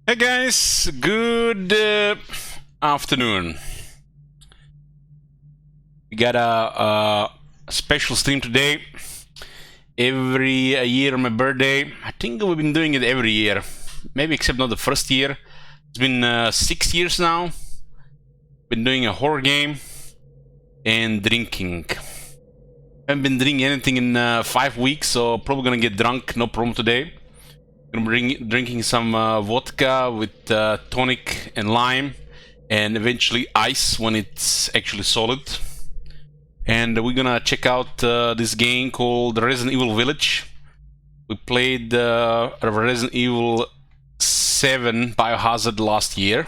Hey guys, good afternoon. We got a special stream today. Every year on my birthday. I think we've been doing it every year. Maybe except not the first year. It's been 6 years now. Been doing a horror game and drinking. I haven't been drinking anything in 5 weeks, so probably gonna get drunk, no problem today. I'm drinking some vodka with tonic and lime, and eventually ice when it's actually solid. And we're gonna check out this game called Resident Evil Village. We played Resident Evil 7 Biohazard last year,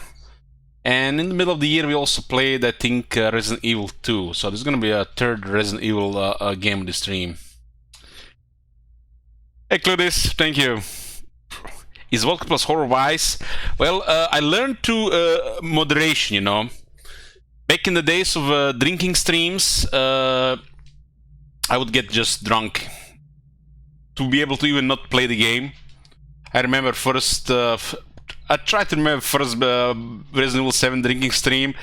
and in the middle of the year we also played, I think, Resident Evil 2. So there's gonna be a third Resident Evil game on the stream. Hey Cludis, thank you. Is vodka plus horror wise? Well, I learned to moderation, you know. Back in the days of drinking streams, I would get just drunk to be able to even not play the game. I remember first, I tried to remember first Resident Evil 7 drinking stream,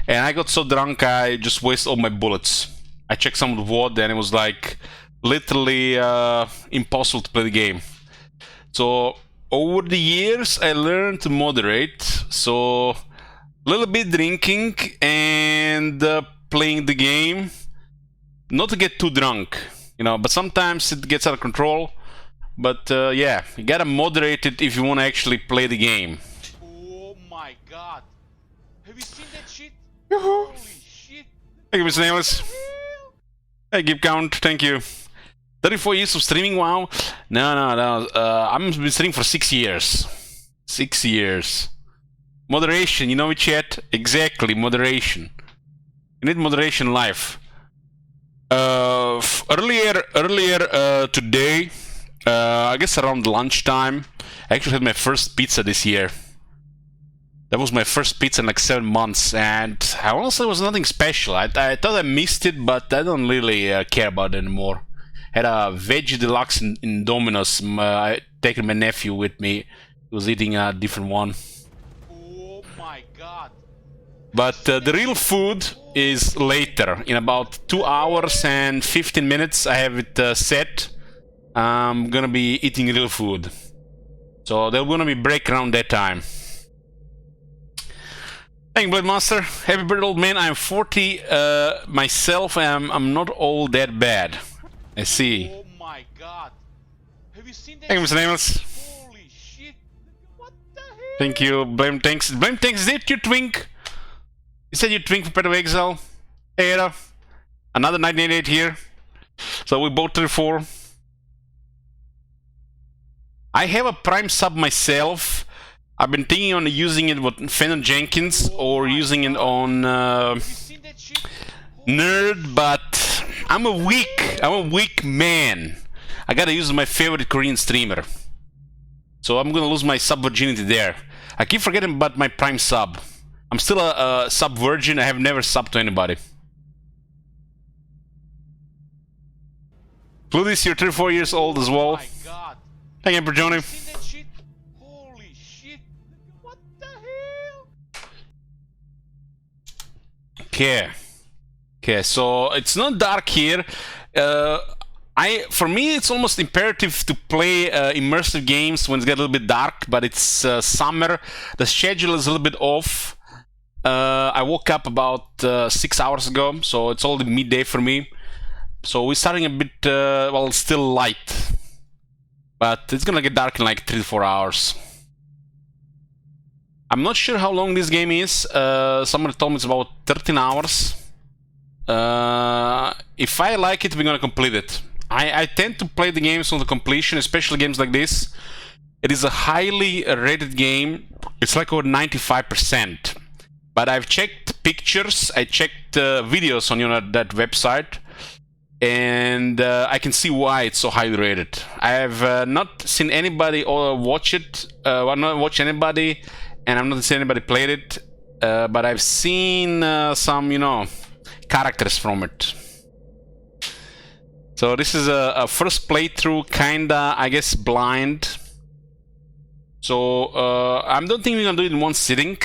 and I got so drunk I just wasted all my bullets. I checked some of the WOD and it was like literally impossible to play the game. So over the years, I learned to moderate, so a little bit drinking and playing the game, not to get too drunk, you know, but sometimes it gets out of control. But yeah, you gotta moderate it if you want to actually play the game. Oh my god! Have you seen that shit? Yoo-hoo. Holy shit! Thank you, Mr. Nameless. Hey, Give Count, thank you. 34 years of streaming, wow. No. I've been streaming for 6 years. 6 years. Moderation, you know it, chat? Exactly, moderation. You need moderation in life. Earlier today, I guess around lunchtime, I actually had my first pizza this year. That was my first pizza in like 7 months, and I honestly was nothing special. I thought I missed it, but I don't really care about it anymore. Had a veggie deluxe in Domino's. I taken my nephew with me. He was eating a different one. Oh my god! But the real food is later. In about 2 hours and 15 minutes, I have it set. I'm gonna be eating real food. So there's gonna be break around that time. Thank you, Bloodmaster. Happy birthday, old man. I'm 40 myself, and I'm not all that bad. I see. Oh my god! Have you seen that? Thank you, Mr. Nameless. Holy shit! What the hell? Thank you, Blame Tanks. Blame Tanks, is it your twink? You said you twink for Pet of Exile. Hey, Era. Another 1988 here. So we both 34. I have a Prime sub myself. I've been thinking on using it with Fenton Jenkins or using it on Have you seen that shit? Nerd, but I'm a weak man. I gotta use my favorite Korean streamer. So I'm gonna lose my sub virginity there. I keep forgetting about my Prime sub. I'm still a sub virgin. I have never subbed to anybody. Cludis, you're 34 years old as Oh well. my god! Thank you for Have joining. you seen that shit? Holy shit! What the hell? Okay, so it's not dark here. For me, it's almost imperative to play immersive games when it's get a little bit dark, but it's summer. The schedule is a little bit off. I woke up about 6 hours ago, so it's already midday for me. So we're starting a bit, well, it's still light. But it's gonna get dark in like 3 to 4 hours. I'm not sure how long this game is. Somebody told me it's about 13 hours. If I like it, we're gonna complete it. I tend to play the games on the completion, especially games like this. It is a highly rated game. It's like over 95%. But I've checked pictures, I checked videos on that website, and I can see why it's so highly rated. I have not seen anybody watch it. I've not watched anybody, and I've not seen anybody played it. But I've seen some, you know, characters from it. So this is a first playthrough, kinda, I guess, blind. So So I don't think we're gonna do it in one sitting.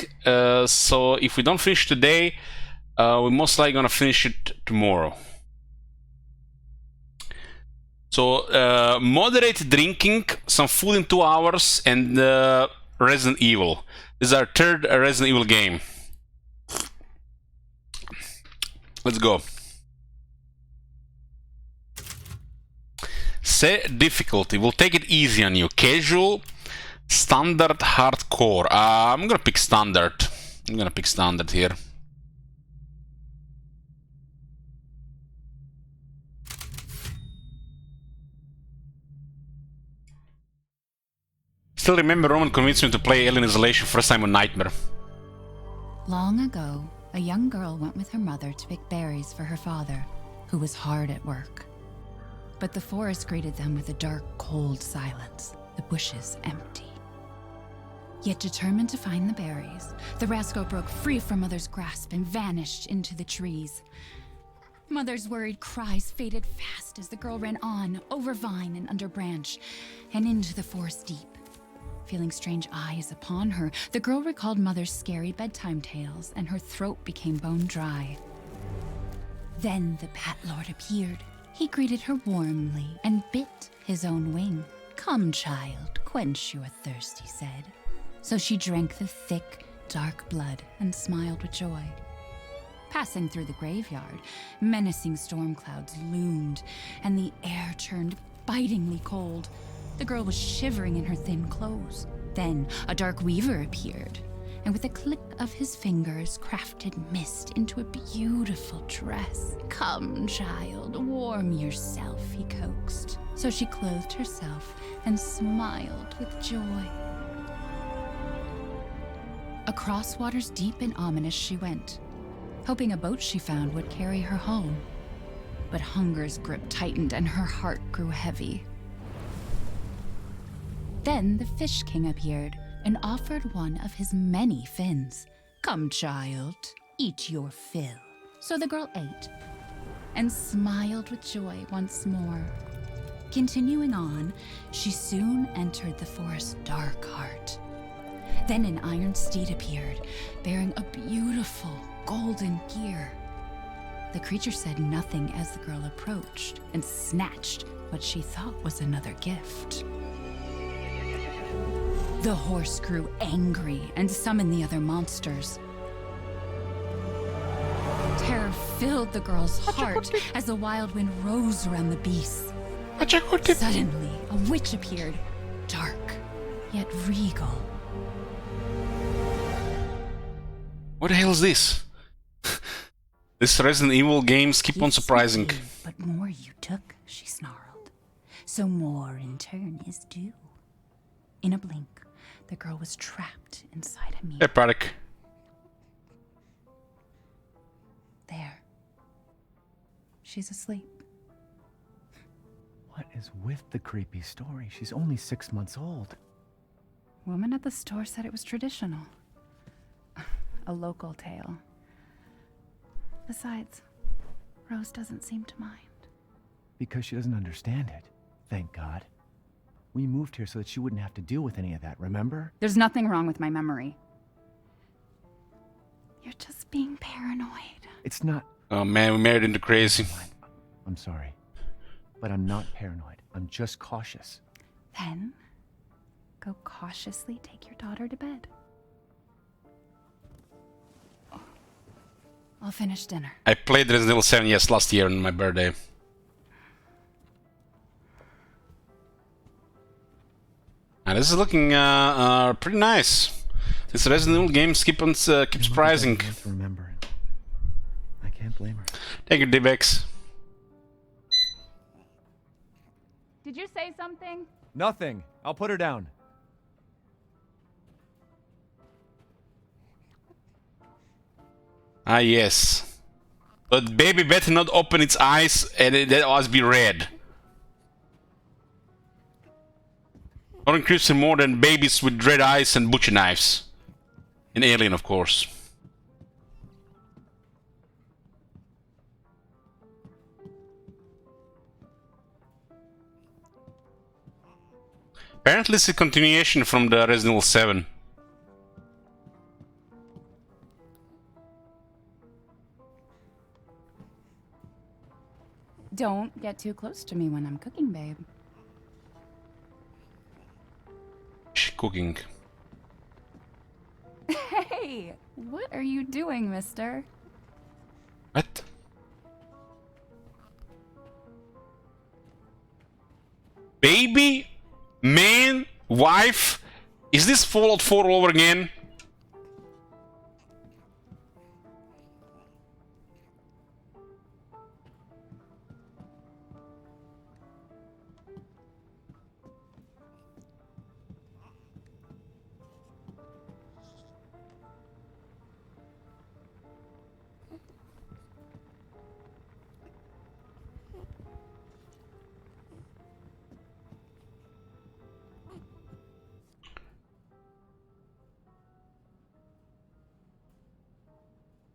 So if we don't finish today, we're most likely gonna finish it tomorrow. So moderate drinking, some food in 2 hours, and Resident Evil. This is our third Resident Evil game. Let's go. Set difficulty. We'll take it easy on you. Casual, standard, hardcore. I'm gonna pick standard. I'm gonna pick standard here. Still remember Roman convinced me to play Alien Isolation first time on Nightmare. Long ago, a young girl went with her mother to pick berries for her father, who was hard at work. But the forest greeted them with a dark, cold silence, the bushes empty. Yet determined to find the berries, the rascal broke free from Mother's grasp and vanished into the trees. Mother's worried cries faded fast as the girl ran on, over vine and under branch, and into the forest deep. Feeling strange eyes upon her, the girl recalled Mother's scary bedtime tales, and her throat became bone dry. Then the Bat Lord appeared. He greeted her warmly and bit his own wing. "Come, child, quench your thirst," he said. So she drank the thick, dark blood and smiled with joy. Passing through the graveyard, menacing storm clouds loomed, and the air turned bitingly cold. The girl was shivering in her thin clothes. Then a dark weaver appeared, and with a click of his fingers crafted mist into a beautiful dress. "Come, child, warm yourself," he coaxed. So she clothed herself and smiled with joy. Across waters deep and ominous she went, hoping a boat she found would carry her home. But hunger's grip tightened and her heart grew heavy. Then the Fish King appeared and offered one of his many fins. "Come, child, eat your fill." So the girl ate and smiled with joy once more. Continuing on, she soon entered the forest's dark heart. Then an iron steed appeared, bearing a beautiful golden gear. The creature said nothing as the girl approached and snatched what she thought was another gift. The horse grew angry and summoned the other monsters. Terror filled the girl's heart as the wild wind rose around the beasts. Suddenly, a witch appeared, dark yet regal. What the hell is this? This Resident Evil games keep on surprising. But more you took, she snarled. So more in turn is due. In a blink, the girl was trapped inside a mirror. Hey, Paddock. There. She's asleep. What is with the creepy story? She's only 6 months old. Woman at the store said it was traditional. A local tale. Besides, Rose doesn't seem to mind. Because she doesn't understand it. Thank God. We moved here so that she wouldn't have to deal with any of that, remember? There's nothing wrong with my memory. You're just being paranoid. It's not... Oh man, we married into crazy. I'm sorry. But I'm not paranoid. I'm just cautious. Then, go cautiously take your daughter to bed. I'll finish dinner. I played Resident Evil 7 last year on my birthday. And this is looking pretty nice. This Resident Evil games keep surprising. I have to remember it. I can't blame her. Thank you, DBX. Did you say something? Nothing. I'll put her down. Ah, yes. But baby better not open its eyes and that must be red. Nothing creeps him more than babies with red eyes and butcher knives. In Alien, of course. Apparently it's a continuation from the Resident Evil 7. Don't get too close to me when I'm cooking, babe. Cooking. Hey, what are you doing, mister? What? Baby? Man? Wife? Is this Fallout 4 all over again?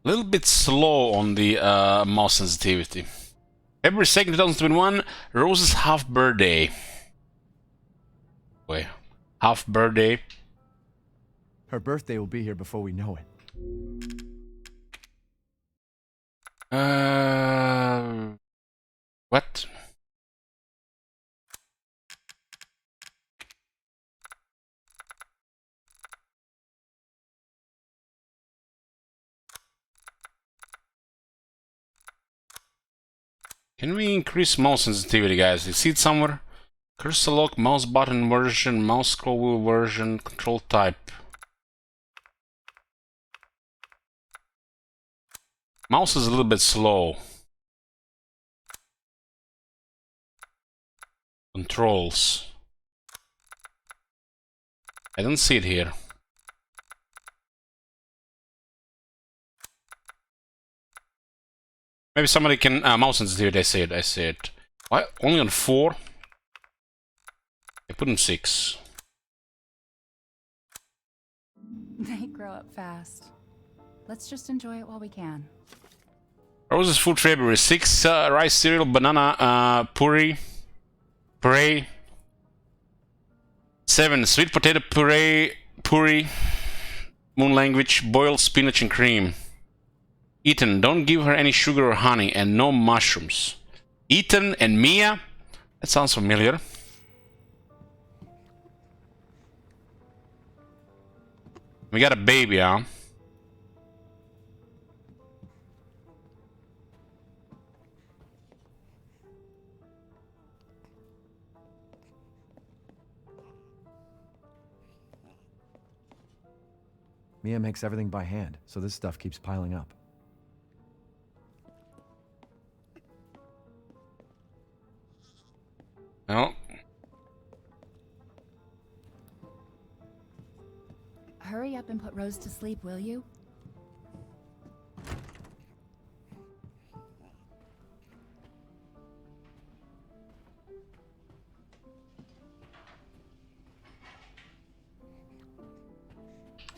A little bit slow on the mouse sensitivity. February 2nd, 2021, Rose's half birthday. Wait, half birthday. Her birthday will be here before we know it. What? Can we increase mouse sensitivity, guys? You see it somewhere? Cursor lock, mouse button version, mouse scroll wheel version, control type. Mouse is a little bit slow. Controls. I don't see it here. Maybe somebody can mouse sensitivity. I see it. Why only on 4? I put in 6. They grow up fast. Let's just enjoy it while we can. Rose's food February 6. Rice cereal, banana puree. 7. Sweet potato puree. Moon language, boiled spinach and cream. Ethan, don't give her any sugar or honey, and no mushrooms. Ethan and Mia? That sounds familiar. We got a baby, huh? Mia makes everything by hand, so this stuff keeps piling up. No. Hurry up and put Rose to sleep, will you?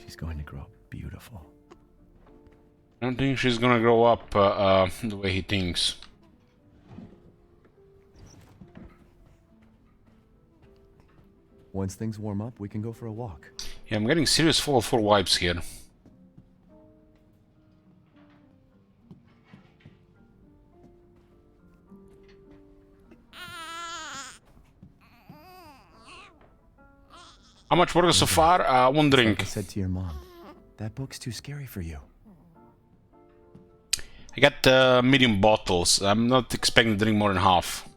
She's going to grow up beautiful. I don't think she's gonna grow up the way he thinks. Once things warm up, we can go for a walk. Yeah, I'm getting serious Fallout 4 vibes here. How much work so far? One drink. Like I said to your mom, that book's too scary for you. I got medium bottles. I'm not expecting to drink more than half.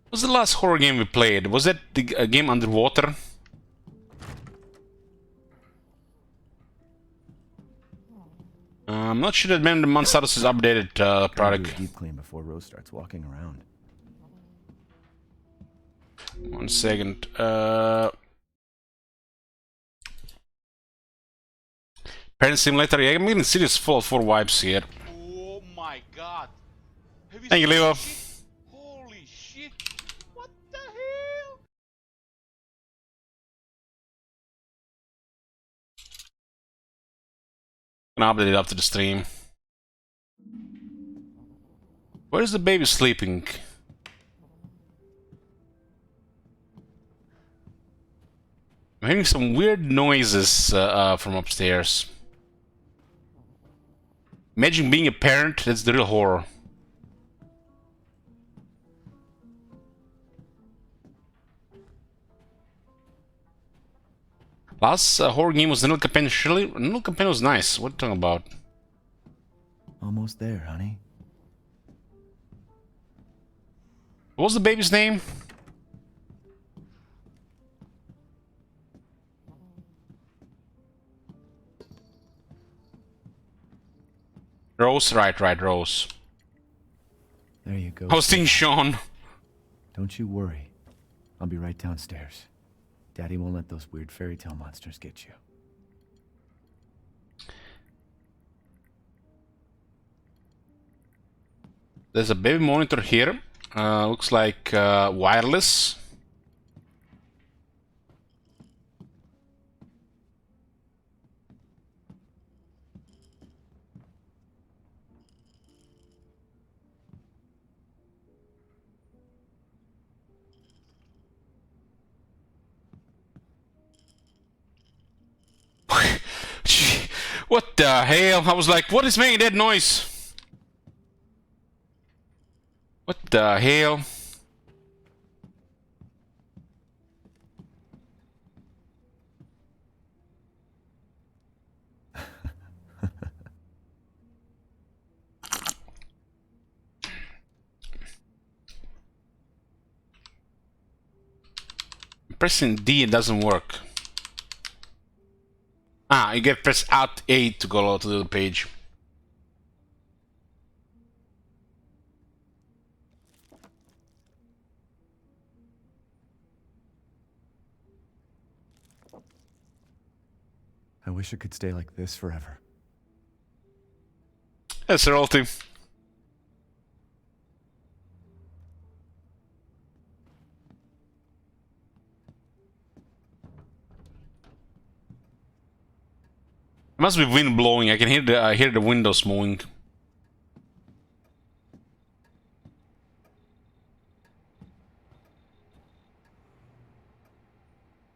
What was the last horror game we played? Was that the game Underwater? I'm not sure that Man the Month status is updated Gotta do product. a deep clean before Rose starts walking around. 1 second. Parent Simulator. Yeah, I'm getting serious Fallout 4 vibes here. Oh my god. Have you Thank you, seen Leo. this shit? Holy shit. What the hell? Gonna update it after the stream. Where is the baby sleeping? I'm hearing some weird noises from upstairs. Imagine being a parent, that's the real horror. Last horror game was Vanilla Campaign. Surely, Vanilla Campaign was nice. What are you talking about? Almost there, honey. What was the baby's name? Rose, right, Rose. There you go. I was thinking Sean. Don't you worry. I'll be right downstairs. Daddy won't let those weird fairy tale monsters get you. There's a baby monitor here. Looks like wireless. What the hell? I was like, what is making that noise? What the hell? Pressing D, it doesn't work. Ah, you get press Alt A to go to the page. I wish it could stay like this forever. That's royalty. It must be wind blowing. I can hear the windows moving.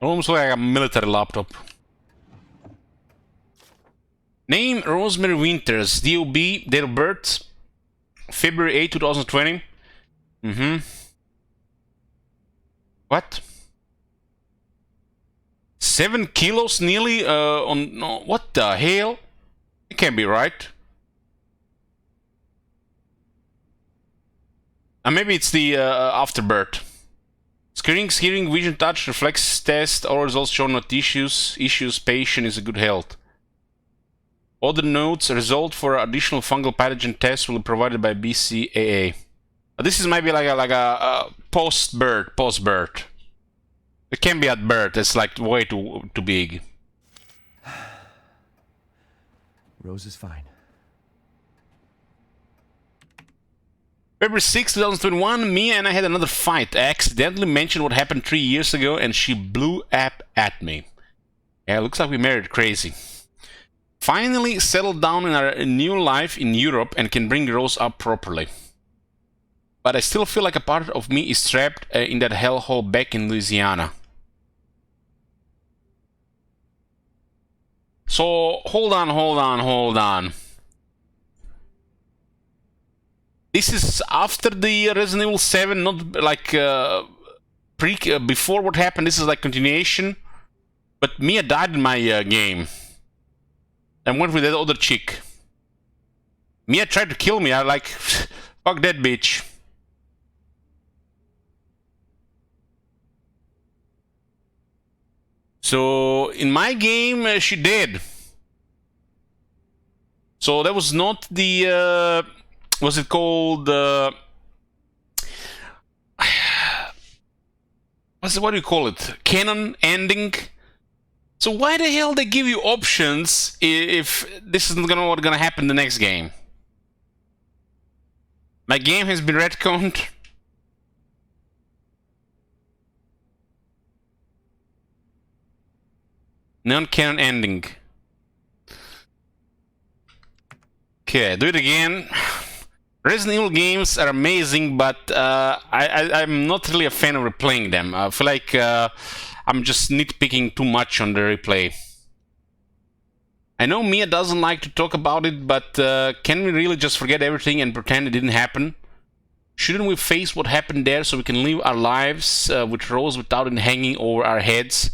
Almost like a military laptop. Name Rosemary Winters. DOB. Date of birth February 8, 2020. What? 7 kilos nearly on... No, what the hell? It can't be right. Maybe it's the afterbirth. Screening, hearing, vision, touch, reflex test. All results show not issues. Issues, patient is a good health. Other notes, result for additional fungal pathogen test will be provided by BCAA. This is maybe like a post-birth. It can be at birth. It's like way too big. Rose is fine. February 6, 2021, Mia and I had another fight. I accidentally mentioned what happened 3 years ago and she blew up at me. Yeah, looks like we married crazy. Finally settled down in our new life in Europe and can bring Rose up properly. But I still feel like a part of me is trapped in that hellhole back in Louisiana. So, hold on. This is after the Resident Evil 7, not like before what happened. This is like continuation. But Mia died in my game. And went with that other chick. Mia tried to kill me. I like, fuck that bitch. So, in my game, she did. So, that was not the, what's it called? What do you call it? Canon ending? So, why the hell they give you options if this isn't what's gonna happen in the next game? My game has been retconned. Non-canon ending. Okay, do it again. Resident Evil games are amazing, but I'm not really a fan of replaying them. I feel like I'm just nitpicking too much on the replay. I know Mia doesn't like to talk about it, but can we really just forget everything and pretend it didn't happen? Shouldn't we face what happened there so we can live our lives with Rose without it hanging over our heads?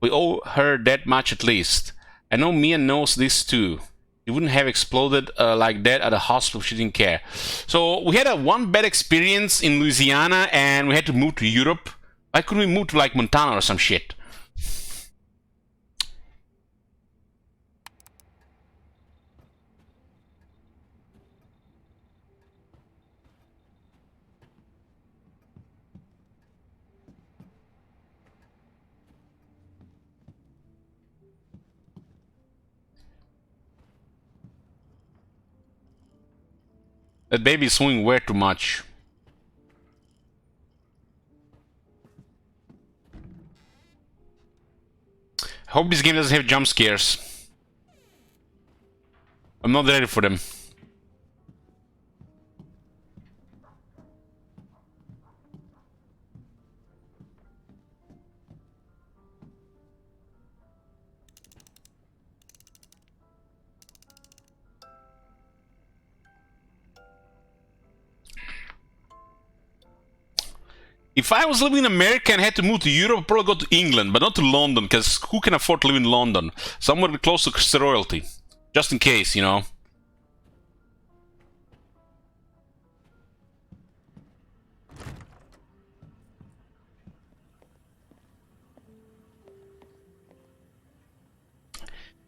We owe her that much at least. I know Mia knows this too. He wouldn't have exploded like that at a hospital if she didn't care. So we had one bad experience in Louisiana and we had to move to Europe. Why couldn't we move to like Montana or some shit? That baby is swinging way too much. I hope this game doesn't have jump scares. I'm not ready for them. If I was living in America and had to move to Europe, I'd probably go to England, but not to London, because who can afford to live in London? Somewhere close to royalty. Just in case, you know.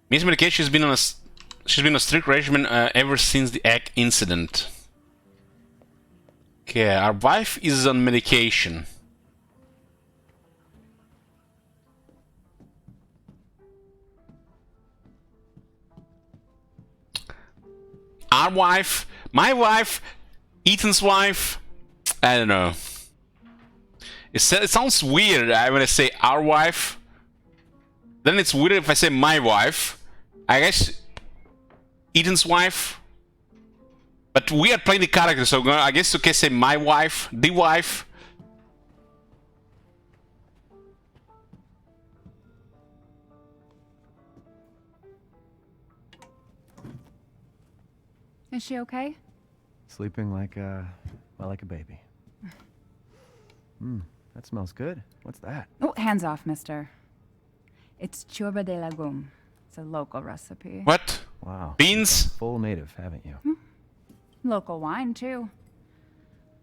Miss Medication, she's been on a strict regimen ever since the egg incident. Okay, our wife is on medication. Our wife, my wife, Ethan's wife, I don't know. It sounds weird when I say our wife. Then it's weird if I say my wife. I guess Ethan's wife. But we are playing the character, so I guess you can say my wife, the wife. Is she okay? Sleeping like a baby. That smells good. What's that? Oh, hands off, mister. It's churba de legume. It's a local recipe. What? Wow. Beans? You've gone full native, haven't you? Local wine, too.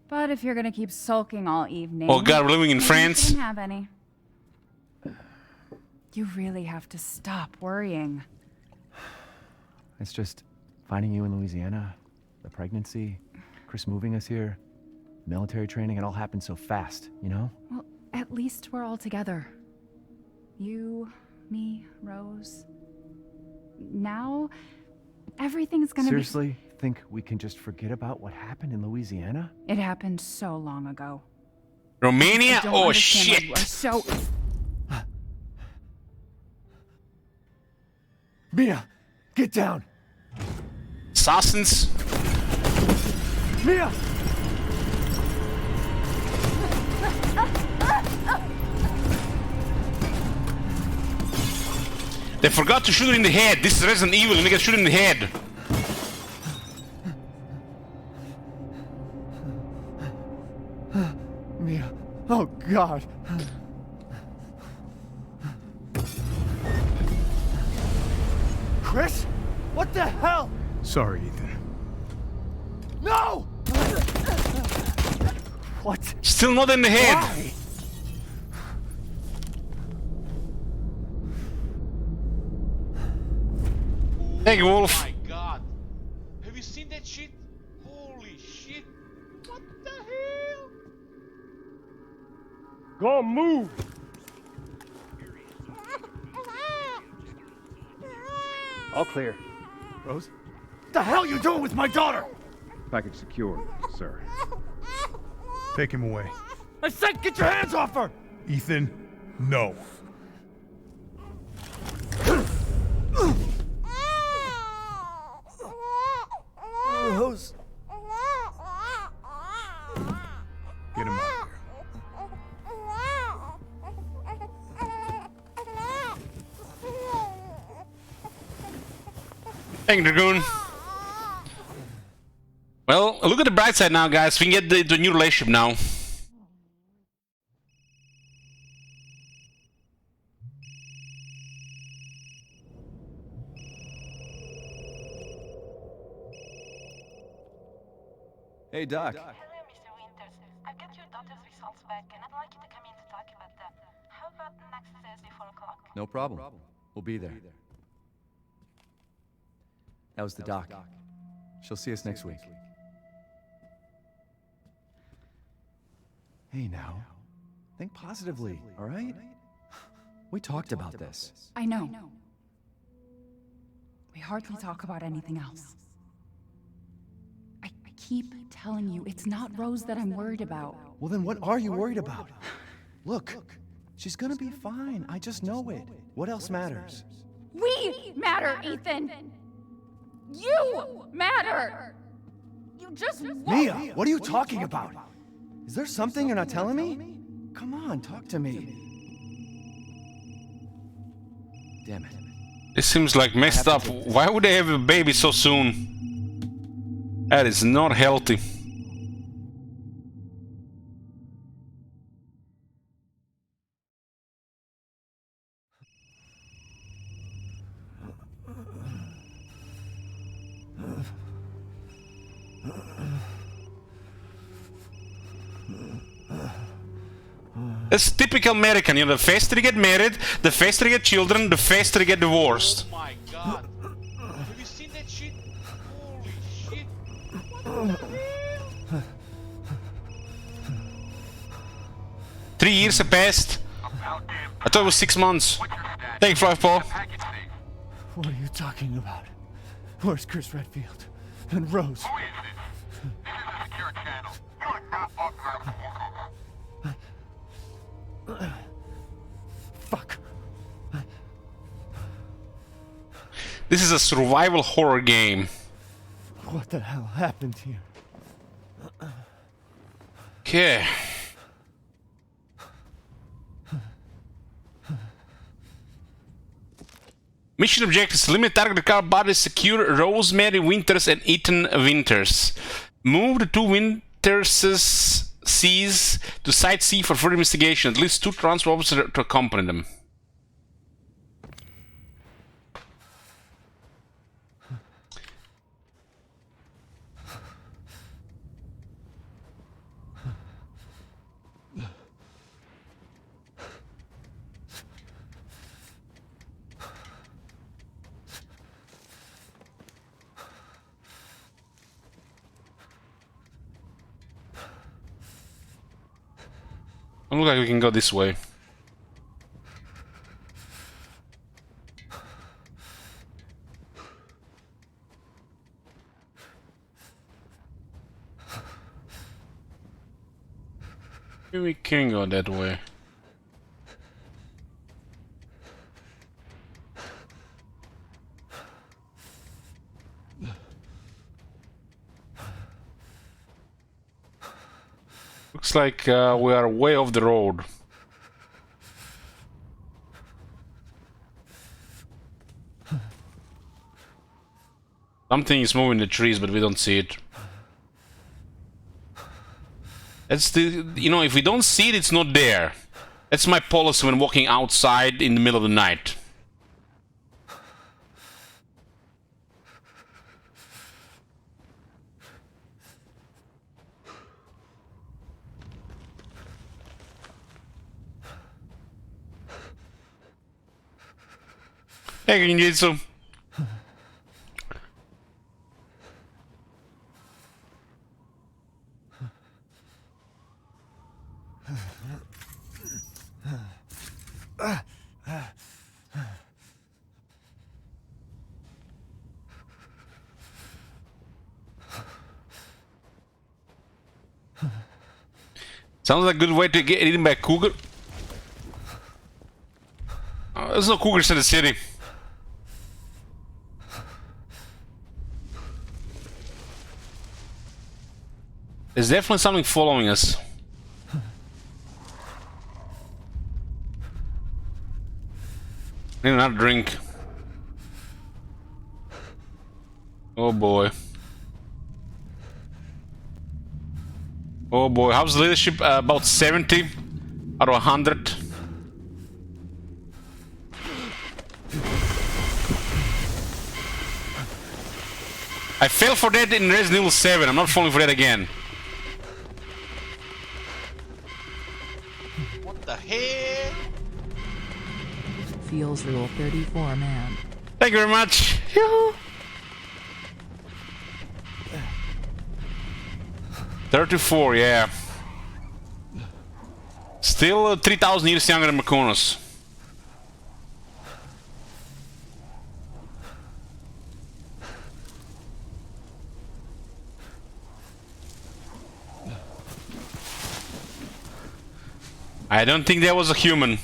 But if you're gonna keep sulking all evening... Oh god, we're living in maybe France? You shouldn't have any. You really have to stop worrying. It's just finding you in Louisiana, the pregnancy, Chris moving us here, military training, it all happened so fast, you know? Well, at least we're all together. You, me, Rose. Now, everything's gonna Seriously? Think we can just forget about what happened in Louisiana? It happened so long ago. Romania? I don't Oh understand why shit! you are so... Mia! Get down! Assassins? Mia! They forgot to shoot her in the head. This is Resident Evil and they get shot in the head. Mia. Oh, God. Chris? What the hell? Sorry, Ethan. No! What? Still not in the head. Why? Thank you, Oh Wolf. my god. Have you seen that shit? Holy shit. What the hell? Go on, move! All clear. Rose? What the hell you doing with my daughter? Package secure, sir. Take him away. I said get your hands off her! Ethan, no. Thank you, Dragoon. Well, look at the bright side now, guys. We can get the new relationship now. Hey, Doc. Hello, Mr. Winters. I've got your daughter's results back, and I'd like you to come in to talk about them. How about next Thursday, 4 o'clock? No problem. We'll be there. That was the doc. She'll see us next week. Hey, now. Think positively, all right? We talked about this. I know. We hardly talk about anything else. I keep telling you, it's not Rose that I'm worried about. Well, then what are you worried about? Look, she's gonna be fine. I just know it. What else matters? We matter, Ethan! You matter! You just won't. Mia, what are you talking about? Is there something you're not telling me? Come on, talk to me. Damn it. This seems like messed up. Why would they have a baby so soon? That is not healthy. It's typical American, you know, the faster you get married, the faster you get children, the faster you get divorced. Oh my god. Have you seen that shit? Holy shit. What the hell? 3 years have passed. I thought it was 6 months. Thank you, Fluff Paul. What are you talking about? Where's Chris Redfield? And Rose? Who is this? This is a secure channel. You are not authorized to walk over. Fuck. This is a survival horror game. What the hell happened here? Okay. Mission objectives: limit target car bodies, secure Rosemary Winters and Ethan Winters. Move the two Winterses C's to Site C for further investigation. At least 2 transport officers to accompany them. It looks like we can go this way. Maybe we can go that way. Looks like we are way off the road. Something is moving the trees, but we don't see it. That's the, you know, if we don't see it, it's not there. That's my policy when walking outside in the middle of the night. Hey, Genjitsu. Sounds like a good way to get eaten by a cougar. There's no cougars in the city. There's definitely something following us. Need another drink. Oh boy. Oh boy, how's the leadership? About 70 out of 100. I fell for that in Resident Evil 7. I'm not falling for that again. What the hell? Feels Rule 34, man. Thank you very much. Yoo-hoo. 34, yeah. Still 3,000 years younger than Marconis. I don't think that was a human.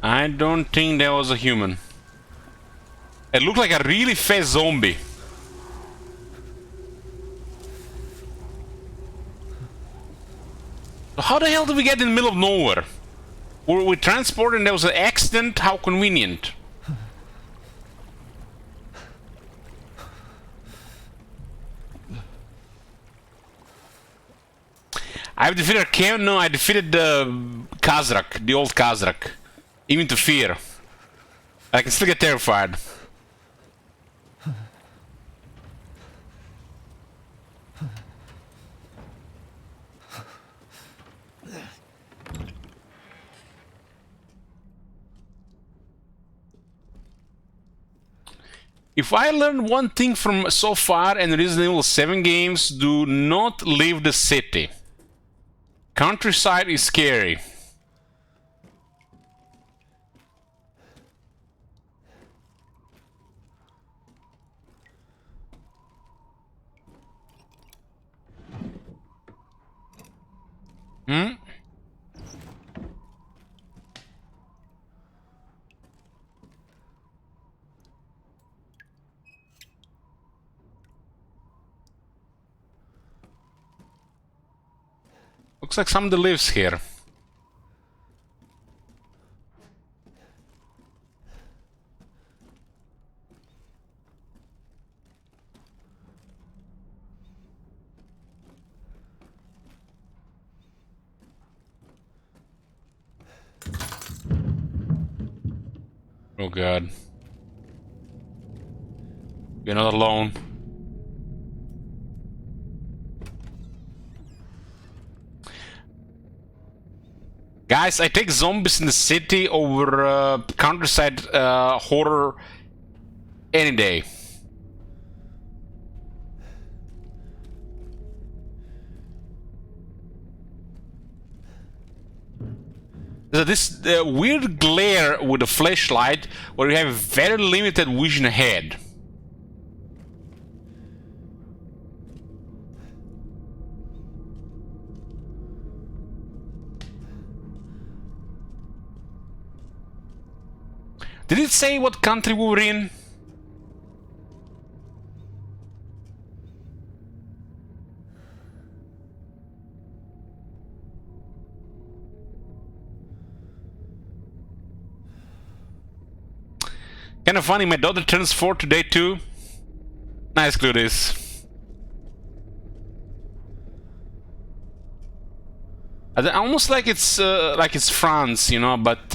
I don't think that was a human. It looked like a really fast zombie. How the hell did we get in the middle of nowhere? Were we transported and there was an accident? How convenient. I've defeated Cam. No, I defeated Kazrak, the old Kazrak. Even to fear. I can still get terrified. If I learned one thing from so far in Resident Evil 7 games, do not leave the city. Countryside is scary. Hmm? Looks like somebody lives here. Oh god. You're not alone. Guys, I take zombies in the city over countryside horror any day. There's this weird glare with the flashlight where you have very limited vision ahead. Did it say what country we were in? Kind of funny, my daughter turns 4 today too. Nice clue this. Almost like it's France, you know, but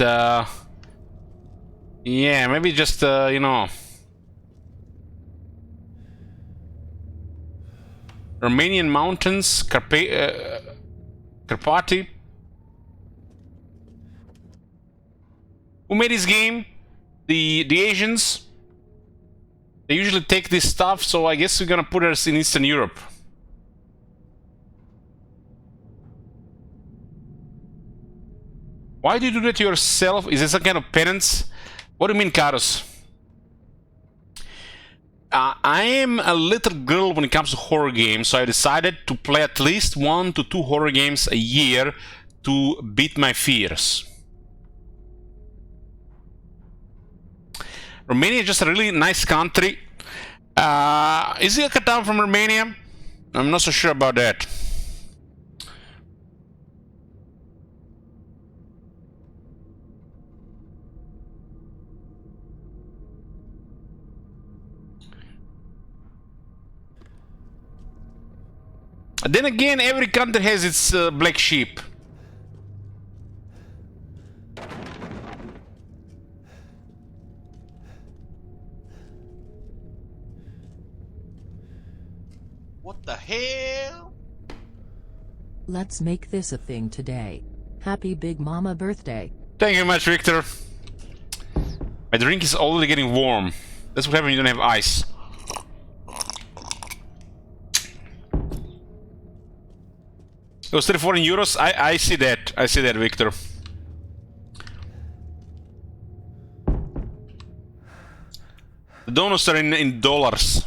yeah, maybe just you know, Romanian mountains, Carpati. Who made this game? The Asians. They usually take this stuff, so I guess we're gonna put us in Eastern Europe. Why do you do that to yourself? Is this some kind of penance? What do you mean, Karos? I am a little girl when it comes to horror games, so I decided to play at least 1 to 2 horror games a year to beat my fears. Romania is just a really nice country. Is Yakatan from Romania? I'm not so sure about that. Then again, every country has its black sheep. What the hell? Let's make this a thing today. Happy Big Mama birthday. Thank you very much, Victor. My drink is already getting warm. That's what happens when you don't have ice. It was 34 euros. I see that. I see that, Victor. The donuts are in dollars.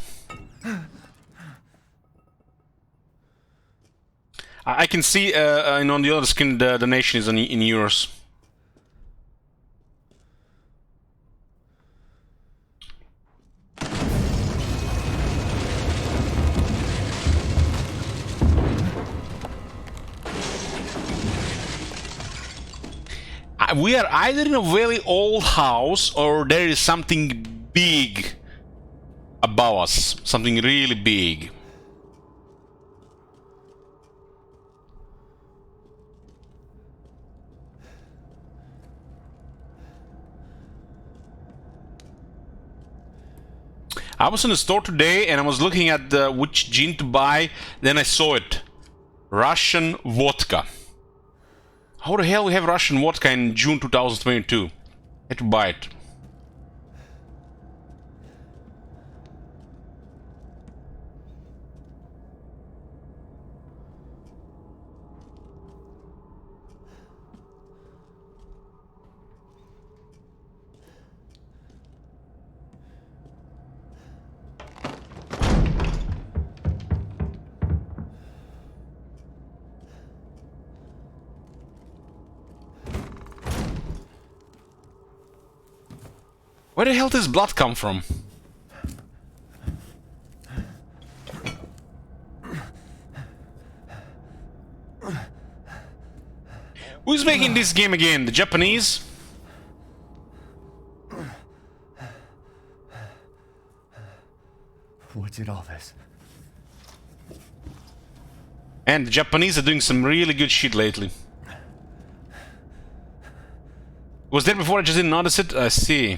I can see and on the other screen the nation is in euros. We are either in a very old house or there is something big above us. Something really big. I was in the store today and I was looking at which gin to buy. Then I saw it. Russian vodka. How the hell we have Russian vodka in June 2022? Had to buy it. Where the hell does blood come from? Who's making this game again? The Japanese? What did all this? And the Japanese are doing some really good shit lately. Was there before I just didn't notice it? I see.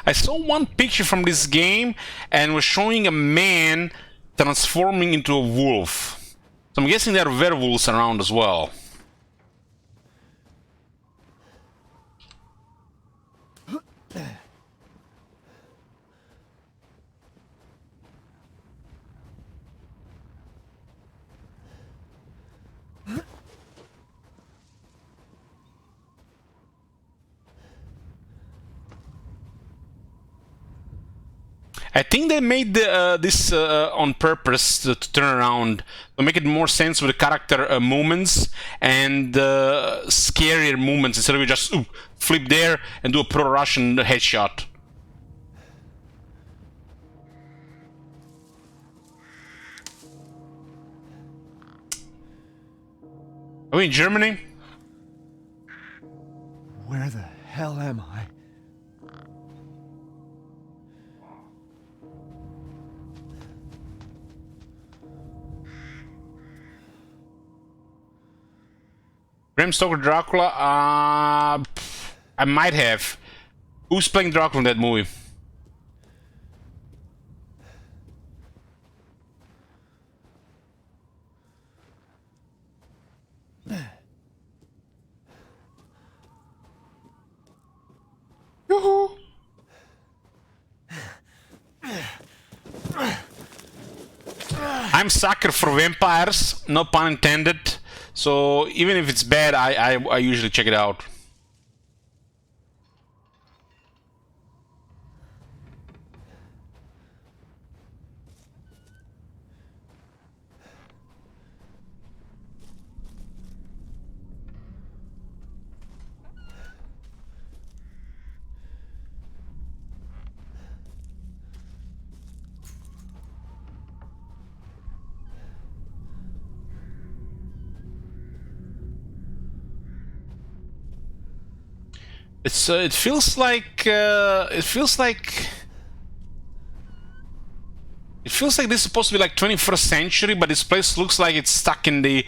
I saw one picture from this game and was showing a man transforming into a wolf. So I'm guessing there are werewolves around as well. I think they made this on purpose to turn around, to make it more sense with the character movements and scarier movements instead of just flip there and do a pro-Russian headshot. Are we in Germany? Where the hell am I? Bram Stoker Dracula? I might have. Who's playing Dracula in that movie? Yoo-hoo! I'm sucker for vampires, no pun intended. So even if it's bad, I usually check it out. It's it feels like it feels like this is supposed to be like 21st century, but this place looks like it's stuck in the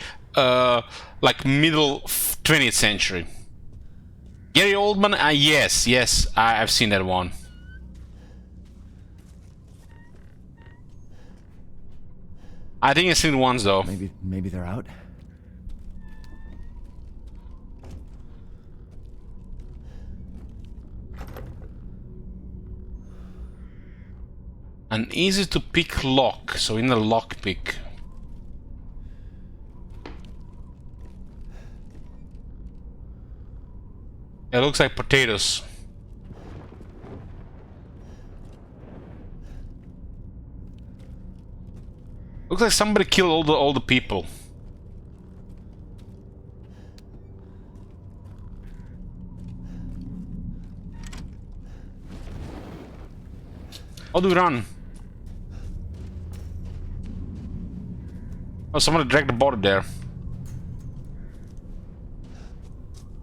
like middle 20th century. Gary Oldman, yes, I've seen that one. I think I've seen it once though. Maybe they're out. An easy to pick lock, so in a lock pick. It looks like potatoes. Looks like somebody killed all the people. How do we run? Oh, somebody dragged the body there.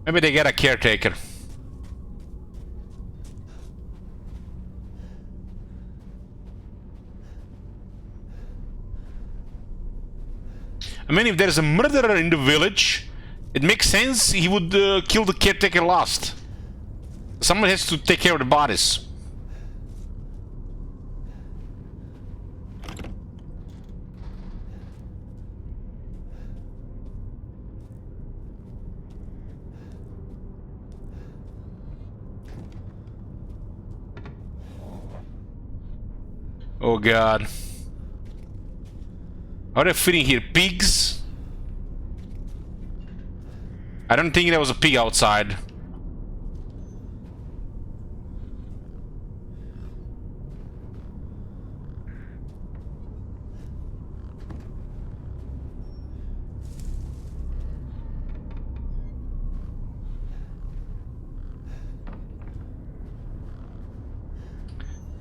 Maybe they get a caretaker. I mean, if there's a murderer in the village, it makes sense he would kill the caretaker last. Someone has to take care of the bodies. Oh god. How are they fitting here? Pigs? I don't think there was a pig outside.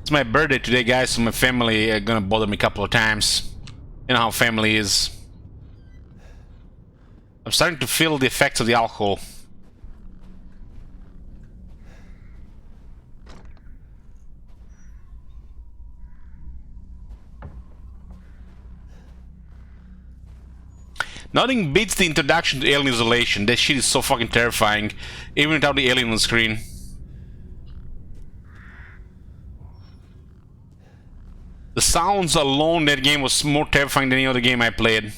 It's my birthday today, guys, so my family are gonna bother me a couple of times. You know how family is. I'm starting to feel the effects of the alcohol. Nothing beats the introduction to Alien Isolation. That shit is so fucking terrifying, even without the alien on the screen. The sounds alone, that game was more terrifying than any other game I played.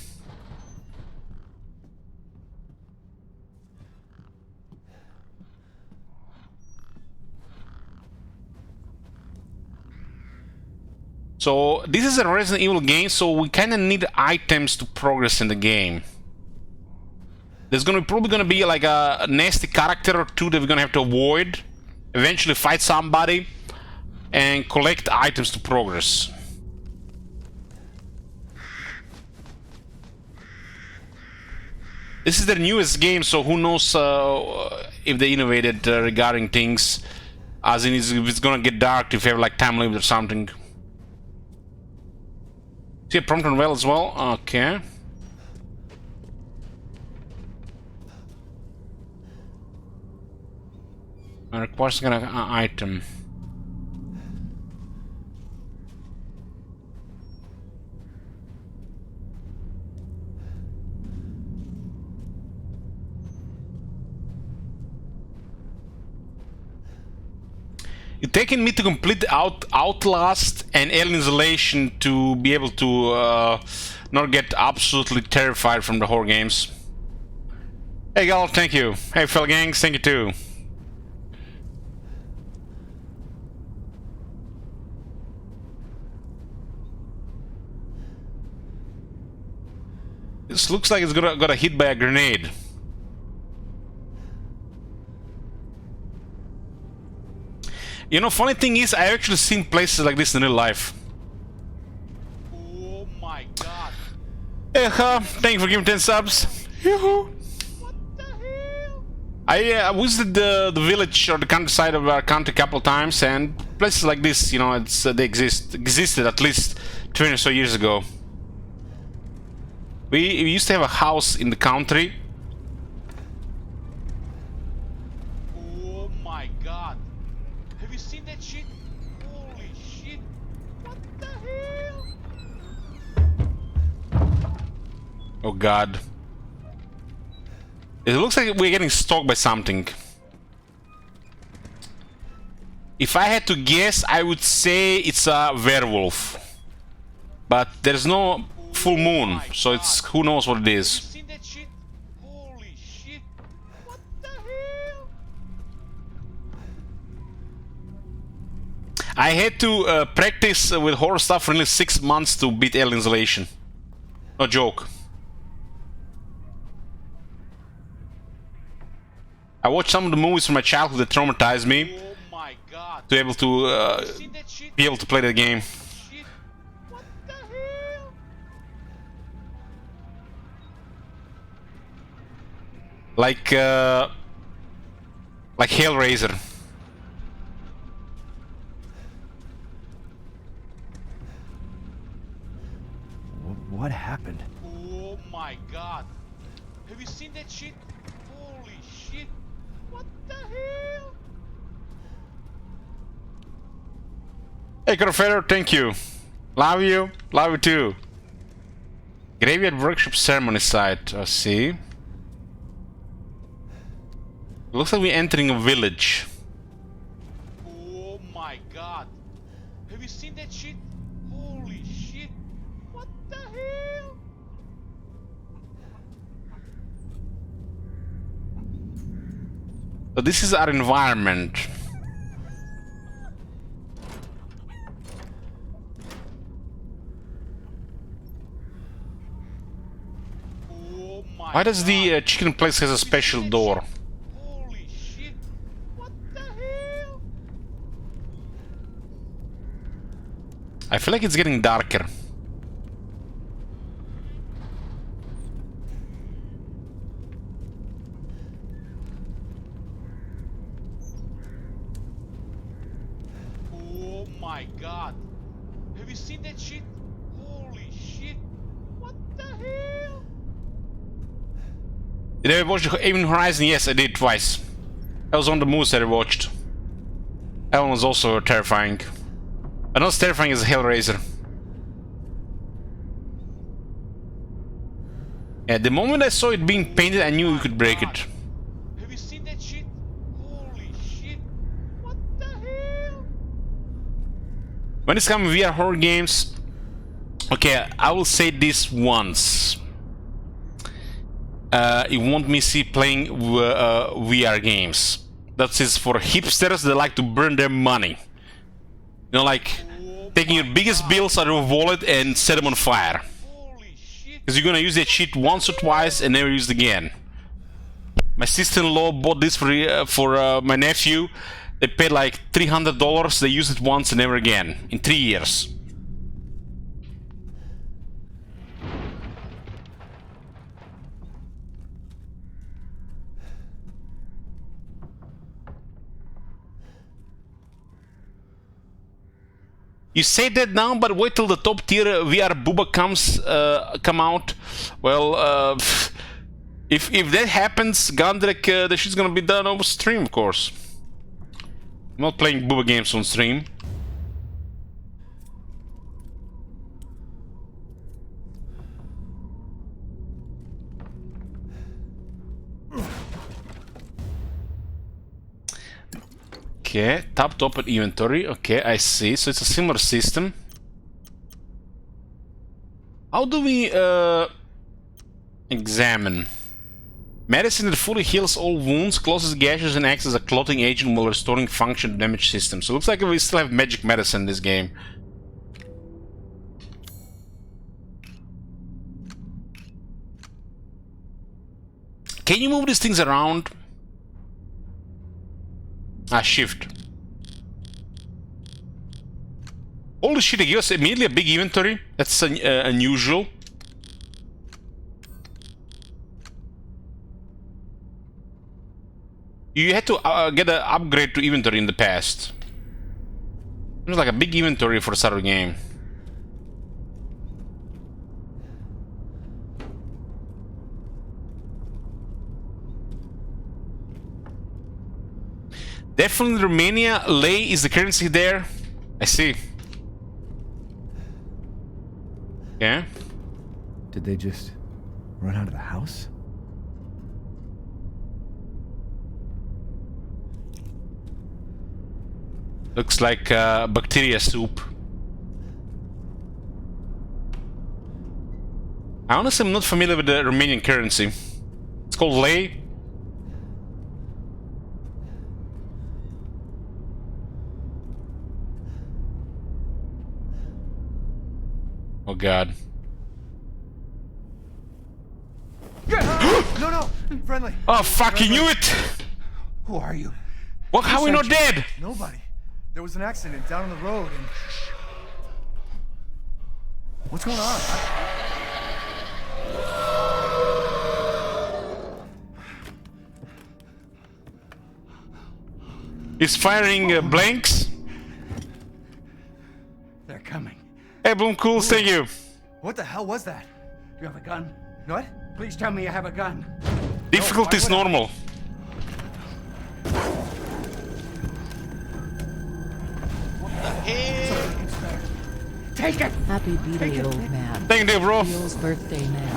So this is a Resident Evil game, so we kind of need items to progress in the game. There's probably gonna be like a nasty character or two that we're gonna have to avoid. Eventually fight somebody and collect items to progress. This is their newest game, so who knows if they innovated regarding things, as in if it's gonna get dark, if you have like time limit or something. See a prompt on well as well? Okay. Requires an item. It's taken me to complete Outlast and Alien Isolation to be able to not get absolutely terrified from the horror games. Hey Gal, thank you. Hey fellow gangs, thank you too. This looks like it's got a hit by a grenade. You know, funny thing is, I actually seen places like this in real life. Oh my god. Hey, thank you for giving 10 subs. Yoo-hoo. What the hell? I visited the village or the countryside of our country a couple of times, and places like this, you know, they existed at least 20 or so years ago. We used to have a house in the country. Oh my Oh god. It looks like we're getting stalked by something. If I had to guess, I would say it's a werewolf. But there's no full moon, so it's who knows what it You is. seen that shit? Holy shit! What the hell? I had to practice with horror stuff for nearly 6 months to beat Alien Isolation. No joke. I watched some of the movies from my childhood that traumatized me Oh my god! to be able to You seen that shit? be able to play the game. Shit! What the hell? Like Hellraiser. What happened? Oh my god! Have you seen that shit? Holy shit! What the hell? Hey, Corfeder, thank you. Love you. Love you too. Graveyard Workshop Ceremony site. I see. Looks like we're entering a village. Oh my god! Have you seen that shit? Holy shit! What the hell? So this is our environment. Oh my Why does the god. chicken place has a special door? Holy shit! What the hell? I feel like it's getting darker. Oh my god! Have you seen that shit? Holy shit! What the hell? Did I watch Event Horizon? Yes, I did twice. I was on the moose that I watched. That one was also terrifying. But not as terrifying as Hellraiser. Yeah, the moment I saw it being painted, I knew you could break it. Have you seen that shit? Holy shit! What the hell? When it's coming VR horror games, okay, I will say this once. You won't me see playing VR games. That is for hipsters that like to burn their money. You know, like taking your biggest bills out of a wallet and set them on fire. Holy shit! Because you're gonna use that shit once or twice and never use it again. My sister-in-law bought this for my nephew. They paid like $300. They used it once and never again in 3 years. You say that now, but wait till the top tier VR Booba come out. Well, if that happens, Gondrek, the shit's gonna be done over stream, of course. I'm not playing Booba games on stream. Okay, tap to open inventory. Okay, I see. So it's a similar system. How do we examine? Medicine that fully heals all wounds, closes gashes, and acts as a clotting agent while restoring function to damaged systems. So it looks like we still have magic medicine in this game. Can you move these things around? Ah, shift. Holy shit, they give us immediately a big inventory. That's unusual. You had to get an upgrade to inventory in the past. It was like a big inventory for a start of the game. Definitely Romania. Lei is the currency there. I see. Yeah. Did they just Run out of the house? Looks like bacteria soup. I honestly am not familiar with the Romanian currency. It's called lei. Oh god. No, no! Friendly! Oh fuck, you knew it! Who are you? What, how are we not dead? Nobody. There was an accident down on the road and... What's going on? He's firing blanks. They're coming. Hey, Bloom Cools, thank you. What the hell was that? You have a gun? What? Please tell me you have a gun. Difficulty is normal. Take it! Happy B-Day, old man. Thank you, bro. Bill's birthday man.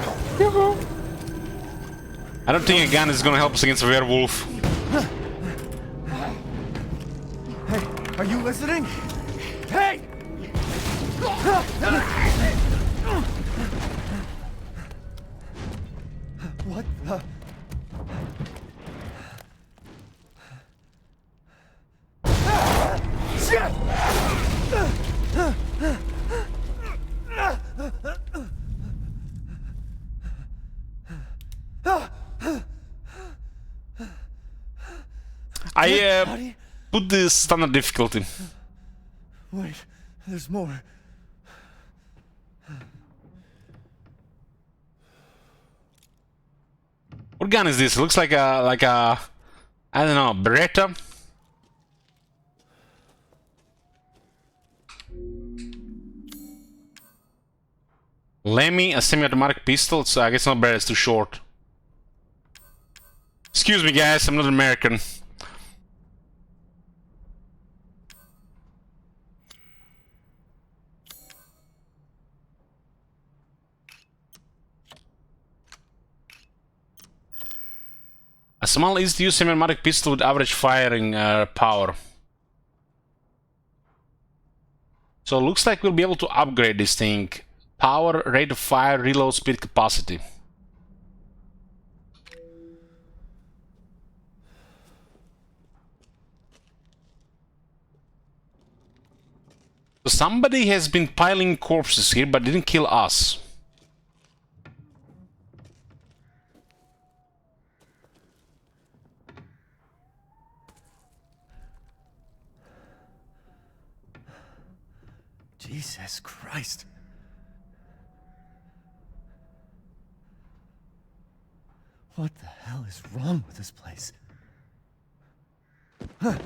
I don't think a gun is gonna help us against a werewolf. Hey, are you listening? Hey! What the? Shit! I put the standard difficulty. Wait, there's more. What gun is this? It looks like a I don't know, Beretta. Lemmy, a semi-automatic pistol. So I guess not Beretta, it's too short. Excuse me, guys, I'm not American. A small easy-to-use semi-automatic pistol with average firing power. So it looks like we'll be able to upgrade this thing. Power, rate of fire, reload speed, capacity. So somebody has been piling corpses here but didn't kill us. Jesus Christ. What the hell is wrong with this place? There's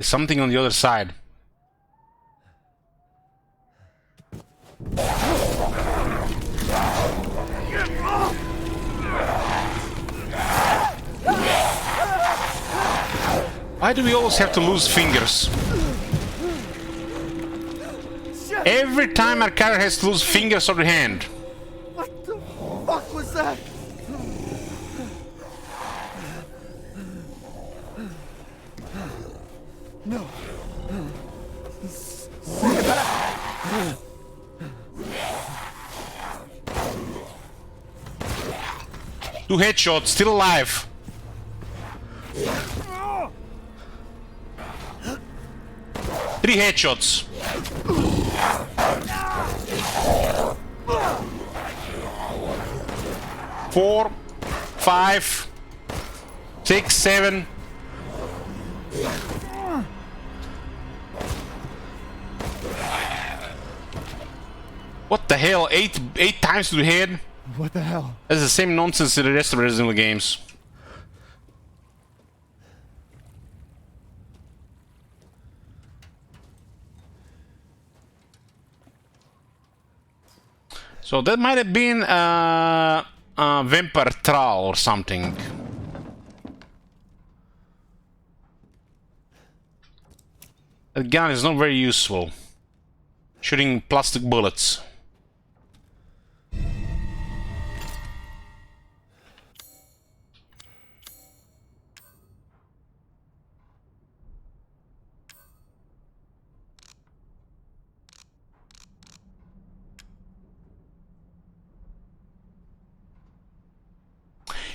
something on the other side. Why do we always have to lose fingers? Every time our character has to lose fingers or the hand. What the fuck was that? No. Two headshots, still alive. Three headshots. 4, 5, 6, 7. What the hell? Eight times to the head? What the hell? That's the same nonsense in the rest of Resident Evil games. So that might have been a vampire trowel or something. That gun is not very useful. shooting plastic bullets.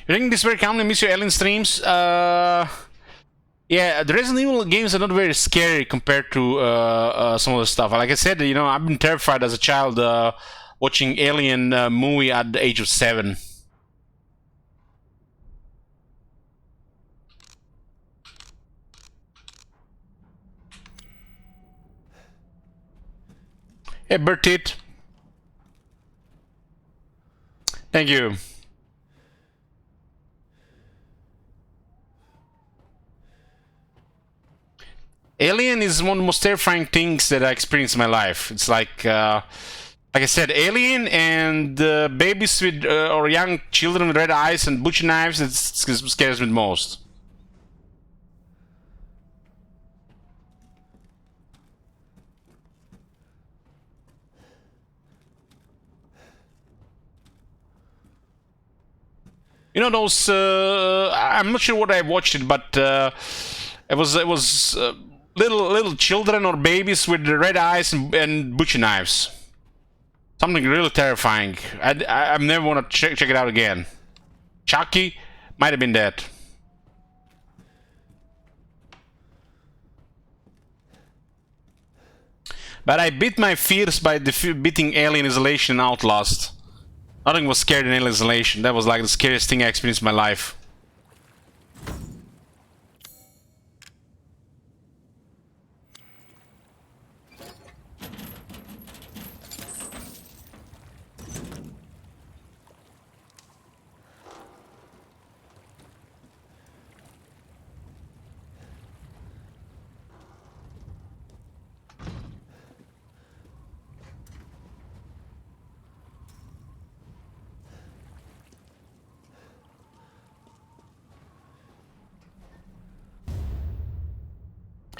You think this very commonly miss your Alien streams? Yeah, the Resident Evil games are not very scary compared to some of the stuff. Like I said, you know, I've been terrified as a child watching Alien movie at the age of 7. Hey, Bertit. Thank you. Alien is one of the most terrifying things that I experienced in my life. It's like I said, Alien and babies with or young children with red eyes and butcher knives. It scares me the most. You know those? I'm not sure what I watched it, but it was. Little children or babies with red eyes and butcher knives. Something really terrifying. I never want to check it out again. Chucky might have been that. But I beat my fears by beating Alien Isolation and Outlast. Nothing was scary in Alien Isolation. That was like the scariest thing I experienced in my life.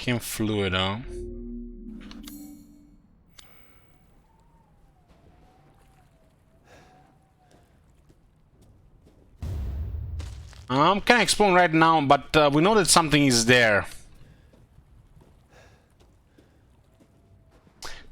Fucking fluid, huh? I'm kind of exploring right now, but we know that something is there.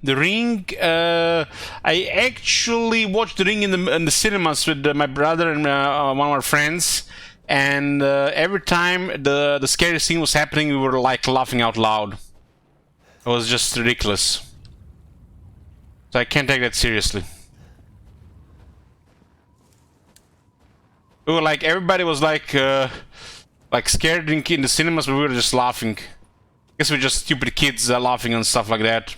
The Ring. I actually watched The Ring in the cinemas with my brother and one of our friends. And every time the scary scene was happening, we were like laughing out loud. It was just ridiculous. So I can't take that seriously. We were like, everybody was like scared in the cinemas, but we were just laughing. I guess we're just stupid kids laughing and stuff like that.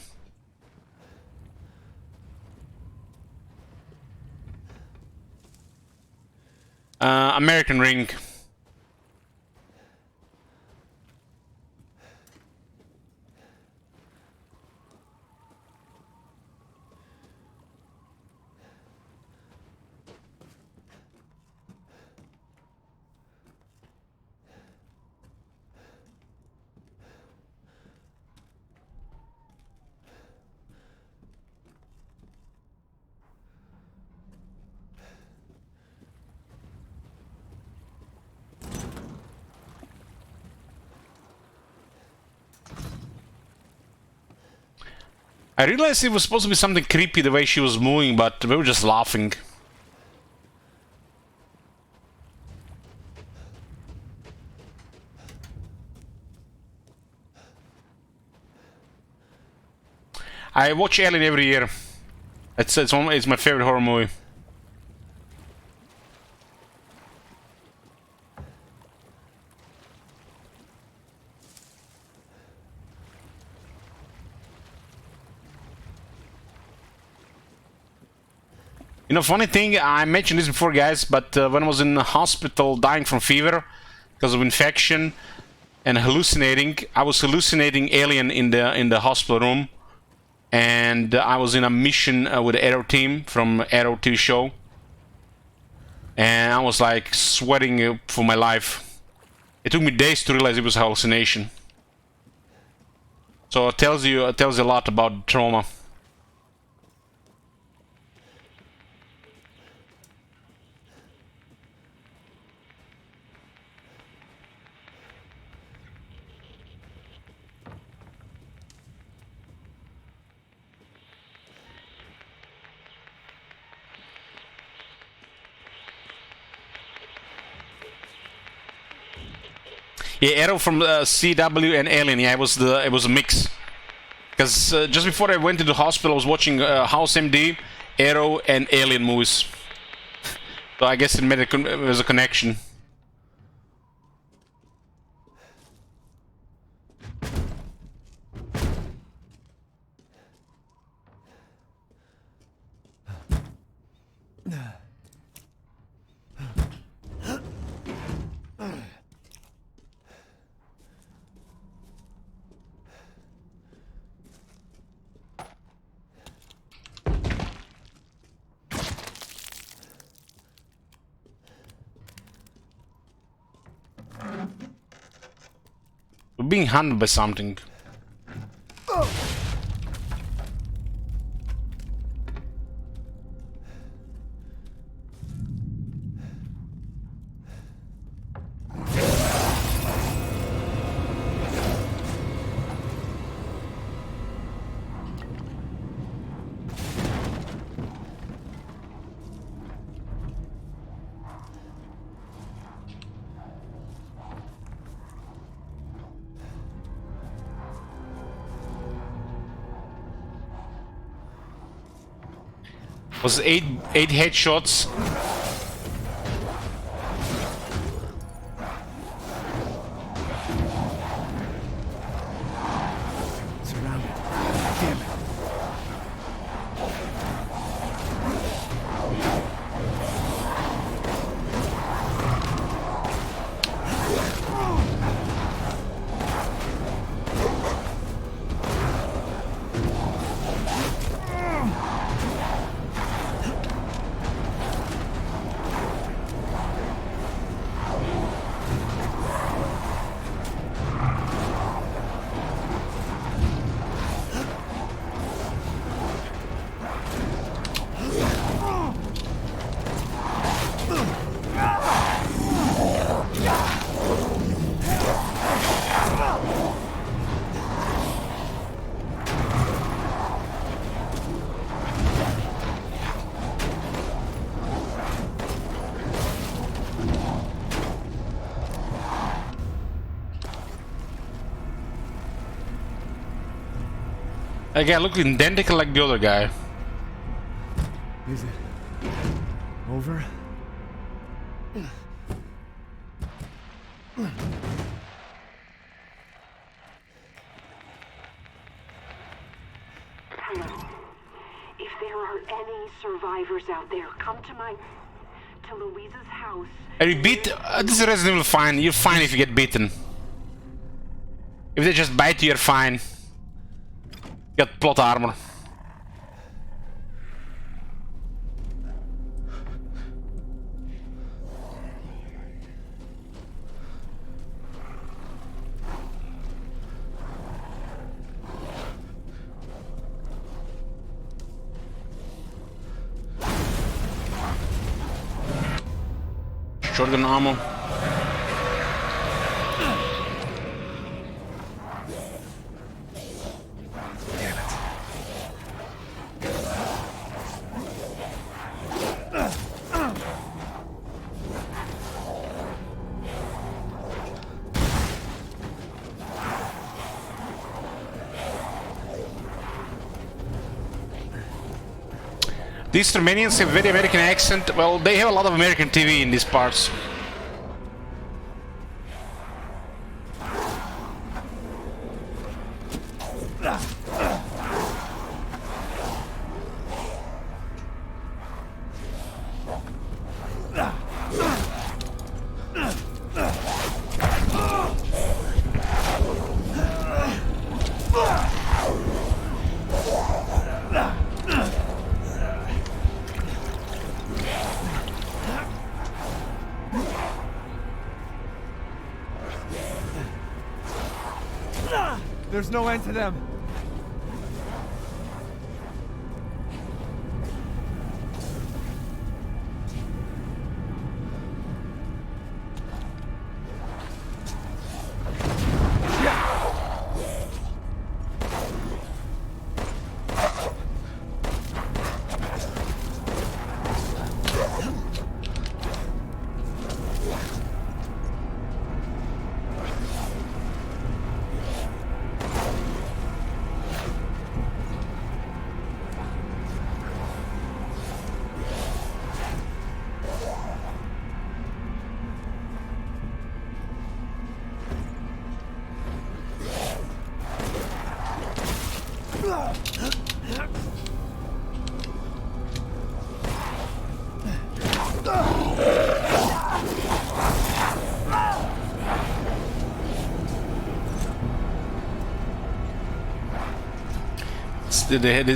American Ring. I realized it was supposed to be something creepy the way she was moving, but we were just laughing. I watch Alien every year. It's my favorite horror movie. You know, funny thing, I mentioned this before, guys, but when I was in the hospital dying from fever because of infection and hallucinating, I was hallucinating Alien in the hospital room, and I was in a mission with the Arrow team from Arrow TV show, and I was like sweating for my life. It took me days to realize it was a hallucination. So it tells you a lot about trauma. Yeah, Arrow from CW and Alien. Yeah, it was a mix. Because just before I went to the hospital, I was watching House MD, Arrow, and Alien movies. So I guess it was a connection. We're being hunted by something. Was eight headshots. Surrounded. Damn it. That guy looked identical like the other guy. Is it over? Hello. If there are any survivors out there, come to Louisa's house. I repeat, this is Resident Evil fine. You're fine if you get beaten. If they just bite you, you're fine. You got plot armor. Shotgun ammo. These Romanians have very American accent. Well, they have a lot of American TV in these parts. There's no end to them.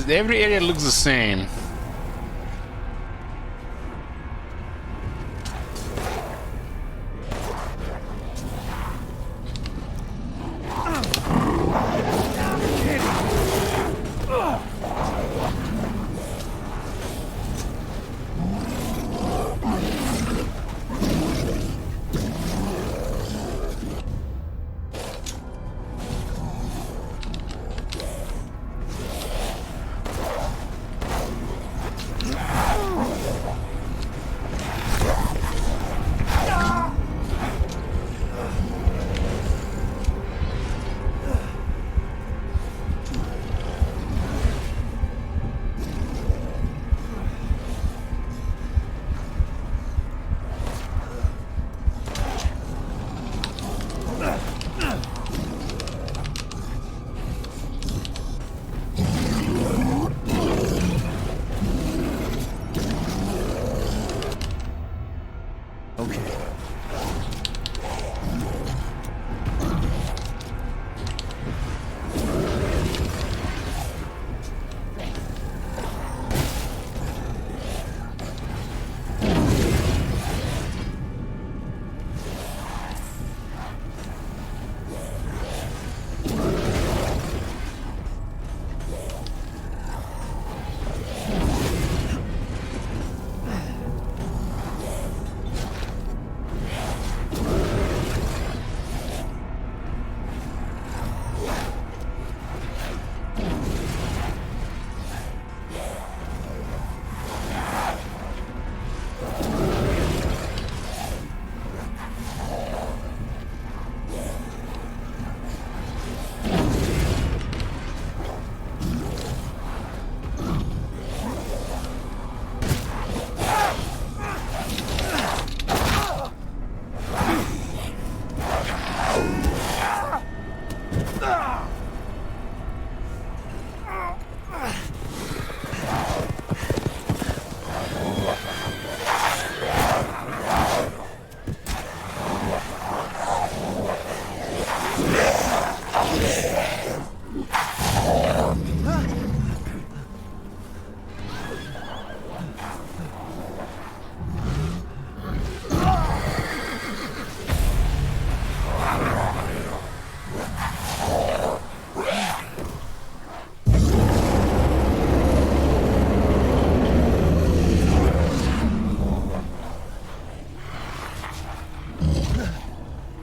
Every area looks the same.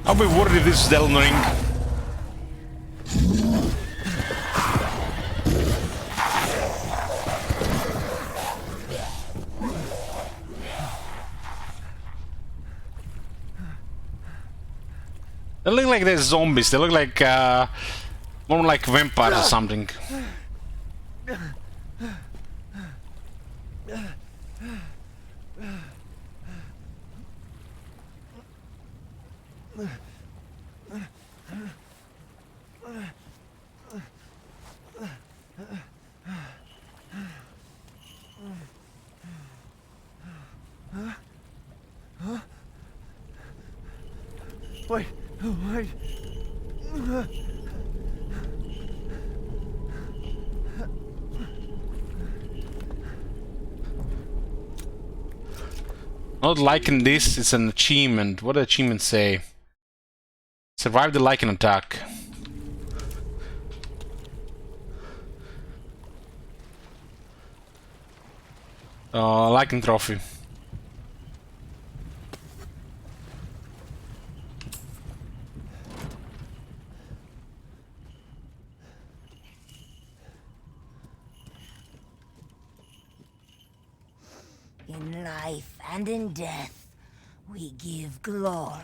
I'll be worried if this is Elden Ring. They look like they're zombies. They look like more like vampires or something. Wait, wait. Not liking this, it's an achievement. What does achievement say? Survive the Lycan attack. Lycan trophy. In life and in death, we give glory.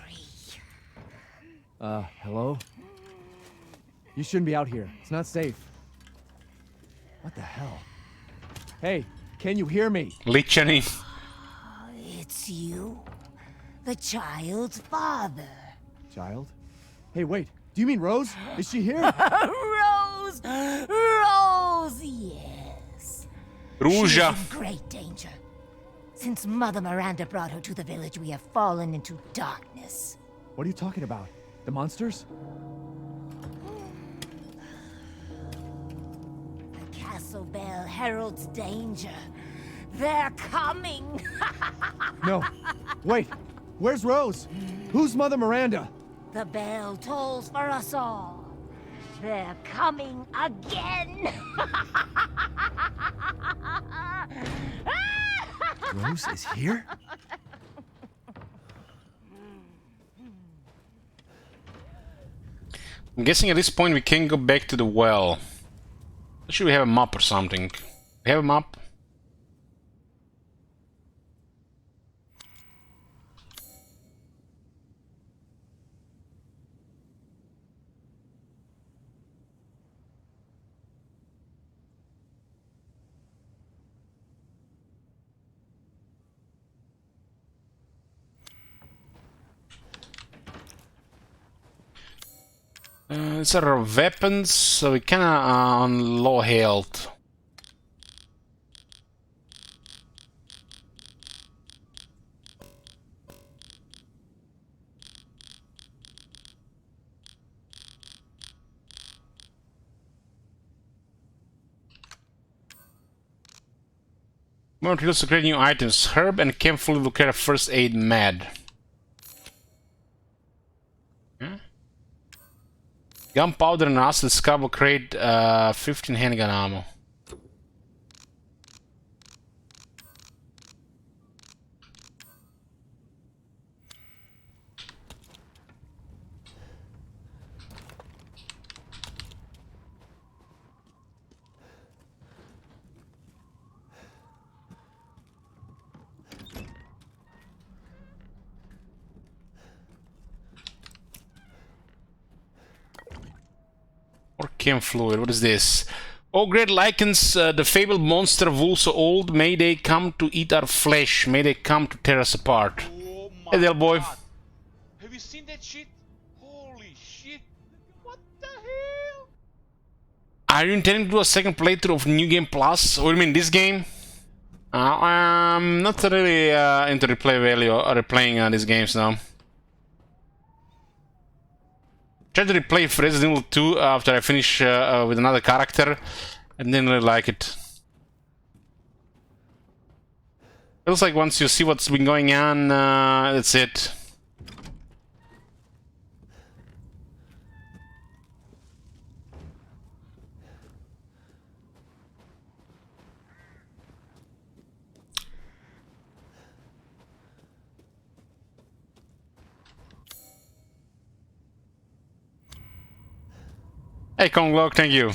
Hello? You shouldn't be out here. It's not safe. What the hell? Hey, can you hear me? Lichani. It's you, the child's father. Child? Hey, wait. Do you mean Rose? Is she here? Rose! Rose, yes. Ruja. She is in great danger. Since Mother Miranda brought her to the village, we have fallen into darkness. What are you talking about? The monsters? The castle bell heralds danger. They're coming! No. Wait. Where's Rose? Who's Mother Miranda? The bell tolls for us all. They're coming again! Rose is here? I'm guessing at this point we can go back to the well. Should we have a map or something? We have a map? These are our weapons, so we kinda on low health. More tools to create new items. Herb and Camphor will create a first aid med. Gunpowder and acid scrap will create 15 handgun ammo. Or chem fluid, what is this? Oh, great lichens, the fabled monster of wool so old, may they come to eat our flesh, may they come to tear us apart. Oh my Hey there, boy. God. Have you seen that shit? Holy shit. What the hell? Are you intending to do a second playthrough of New Game Plus? Or you mean this game? I'm not really into replay value or replaying these games now. Tried to replay Resident Evil 2 after I finish with another character, and didn't really like it. Feels like once you see what's been going on, that's it. Hey, Konglok, thank you.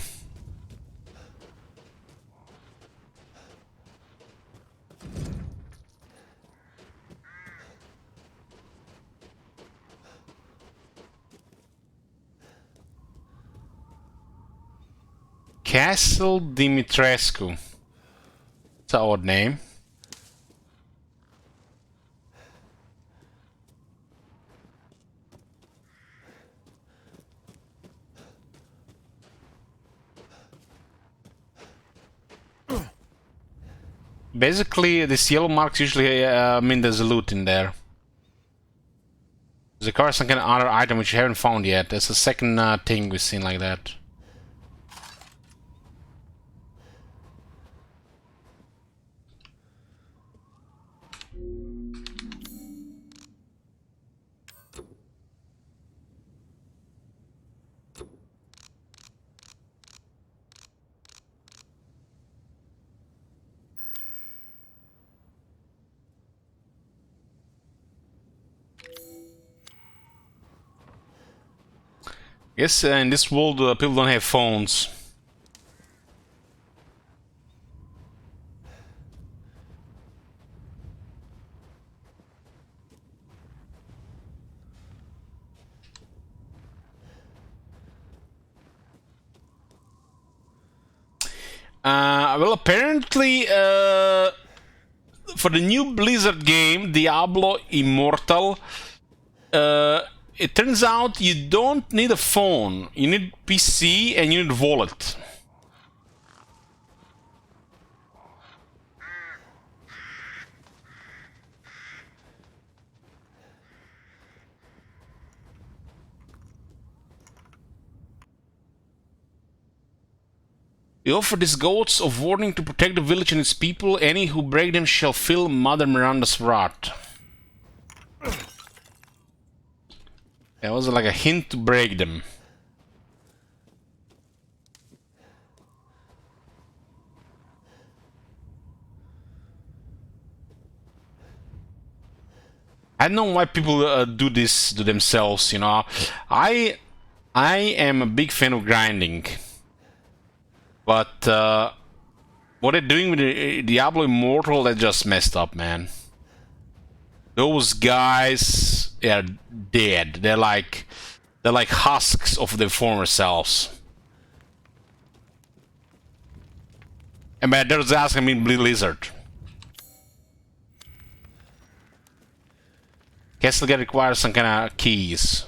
Castle Dimitrescu. It's an odd name. Basically, these yellow marks usually mean there's a loot in there. There's a car, some kind of other item which you haven't found yet. That's the second thing we've seen like that. Yes, in this world people don't have phones. Well, apparently, for the new Blizzard game, Diablo Immortal, it turns out you don't need a phone. You need PC and you need wallet. We offer these goats of warning to protect the village and its people. Any who break them shall feel Mother Miranda's wrath. That was like a hint to break them. I don't know why people do this to themselves, you know. I am a big fan of grinding. But what they're doing with the Diablo Immortal, they just messed up, man. Those guys are dead. They're like husks of their former selves. And by those husks, I mean Blizzard. Castle Gate requires some kind of keys.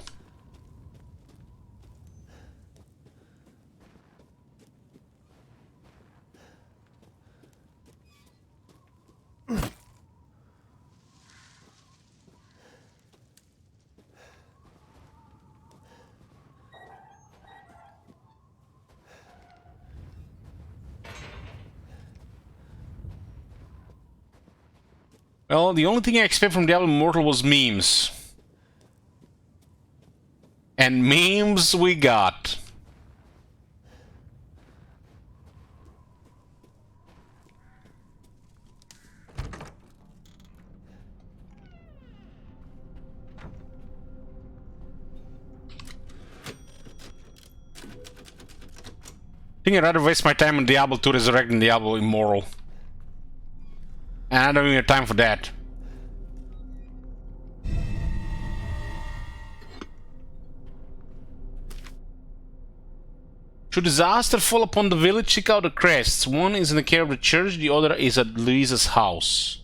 Well, the only thing I expect from Diablo Immortal was memes. And memes we got. I think I'd rather waste my time on Diablo 2 resurrecting Diablo Immortal. And I don't even have time for that. Should disaster fall upon the village, check out the crests. One is in the care of the church, the other is at Louisa's house.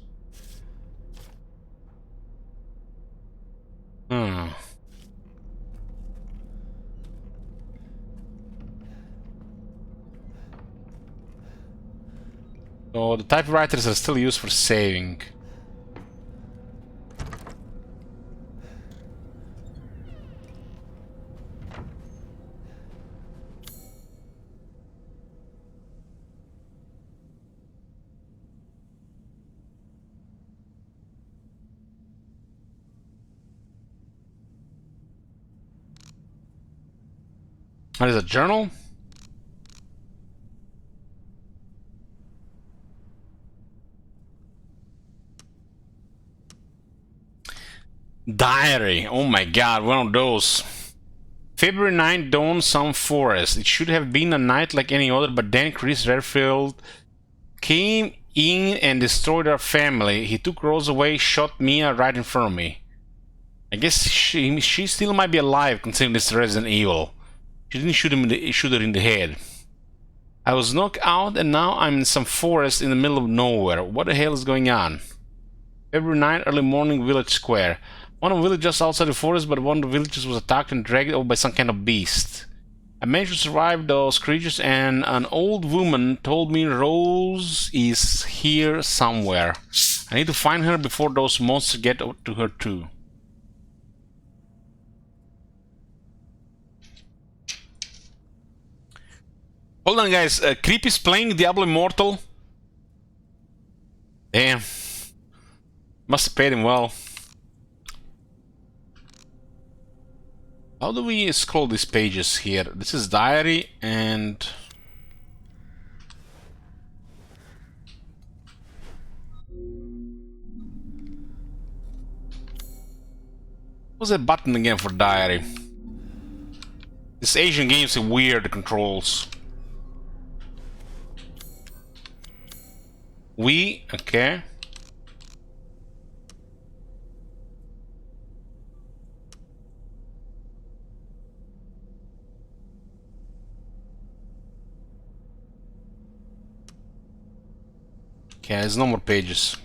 So the typewriters are still used for saving. What is a journal? Diary. Oh my god, one of those. February 9th, dawn, some forest. It should have been a night like any other, but then Chris Redfield came in and destroyed our family. He took Rose away, shot Mia right in front of me. I guess she still might be alive, considering this Resident Evil. She didn't shoot her in the head. I was knocked out and now I'm in some forest in the middle of nowhere. What the hell is going on? February 9th, early morning, village square. One of the villages just outside the forest, but one of the villages was attacked and dragged over by some kind of beast. I managed to survive those creatures, and an old woman told me Rose is here somewhere. I need to find her before those monsters get to her too. Hold on, guys. Creep is playing Diablo Immortal. Damn. Must have paid him well. How do we scroll these pages here? This is diary and... What's that button again for diary? This Asian game's weird controls. Okay. Okay, there's no more pages.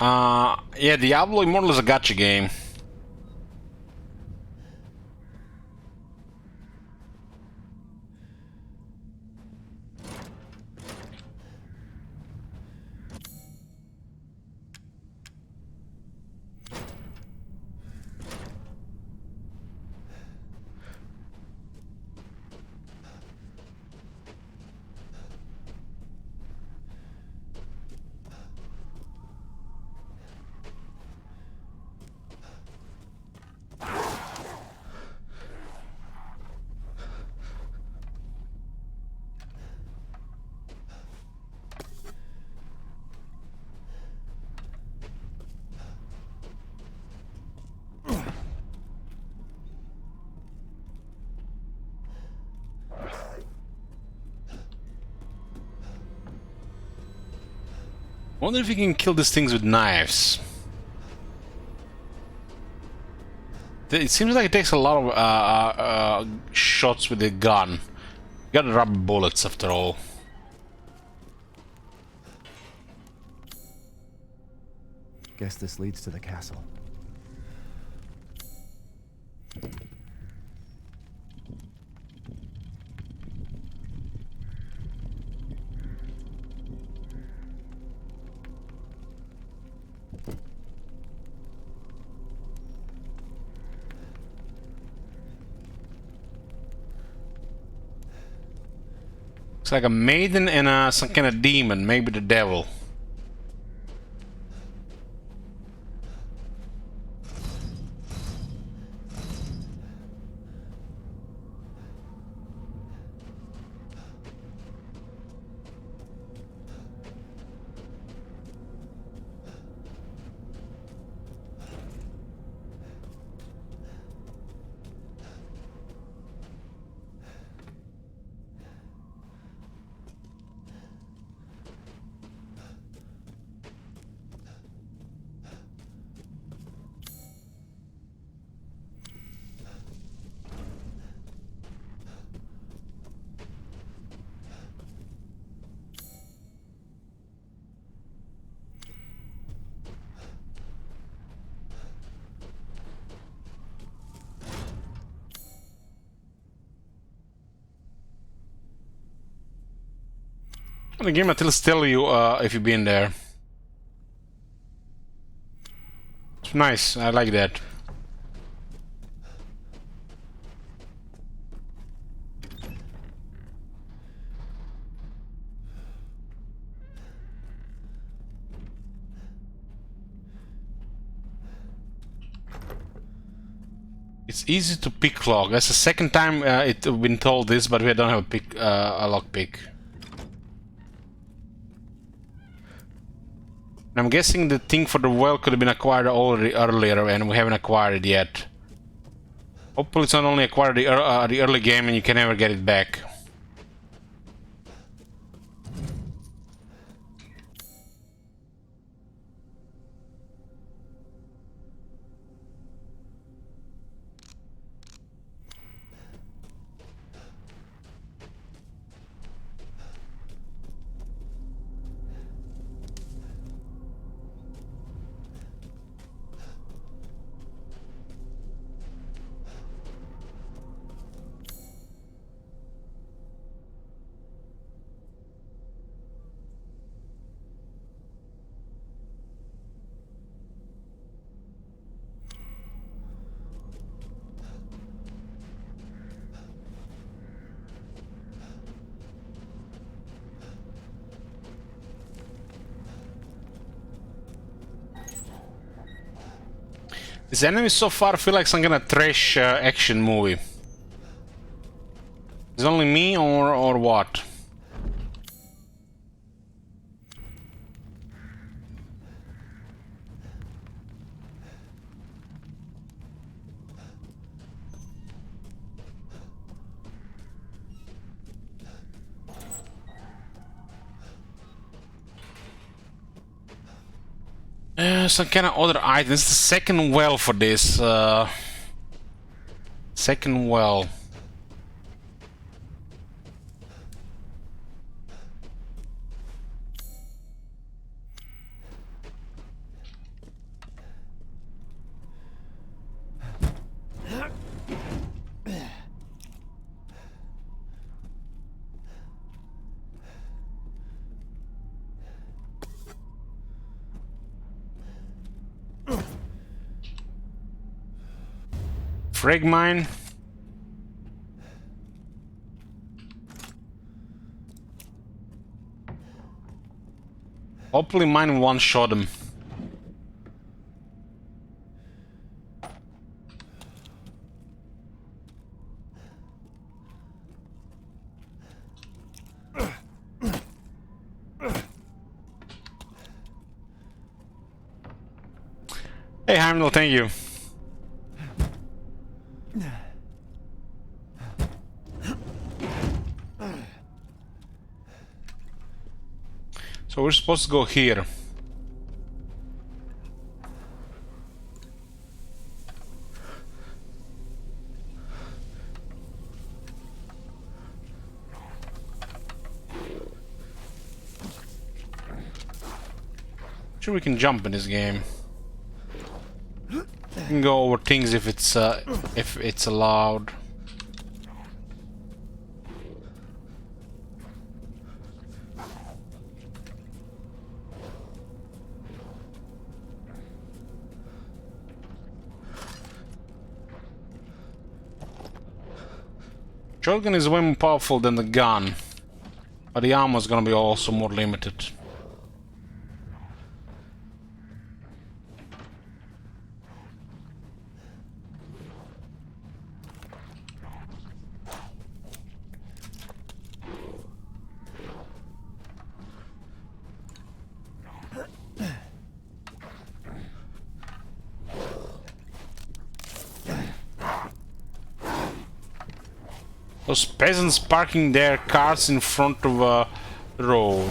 Yeah, Diablo Immortal is a gacha game. Wonder if you can kill these things with knives. It seems like it takes a lot of shots with the gun. You got rubber bullets after all. Guess this leads to the castle. Looks like a maiden and some kind of demon, maybe the devil. The game will tell you if you've been there. It's nice, I like that. It's easy to pick lock. That's the second time it's been told this, but we don't have a lock pick. I'm guessing the thing for the well could have been acquired already earlier, and we haven't acquired it yet. Hopefully it's not only acquired the early game and you can never get it back. This enemy so far feel like some kind of trash action movie. Is it only me or what? Some kind of other item. This is the second well for this. Second well. Frag mine. Hopefully mine one-shot him. Hey Heimdall, thank you. So we're supposed to go here. Sure, we can jump in this game. We can go over things if it's allowed. Shotgun is way more powerful than the gun, but the ammo is gonna be also more limited. Those peasants parking their cars in front of a road.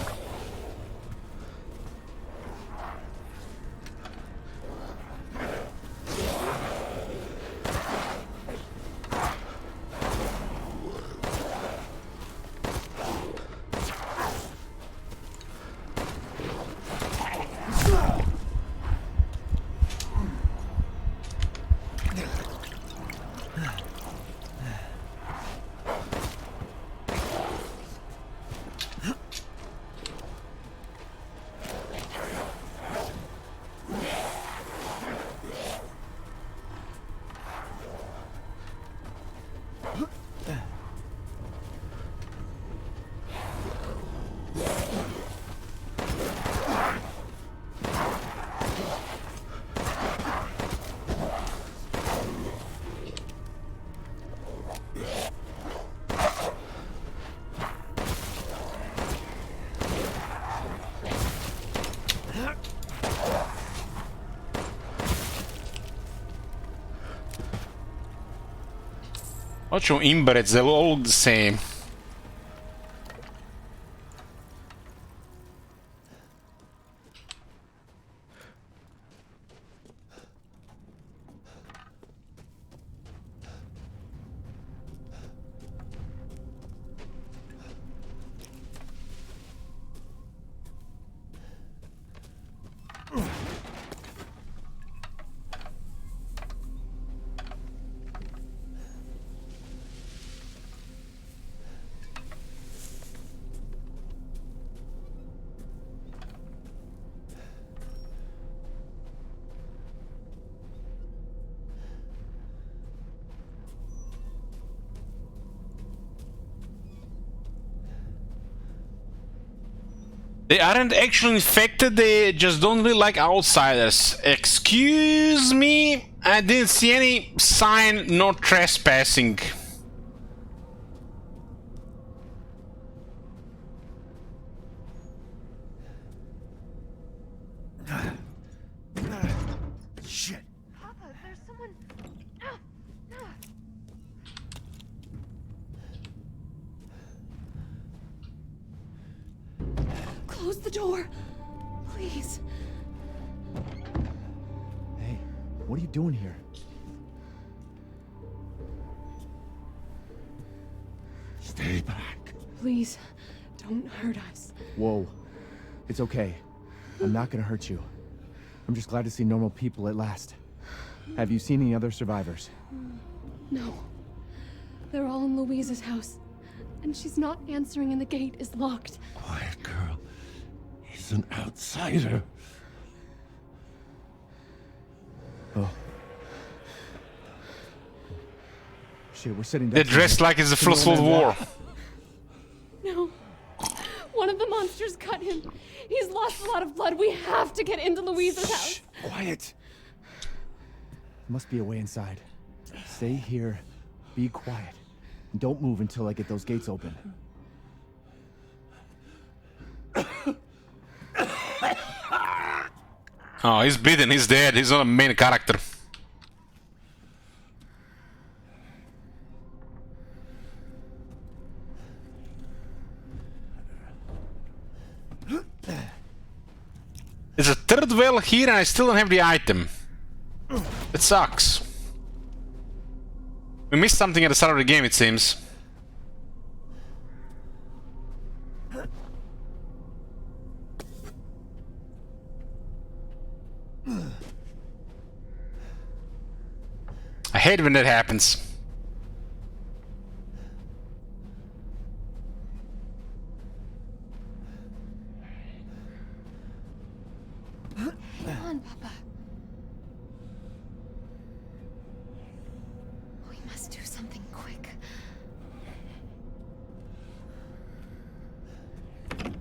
Watch your inbreds, they all look the same. They aren't actually infected, they just don't really like outsiders. Excuse me? I didn't see any sign, no trespassing. Shit. Papa, there's someone. Close the door, please. Hey, what are you doing here? Stay back. Please, don't hurt us. Whoa. It's okay. I'm not gonna hurt you. I'm just glad to see normal people at last. Have you seen any other survivors? No. They're all in Louise's house. And she's not answering and the gate is locked. Quiet girl. He's an outsider. Oh. Shit, we're sitting down. They're dressed like it's the First World War. No. One of the monsters cut him. He's lost a lot of blood. We have to get into Louise's house. Quiet. There must be a way inside. Stay here. Be quiet. And don't move until I get those gates open. Oh, he's beaten, he's dead, he's not a main character. There's a third well here and I still don't have the item. It sucks. We missed something at the start of the game, it seems. I hate when that happens. Come on, Papa. We must do something quick.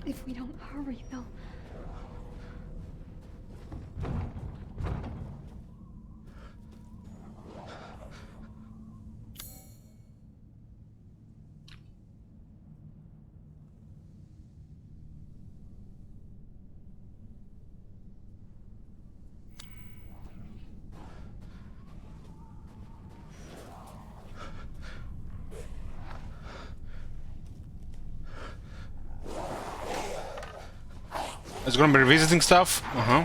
If we don't hurry, they'll... It's gonna be revisiting stuff? Uh-huh.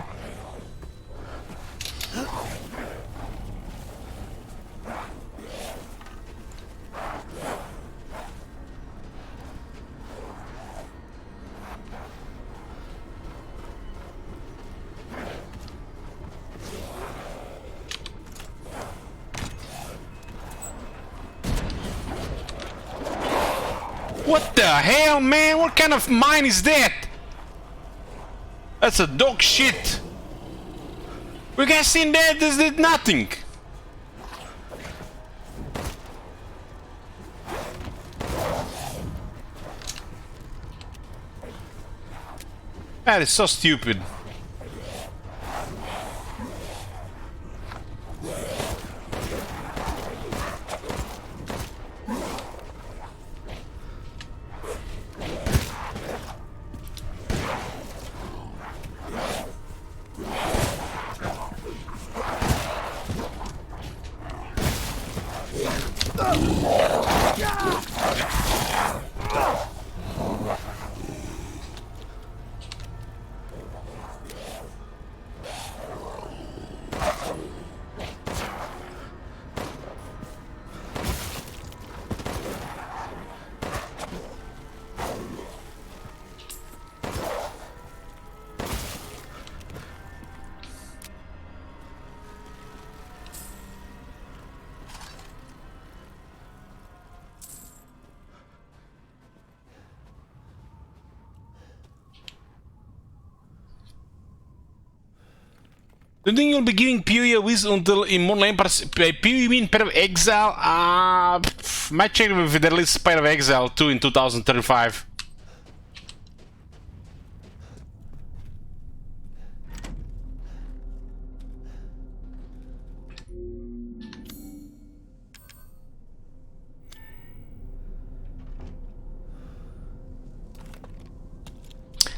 What the hell, man? What kind of mine is that? That's a dog shit. We guys seen that? This did nothing. That is so stupid. Do you think you'll be giving PoE a whiz until Immortal Empires? PoE you mean Path of Exile? Might check if they release Path of Exile 2 in 2035.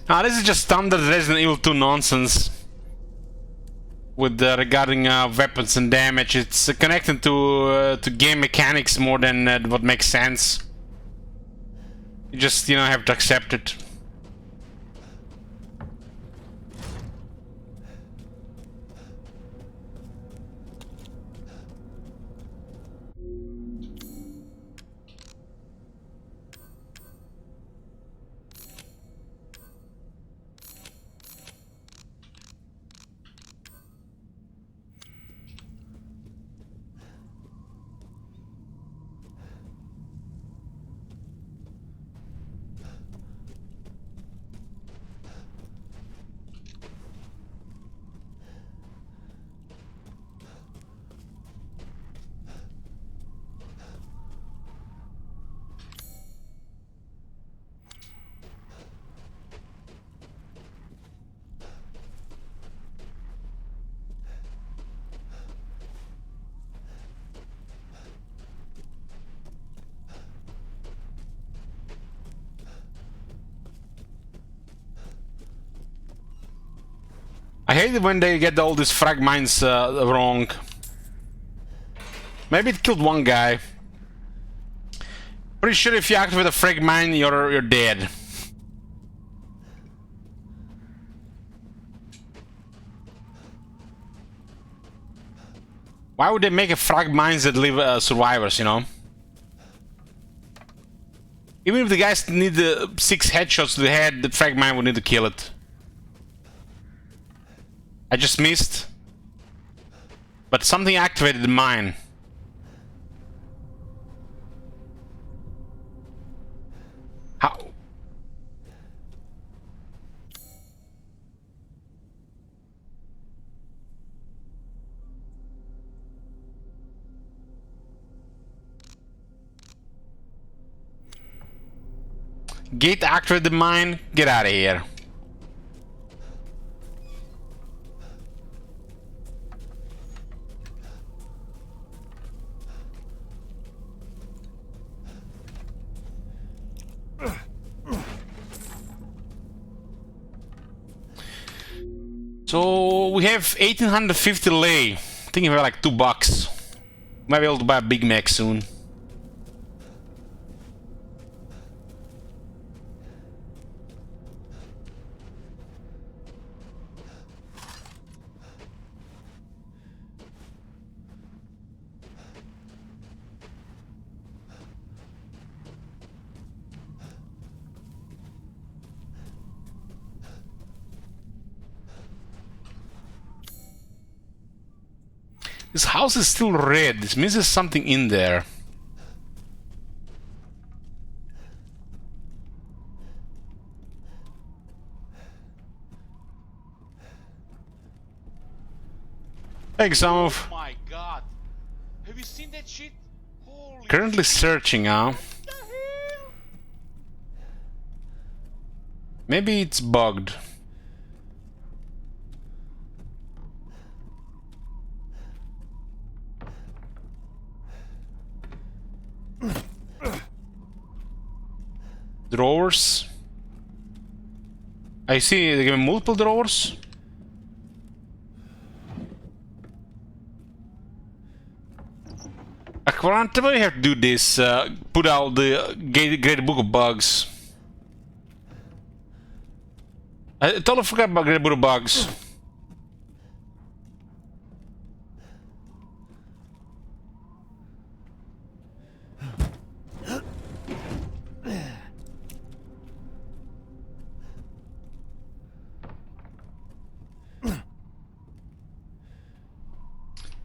Now this is just standard Resident Evil 2 nonsense. With regarding weapons and damage, it's connected to game mechanics more than what makes sense. You just, you know, have to accept it. I hate it when they get all these frag mines wrong. Maybe it killed one guy. Pretty sure if you activate a frag mine, you're dead. Why would they make a frag mines that leave survivors, you know? Even if the guys need 6 headshots to the head, the frag mine would need to kill it. I just missed. But something activated the mine. gate activated mine. Get out of here. So we have 1850 lei. I think we have like $2. Might be able to buy a Big Mac soon. This house is still red. This means there's something in there. Thanks, some of. Oh my god. Have you seen that shit? Holy Currently searching, huh? Maybe it's bugged. Drawers. I see they give me multiple drawers. Aquarant, why do you have to do this? Put out the Great Book of Bugs. I totally forgot about Great Book of Bugs.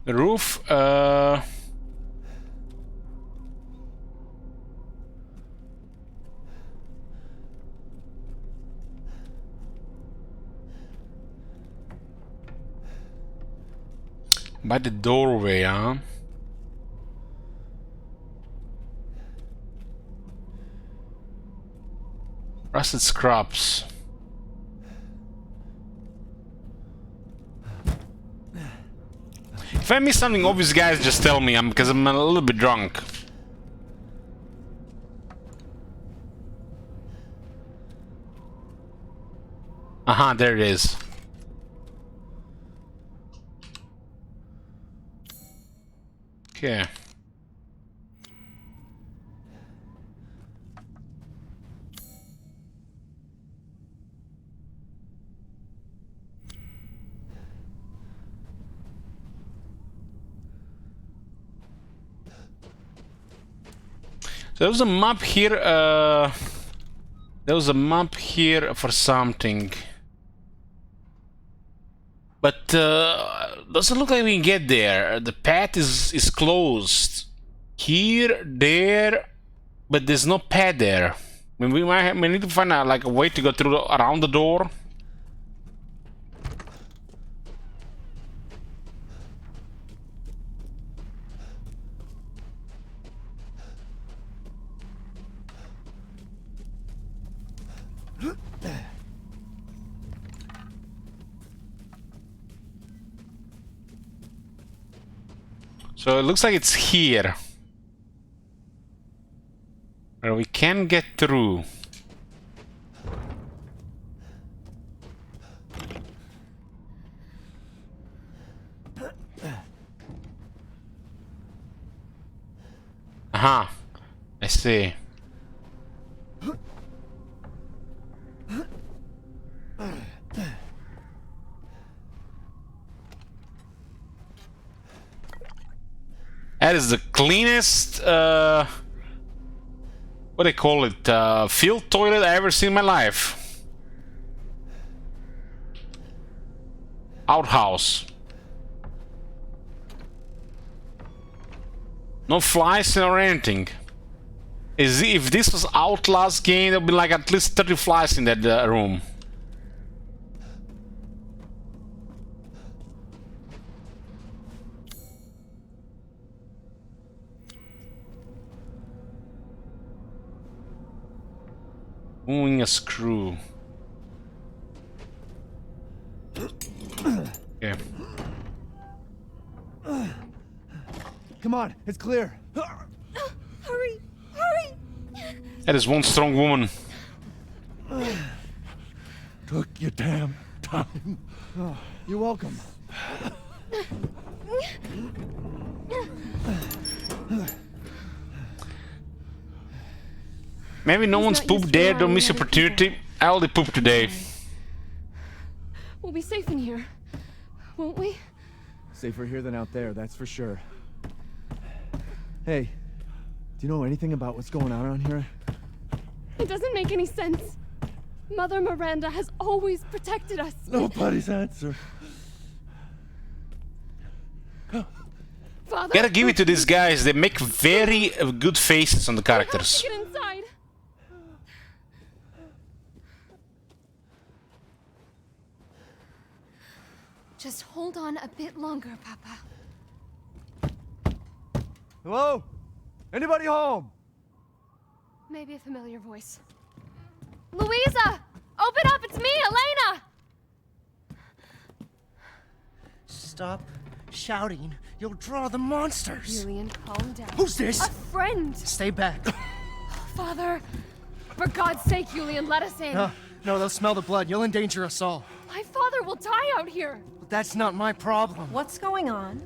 The roof, by the doorway, huh? Rusted scraps. If I miss something obvious, guys, just tell me, because I'm a little bit drunk. Aha, there it is. Okay. There was a map here, there was a map here for something. But, doesn't look like we can get there. The path is closed. Here, there, but there's no path there. I mean, we need to find out, like, a way to go through, around the door. So it looks like it's here, where we can get through. Aha, I see. That is the cleanest, what do they call it, field toilet I ever seen in my life. Outhouse. No flies or anything. If this was Outlast game, there'd be like at least 30 flies in that room. Moving a screw. Okay. Come on, it's clear. Hurry! Hurry! That is one strong woman. Took your damn time. Oh, you're welcome. Maybe no He's one's not pooped used to there, don't relying miss on other opportunity. I only pooped today. We'll be safe in here, won't we? Safer here than out there, that's for sure. Hey, do you know anything about what's going on around here? It doesn't make any sense. Mother Miranda has always protected us. Nobody's answer. Father? Gotta give it to these guys, they make very good faces on the characters. Get inside. Just hold on a bit longer, Papa. Hello? Anybody home? Maybe a familiar voice. Louisa! Open up! It's me, Elena! Stop shouting. You'll draw the monsters. Julian, calm down. Who's this? A friend! Stay back. Father! For God's sake, Julian, let us in. No, they'll smell the blood. You'll endanger us all. My father will die out here. But that's not my problem. What's going on?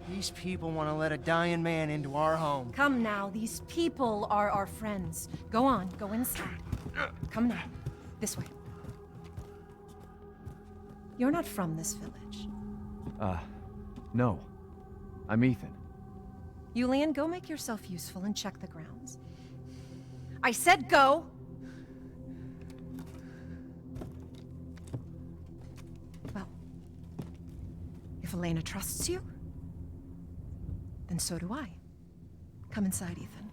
These people want to let a dying man into our home. Come now, these people are our friends. Go on, go inside. Come now, this way. You're not from this village. No. I'm Ethan. Julian, go make yourself useful and check the grounds. I said go! Well, if Elena trusts you, then so do I. Come inside, Ethan.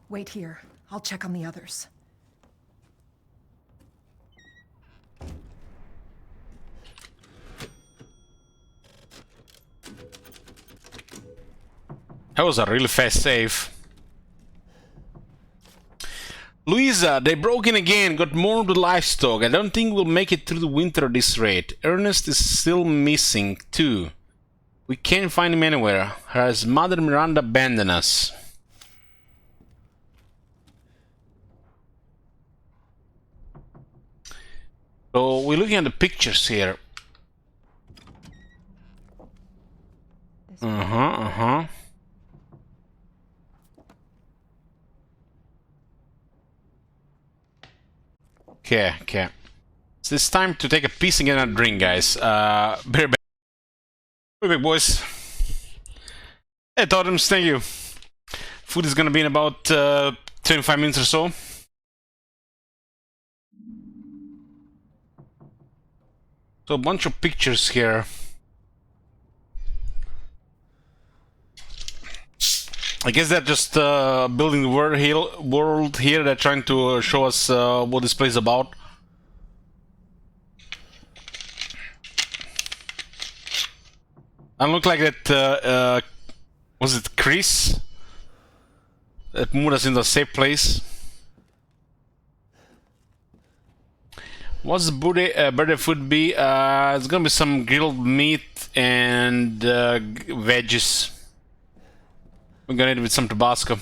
Wait here. I'll check on the others. That was a really fast save. Louisa, they broke in again, got more of the livestock. I don't think we'll make it through the winter at this rate. Ernest is still missing, too. We can't find him anywhere. Has Mother Miranda abandoned us? So, we're looking at the pictures here. Okay. So it's time to take a piece and get a drink, guys. Bear back. Very big, boys. Hey, Totems, thank you. Food is gonna be in about 25 minutes or so. So a bunch of pictures here. I guess they're just building the world here. They're trying to show us what this place is about. I look like that. Was it Chris that moved us into a safe place? What's the birthday food be? It's gonna be some grilled meat and veggies. We're gonna eat it with some Tabasco.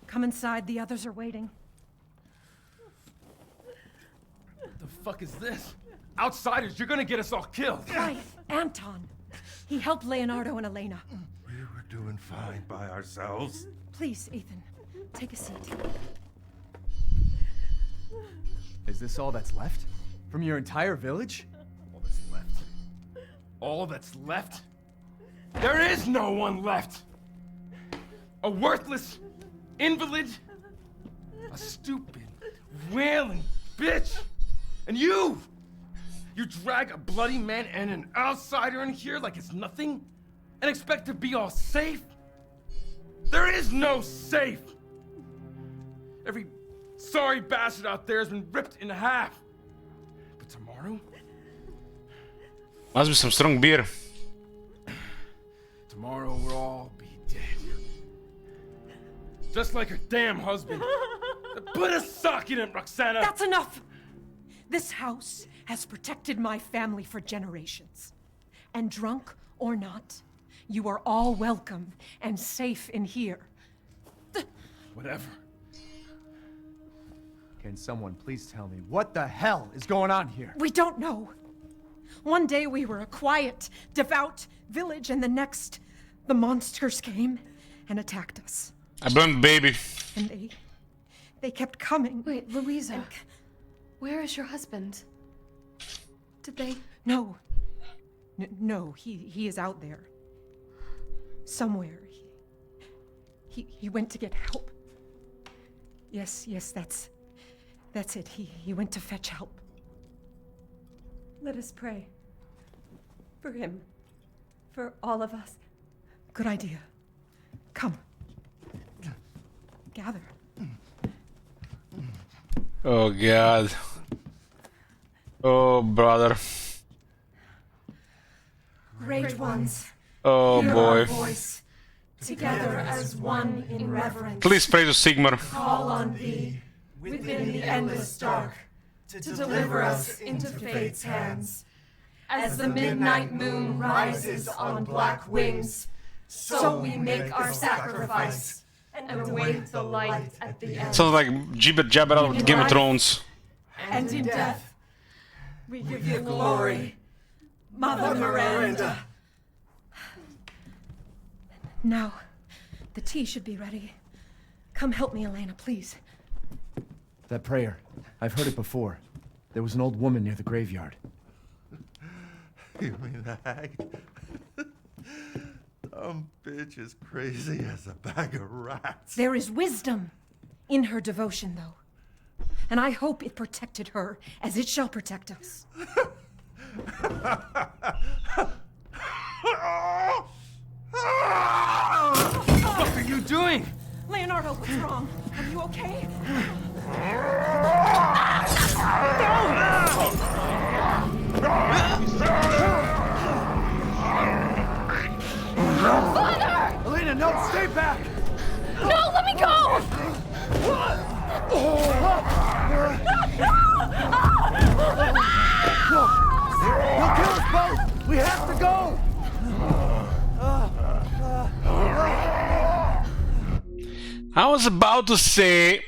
Come inside, the others are waiting. What the fuck is this? Outsiders, you're gonna get us all killed. Quiet, Anton. He helped Leonardo and Elena. We were doing fine by ourselves. Please, Ethan, take a seat. Is this all that's left? From your entire village? All that's left. All that's left? There is no one left! A worthless invalid, a stupid, wailing bitch, and you drag a bloody man and an outsider in here like it's nothing, and expect to be all safe? There is no safe! Every sorry bastard out there has been ripped in half. Tomorrow? Must be some strong beer. Tomorrow we'll all be dead. Just like her damn husband. Put a sock in it, Roxana! That's enough! This house has protected my family for generations. And drunk or not, you are all welcome and safe in here. Whatever. Can someone please tell me what the hell is going on here? We don't know. One day we were a quiet, devout village, and the next, the monsters came and attacked us. I blame baby. And they kept coming. Wait, Louisa. Where is your husband? Did they? No. No, he is out there. Somewhere. He went to get help. Yes, that's it. He went to fetch help. Let us pray. For him. For all of us. Good idea. Come. Gather. Oh God. Oh brother. Great ones. Oh hear boy. Our voice, together as one in reverence. Please pray to Sigmar. Call on thee within the endless dark to deliver us into fate's hands. As the midnight moon rises on black wings, so we make our sacrifice and await the light at the end. Sounds like Jibber Jabber out of Game of Thrones. And in death, we give you glory, Mother Miranda. Now, the tea should be ready. Come help me, Elena, please. That prayer. I've heard it before. There was an old woman near the graveyard. You mean the hag? Dumb bitch is crazy as a bag of rats. There is wisdom in her devotion, though. And I hope it protected her as it shall protect us. What are you doing? Leonardo, what's wrong? Are you okay? Father! Elena, no, stay back! No, let me go! He'll kill us both! We have to go! I was about to say,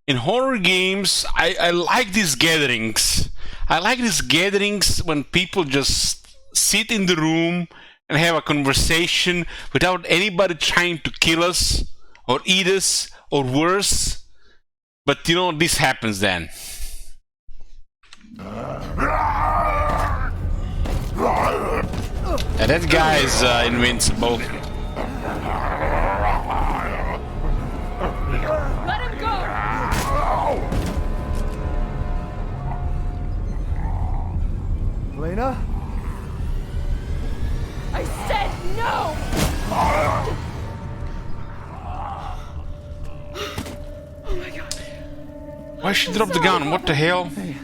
in horror games, I like these gatherings. I like these gatherings when people just sit in the room and have a conversation without anybody trying to kill us or eat us or worse. But you know, this happens then. And that guy is invincible. Let him go! Elena? I said no! Oh my God. Why she dropped the gun? What the hell? Hey,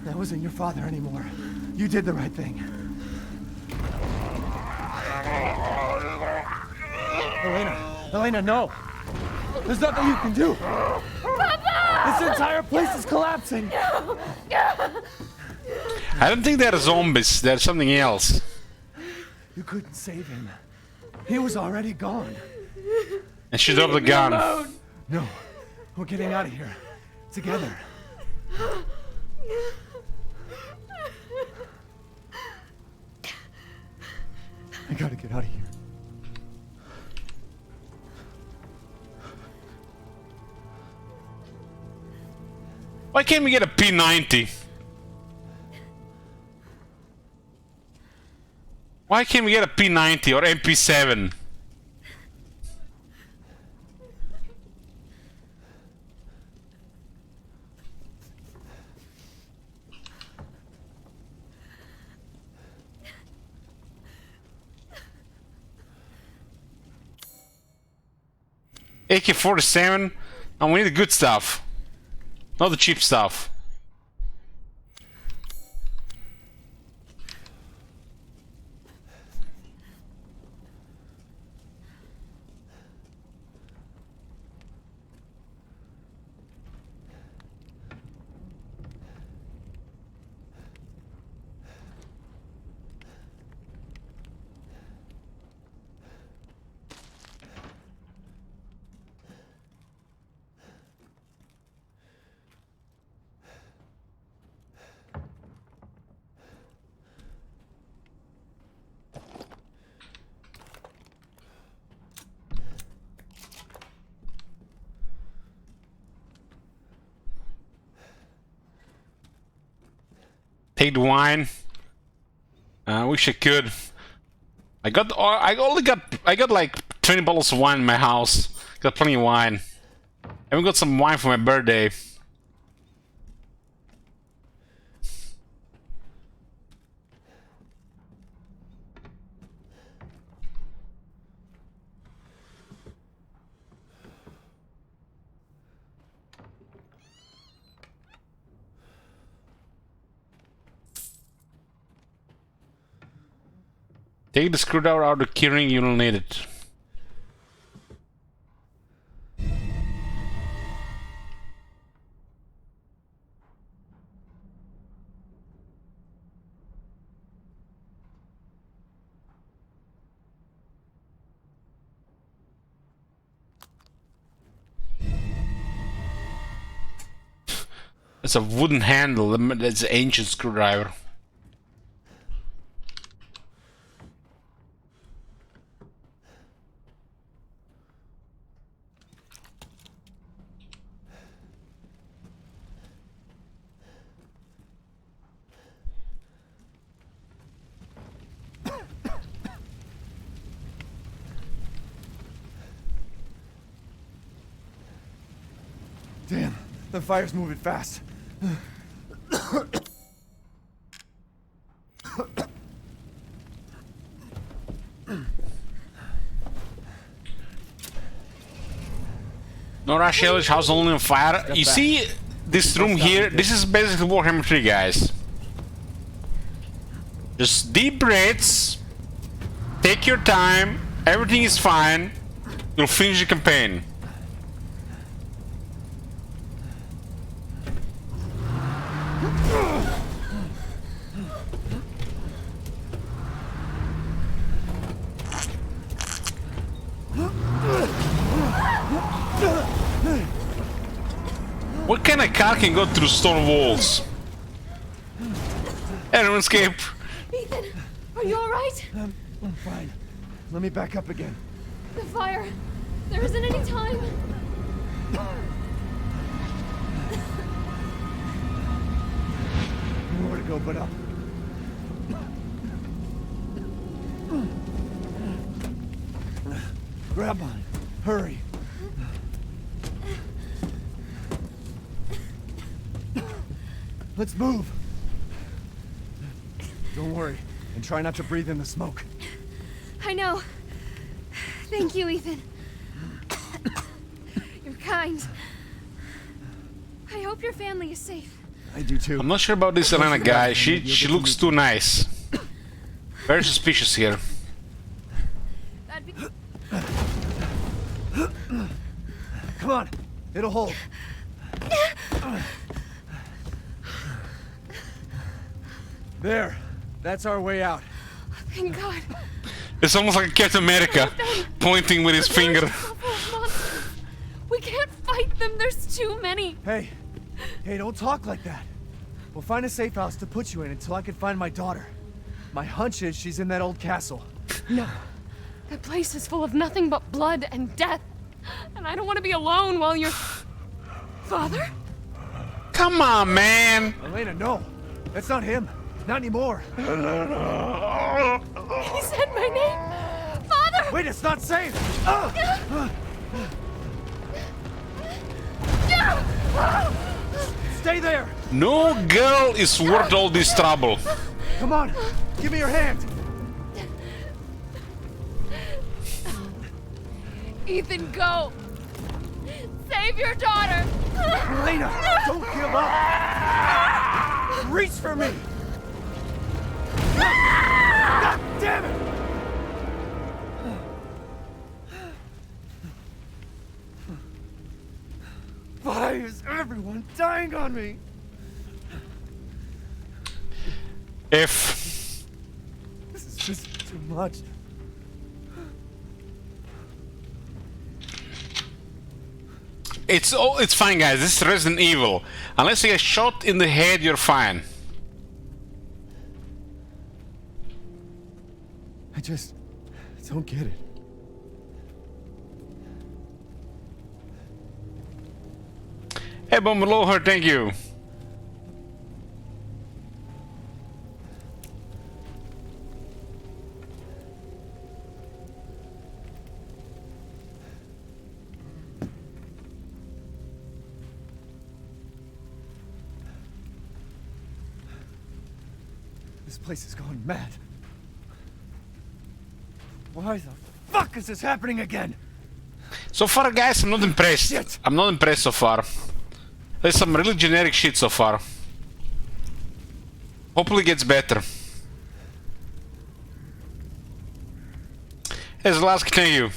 that wasn't your father anymore. You did the right thing. Elena, no! There's nothing you can do! Papa! This entire place is collapsing! No! I don't think they're zombies. They're something else. You couldn't save him. He was already gone. And she dropped the gun. No, we're getting out of here. Together. I gotta get out of here. Why can't we get a P90? Why can't we get a P90 or MP7? AK-47? No, we need the good stuff. Not the cheap stuff. Take the wine. I wish I could. I got like 20 bottles of wine in my house. Got plenty of wine. I even got some wine for my birthday. Take the screwdriver out of the keyring, you will need it. It's a wooden handle, that's an ancient screwdriver. Damn, the fire's moving fast. No rush, Ellis, house only on fire. You see this room here? This is basically Warhammer 3, guys. Just deep breaths. Take your time. Everything is fine. You'll finish the campaign. What kind of car can go through stone walls? Everyone escape. Ethan, are you alright? I'm fine. Let me back up again. The fire. There isn't any time. Nowhere to go but up. Grab on. Hurry. Let's move. Don't worry, and try not to breathe in the smoke. I know. Thank you, Ethan. You're kind. I hope your family is safe. I do too. I'm not sure about this Elena guy. She looks too nice. Very suspicious here. That'd be... Come on, it'll hold. There, that's our way out. Thank God. It's almost like Captain America pointing with his finger. We can't fight them. There's too many. Hey, don't talk like that. We'll find a safe house to put you in until I can find my daughter. My hunch is she's in that old castle. No. That place is full of nothing but blood and death. And I don't want to be alone while you're... Father? Come on, man. Elena, no. That's not him. Not anymore. He said my name. Father! Wait, it's not safe. Stay there. No girl is worth all this trouble. Come on, give me your hand. Ethan, go. Save your daughter. Elena, don't give up. Reach for me. God damn it! Why is everyone dying on me? If this is just too much. It's fine, guys. This is Resident Evil. Unless you get shot in the head, you're fine. I just don't get it. Hey, Bomb below her, thank you. This place is going mad. Why the fuck is this happening again? So far, guys, I'm not impressed. Shit. I'm not impressed so far. There's some really generic shit so far. Hopefully it gets better. Hey, Zlask, thank you.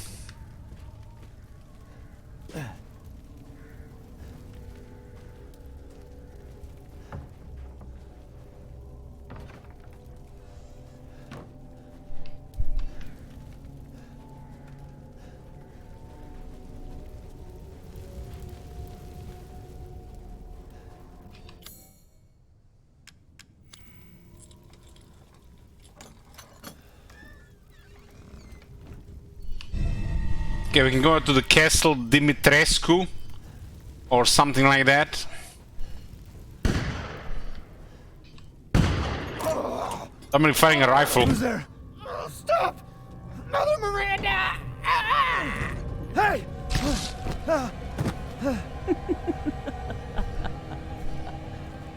Okay, we can go to the Castle Dimitrescu or something like that. Somebody firing a rifle. Who's there? Oh, stop! Mother Miranda! Hey!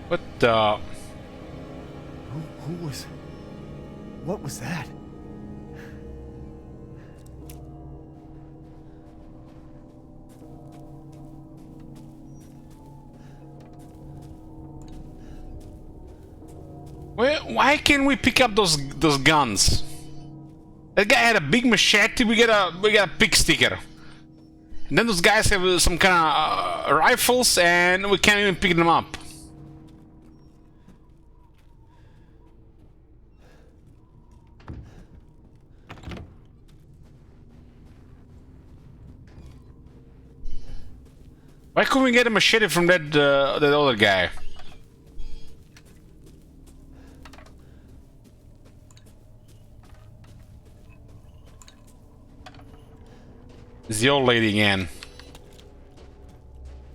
What the? Who was? What was that? Why can't we pick up those guns? That guy had a big machete. We got a pig sticker. And then those guys have some kind of rifles, and we can't even pick them up. Why couldn't we get a machete from that other guy? It's the old lady again.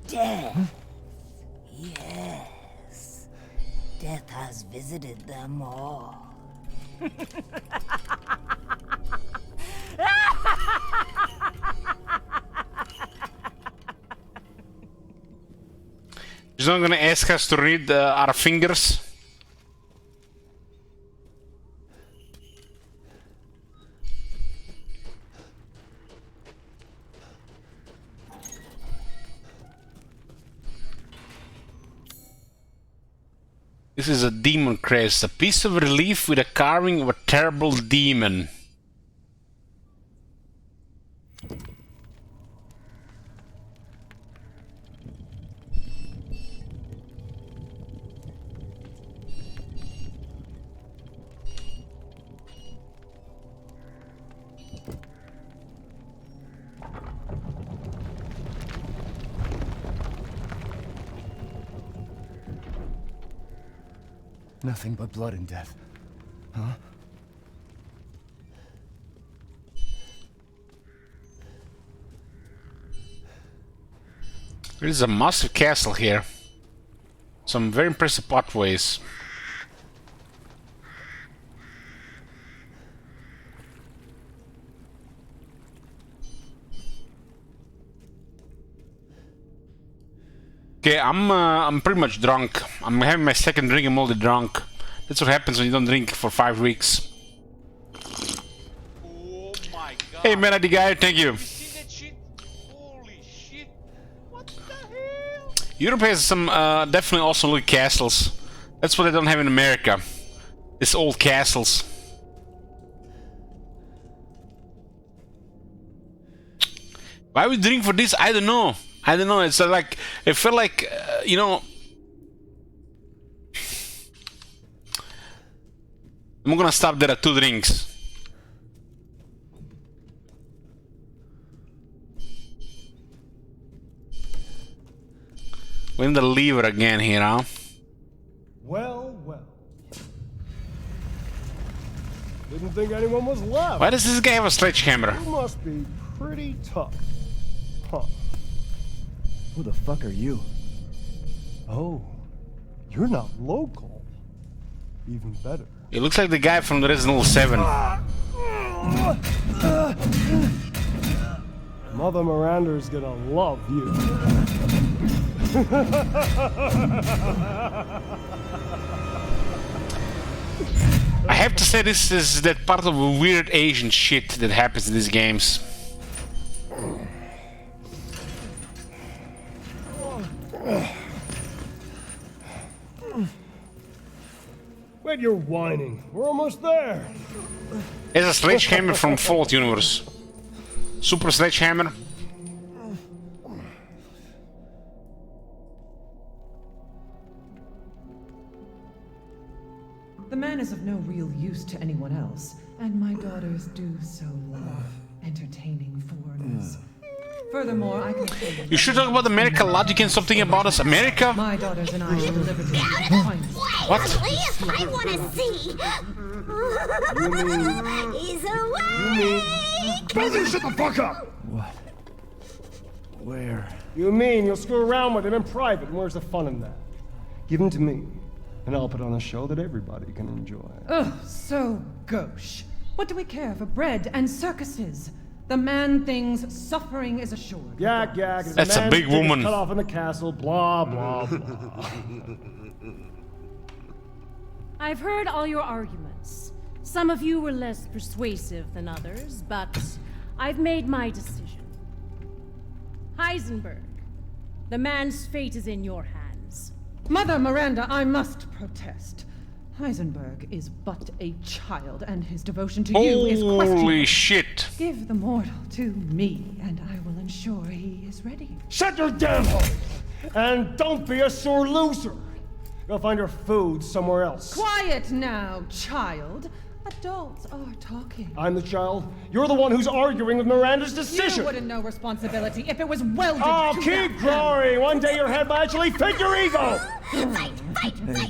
Death. Yes. Death has visited them all. She's not gonna ask us to read our fingers. This is a demon crest, a piece of relief with a carving of a terrible demon. Nothing but blood and death. Huh? There is a massive castle here. Some very impressive pathways. Okay, I'm pretty much drunk. I'm having my second drink. I'm already drunk. That's what happens when you don't drink for 5 weeks. Oh my god. Hey, Melody guy, thank you. You see that shit? Holy shit. What the hell? Europe has some definitely awesome looking castles. That's what they don't have in America. It's old castles. Why we drink for this? I don't know. I don't know. It's like it felt like you know. I'm gonna stop there at 2 drinks. We're in the lever again here, huh? Well, well. Didn't think anyone was left. Why does this guy have a sledgehammer? You must be pretty tough. Huh. Who the fuck are you? Oh, you're not local. Even better. It looks like the guy from the Resident Evil 7. Mother Miranda's gonna love you. have to say this is that part of a weird Asian shit that happens in these games. Wait, you're whining. We're almost there. It's a sledgehammer from Fallout Universe. Super sledgehammer. The man is of no real use to anyone else, and my daughters do so love entertaining foreigners. Furthermore, I can tell you... You should talk about America a lot. You can stop thinking about us. America? My daughters and I will deliver to you. What? I want to see. He's awake. Brother, shut the fuck up! What? Where? You mean you'll screw around with him in private, and where's the fun in that? Give him to me, and I'll put on a show that everybody can enjoy. Ugh, so gauche. What do we care for bread and circuses? The man thinks suffering is assured. Yak. That's a big woman. Cut off in the castle. Blah blah blah. I've heard all your arguments. Some of you were less persuasive than others, but I've made my decision. Heisenberg, the man's fate is in your hands. Mother Miranda, I must protest. Heisenberg is but a child, and his devotion to you is questionable. Holy shit. Give the mortal to me, and I will ensure he is ready. Shut your damn hole! And don't be a sore loser! Go find your food somewhere else. Quiet now, child. Adults are talking. I'm the child. You're the one who's arguing with Miranda's decision. You wouldn't know responsibility if it was welded Oh, to keep growing! One day your head might actually fit your ego! Hey,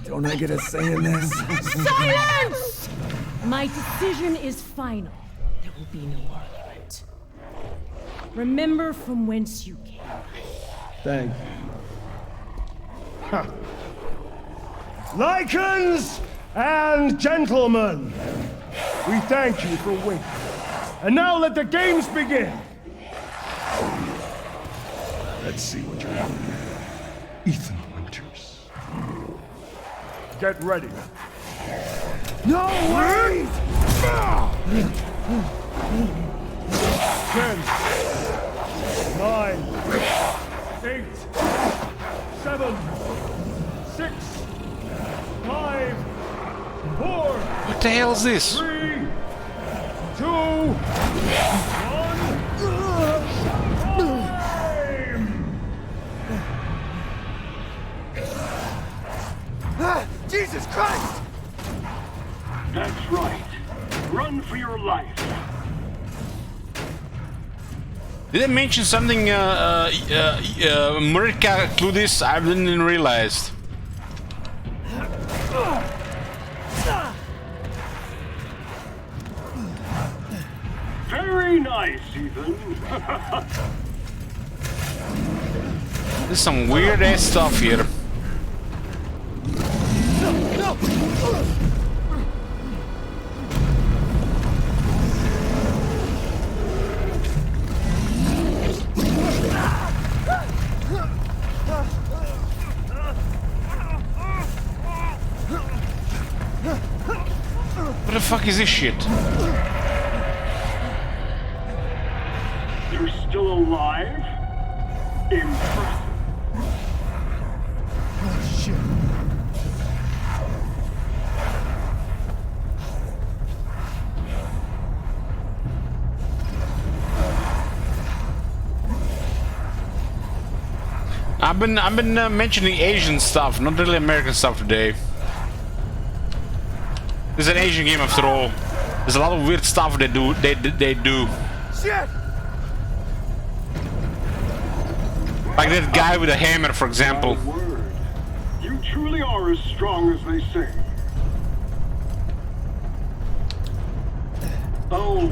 don't I get a say in this? Silence! My decision is final. There will be no argument. Remember from whence you came. Thank you. Huh. Lycans and gentlemen, we thank you for waiting. And now let the games begin! Let's see what you're doing. Ethan Winters. Get ready. No way! 10, 9, 8, 7, 6, 5, 4. What the hell is this? 3, 2, 1. Jesus Christ! That's right. Run for your life. Did I mention something, America include this? I didn't realize. Very nice, Ethan. There's some weird ass stuff here. What the fuck is this shit? You're still alive? Impressive. Oh, shit. I've been mentioning Asian stuff, not really American stuff today. It's an Asian game after all. There's a lot of weird stuff they do. They do. Shit! Like that guy with a hammer, for example. My word. You truly are as strong as they say. Oh,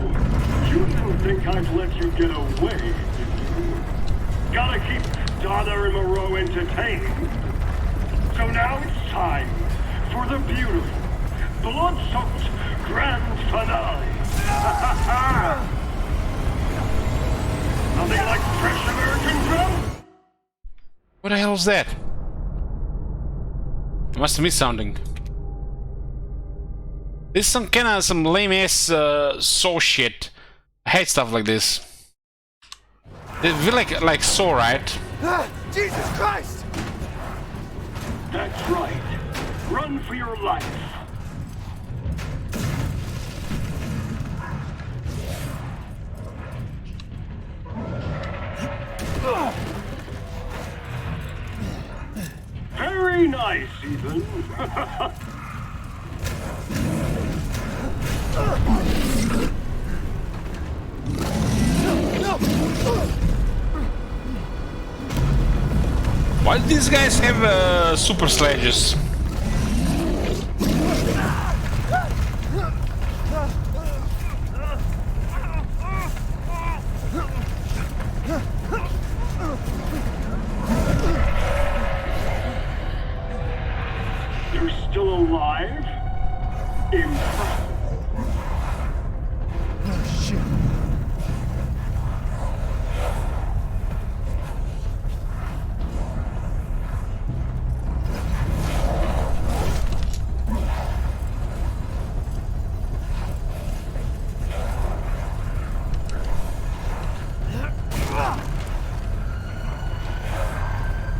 you didn't think I'd let you get away, did you? Gotta keep Donna and Moreau entertained. So now it's time for the beautiful, blood-soaked grand finale. Nothing like fresh American growth? What the hell is that? I must have missed something. This is some lame ass Saw shit. I hate stuff like this. They feel like Saw, right? Jesus Christ! That's right. Run for your life. Very nice, Ethan. Why do these guys have super sledges? You're still alive? Impressive. Oh, shit.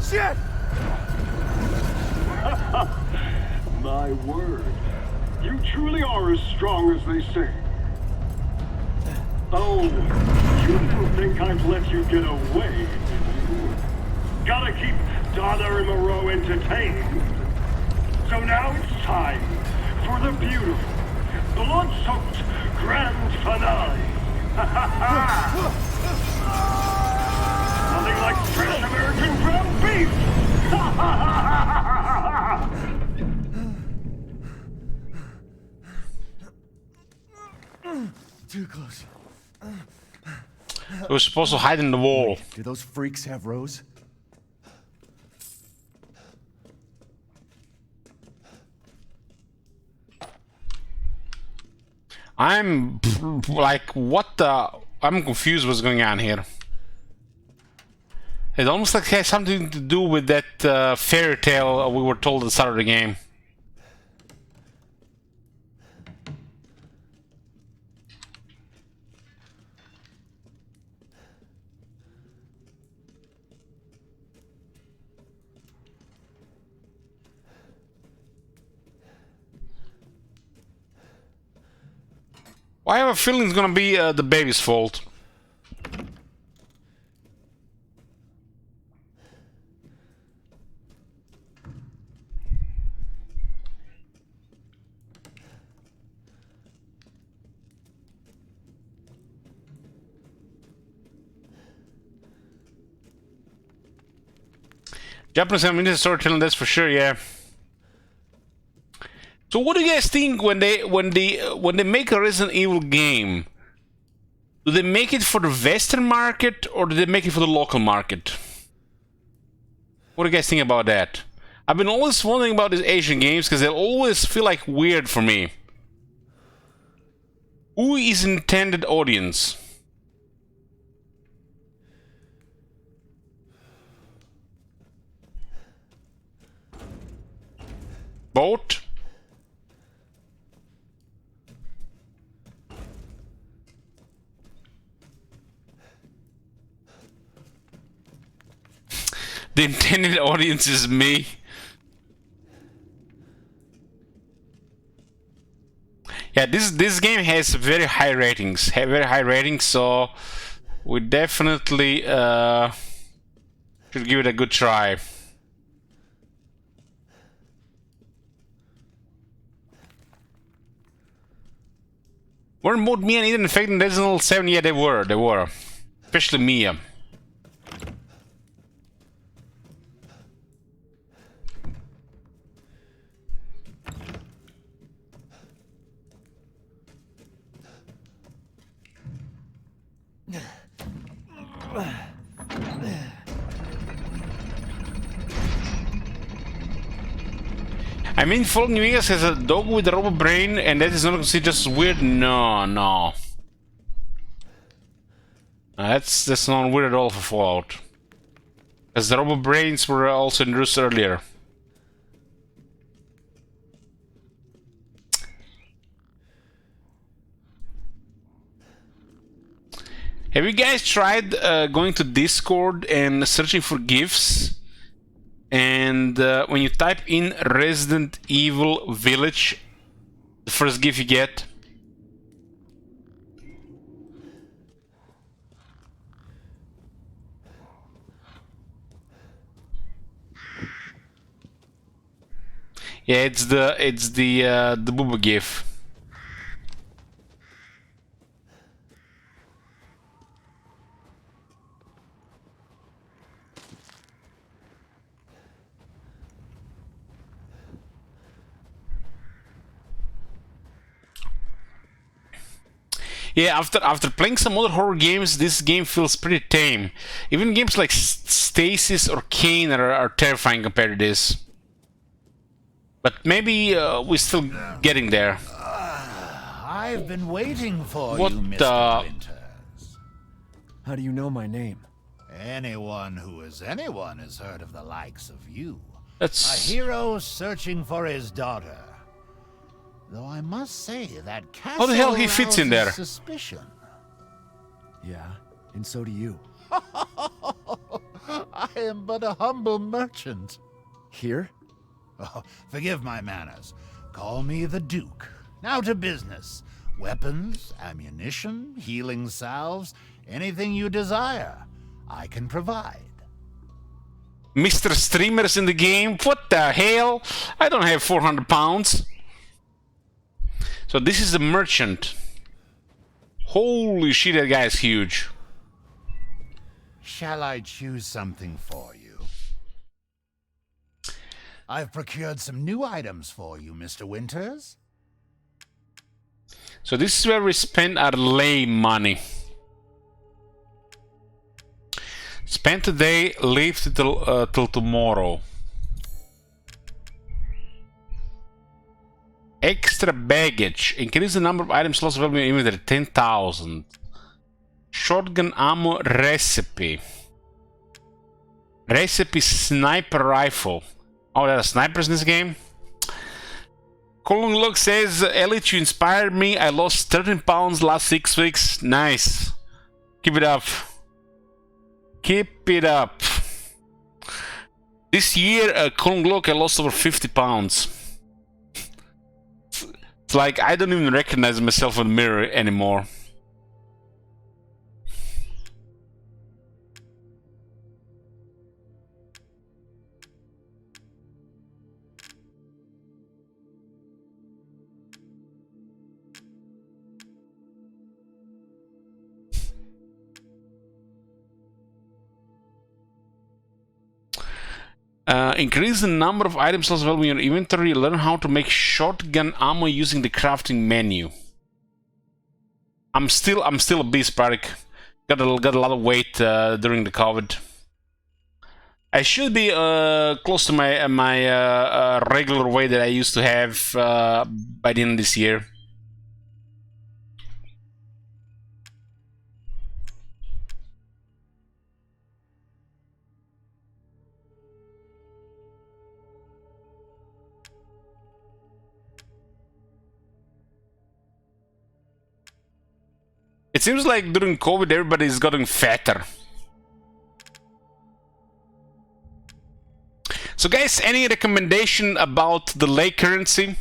Shit! My word. You truly are as strong as they say. Oh, you didn't think I'd let you get away, did you? Gotta keep Donna and Moreau entertained. So now it's time for the beautiful, blood-soaked grand finale. Nothing like fresh American ground beef! Too close. It was supposed to hide in the wall. Do those freaks have Rose? I'm like, what the? I'm confused what's going on here. It almost like it has something to do with that fairy tale we were told at the start of the game. I have a feeling it's gonna be the baby's fault. Japanese community storytelling, that's for sure, yeah. So what do you guys think when they make a Resident Evil game? Do they make it for the Western market or do they make it for the local market? What do you guys think about that? I've been always wondering about these Asian games because they always feel like weird for me. Who is intended audience? Boat? The intended audience is me. Yeah, this game has very high ratings. So we definitely should give it a good try. Weren't both Mia and Ethan infected in Resident Evil 7? Yeah, they were. Especially Mia. I mean, Fallout New Vegas has a dog with a robot brain, and that is not considered just weird. No. That's not weird at all for Fallout. As the robot brains were also introduced earlier. Have you guys tried going to Discord and searching for GIFs? And when you type in Resident Evil Village, the first GIF you get. Yeah, it's the Booba GIF. Yeah, after playing some other horror games, this game feels pretty tame. Even games like Stasis or Kane are terrifying compared to this. But maybe we're still getting there. I've been waiting for What you, Mr. the- Winters. How do you know my name? Anyone who is anyone has heard of the likes of you. That's... A hero searching for his daughter. Though I must say that castle How the hell he fits in there? rouses suspicion. Yeah, and so do you. I am but a humble merchant. Here? Oh, forgive my manners. Call me the Duke. Now to business. Weapons, ammunition, healing salves, anything you desire, I can provide. Mr. Streamers in the game? What the hell? I don't have 400 pounds. So this is the merchant. Holy shit, that guy is huge. Shall I choose something for you? I've procured some new items for you, Mr. Winters. So this is where we spend our lay money. Spend today, leave till tomorrow. Extra baggage. Increase the number of items lost available in your inventory. 10,000. Shotgun ammo recipe. Recipe sniper rifle. Oh, there are snipers in this game? Colin Look says, Elliot, you inspired me. I lost 13 pounds last 6 weeks. Nice. Keep it up. Keep it up. This year, Colin Look, I lost over 50 pounds. It's like I don't even recognize myself in the mirror anymore. Increase the number of items lost available in your inventory. Learn how to make shotgun ammo using the crafting menu. I'm still a beast, Parik. Got a lot of weight during the COVID. I should be close to my regular weight that I used to have by the end of this year. It seems like during COVID everybody's gotten fatter. So guys, any recommendation about the lay currency?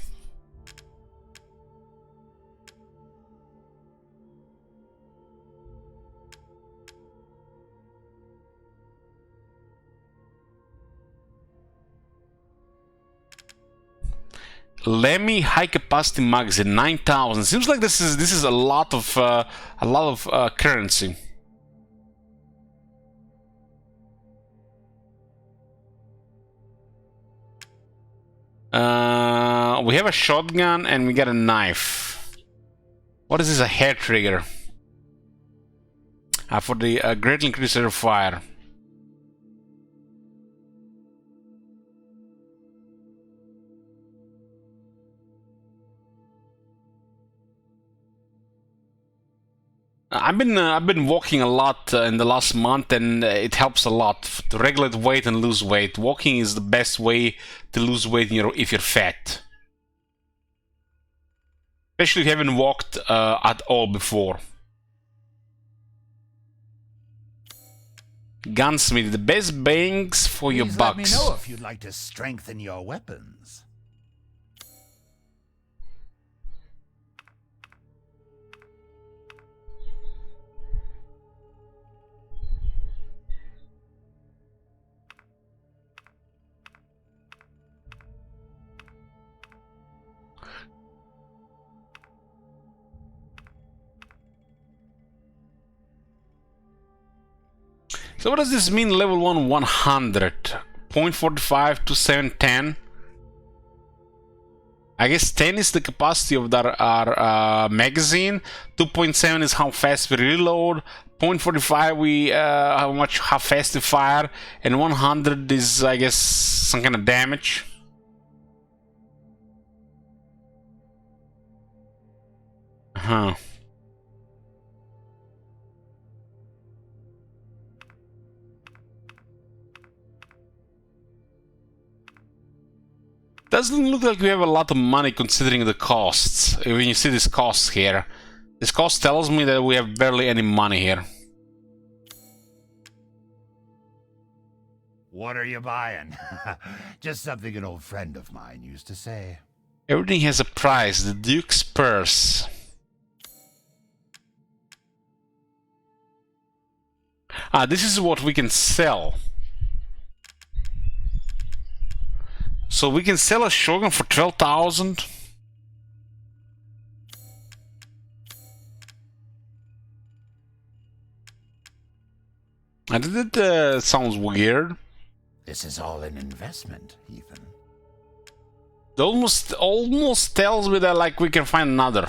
Lemmy high capacity magazine 9,000. Seems like this is a lot of currency. We have a shotgun and we got a knife. What is this? A hair trigger. For the greatly increased rate of fire. I've been walking a lot in the last month, and it helps a lot to regulate weight and lose weight. Walking is the best way to lose weight if you're fat, especially if you haven't walked at all before. Gunsmith, the best bangs for your Please bucks. let me know if you'd like to strengthen your weapons. So what does this mean, level 1 100? 0.45 to 710? I guess 10 is the capacity of our magazine, 2.7 is how fast we reload, 0.45 we how fast we fire, and 100 is, I guess, some kind of damage. Huh. Doesn't look like we have a lot of money considering the costs. When you see these costs here, this cost tells me that we have barely any money here. What are you buying? Just something an old friend of mine used to say. Everything has a price. The Duke's purse. Ah, this is what we can sell. So we can sell a Shogun for 12,000. That sounds weird. This is all an investment, Ethan. It almost tells me that like we can find another.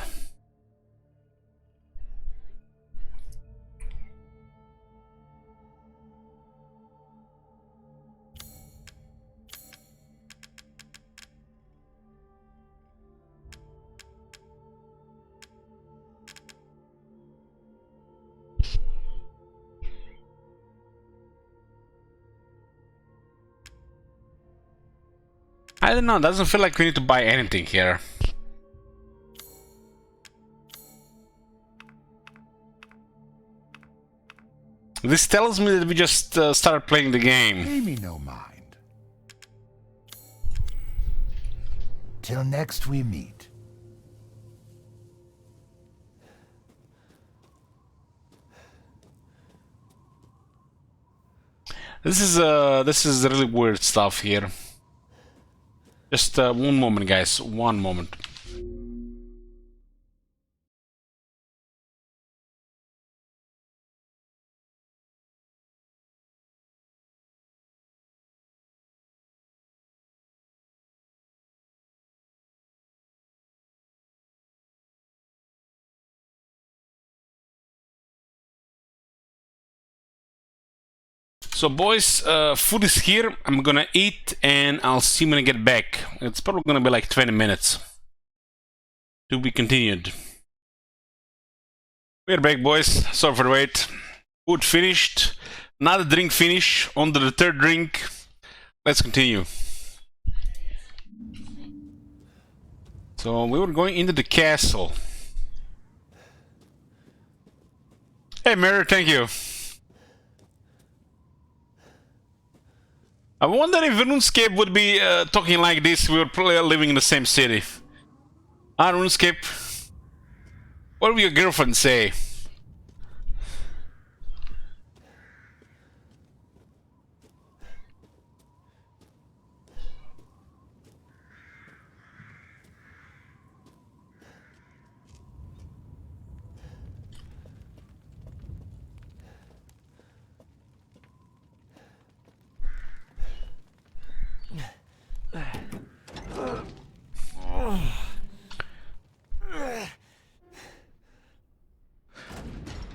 I don't know, it doesn't feel like we need to buy anything here. This tells me that we just started playing the game. Pay me no mind. Till next we meet. This is really weird stuff here. Just one moment, guys. One moment. So boys, food is here. I'm gonna eat and I'll see when I get back. It's probably gonna be like 20 minutes. To be continued. We're back, boys. Sorry for the wait. Food finished. Another drink finish. On to the third drink. Let's continue. So we were going into the castle. Hey Mary, thank you. I wonder if RuneScape would be talking like this. We were probably living in the same city. Ah, RuneScape. What will your girlfriend say?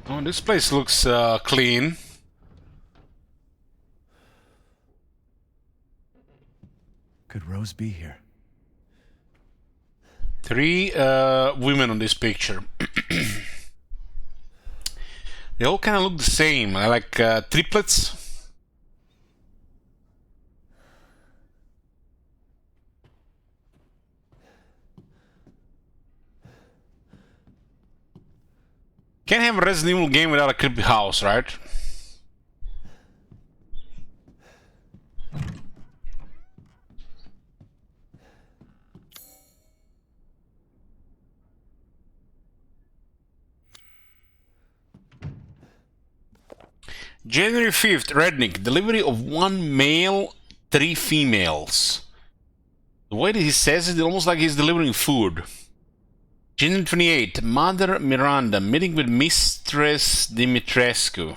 Oh, this place looks clean. Could Rose be here? 3 women on this picture. They all kind of look the same, like triplets. Can't have a Resident Evil game without a creepy house, right? January 5th, Rednick. Delivery of 1 male, 3 females. The way that he says it, almost like he's delivering food. January 28th, Mother Miranda. Meeting with Mistress Dimitrescu.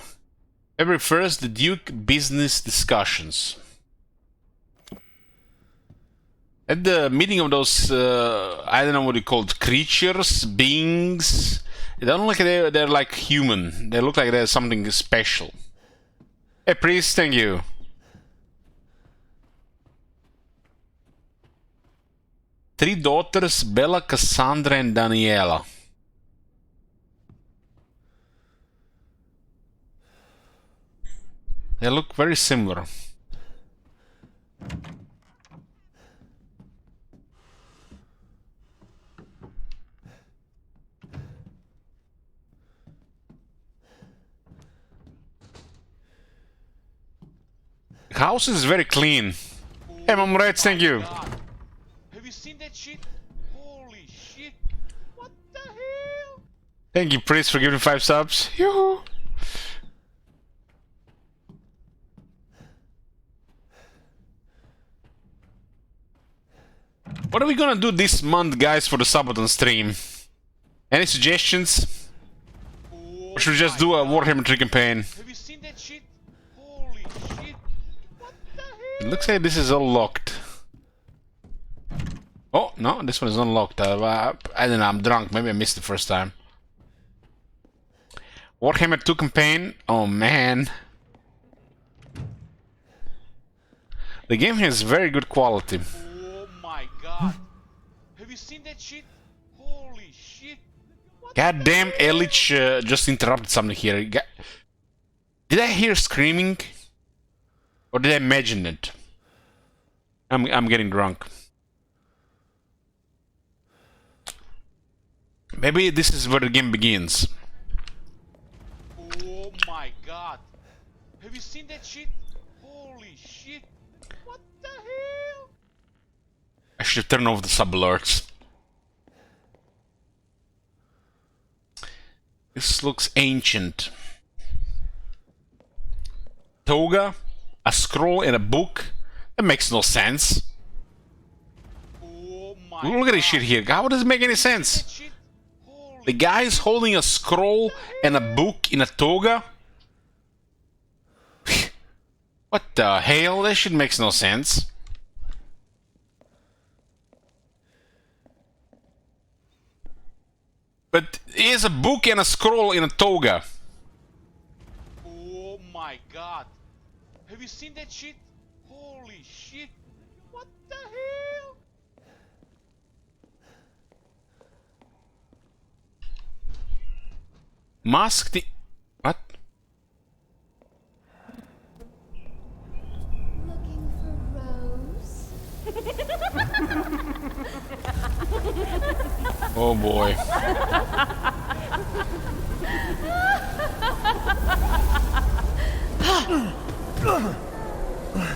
February 1st, the Duke business discussions. At the meeting of those, I don't know what you call it, creatures, beings. They don't look like they're like human. They look like they're something special. Hey, priest, thank you. Three daughters, Bella, Cassandra, and Daniela. They look very similar. The house is very clean. Hey, Mom Reds, thank you. Have you seen that shit? Holy shit! What the hell? Thank you, priest, for giving 5 subs. Yoo-hoo. What are we gonna do this month, guys, for the Sabaton stream? Any suggestions? Or should we just do a Warhammer 3 campaign? Have you seen that shit? Holy shit! What the hell? It looks like this is all locked. Oh, no, this one is unlocked. I don't know, I'm drunk. Maybe I missed the first time. Warhammer 2 campaign? Oh, man. The game has very good quality. Oh my god! Have you seen that shit? Holy shit! Goddamn, Elich just interrupted something here. Did I hear screaming? Or did I imagine it? I'm getting drunk. Maybe this is where the game begins. Oh my god! Have you seen that shit? Holy shit! What the hell? I should turn off the sub alerts. This looks ancient. Toga, a scroll in a book. That makes no sense. Oh Look at this shit here. How does it make any sense? The guy is holding a scroll and a book in a toga. What the hell? That shit makes no sense. But he has a book and a scroll in a toga. Oh my god! Have you seen that shit? Holy shit! What the hell? Masked. What? Looking for Rose? Oh boy.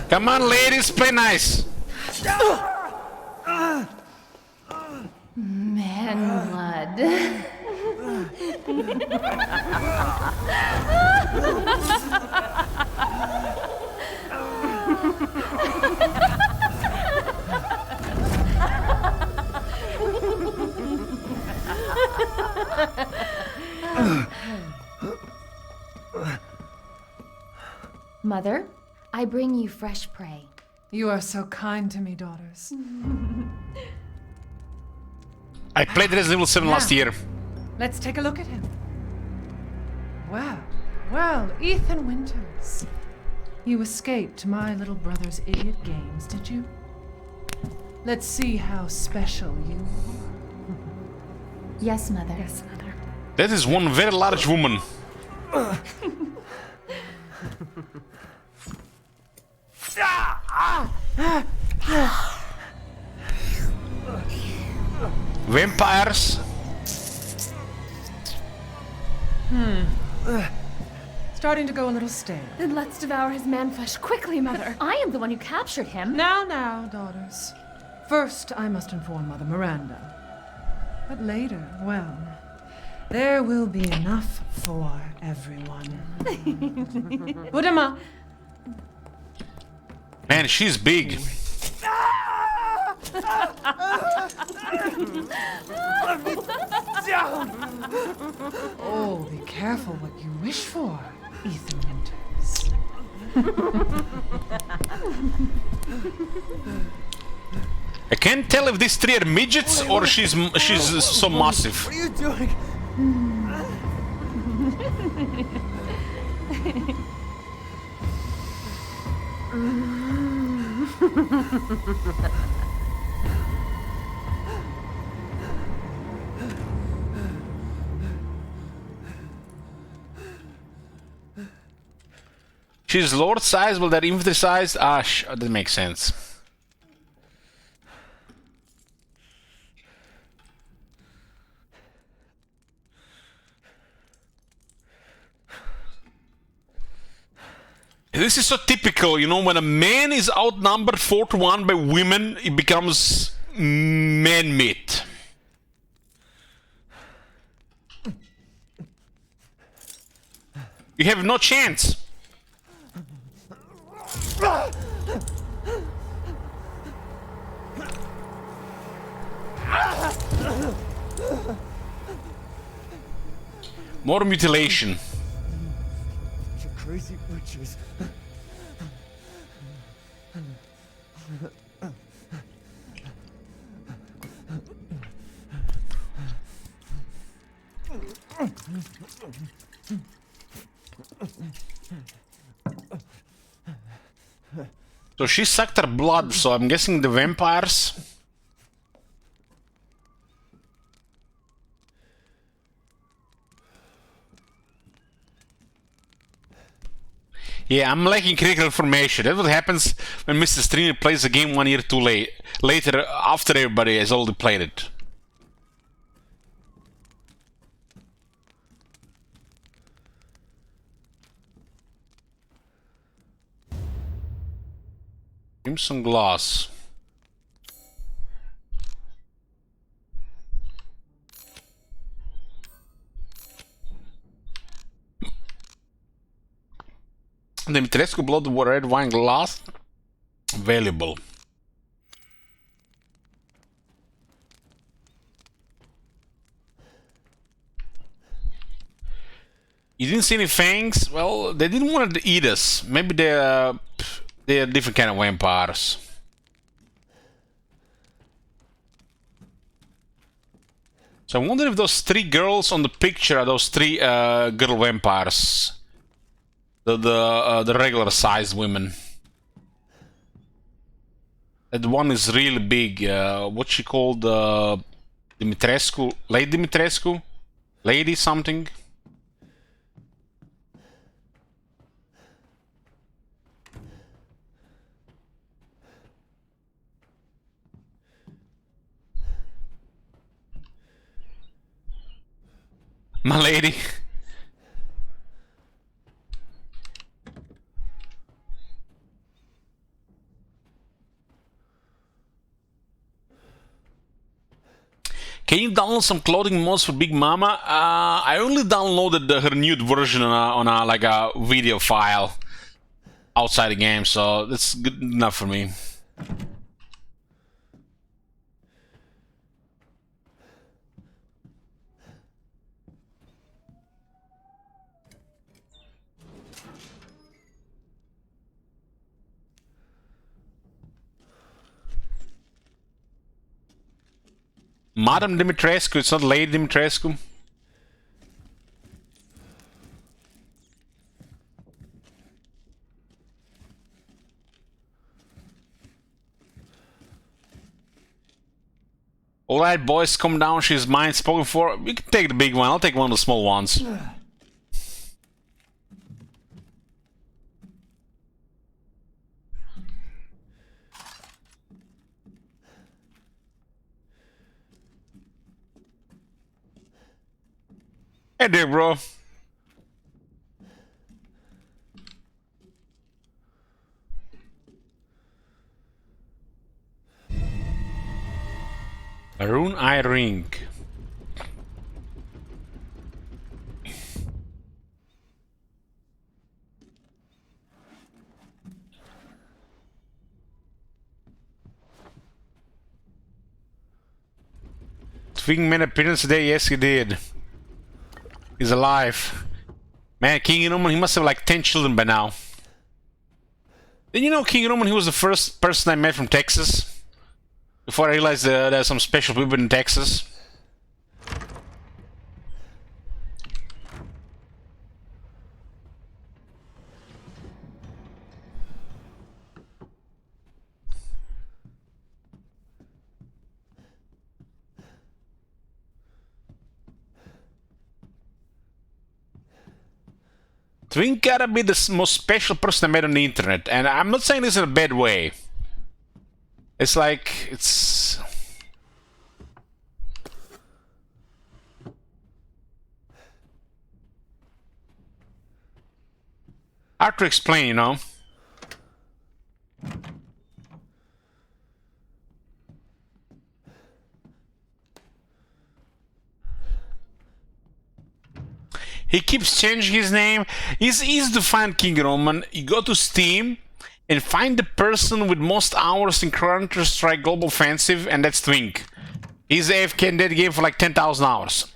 Come on, ladies, play nice. Man blood. Mother, I bring you fresh prey. You are so kind to me, daughters. I played Resident Evil 7 last year. Let's take a look at him. Well, Ethan Winters. You escaped my little brother's idiot games, did you? Let's see how special you are. Yes, Mother. Yes, Mother. That is one very large woman. Vampires. Starting to go a little stale. Then let's devour his man flesh quickly, Mother. I am the one who captured him. Now, daughters. First, I must inform Mother Miranda. But later, well, There will be enough for everyone. Budama! Man, she's big. Oh, be careful what you wish for, Ethan Winters. I can't tell if these three are midgets or she's so massive. What are you doing? She's lord size, well, they're infantry sized. Ah, that makes sense. This is so typical, you know, when a man is outnumbered 4-1 by women, it becomes man meat. You have no chance. More mutilation. You crazy witches. So she sucked her blood, so I'm guessing the vampires. Yeah, I'm lacking critical information. That's what happens when Mr. Streamer plays the game 1 year too late. Later, after everybody has already played it. Crimson glass. The Dimitrescu blood red wine glass. Valuable. You didn't see any fangs? Well, they didn't want to eat us. Maybe they're different kind of vampires. So I wonder if those 3 girls on the picture are those 3 girl vampires. The regular sized women. That one is really big. What's she called? Dimitrescu? Lady Dimitrescu? Lady something? My lady. Can you download some clothing mods for Big Mama? I only downloaded her nude version on a like a video file outside the game, so that's good enough for me. Madam Dimitrescu, it's not Lady Dimitrescu. Alright, boys, come down. She's mine. Spoken for. We can take the big one. I'll take one of the small ones. Hey there, bro. A rune eye ring. Twink made an appearance today. Yes, he did. He's alive. Man, King Roman, he must have like 10 children by now. Did you know King Roman, he was the first person I met from Texas? Before I realized there's some special people in Texas. Twink gotta be the most special person I met on the internet, and I'm not saying this in a bad way. It's like, it's... hard to explain, you know? He keeps changing his name. It's easy to find King Roman. You go to Steam and find the person with most hours in Counter-Strike Global Offensive, and that's Twink. He's AFK in that game for like 10,000 hours.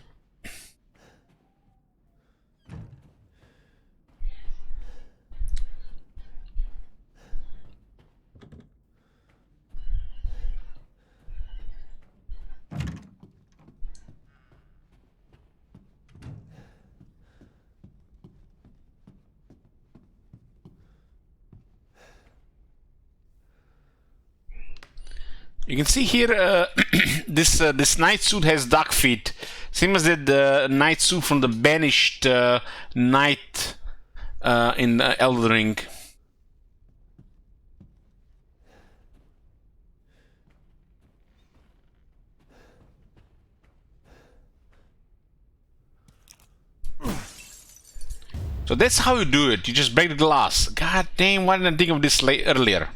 You can see here this knight suit has duck feet. Same as the knight suit from the banished knight in Elden Ring. So that's how you do it. You just break the glass. God damn, why didn't I think of this earlier?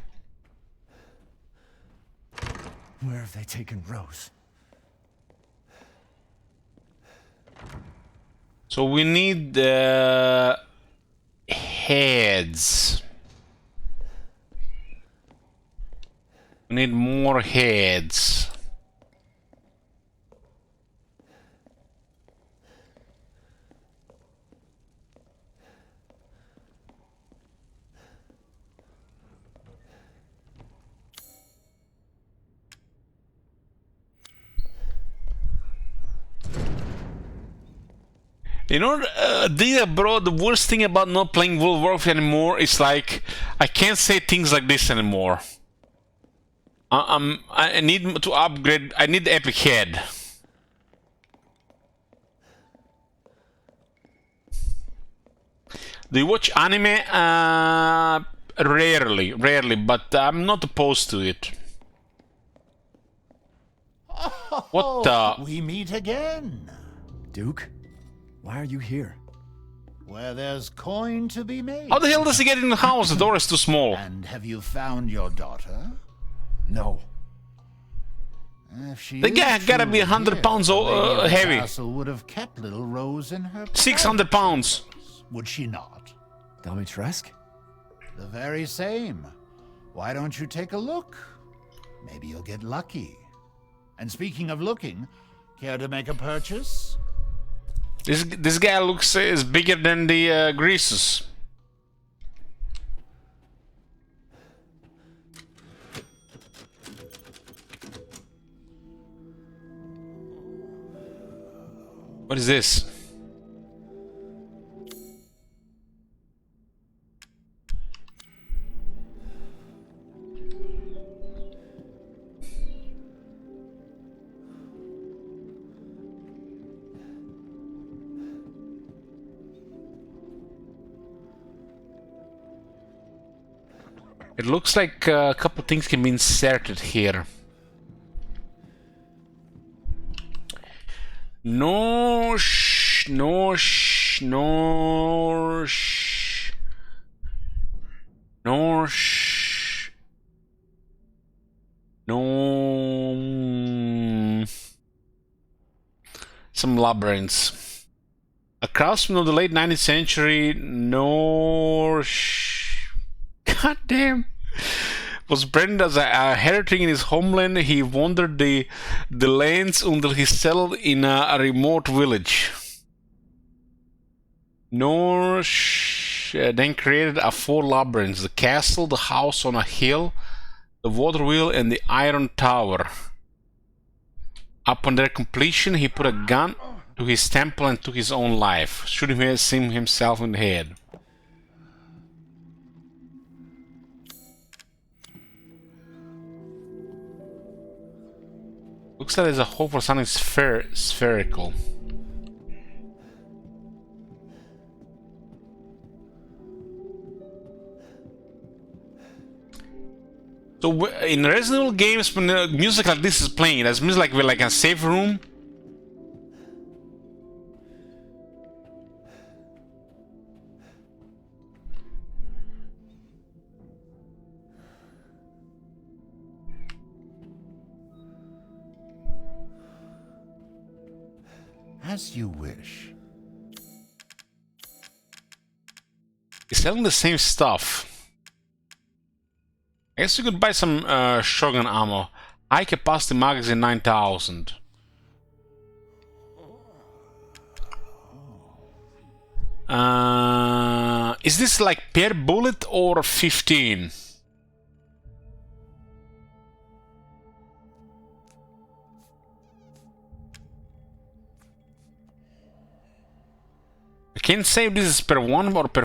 Where have they taken Rose? So we need heads. We need more heads. You know, dear bro, the worst thing about not playing World of Warcraft anymore is like, I can't say things like this anymore. I need to upgrade, I need the epic head. Do you watch anime? Rarely, but I'm not opposed to it. What the? We meet again. Duke? Why are you here? Where there's coin to be made. How the hell does he get in the house? The door is too small. And have you found your daughter? No. The guy gotta be 100 pounds heavy. Castle would have kept little Rose in her 600 pounds. Would she not? Dimitrescu? The very same. Why don't you take a look? Maybe you'll get lucky. And speaking of looking, care to make a purchase? This guy looks is bigger than the Greases. What is this? It looks like a couple things can be inserted here. No. Some labyrinths. A craftsman of the late 19th century. God damn. Was branded as a heretic in his homeland. He wandered the lands until he settled in a remote village. Norsh then created 4 labyrinths: the castle, the house on a hill, the water wheel, and the iron tower. Upon their completion, he put a gun to his temple and took his own life, shooting himself in the head. Looks like there's a hope for something spherical. So in Resident Evil games, when music like this is playing, there's music like we're like in a safe room. As you wish. He's selling the same stuff. I guess you could buy some shotgun ammo. High capacity magazine 9000. Is this like per bullet or 15? I can't say if this is per one or per...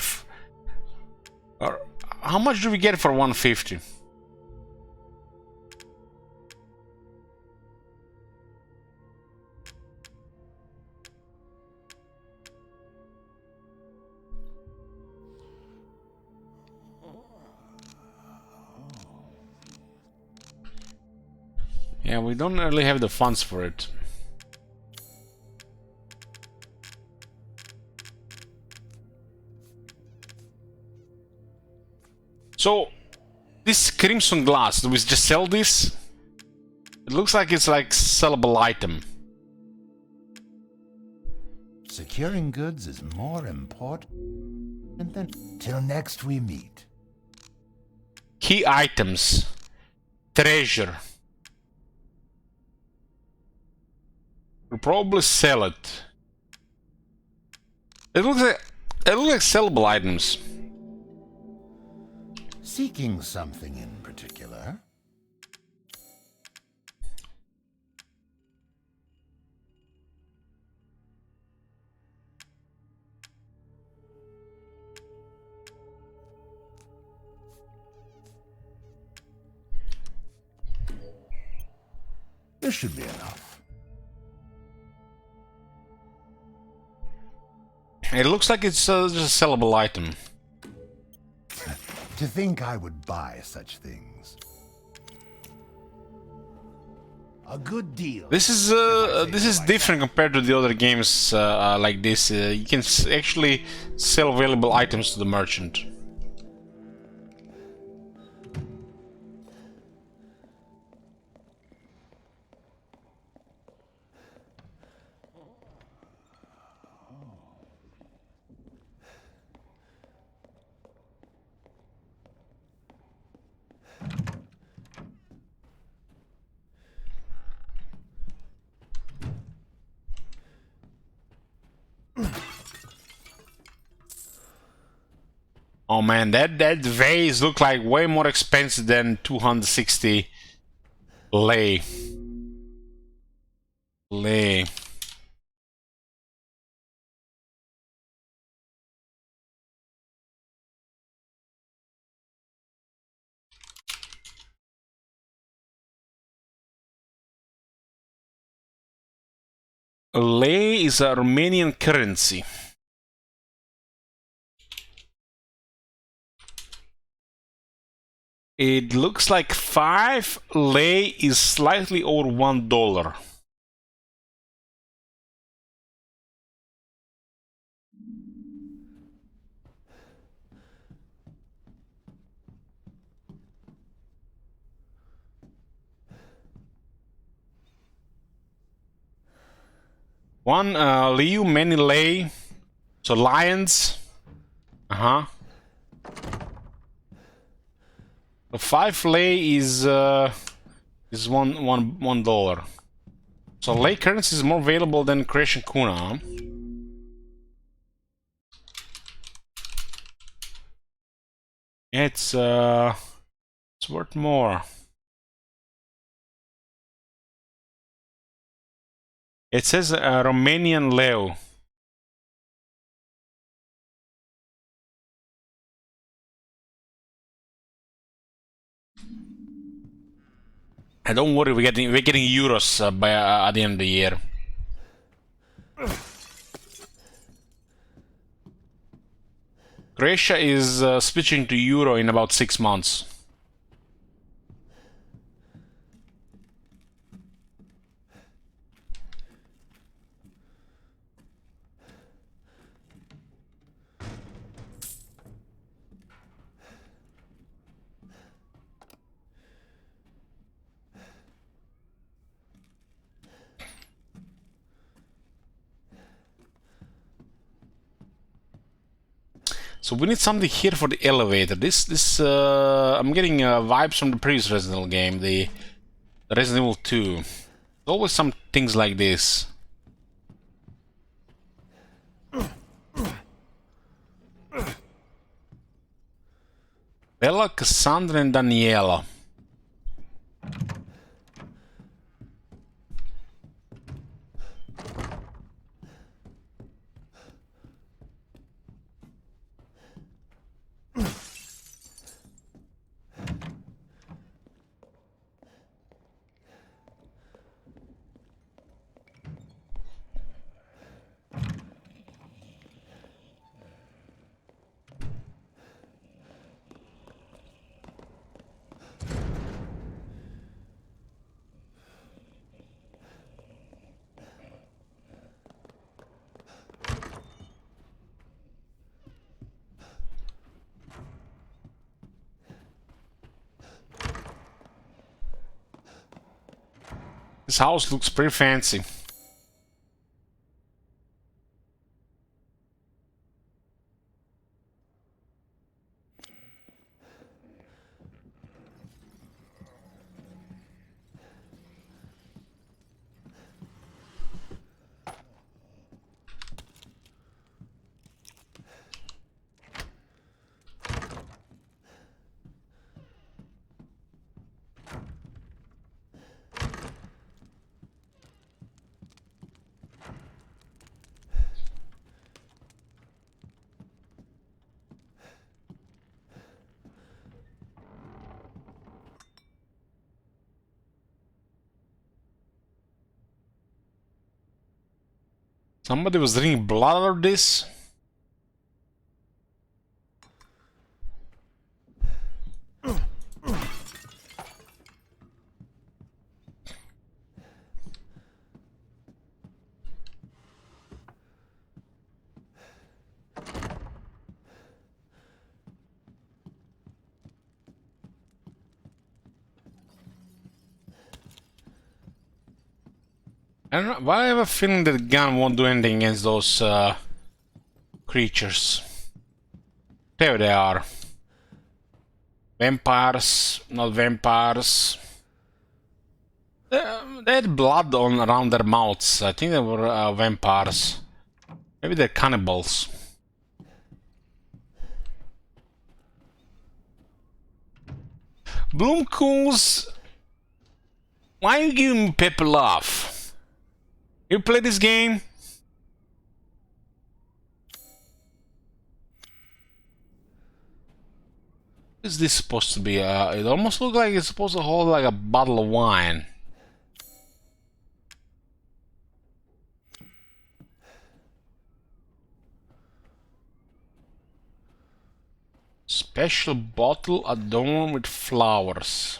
or how much do we get for 150? Yeah, we don't really have the funds for it. So, this Crimson Glass, do we just sell this? It looks like it's like sellable item. Securing goods is more important than... Till next we meet. Key items. Treasure. We'll probably sell it. It looks like sellable items. Seeking something in particular? This should be enough. It looks like it's just a sellable item. To think I would buy such things. A good deal. This is different compared to the other games like this. You can actually sell valuable items to the merchant. Oh man, that vase looked like way more expensive than 260 lei. Lei. Lei is a Romanian currency. It looks like 5 lei is slightly over $1. One liu, many lei. So lions. Uh-huh. The 5 lei is $1. So lei currency is more valuable than Croatian kuna. Huh? It's worth more. It says Romanian leu. And don't worry, we're getting euros by at the end of the year. Croatia is switching to euro in about 6 months. So we need something here for the elevator. I'm getting vibes from the previous Resident Evil game, the Resident Evil 2. There's always some things like this. Bella, Cassandra, and Daniela. This house looks pretty fancy. Somebody was drinking blood out of this? I don't know, why I have a feeling that the gun won't do anything against those creatures. There they are. Vampires, not vampires. They had blood around their mouths. I think they were vampires. Maybe they're cannibals. Bloomcoons, why are you giving me Pepper Love? You play this game? What is this supposed to be? It almost looks like it's supposed to hold like a bottle of wine. Special bottle adorned with flowers.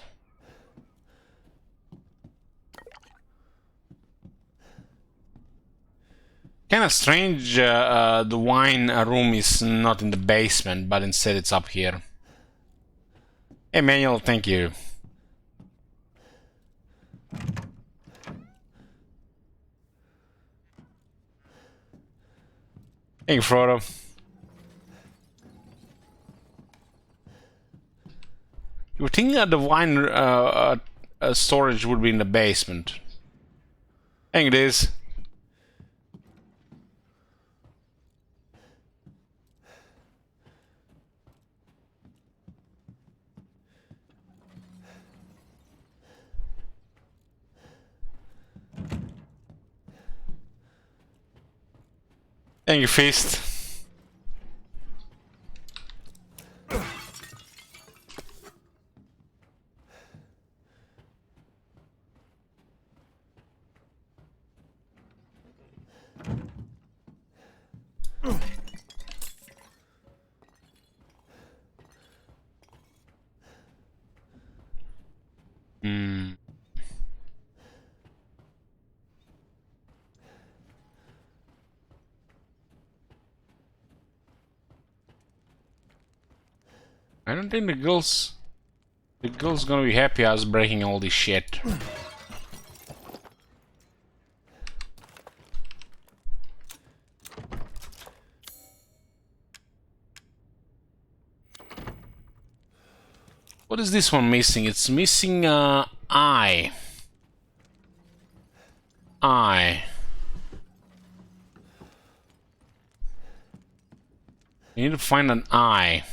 Kind of strange the wine room is not in the basement, but instead it's up here. Hey Manuel, thank you. Thank you, Frodo. You were thinking that the wine storage would be in the basement. I think it is. Thank you, Feast. I don't think the girl's gonna be happy us breaking all this shit. What is this one missing? It's missing eye. Eye. You need to find an eye.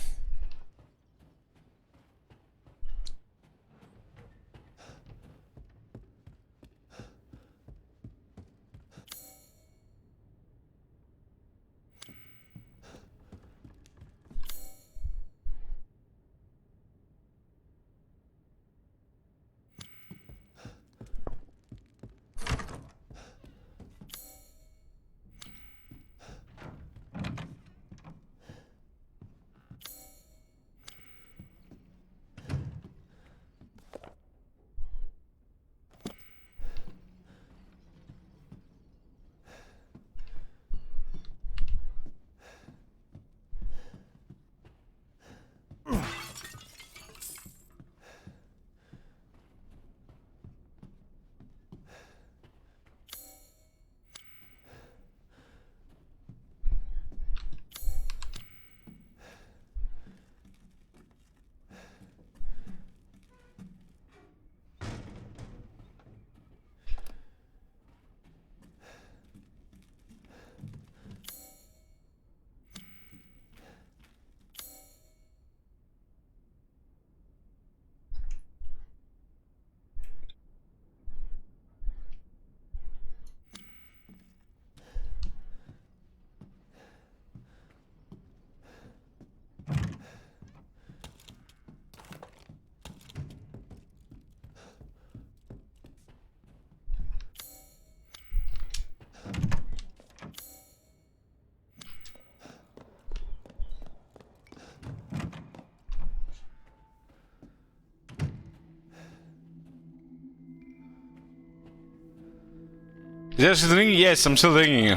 Is that drinking? Yes, I'm still drinking.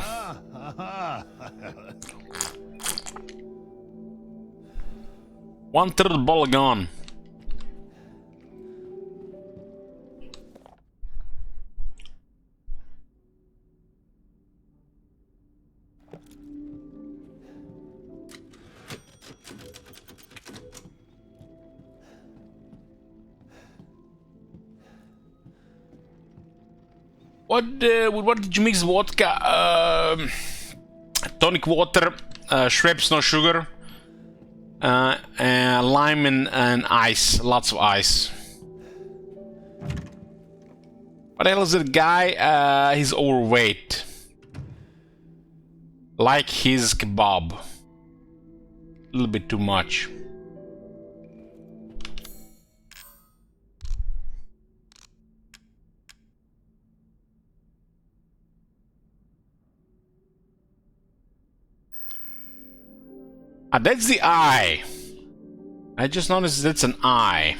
One-third bottle gone. What did you mix? Vodka, tonic water, Schweppes, no sugar, lime and ice, lots of ice. What the hell is that guy? He's overweight. Like his kebab. A little bit too much. Ah, that's the eye. I just noticed that's an eye.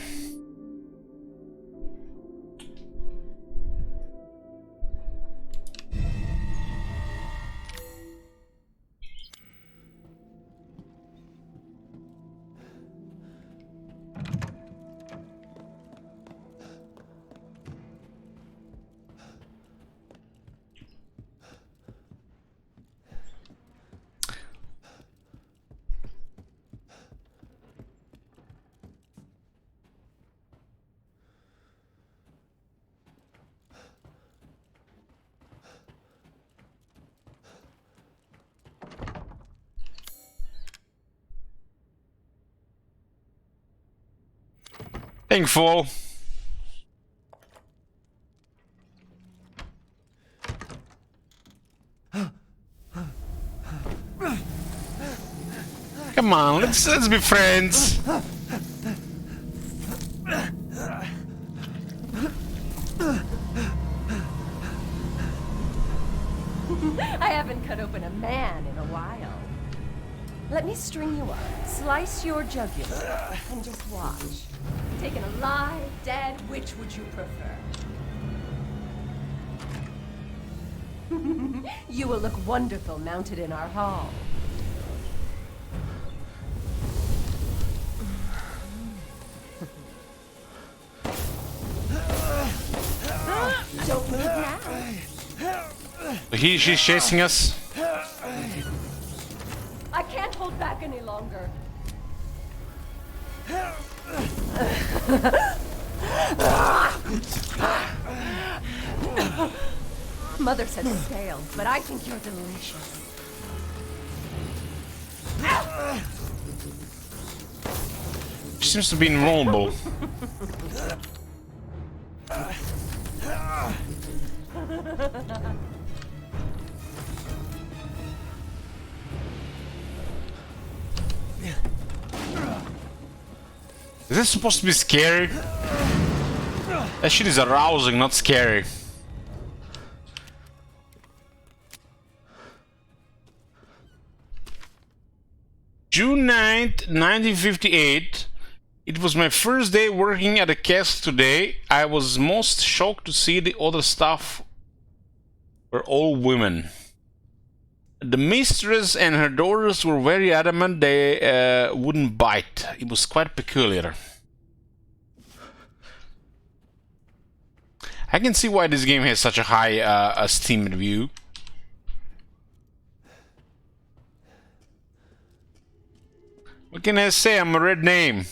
Thankful. Come on, let's be friends. I haven't cut open a man in a while. Let me string you up, slice your jugular, and just watch. Taken alive, dead, which would you prefer? You will look wonderful mounted in our hall. Don't move now. She's chasing us. I can't hold back any longer. Mother said stale, but I think you're delicious. She seems to be invulnerable. Is this supposed to be scary? That shit is arousing, not scary. June 9th, 1958. It was my first day working at a castle today. I was most shocked to see the other staff were all women. The mistress and her daughters were very adamant they wouldn't bite. It was quite peculiar. I can see why this game has such a high Steam review. What can I say? I'm a red name.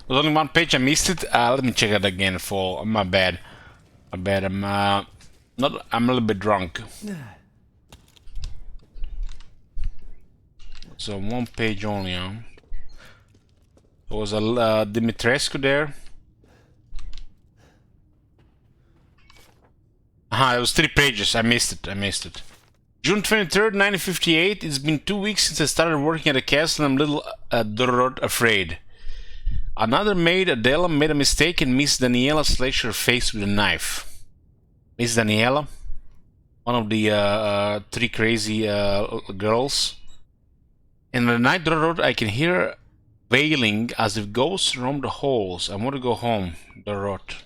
Was only one page, I missed it. Let me check it again for my bad. My bad. I'm a little bit drunk. So one page only, huh? There was a Dimitrescu there. It was 3 pages. I missed it. June 23rd, 1958. It's been 2 weeks since I started working at a castle and I'm a little afraid. Another maid, Adela, made a mistake and Miss Daniela slashed her face with a knife. Miss Daniela? One of the 3 crazy girls. In the night Dorot, I can hear wailing as if ghosts roam the halls. I want to go home, Dorot.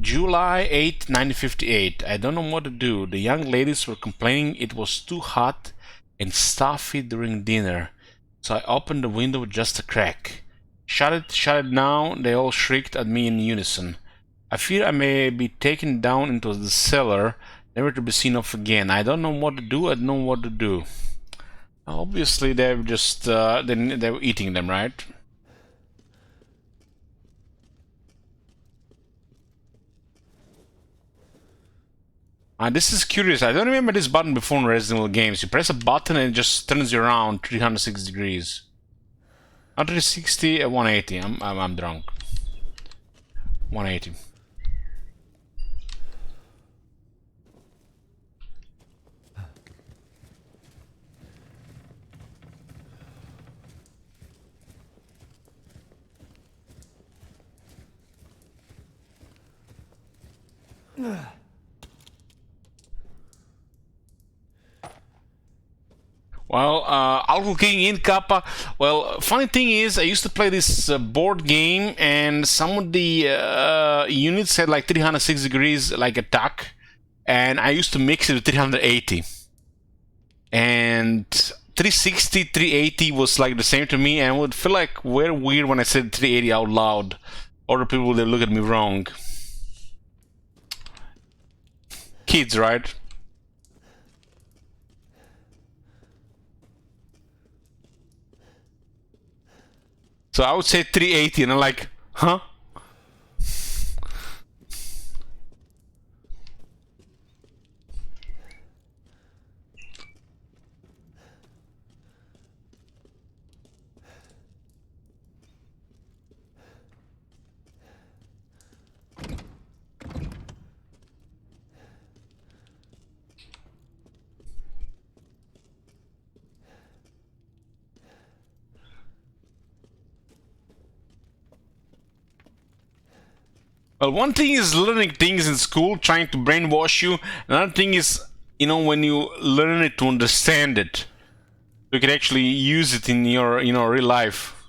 July 8, 1958. I don't know what to do. The young ladies were complaining it was too hot and stuffy during dinner. So I opened the window with just a crack. Shut it now, they all shrieked at me in unison. I fear I may be taken down into the cellar, never to be seen of again. I don't know what to do, I don't know what to do. Obviously they were just, they were eating them, right? This is curious. I don't remember this button before in Resident Evil games. You press a button and it just turns you around 360 degrees. Not 360, 180. I'm drunk. 180. Well, Alcohol King in Kappa. Well, funny thing is, I used to play this board game, and some of the units had like 306 degrees, like attack, and I used to mix it with 380. And 360, 380 was like the same to me, and it would feel like very weird when I said 380 out loud. Other people, they look at me wrong. Kids, right? So I would say 380, and I'm like, huh? Well, one thing is learning things in school, trying to brainwash you. Another thing is, you know, when you learn it to understand it, you can actually use it in your, you know, real life.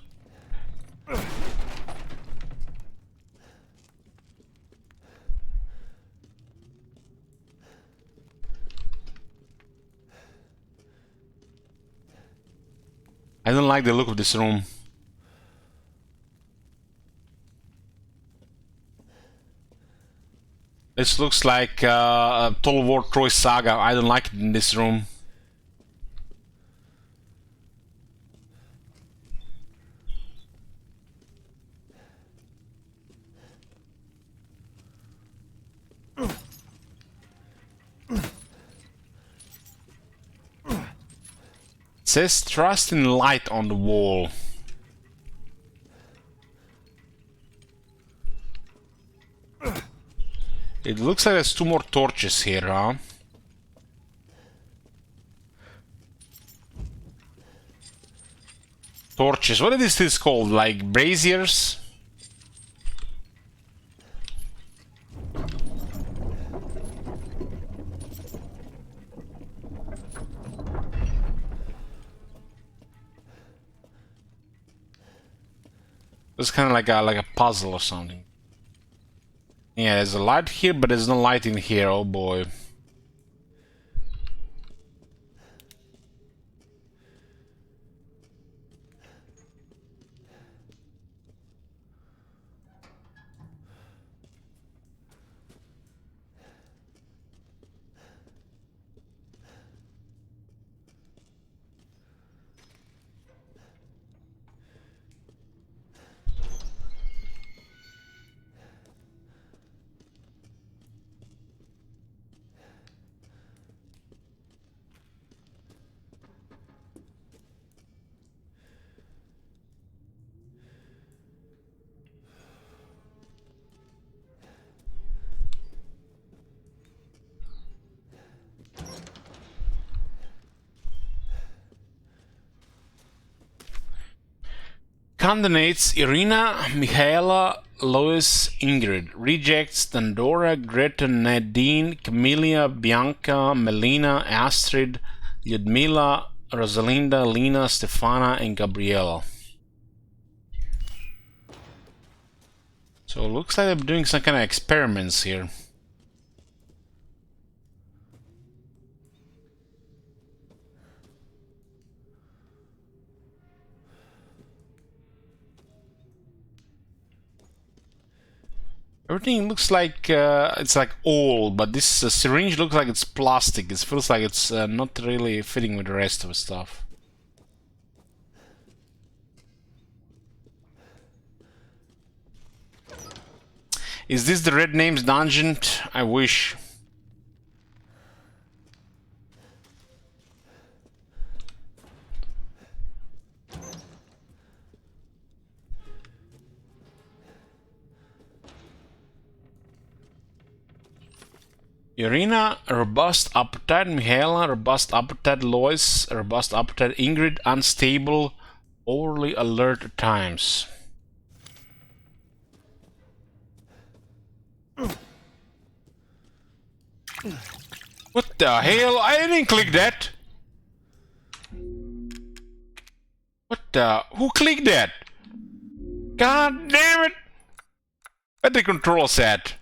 I don't like the look of this room. This looks like a Total War Troy Saga. I don't like it in this room. It says trust in light on the wall. It looks like there's 2 more torches here, huh? Torches. What is this called? Like braziers? It's kind of like a puzzle or something. Yeah, there's a light here, but there's no light in here. Oh boy. Condonates Irina, Michaela, Lois, Ingrid. Rejects Dandora, Greta, Nadine, Camelia, Bianca, Melina, Astrid, Lyudmila, Rosalinda, Lena, Stefana, and Gabriela. So it looks like they're doing some kind of experiments here. Everything looks like it's like old, but this syringe looks like it's plastic. It feels like it's not really fitting with the rest of the stuff. Is this the Red Names dungeon? I wish. Irina, robust appetite. Michaela, robust appetite. Lois, robust appetite. Ingrid, unstable, overly alert at times. What the hell? I didn't click that. What the? Who clicked that? God damn it! Where the controls at?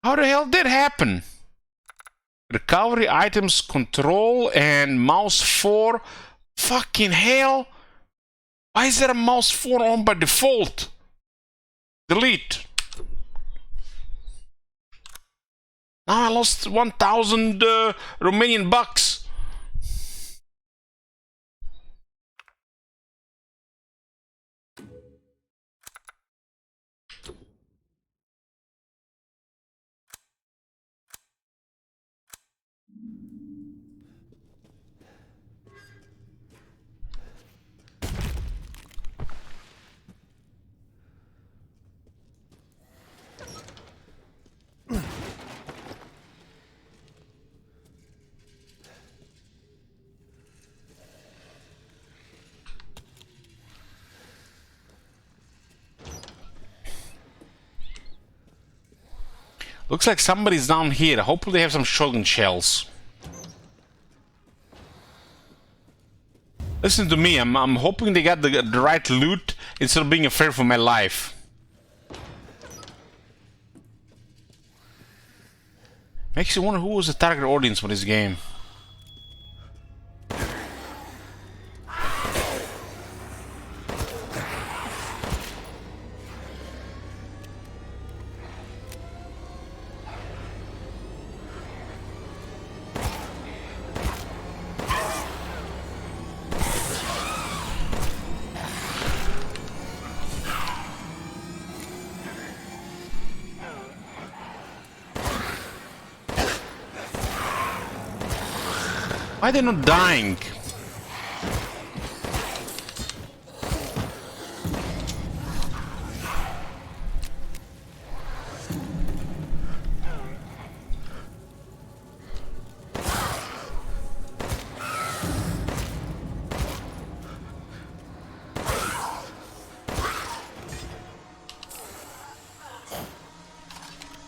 How the hell did that happen? Recovery items, control, and mouse 4. Fucking hell! Why is there a mouse 4 on by default? Delete. Now I lost 1,000 Romanian bucks. Looks like somebody's down here. Hopefully they have some shotgun shells. Listen to me, I'm hoping they got the right loot instead of being afraid for my life. Makes you wonder who was the target audience for this game. Why are they not dying?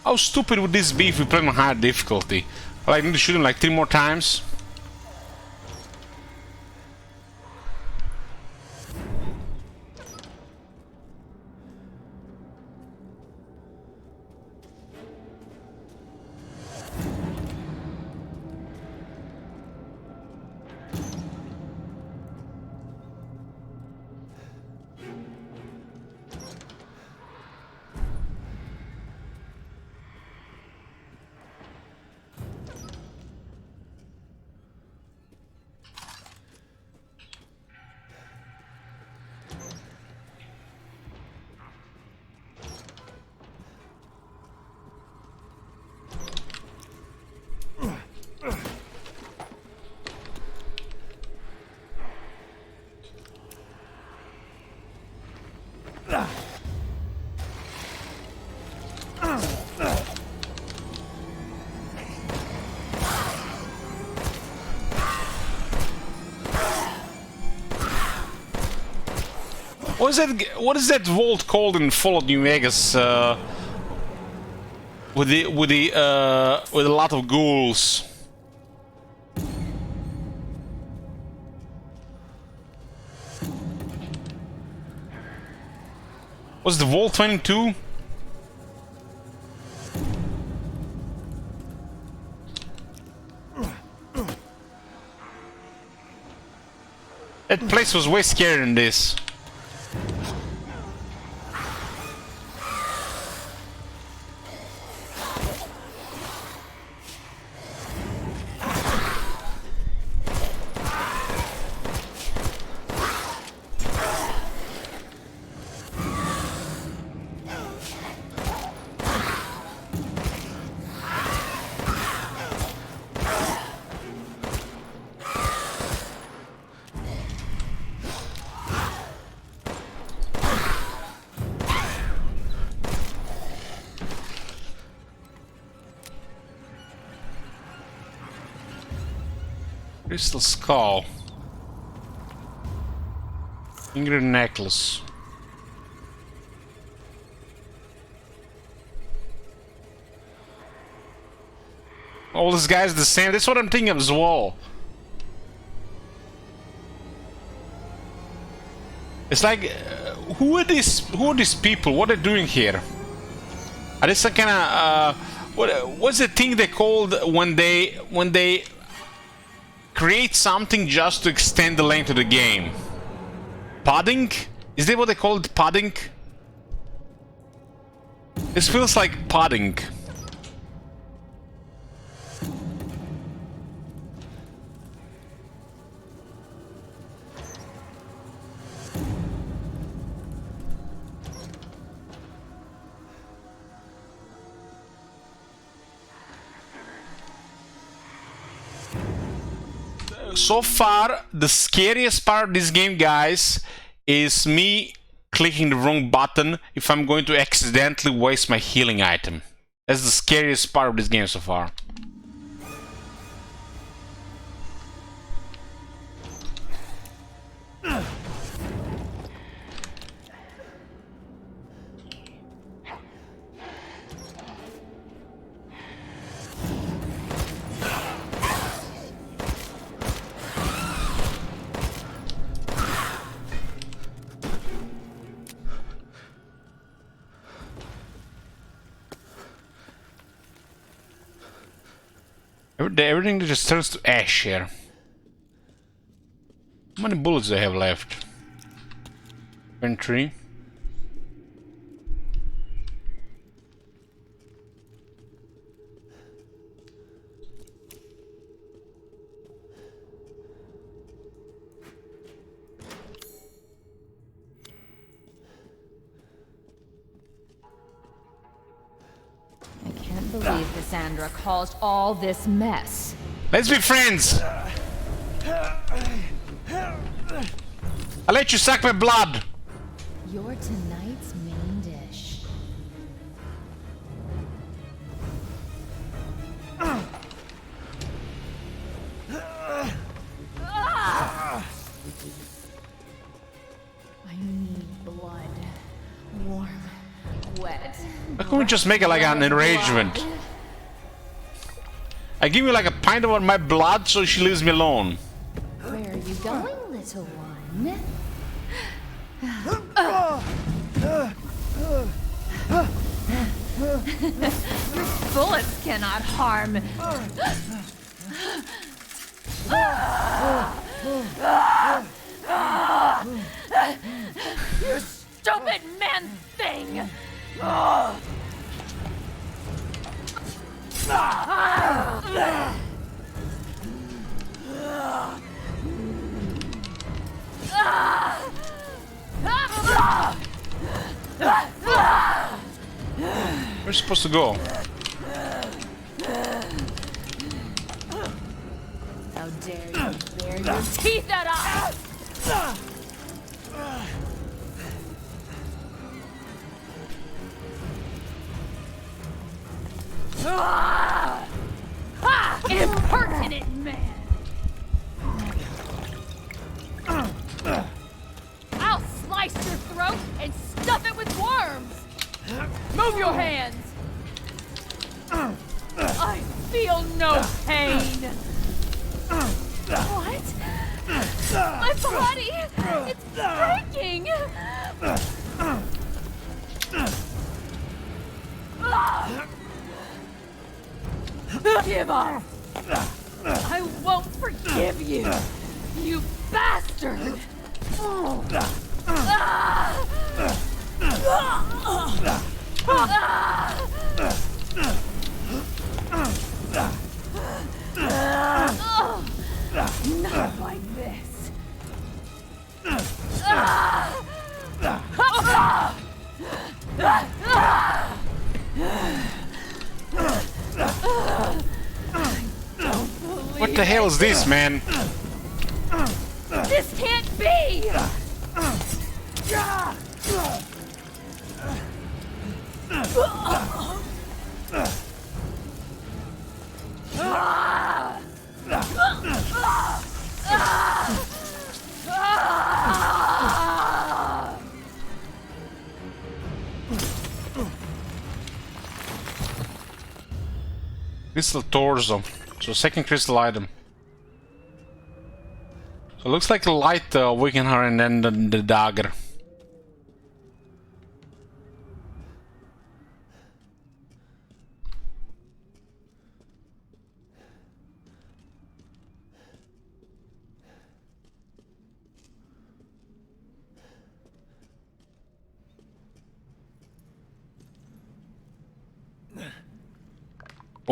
How stupid would this be if we play on hard difficulty? Well, I need to shoot him like 3 more times. What is that vault called in Fallout New Vegas? With a lot of ghouls. Was the Vault 22? That place was way scarier than this. Crystal skull. Finger necklace. All these guys the same. That's what I'm thinking of as well. It's like, who are these people? What are they doing here? Are they some kind of what's the thing they called when they create something just to extend the length of the game? Podding? Is that what they call it? Podding? This feels like podding. So far, the scariest part of this game, guys, is me clicking the wrong button if I'm going to accidentally waste my healing item. That's the scariest part of this game so far. Everything just turns to ash here. How many bullets do I have left? 23. I can't believe Cassandra caused all this mess. Let's be friends! I'll let you suck my blood! You're tonight's main dish. I need blood. Warm, wet. Why can't we just make it like an arrangement? I give you like a pint of my blood so she leaves me alone. Where are you going, little one? Bullets cannot harm. You stupid man thing! We're supposed to go. How dare you bare your teeth at us! Impertinent man! I'll slice your throat and stuff it with worms! Move your hands! I feel no pain! What? My body! It's breaking! Give up! I won't forgive you! You bastard! Not like this. What the hell is this, man? This can't be! Crystal torso. So second crystal item. So it looks like the light awakened her and then the dagger.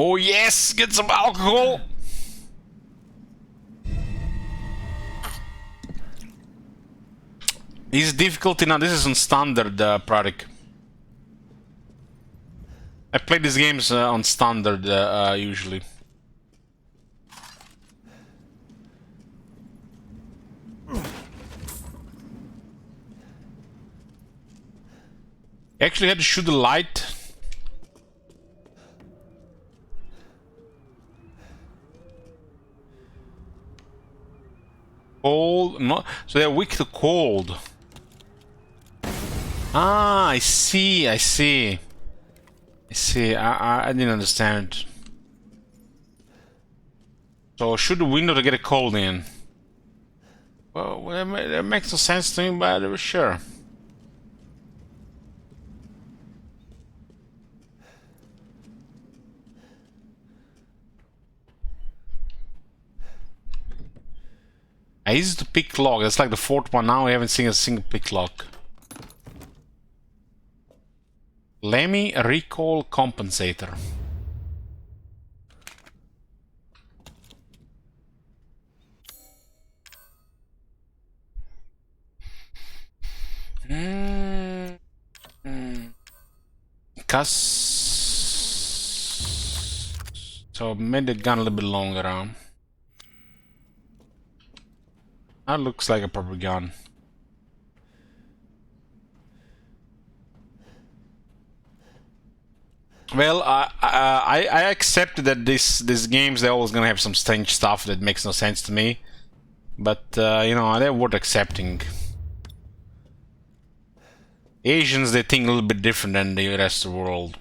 Oh yes, get some alcohol. This difficulty now. This is on standard product. I play these games on standard usually. Actually had to shoot the light. Cold, no, so they're weak to cold. Ah, I see, I see. I see, I didn't understand. So shoot the window to get a cold in. Well, that makes no sense to me, but sure. I used to pick lock. That's like the fourth one now. I haven't seen a single pick lock. Lemmy recall compensator. So made the gun a little bit longer, huh? That looks like a proper gun. Well, I accept that these games, they're always gonna have some strange stuff that makes no sense to me. But, you know, they're worth accepting. Asians, they think a little bit different than the rest of the world.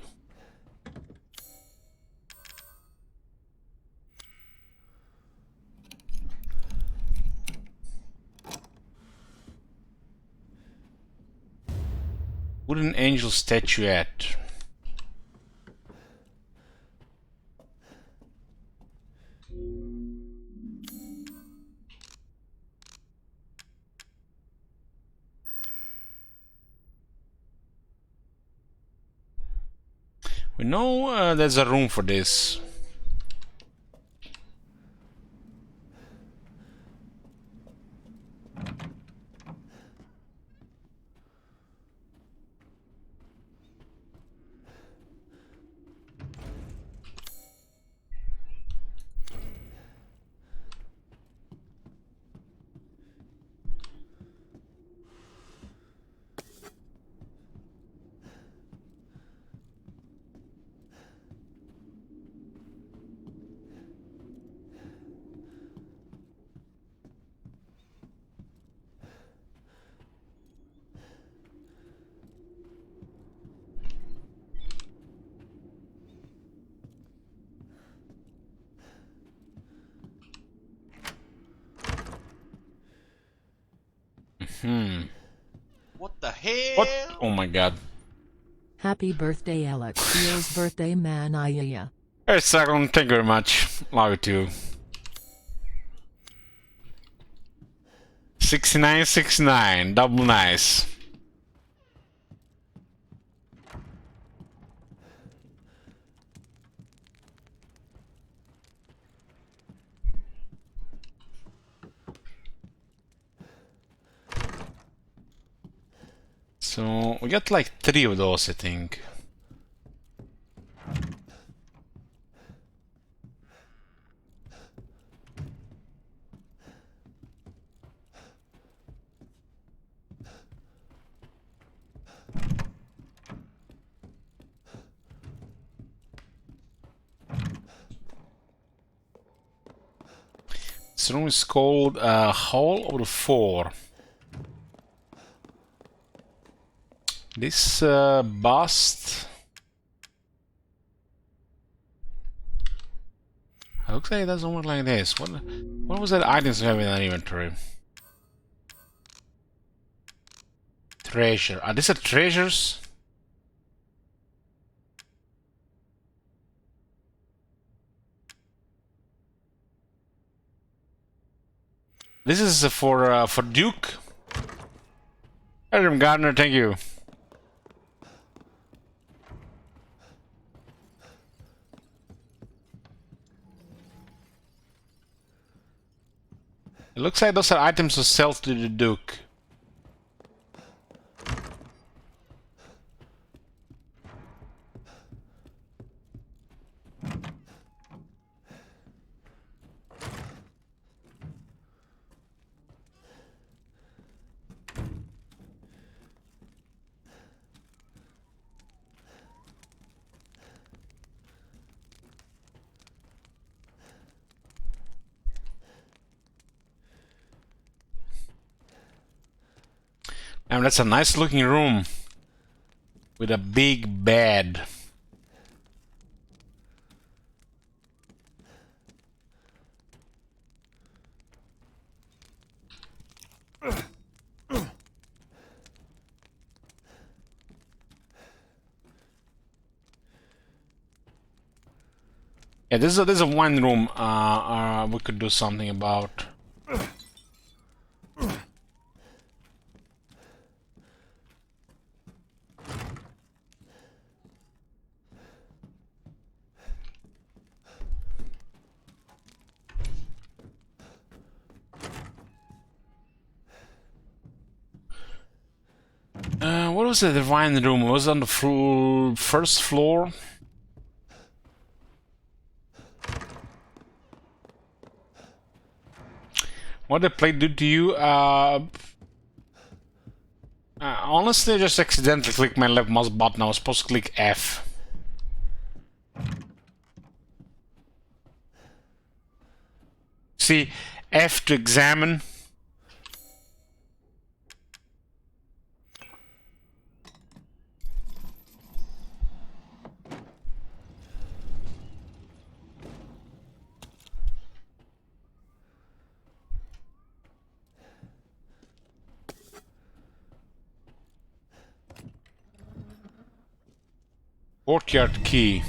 Wooden angel statuette. We know there's a room for this. What the hell? What? Oh my god. Happy birthday, Alex. Theo's birthday, man. Yeah. Hey, second, thank you very much. Love you too. 6969, double nice. So we got like 3 of those, I think. This room is called Hall of the Four. This bust looks like it doesn't work like this. What was that items we have in our inventory? Treasure. Are these treasures? This is for Duke. Adam Gardner, thank you. It looks like those are items to sell to the Duke. And that's a nice looking room with a big bed. Yeah, this is a wine room. We could do something about. What was it? The wine room? It was on the first floor. What did play do to you? Honestly, I just accidentally clicked my left mouse button. I was supposed to click F. See, F to examine. Courtyard key.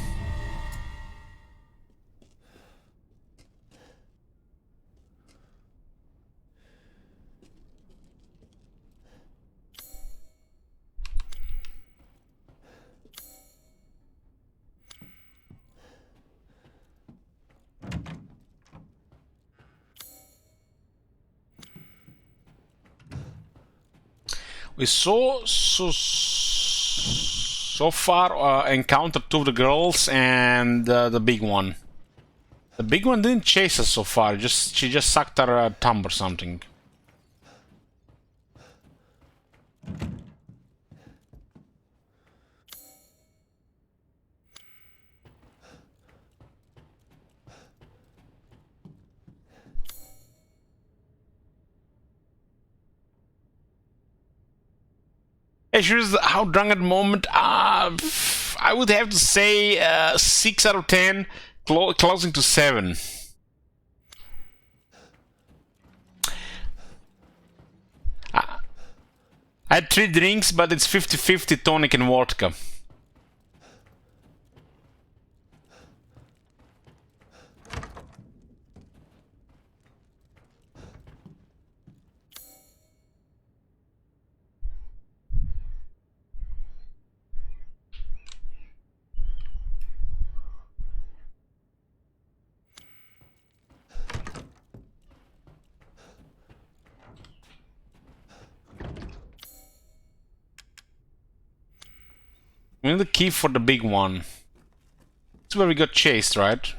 We so far encountered two of the girls and the big one. The big one didn't chase us so far. She just sucked her thumb or something. Issues, how drunk at the moment? I would have to say 6 out of 10, closing to 7. I had 3 drinks, but it's 50-50 tonic and vodka. We need the key for the big one. This is where we got chased, right?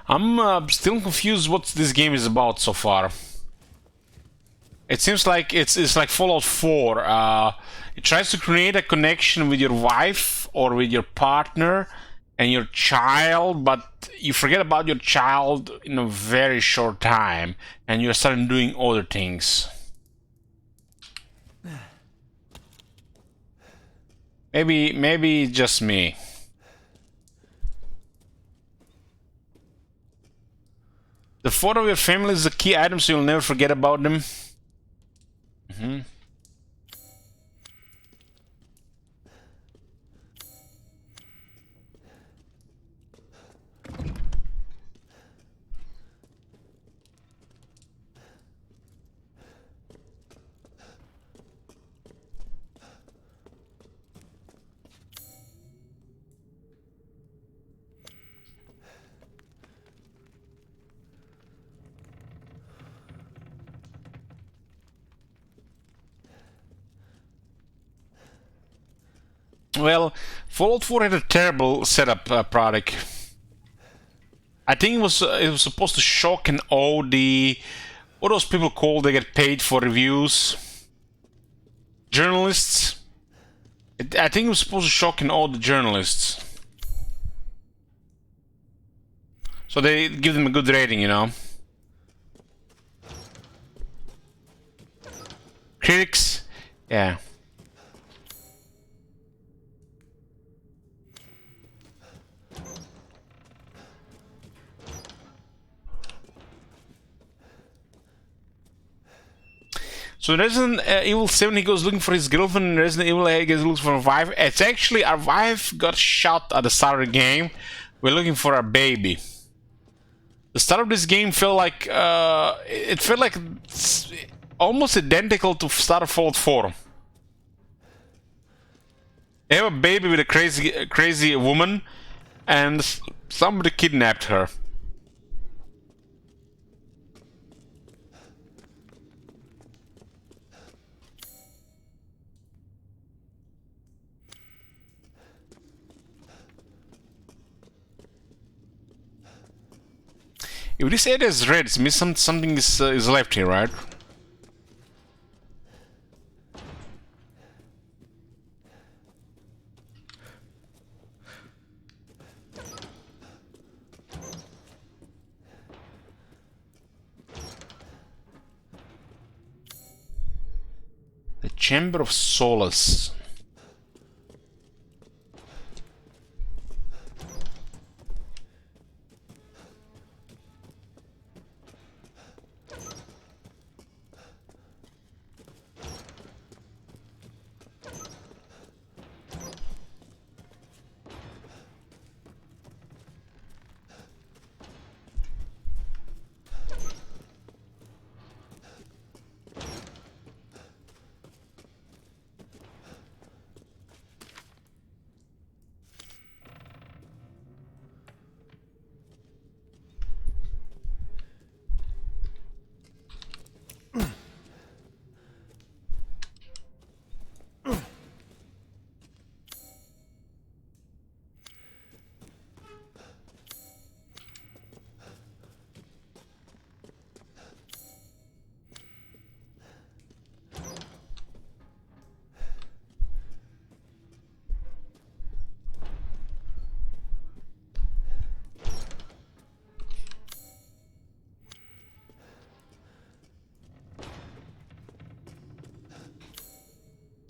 I'm still confused what this game is about so far. It seems like it's like Fallout 4. It tries to create a connection with your wife or with your partner and your child, but you forget about your child in a very short time and you start doing other things. Maybe just me. The photo of your family is a key item, so you'll never forget about them. Well, Fallout 4 had a terrible setup, product. I think it was supposed to shock and awe the... What those people called, they get paid for reviews? Journalists? I think it was supposed to shock and awe the journalists. So they give them a good rating, you know. Critics? Yeah. So Resident Evil 7, he goes looking for his girlfriend, and Resident Evil 8 goes looking for a wife. It's actually our wife got shot at the start of the game. We're looking for our baby. The start of this game felt like it felt like it's almost identical to start of Fallout 4. They have a baby with a crazy woman, and somebody kidnapped her. If this area is red, it means something is left here, right? The Chamber of Solace.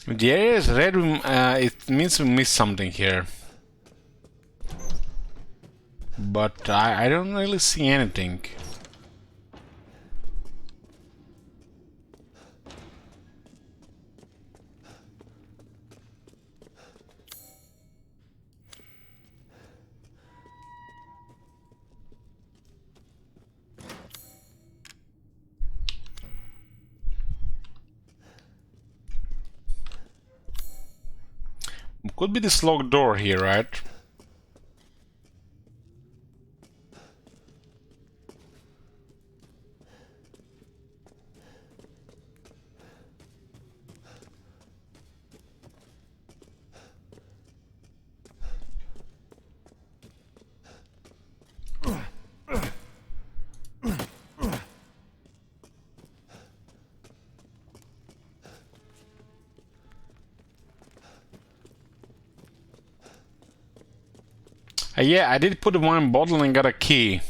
The area is red, it means we missed something here. But I don't really see anything. Could be this locked door here, right? Yeah, I did put the wine bottle and got a key.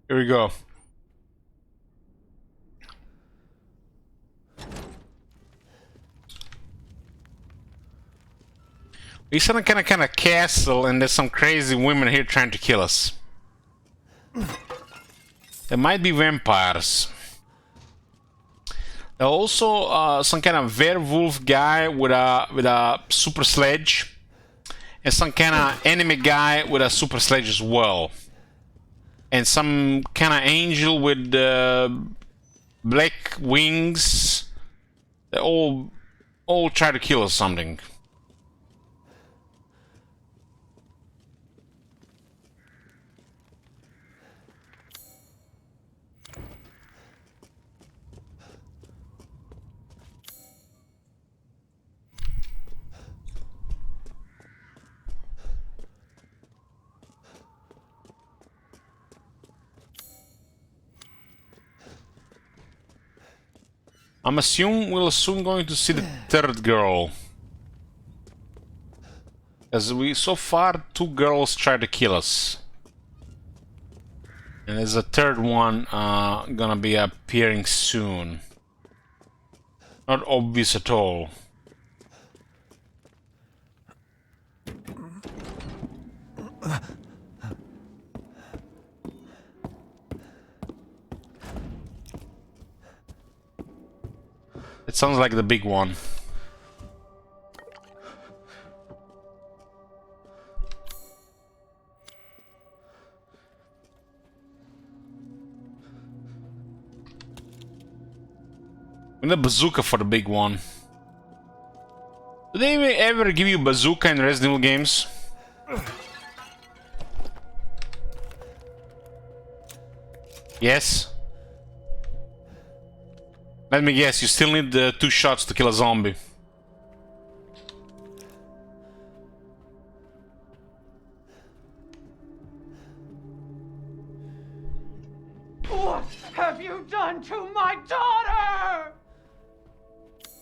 Here we go. We in a kind of castle, and there's some crazy women here trying to kill us. There might be vampires. Also, some kind of werewolf guy with a super sledge, and some kind of enemy guy with a super sledge as well, and some kind of angel with black wings. They all try to kill us something. I'm assuming we're soon going to see the third girl. As we so far 2 girls try to kill us. And there's a third one gonna be appearing soon. Not obvious at all. It sounds like the big one. And a bazooka for the big one. Do they ever give you bazooka in Resident Evil games? Yes? Let me guess, you still need 2 shots to kill a zombie. What have you done to my daughter?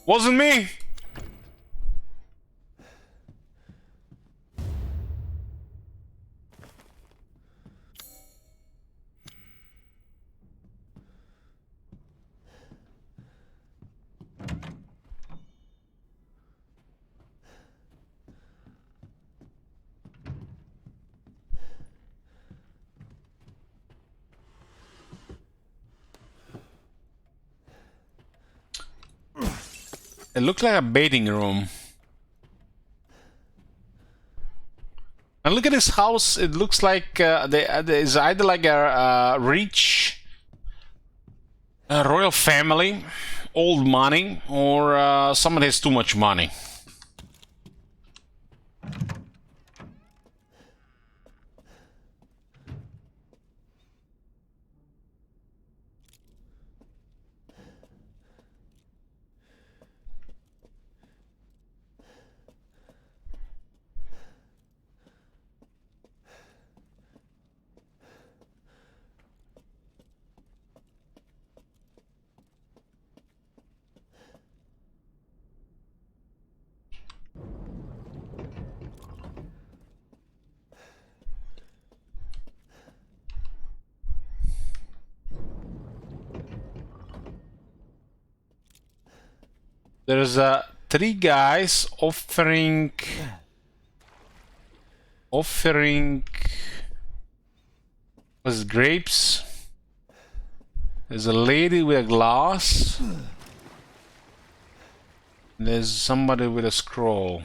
Wasn't me! It looks like a bathing room. And look at this house. It looks like there's either like a rich royal family, old money, or someone has too much money. There's 3 guys offering was grapes. There's a lady with a glass. There's somebody with a scroll.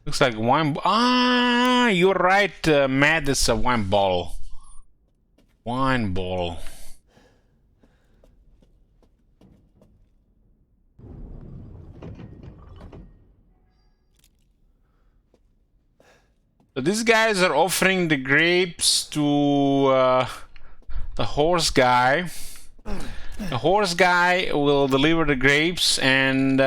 Looks like wine. Ah, you're right, Matt. It's a wine bottle. Wine bottle. So these guys are offering the grapes to the horse guy. The horse guy will deliver the grapes, and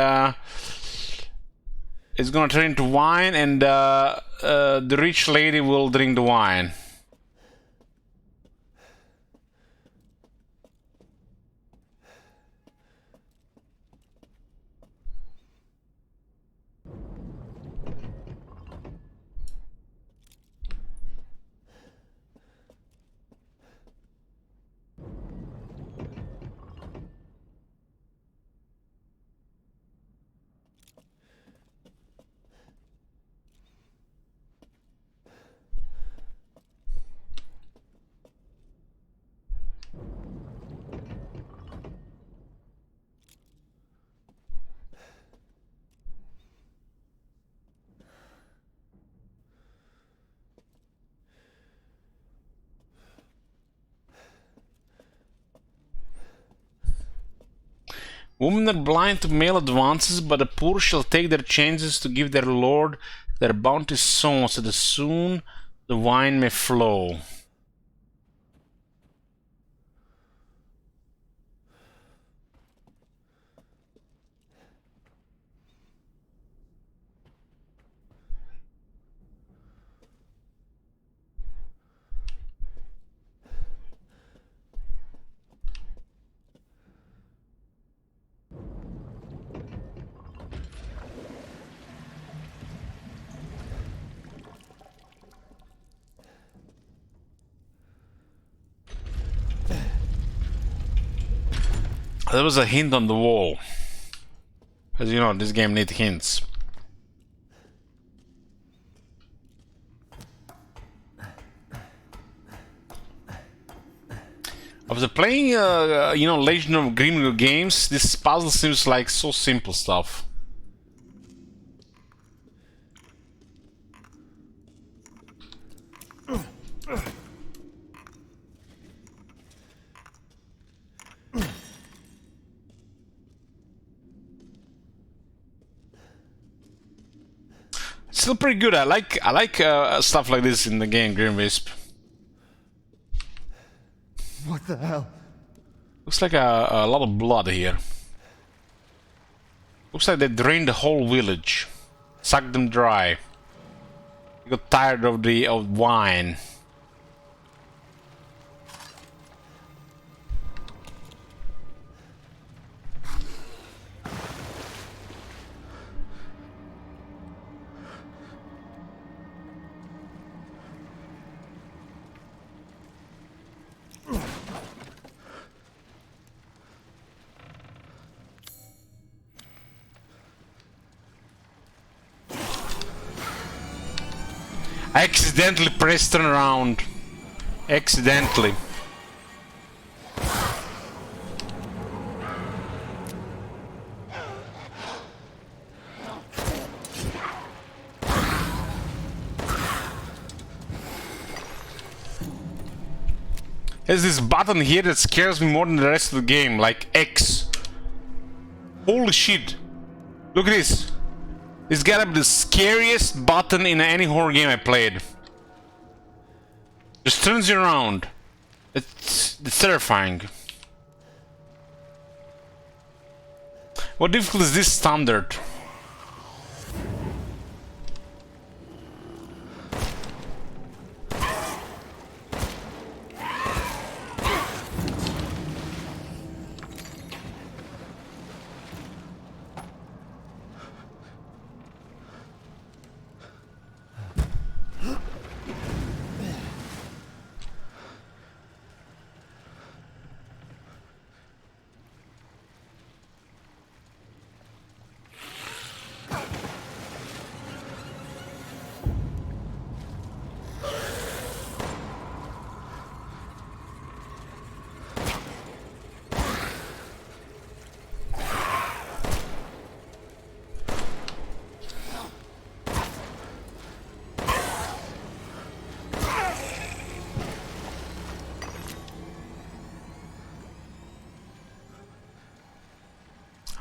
it's gonna turn into wine, and the rich lady will drink the wine. Women are blind to male advances, but the poor shall take their chances to give their lord their bounty sown, so that soon the wine may flow. There was a hint on the wall. As you know, this game needs hints. After playing, you know, Legend of Grimrock games, this puzzle seems like so simple stuff. Still pretty good. I like stuff like this in the game, Grimwisp. What the hell? Looks like a lot of blood here. Looks like they drained the whole village, sucked them dry. They got tired of the wine. I accidentally pressed turn around. Accidentally. There's this button here that scares me more than the rest of the game, like X. Holy shit. Look at this. This gotta be the scariest button in any horror game I played. Just turns you around. It's terrifying. What difficult is this standard?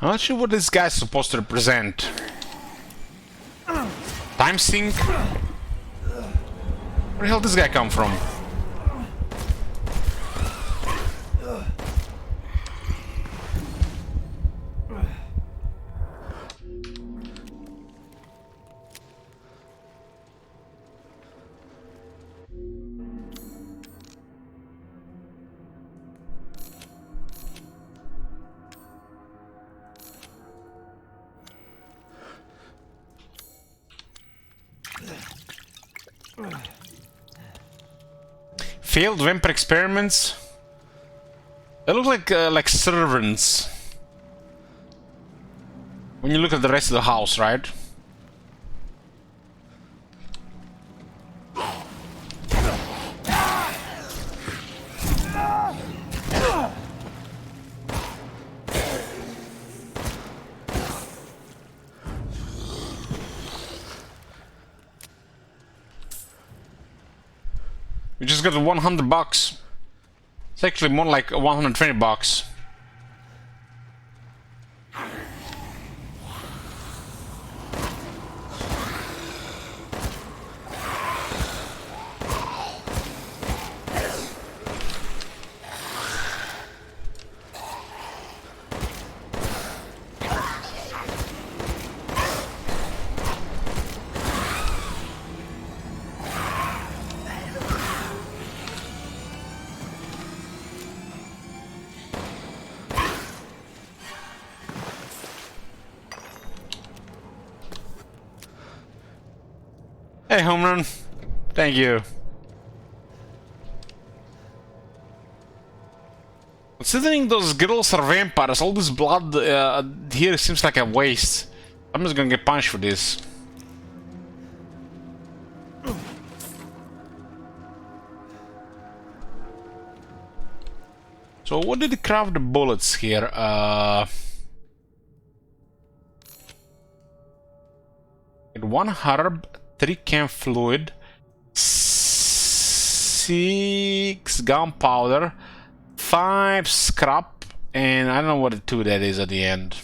I'm not sure what this guy's supposed to represent. Time sink? Where the hell did this guy come from? Failed vampire experiments. They look like servants. When you look at the rest of the house, right? We just got $100. It's actually more like $120. Hey, home run. Thank you. Considering those girls are vampires, all this blood here seems like a waste. I'm just gonna get punished for this. So what did they craft the bullets here? One herb, 3 chem fluid, 6 gunpowder, 5 scrap, and I don't know what the 2 that is at the end.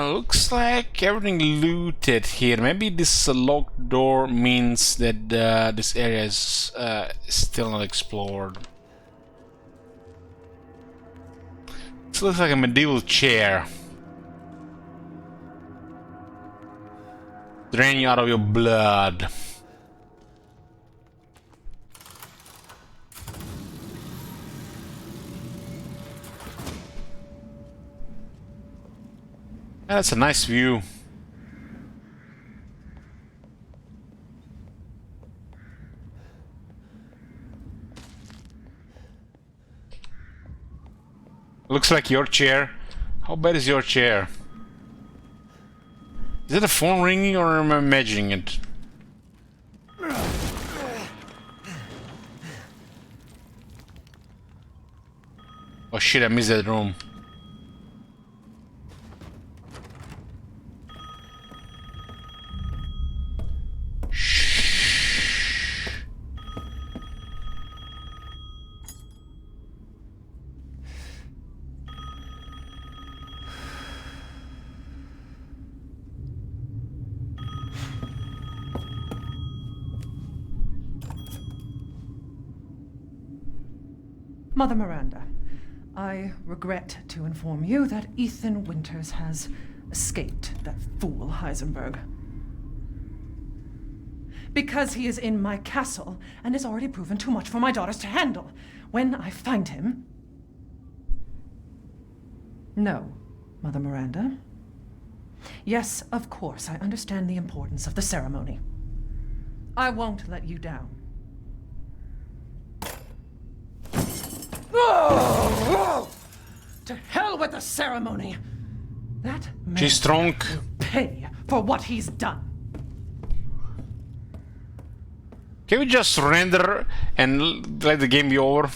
Looks like everything looted here. Maybe this locked door means that this area is still not explored. This looks like a medieval chair. Drain you out of your blood. That's a nice view. Looks like your chair. How bad is your chair? Is it a phone ringing or am I imagining it? Oh shit, I missed that room. Mother Miranda, I regret to inform you that Ethan Winters has escaped that fool Heisenberg. Because he is in my castle and has already proven too much for my daughters to handle. When I find him... No, Mother Miranda. Yes, of course, I understand the importance of the ceremony. I won't let you down. To hell with the ceremony! That man She's strong. will pay for what he's done. Can we just surrender and let the game be over?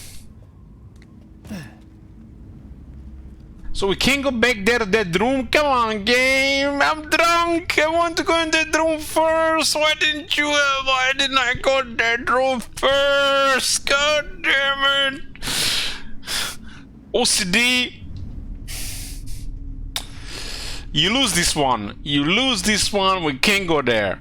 So we can't go back there to that room? Come on, game! I'm drunk! I want to go in that room first! Why didn't I go in that room first? God damn it! OCD! You lose this one. You lose this one, we can't go there.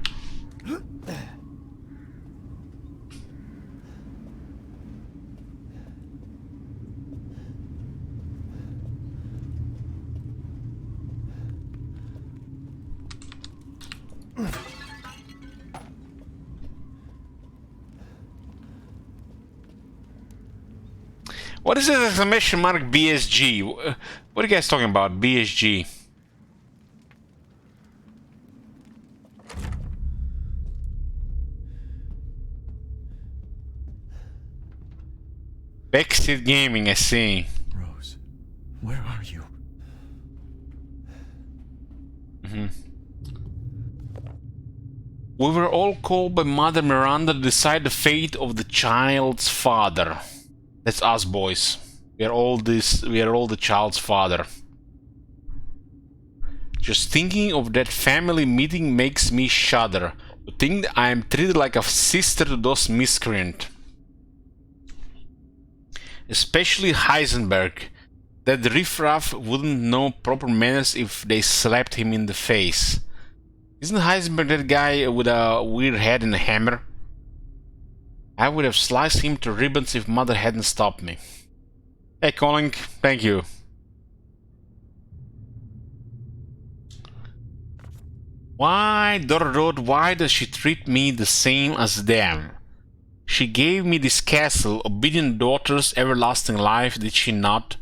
What is this exclamation mark BSG? What are you guys talking about? BSG. Backseat Gaming, I see. Rose, where are you? We were all called by Mother Miranda to decide the fate of the child's father. That's us, boys. We are all the child's father. Just thinking of that family meeting makes me shudder. To think that I am treated like a sister to those miscreants. Especially Heisenberg. That riffraff wouldn't know proper manners if they slapped him in the face. Isn't Heisenberg that guy with a weird head and a hammer? I would have sliced him to ribbons if Mother hadn't stopped me. Hey, Colin, thank you. Why, Dororod, why does she treat me the same as them? She gave me this castle, obedient daughters, everlasting life, did she not?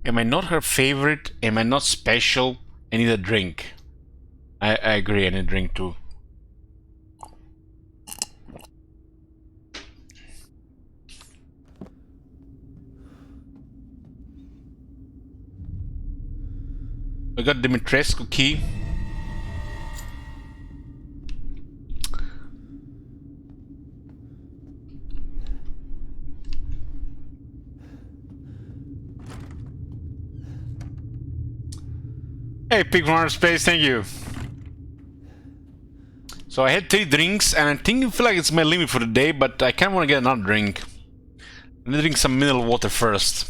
Am I not her favorite? Am I not special? I need a drink. I agree, I need a drink too. I got Dimitrescu key. Hey, Pig from Outer Space, thank you. So I had 3 drinks, and I think I feel like it's my limit for the day, but I kind of want to get another drink. Let me drink some mineral water first.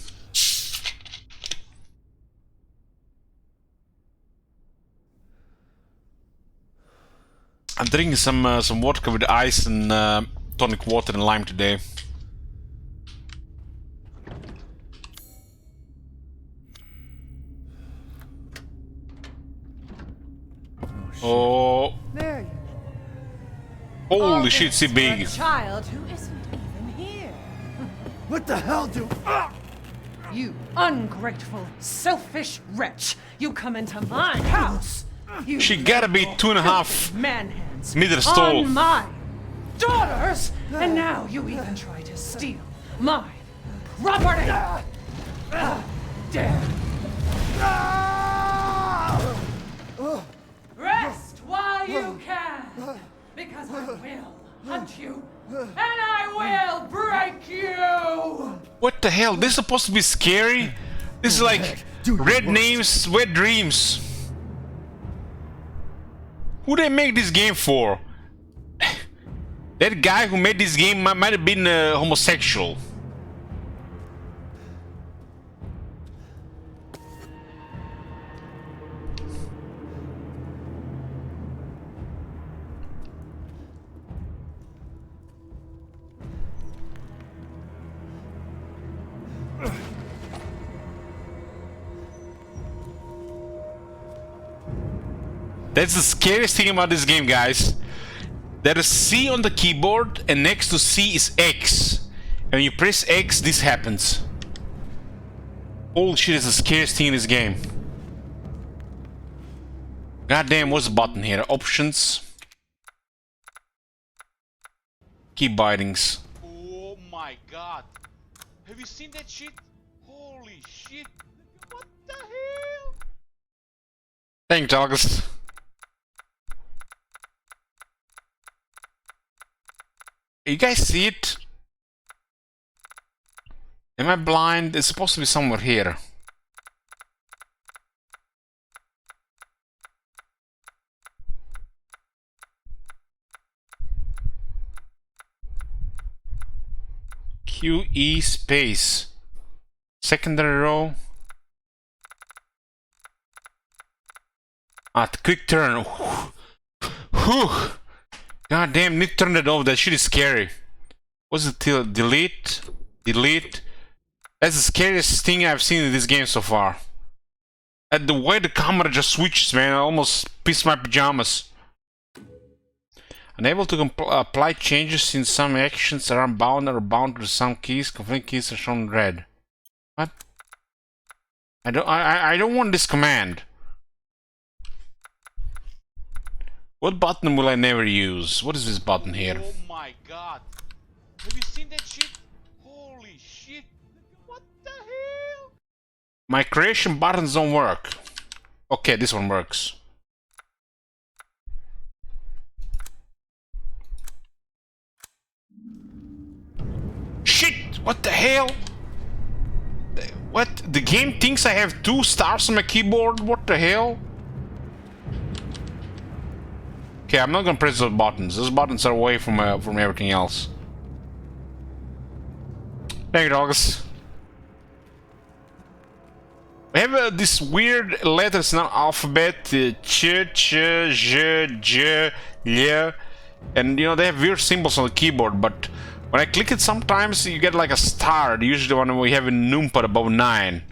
I'm drinking some vodka with ice and tonic water and lime today. Oh. There you Holy shit, she big. A child who isn't even here. What the hell do... You ungrateful, selfish wretch! You come into my house! You She gotta be 2.5 man-hands meters tall. on my daughters! And now you even try to steal my property! Dare! Rest while you can! Because I will hunt you! And I will break you! What the hell? This is supposed to be scary? This is like red names, wet dreams. Who they make this game for? That guy who made this game might have been homosexual. That's the scariest thing about this game, guys. There is C on the keyboard, and next to C is X. And when you press X, this happens. Holy shit, it's the scariest thing in this game. Goddamn, what's the button here? Options. Key bindings. Oh my god. Have you seen that shit? Holy shit. What the hell? Thanks, August. You guys see it? Am I blind? It's supposed to be somewhere here. QE space. Secondary row. At quick turn. Whew. God damn, need to turn it off. That shit is scary. What's it till? Delete? Delete? That's the scariest thing I've seen in this game so far. And the way the camera just switches, man, I almost pissed my pajamas. Unable to apply changes since some actions are bound to some keys. Conflict keys are shown red. What? I don't want this command. What button will I never use? What is this button here? Oh my god. Have you seen that shit? Holy shit. What the hell? My creation buttons don't work. Okay, this one works. Shit! What the hell? What? The game thinks I have 2 stars on my keyboard? What the hell? Okay, I'm not gonna press those buttons. Those buttons are away from everything else. Thank you, dogs. We have this weird letters in our alphabet, ch, j, j, l, and you know they have weird symbols on the keyboard. But when I click it, sometimes you get like a star. Usually when we have a numpad above 9.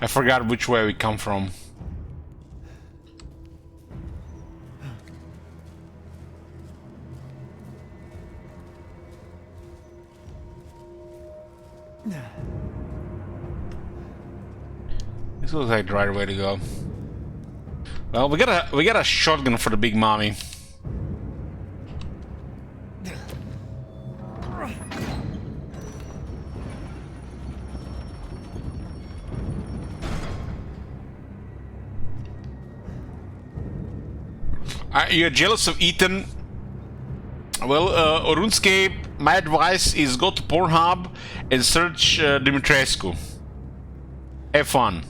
I forgot which way we come from. This looks like the right way to go. Well, we got a shotgun for the big mommy. You're jealous of Ethan? Well, RuneScape, my advice is go to Pornhub and search Dimitrescu. Have fun.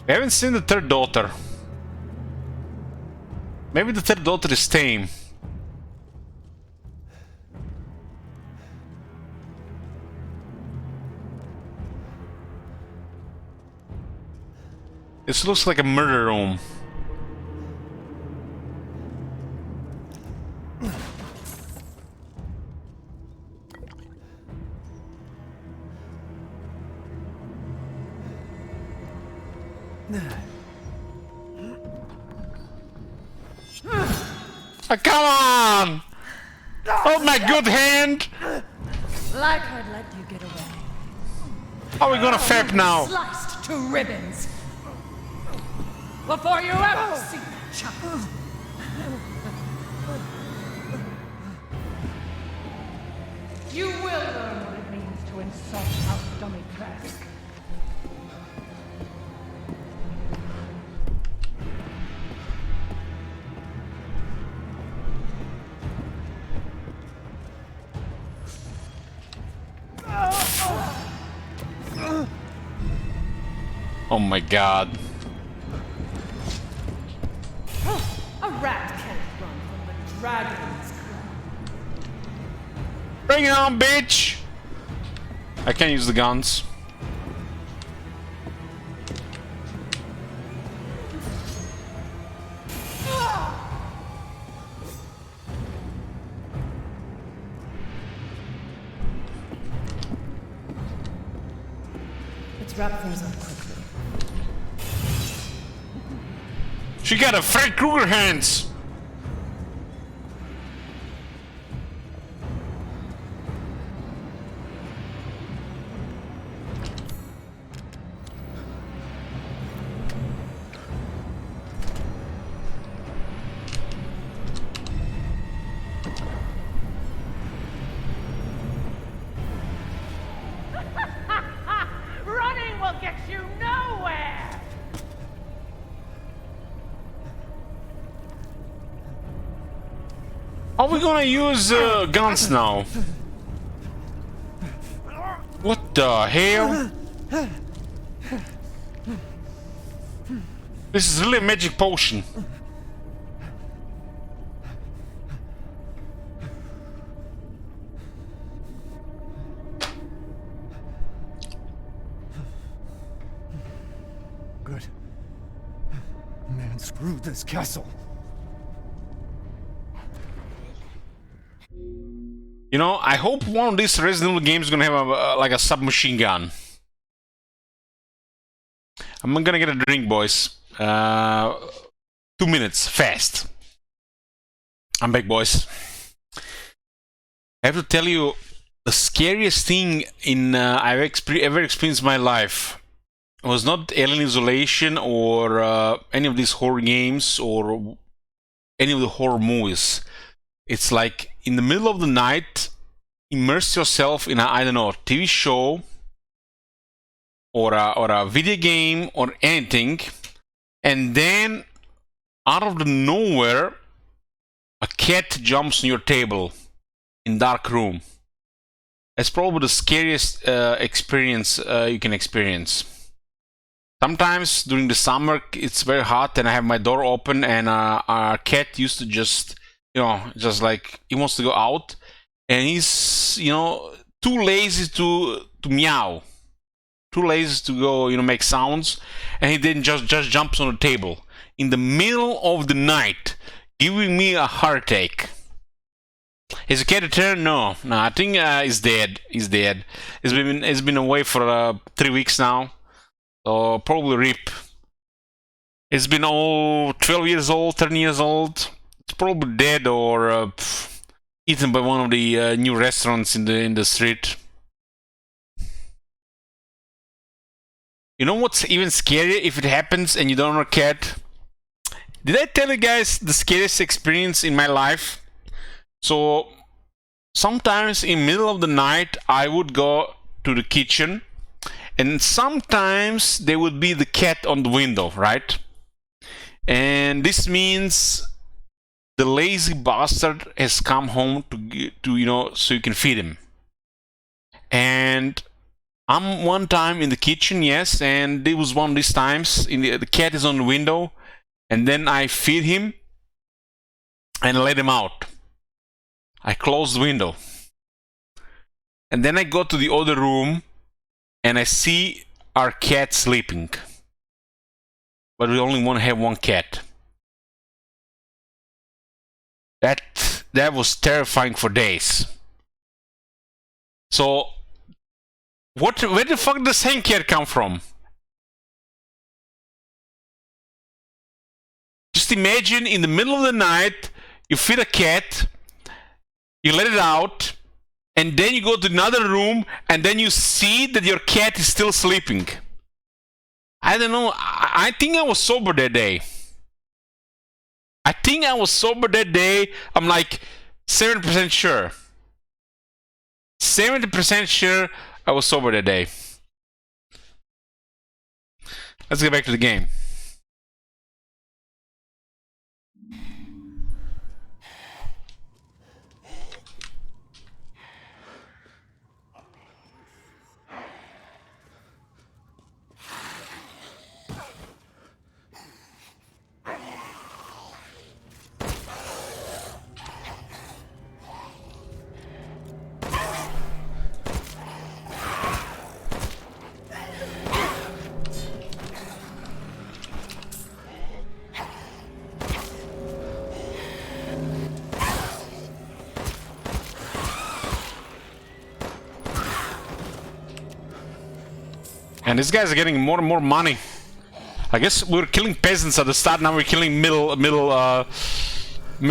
We haven't seen the third daughter. Maybe the third daughter is tame. This looks like a murder room. Oh, come on! Hold my good hand! Like I'd let you get away. How are we gonna fap now? Sliced to ribbons. Before you ever see that child. You will learn what it means to insult our dummy class. Oh my god. A rat can't run from the dragon's claw. Bring it on, bitch! I can't use the guns. Let's wrap things up quickly. She got a Fred Krueger hands. Running will get you nowhere! Are we gonna use guns now? What the hell? This is really a magic potion. Good. Man, screw this castle. You know, I hope one of these Resident Evil games is gonna have a, like a submachine gun. I'm gonna get a drink, boys. 2 minutes, fast. I'm back, boys. I have to tell you, the scariest thing in I've ever experienced in my life was not Alien Isolation or any of these horror games or any of the horror movies. It's like in the middle of the night, immerse yourself in a, I don't know, TV show or a video game or anything, and then out of the nowhere, a cat jumps on your table in dark room. That's probably the scariest experience you can experience. Sometimes during the summer it's very hot and I have my door open and our cat used to just, you know, just like he wants to go out and he's, you know, too lazy to meow, too lazy to go, you know, make sounds, and he then just jumps on the table in the middle of the night, giving me a heartache. Is the cat returned? No, I think he's dead. He's dead. It's been away for 3 weeks now. So probably RIP. It's been 12 years old, 13 years old. It's probably dead or eaten by one of the new restaurants in the street. You know what's even scarier if it happens and you don't know a cat? Did I tell you guys the scariest experience in my life? So sometimes in the middle of the night I would go to the kitchen and sometimes there would be the cat on the window, right? And this means the lazy bastard has come home to you know, so you can feed him. And I'm one time in the kitchen, yes, and it was one of these times the cat is on the window, and then I feed him and let him out. I close the window. And then I go to the other room and I see our cat sleeping. But we only want to have one cat. That was terrifying for days. So, where the fuck does Hank cat come from? Just imagine in the middle of the night, you feed a cat, you let it out, and then you go to another room, and then you see that your cat is still sleeping. I don't know, I think I was sober that day. I think I was sober that day, I'm like 70% sure. 70% sure I was sober that day. Let's get back to the game. And these guys are getting more and more money. I guess we were killing peasants at the start, now we're killing middle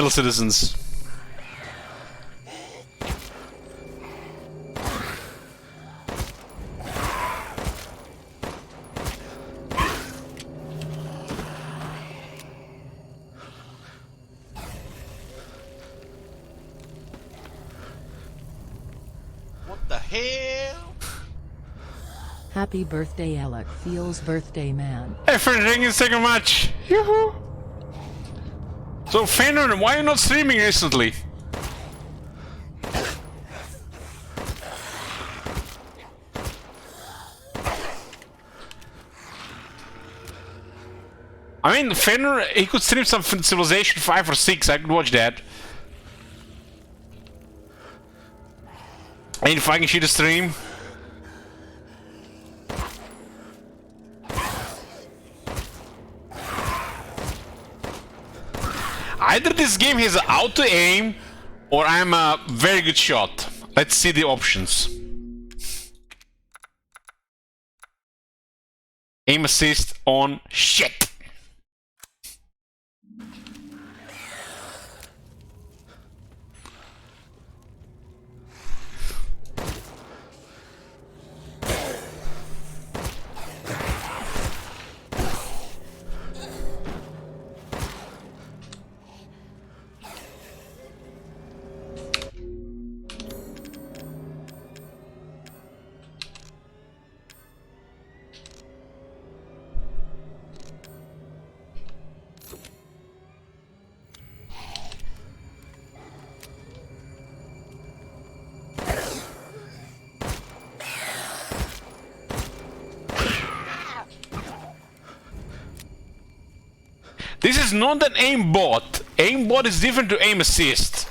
citizens. What the hell? Happy birthday, Alec. Feels birthday man. Hey, friend, thank you so much. Yoo-hoo. So, Fenrir, why are you not streaming recently? I mean, Fenrir, he could stream some Civilization 5 or 6, I could watch that. Ain't fucking shit to stream. Either this game has auto aim or I'm a very good shot. Let's see the options. Aim assist on shit. This is not an aimbot. Aimbot is different to aim assist.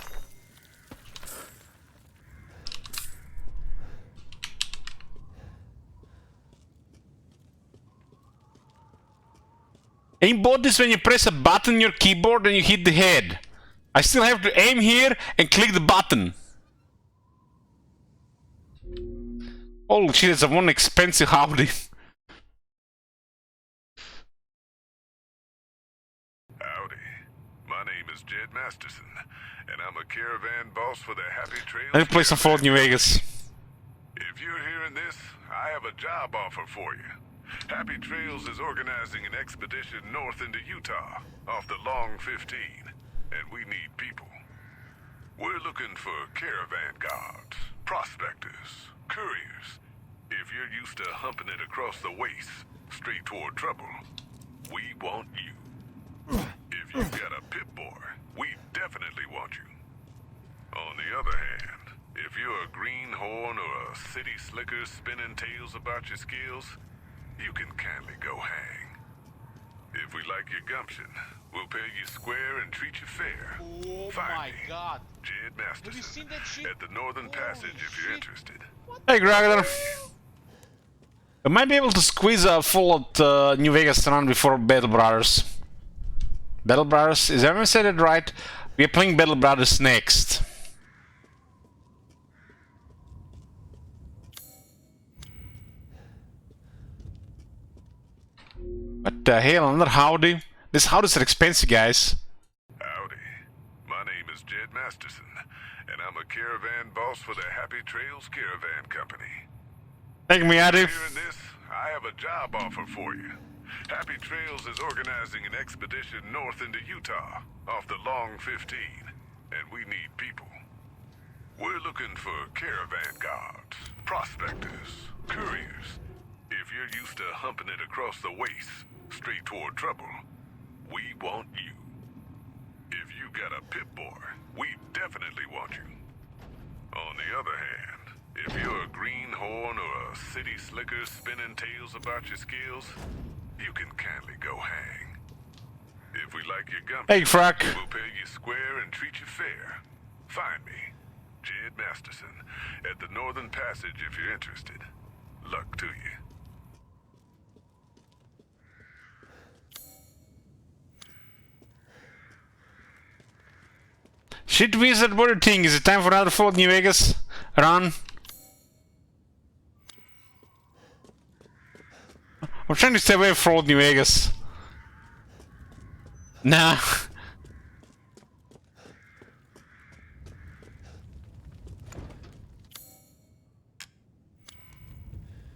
Aimbot is when you press a button on your keyboard and you hit the head. I still have to aim here and click the button. Holy shit, it's a one expensive howdy. Jed Masterson, and I'm a caravan boss for the Happy Trails. Let me play some Fallout New Vegas. If you're hearing this, I have a job offer for you. Happy Trails is organizing an expedition north into Utah, off the Long 15, and we need people. We're looking for caravan guards, prospectors, couriers. If you're used to humping it across the waste, straight toward trouble, we want you. If you've got a pip-boy, we definitely want you. On the other hand, if you're a greenhorn or a city slicker spinning tales about your skills, you can kindly go hang. If we like your gumption, we'll pay you square and treat you fair. Oh Find my me, god. Jed Masterson, Have you seen that shit? at the Northern Passage if you're interested. Hey, Grogger. I might be able to squeeze a Fallout New Vegas run before Battle Brothers. Battle Brothers, is everyone said it right? We are playing Battle Brothers next. What the hell, another howdy? These howdies are expensive, guys. Howdy. My name is Jed Masterson, and I'm a caravan boss for the Happy Trails Caravan Company. Thank me, Adi. Hearing this, I have a job offer for you. Happy Trails is organizing an expedition north into Utah, off the Long 15, and we need people. We're looking for caravan guards, prospectors, couriers. If you're used to humping it across the waste, straight toward trouble, we want you. If you got a pip-boy, we definitely want you. On the other hand, if you're a greenhorn or a city slicker spinning tales about your skills, you can kindly go hang. If we like your gumption, hey, Frack. We'll pay you square and treat you fair. Find me, Jed Masterson, at the Northern Passage if you're interested. Luck to you. Shit, Wizard, what do you think? Is it time for another Fallout New Vegas run? I'm trying to stay away from old New Vegas. Nah.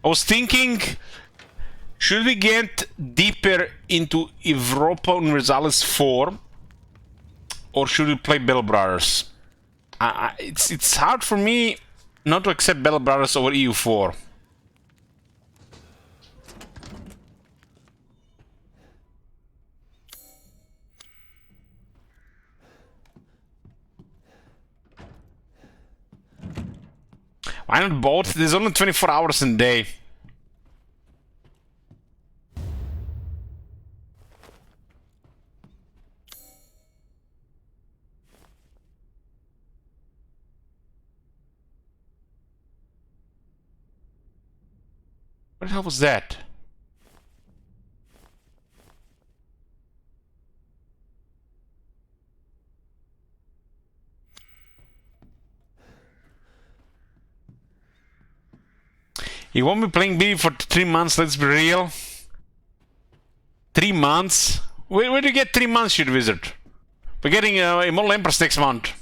I was thinking, should we get deeper into Europa Universalis 4, or should we play Bell Brothers? It's hard for me not to accept Bell Brothers over EU4. Why not both? There's only 24 hours in a day. What the hell was that? You won't be playing BB for 3 months, let's be real. 3 months? Where do you get 3 months, you wizard? We're getting Immortal Empress next month.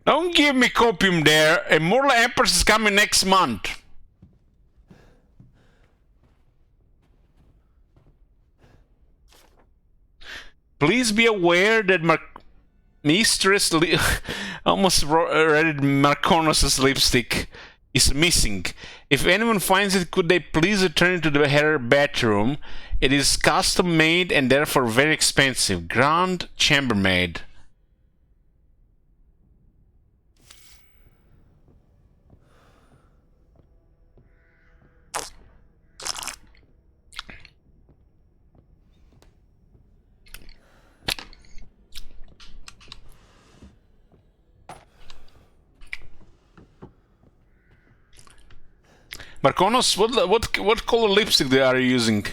Don't give me copium there. Immortal Empress is coming next month. Please be aware that Mistress almost read Marconos' lipstick is missing. If anyone finds it, could they please return it to her bedroom? It is custom made and therefore very expensive. Grand chambermaid. Marconos, what color lipstick they are you using?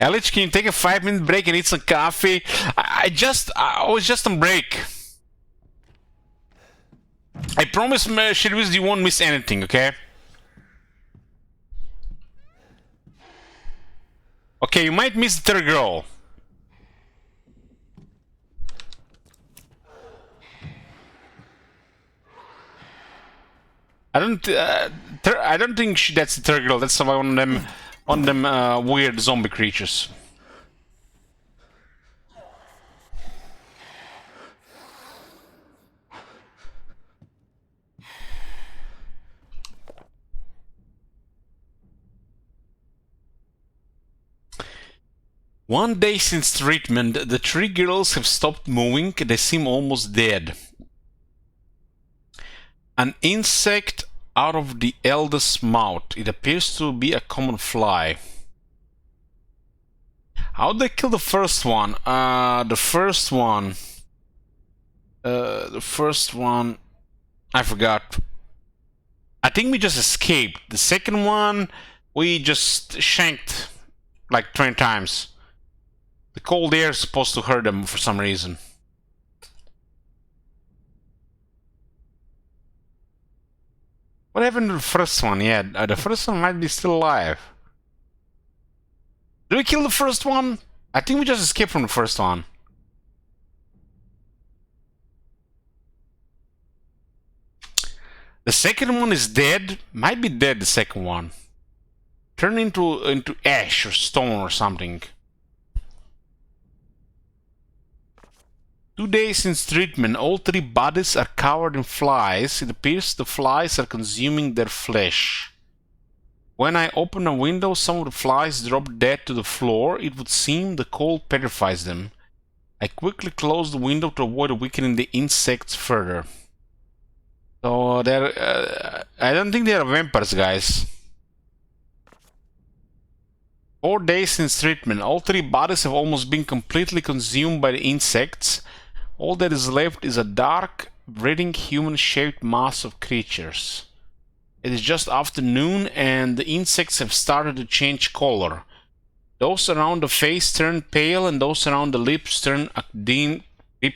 Elich, can you take a 5-minute break and eat some coffee? I was just on break. I promise, Shirvis, you won't miss anything, okay? Okay, you might miss the third girl. I don't think that's the third girl. That's one of them weird zombie creatures. One day since treatment, the 3 girls have stopped moving. They seem almost dead. An insect out of the eldest mouth. It appears to be a common fly. How'd they kill the first one? The first one, I forgot. I think we just escaped. The second one, we just shanked like 20 times. The cold air is supposed to hurt them for some reason. What happened to the first one? Yeah, the first one might be still alive. Did we kill the first one? I think we just escaped from the first one. The second one is dead. Might be dead, the second one. Turned into ash or stone or something. 2 days since treatment, all 3 bodies are covered in flies. It appears the flies are consuming their flesh. When I open a window, some of the flies drop dead to the floor. It would seem the cold petrifies them. I quickly close the window to avoid weakening the insects further. So I don't think they are vampires, guys. 4 days since treatment. All 3 bodies have almost been completely consumed by the insects. All that is left is a dark, breathing, human-shaped mass of creatures. It is just afternoon and the insects have started to change color. Those around the face turn pale and those around the lips turn a deep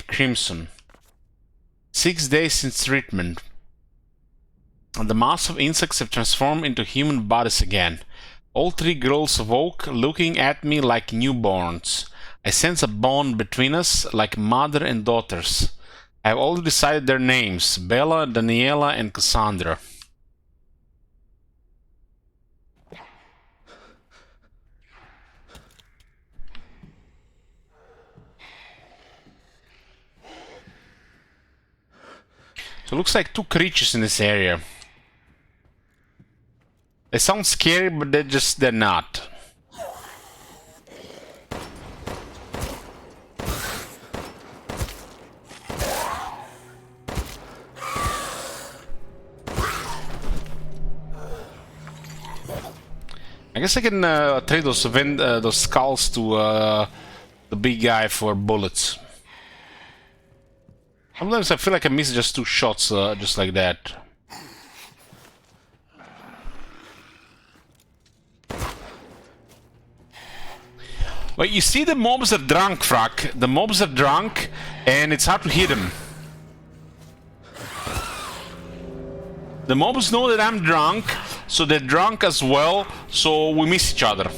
crimson. 6 days since treatment. And the mass of insects have transformed into human bodies again. All 3 girls awoke, looking at me like newborns. I sense a bond between us, like mother and daughters. I have already decided their names, Bella, Daniela, and Cassandra. So it looks like 2 creatures in this area. They sound scary, but they're not. I guess I can trade those skulls to the big guy for bullets. Sometimes I feel like I miss just 2 shots, just like that. Well, you see the mobs are drunk, Frack. The mobs are drunk, and it's hard to hit them. The mobs know that I'm drunk, so they're drunk as well, so we miss each other.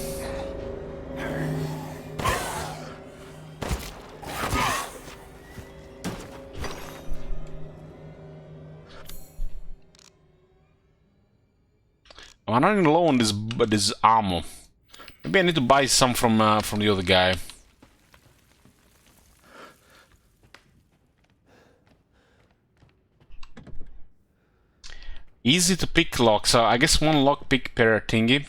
I'm running low on this ammo. Maybe I need to buy some from the other guy. Easy to pick locks. So I guess 1 lock pick per thingy.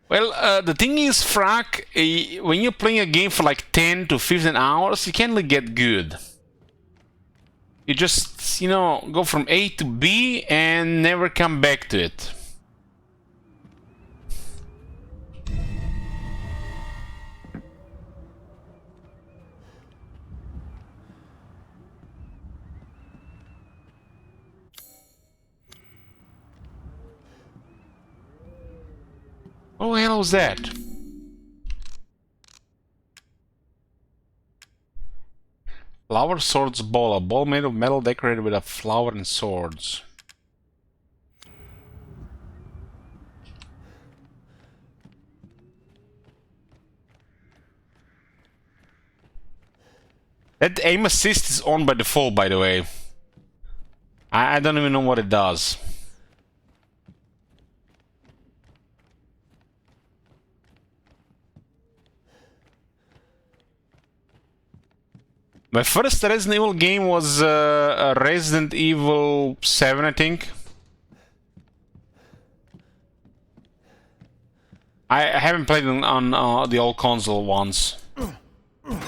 Well, the thing is, Frack, when you're playing a game for like 10 to 15 hours, you can't really get good. You just, you know, go from A to B and never come back to it. What the hell was that? Flower swords ball. A ball made of metal decorated with a flower and swords. That aim assist is on by default, by the way. I don't even know what it does. My first Resident Evil game was Resident Evil 7, I think. I haven't played it on the old console once. I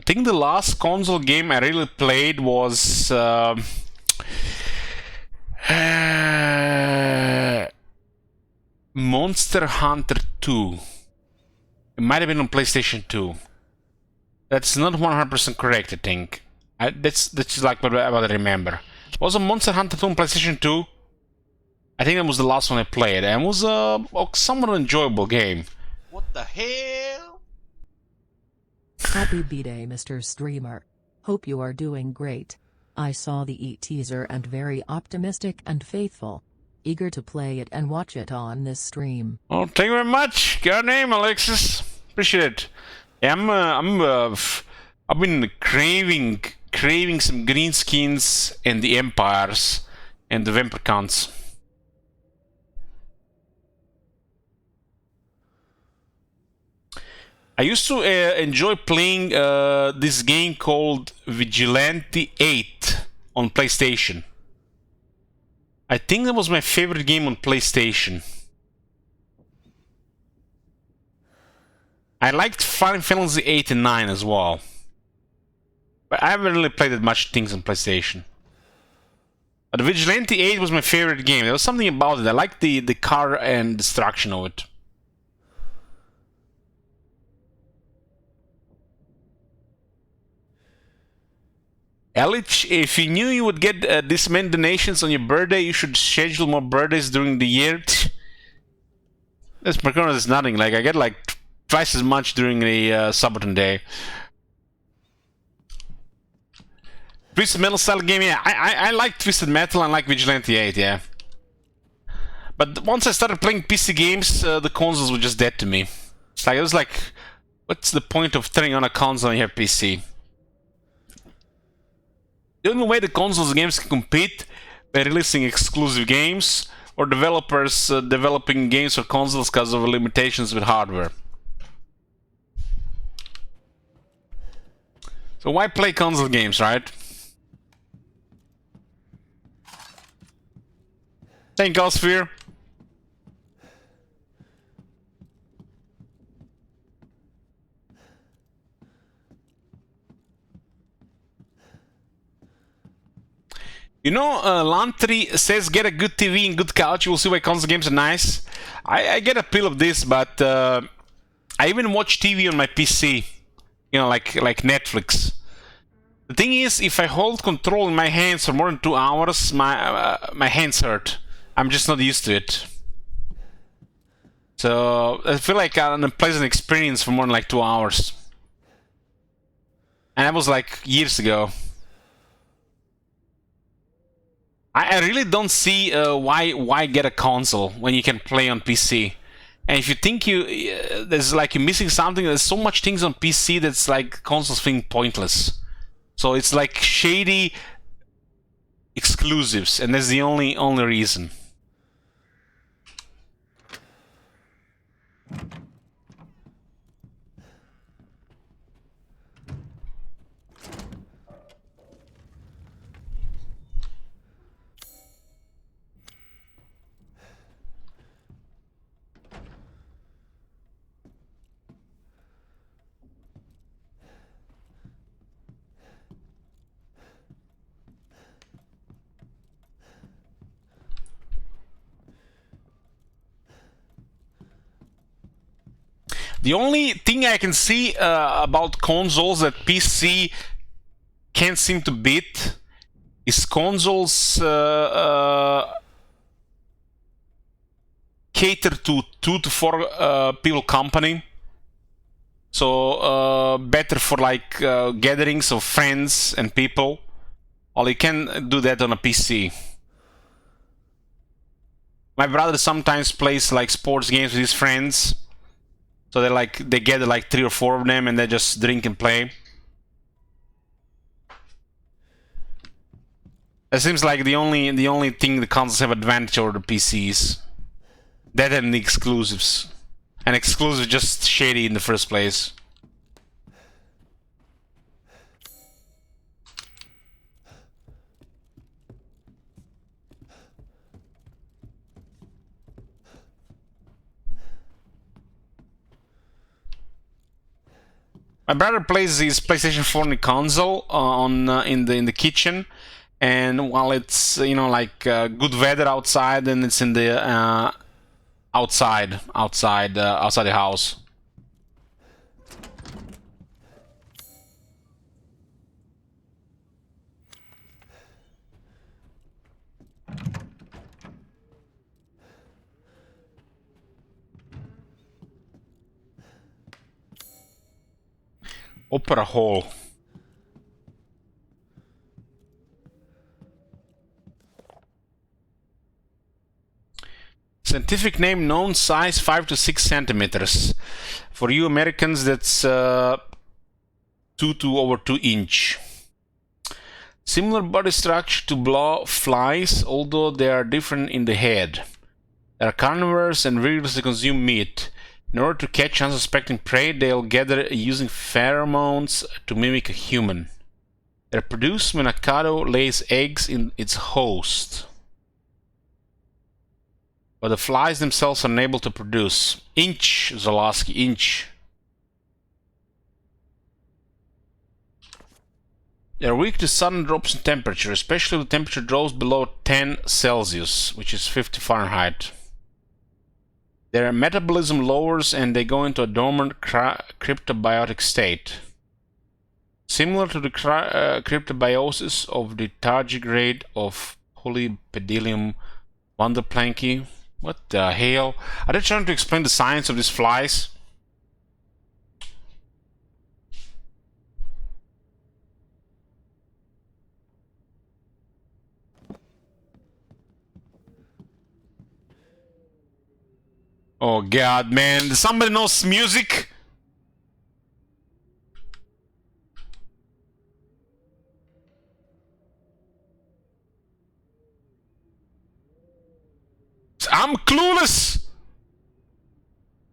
think the last console game I really played was Monster Hunter 2. It might have been on PlayStation 2. That's not 100% correct, I think. That's like what I remember. Was a Monster Hunter 2 on PlayStation 2? I think that was the last one I played, and it was a somewhat enjoyable game. What the hell? Happy B-Day, Mr. Streamer. Hope you are doing great. I saw the teaser and very optimistic and faithful. Eager to play it and watch it on this stream. Oh, thank you very much. Good name, Alexis. Appreciate it. Yeah, I've been craving some green skins and the Empires and the Vampircons. I used to enjoy playing this game called Vigilante 8 on PlayStation. I think that was my favorite game on PlayStation. I liked Final Fantasy 8 and 9 as well. But I haven't really played that much things on PlayStation. But Vigilante 8 was my favorite game. There was something about it. I liked the car and destruction of it. Elich, if you knew you would get this many donations on your birthday, you should schedule more birthdays during the year. This Percona is nothing. Like, I get like twice as much during the Sabaton day. Twisted Metal style game, yeah. I like Twisted Metal and like Vigilante 8, yeah. But once I started playing PC games, the consoles were just dead to me. It was like, what's the point of turning on a console when you have PC? The only way the consoles games can compete by releasing exclusive games or developers developing games for consoles because of limitations with hardware. So why play console games, right? Thank you, Sphere. You know, Lantry says get a good TV and good couch, you will see why console games are nice. I get a feel of this, but I even watch TV on my PC. You know, like Netflix. The thing is, if I hold control in my hands for more than 2 hours, my hands hurt. I'm just not used to it. So I feel like an unpleasant experience for more than like 2 hours. And that was like years ago. I really don't see why get a console when you can play on PC. And if you think there's like you're missing something, there's so much things on PC that's like consoles being pointless. So it's like shady exclusives, and that's the only reason. The only thing I can see about consoles that PC can't seem to beat is consoles cater to 2 to 4 people company. So better for like gatherings of friends and people. Or you can do that on a PC. My brother sometimes plays like sports games with his friends. So they gather like 3 or 4 of them and they just drink and play. It seems like the only thing the consoles have advantage over the PCs. That and the exclusives. And exclusives just shady in the first place. My brother plays his PlayStation 4 on the console in the kitchen, and while it's like good weather outside, and it's in the outside the house. Opera Hall. Scientific name known size 5 to 6 centimeters. For you Americans, that's 2 to over 2 inch. Similar body structure to blowflies, although they are different in the head. They are carnivores and vigorously consume meat. In order to catch unsuspecting prey, they'll gather using pheromones to mimic a human. They're produced when a cow lays eggs in its host, but the flies themselves are unable to produce. Inch, Zolowski, inch. They're weak to sudden drops in temperature, especially if the temperature drops below 10 Celsius, which is 50 Fahrenheit. Their metabolism lowers and they go into a dormant cryptobiotic state. Similar to the cryptobiosis of the tardigrade of Polypedilum vanderplanki. What the hell? Are they trying to explain the science of these flies? Oh god, man. Somebody knows music? I'm clueless.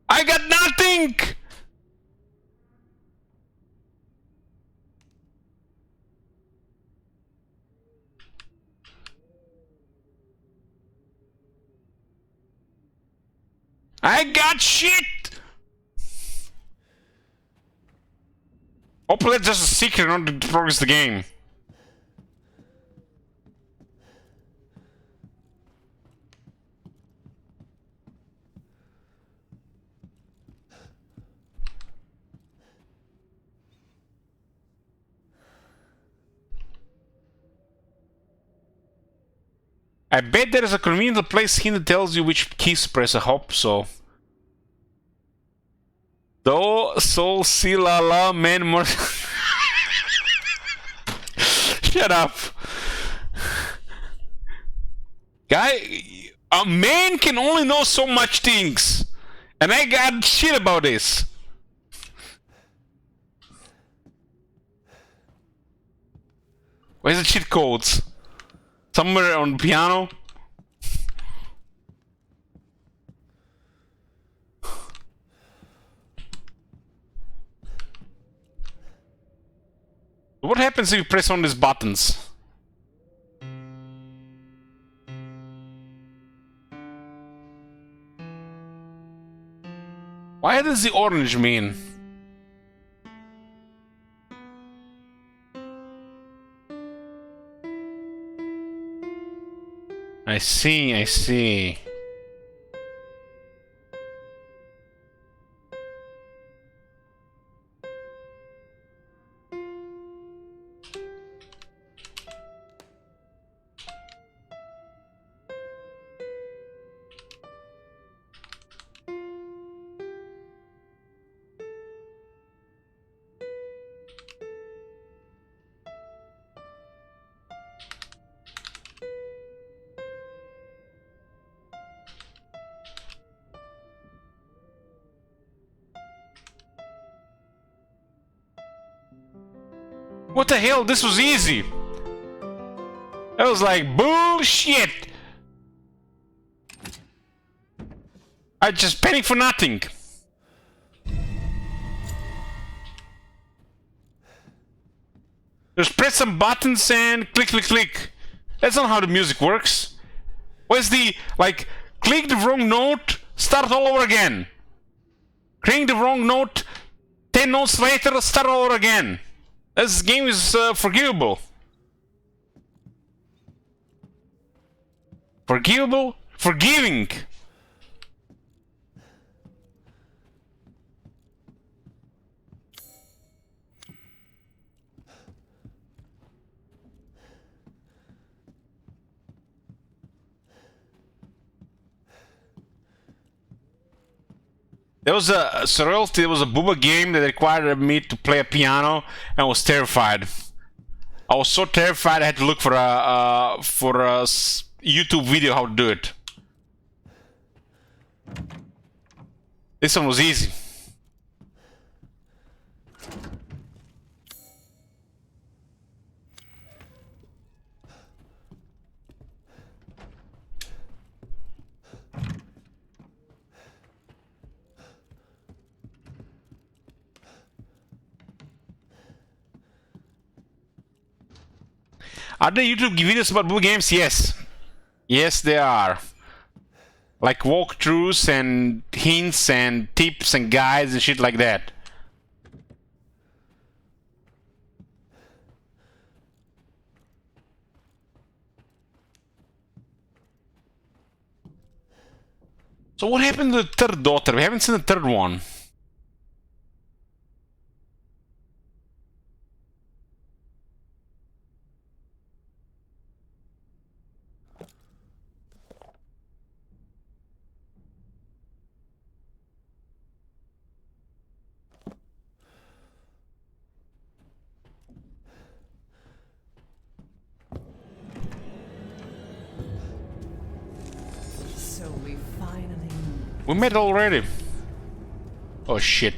I got nothing. I got shit. Hopefully it's just a secret not to progress the game. I bet there is a convenient place hint that tells you which keys to press. I hope so. Do, sol, si, la, la, man, more. Shut up. Guy, a man can only know so much things. And I got shit about this. Where's the cheat codes? Somewhere on the piano? What happens if you press on these buttons? Why does the orange mean? I see, I see. What the hell? This was easy. That was like bullshit. I just panicked for nothing. Just press some buttons and click, click, click. That's not how the music works. Where's the, like, click the wrong note, start all over again. Clicking the wrong note, 10 notes later, start all over again. This game is forgivable. Forgivable? Forgiving. There was a Sorority, there was a Booba game that required me to play a piano, and I was terrified. I was so terrified I had to look for a YouTube video how to do it. This one was easy. Are there YouTube videos about Booba games? Yes. Yes, there are. Like walkthroughs and hints and tips and guides and shit like that. So what happened to the third daughter? We haven't seen the third one. So we finally... We made it already. Oh shit.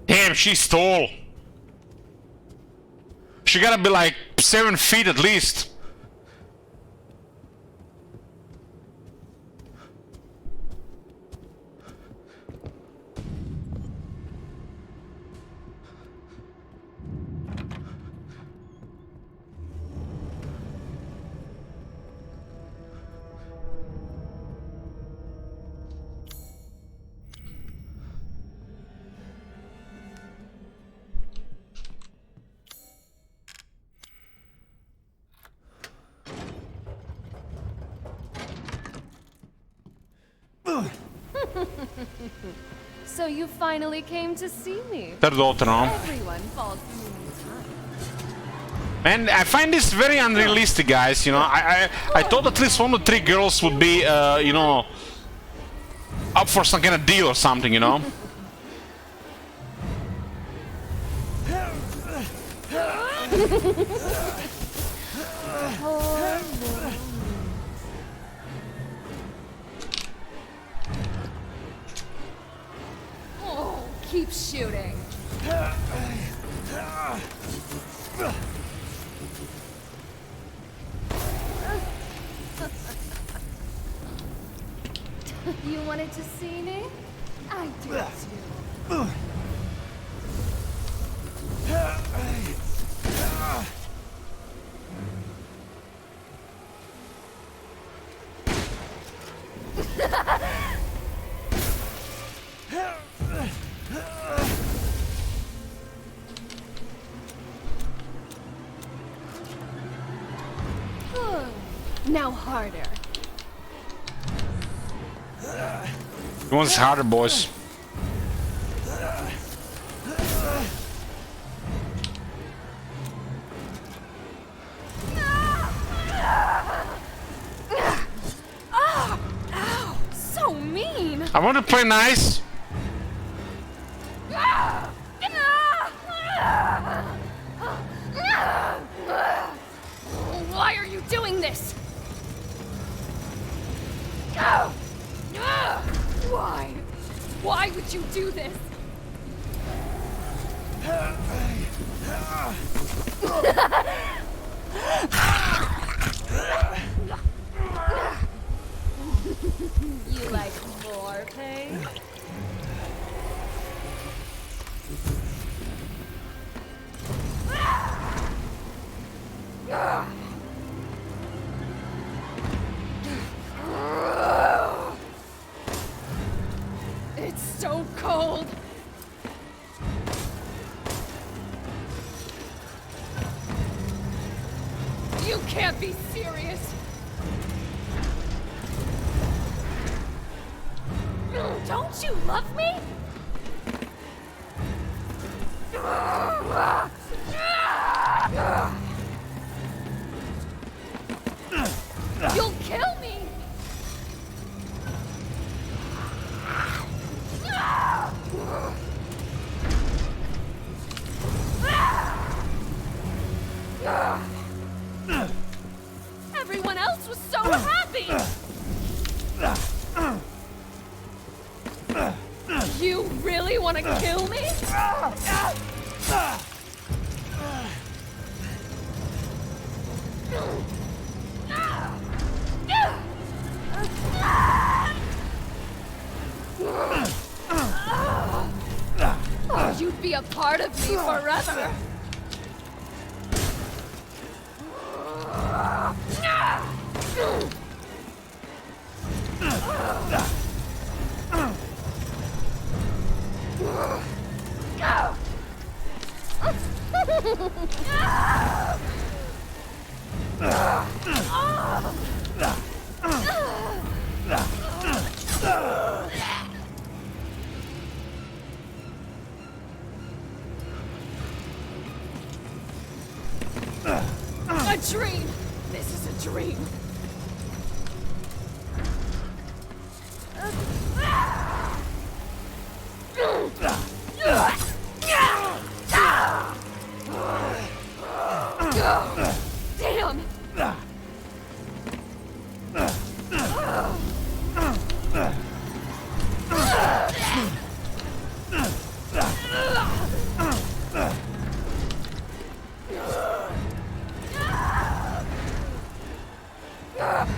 Damn, she's tall. She gotta be like 7 feet at least. So you finally came to see me. Third daughter, no? Everyone falls through time. Man, I find this very unrealistic, guys. You know, I thought at least 1 or 3 girls would be, you know, up for some kind of deal or something, you know. Oh, keep shooting. You wanted to see me? I do too. Now harder. He wants harder, boys. Ow! So mean! I want to play nice. Why are you doing this? Why? Why would you do this? You like more pain? It's so cold. You can't be serious. Don't you love me? You'll kill me. Everyone else was so happy. You really want to kill me? Oh, you'd be a part of me forever. A dream! This is a dream! Damn!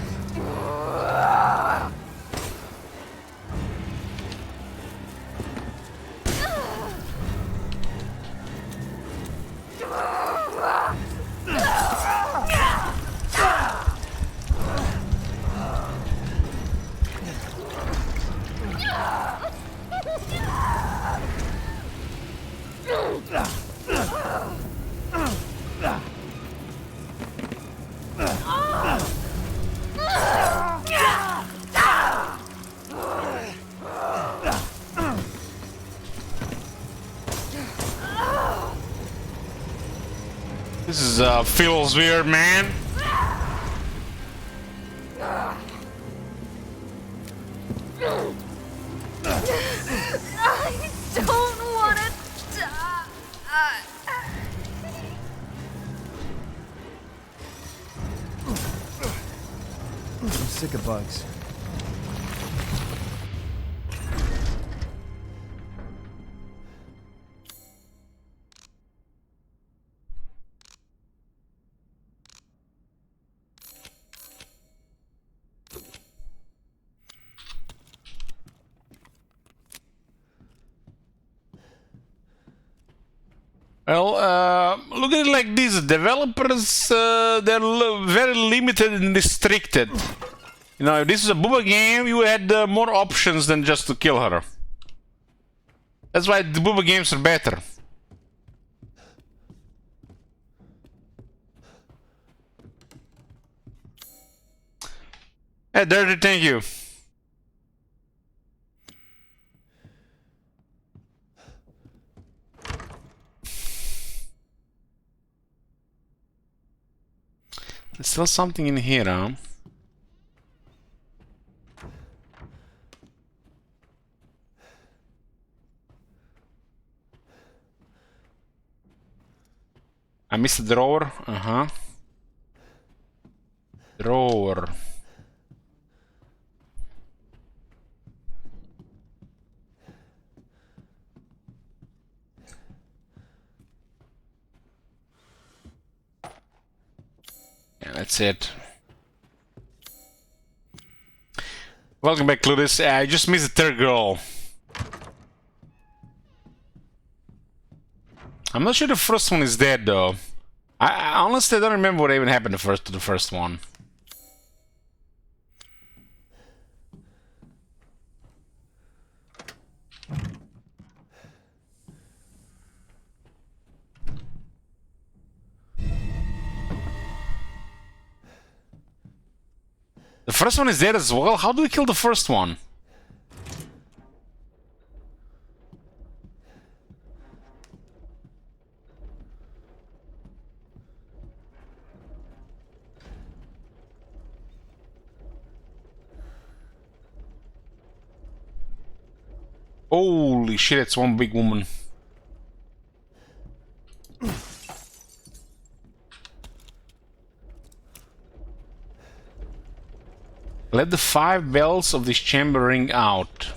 This is feels weird, man. I don't want to die. I'm sick of bugs. Well, look at it like this. Developers, they're very limited and restricted. You know, if this is a Booba game, you had more options than just to kill her. That's why the Booba games are better. Hey, Dirty, thank you. There's still something in here, huh? I missed the drawer. Uh-huh. Drawer. Yeah, that's it. Welcome back, Cludis. I just missed the third girl. I'm not sure the first one is dead, though. I honestly don't remember what even happened to the first one. The first one is dead as well? How do we kill the first one? Holy shit, it's one big woman. Let the 5 bells of this chamber ring out.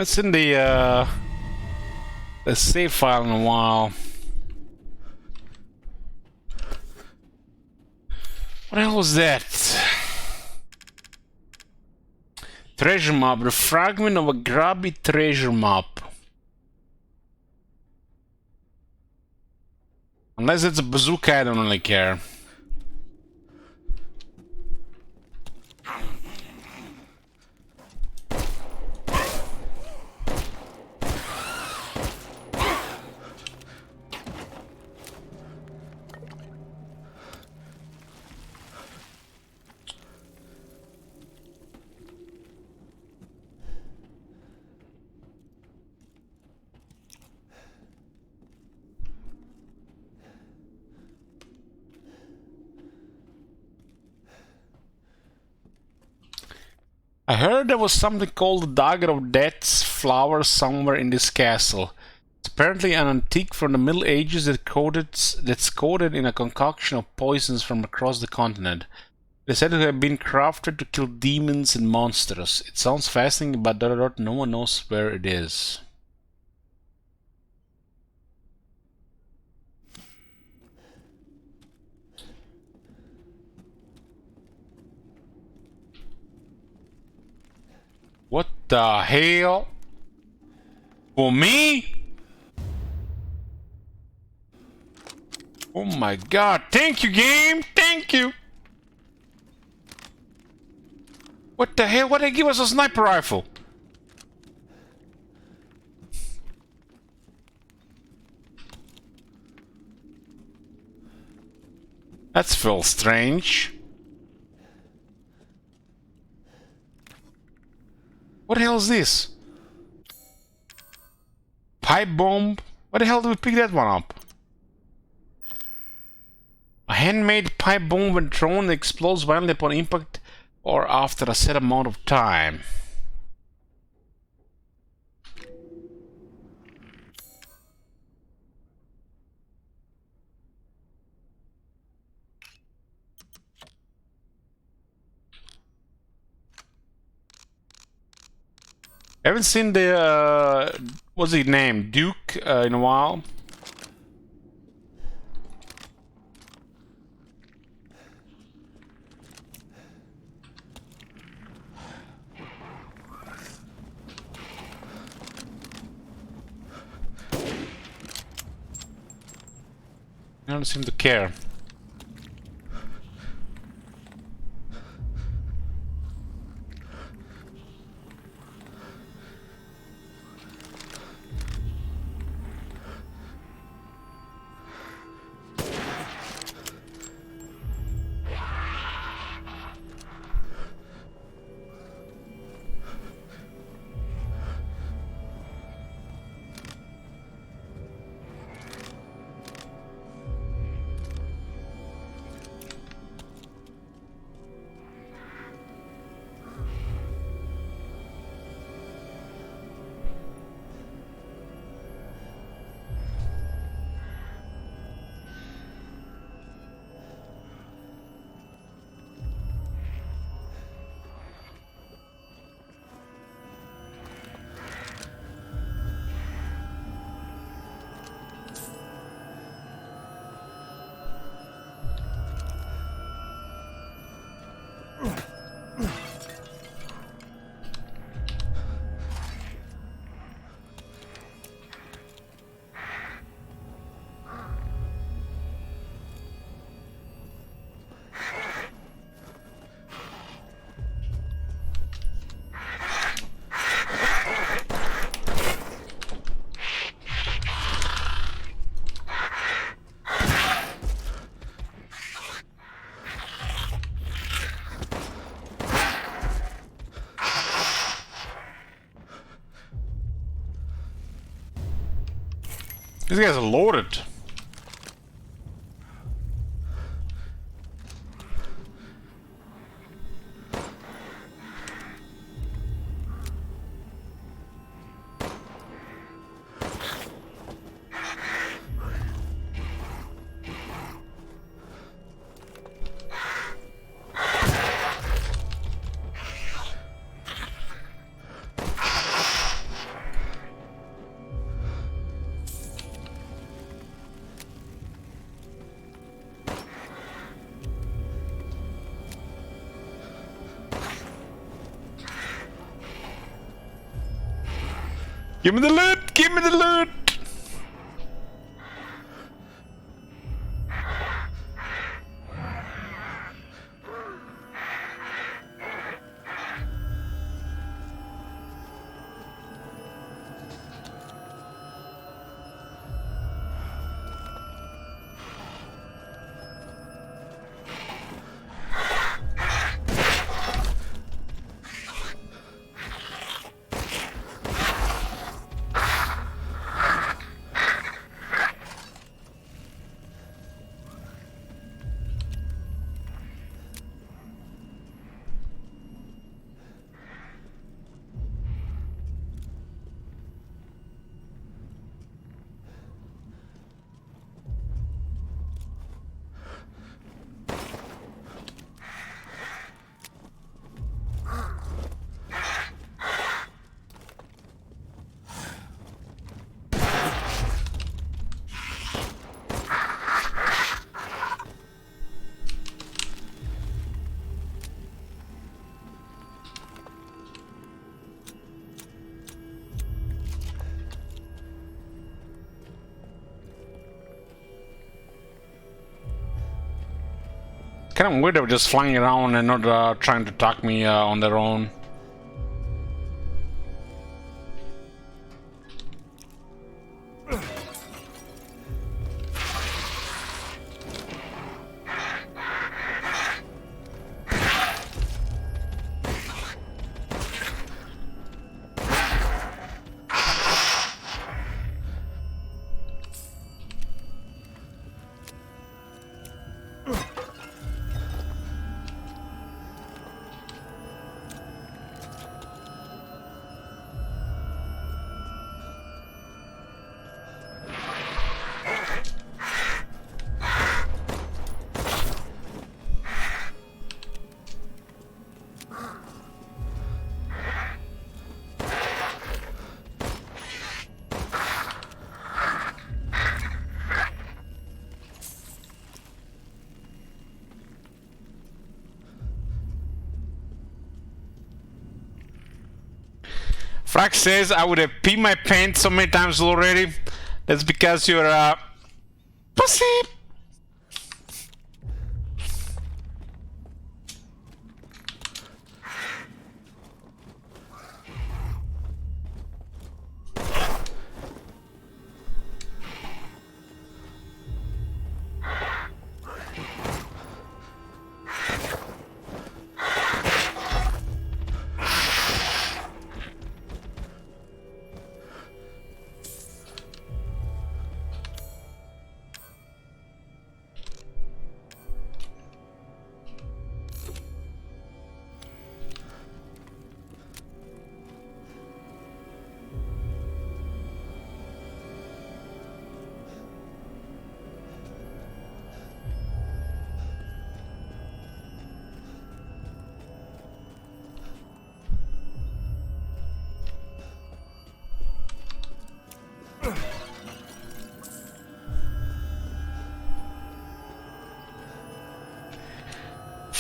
It's in the save file in a while. What the hell was that? Treasure map. The fragment of a grubby treasure map. Unless it's a bazooka, I don't really care. I heard there was something called the Dagger of Death's flower somewhere in this castle. It's apparently an antique from the Middle Ages that's coated in a concoction of poisons from across the continent. It is said to have been crafted to kill demons and monsters. It sounds fascinating, but no one knows where it is. What the hell? For me? Oh my god, thank you, game! Thank you! What the hell? Why did they give us a sniper rifle? That's feel strange. What the hell is this? Pipe bomb? Why the hell did we pick that one up? A handmade pipe bomb when thrown explodes violently upon impact or after a set amount of time. I haven't seen the, what's his name, Duke, in a while. I don't seem to care. These guys are loaded. Give me the loot! Give me the loot! Kind of weird they were just flying around and not trying to attack me on their own. Frax says I would have peed my pants so many times already. That's because you're a pussy.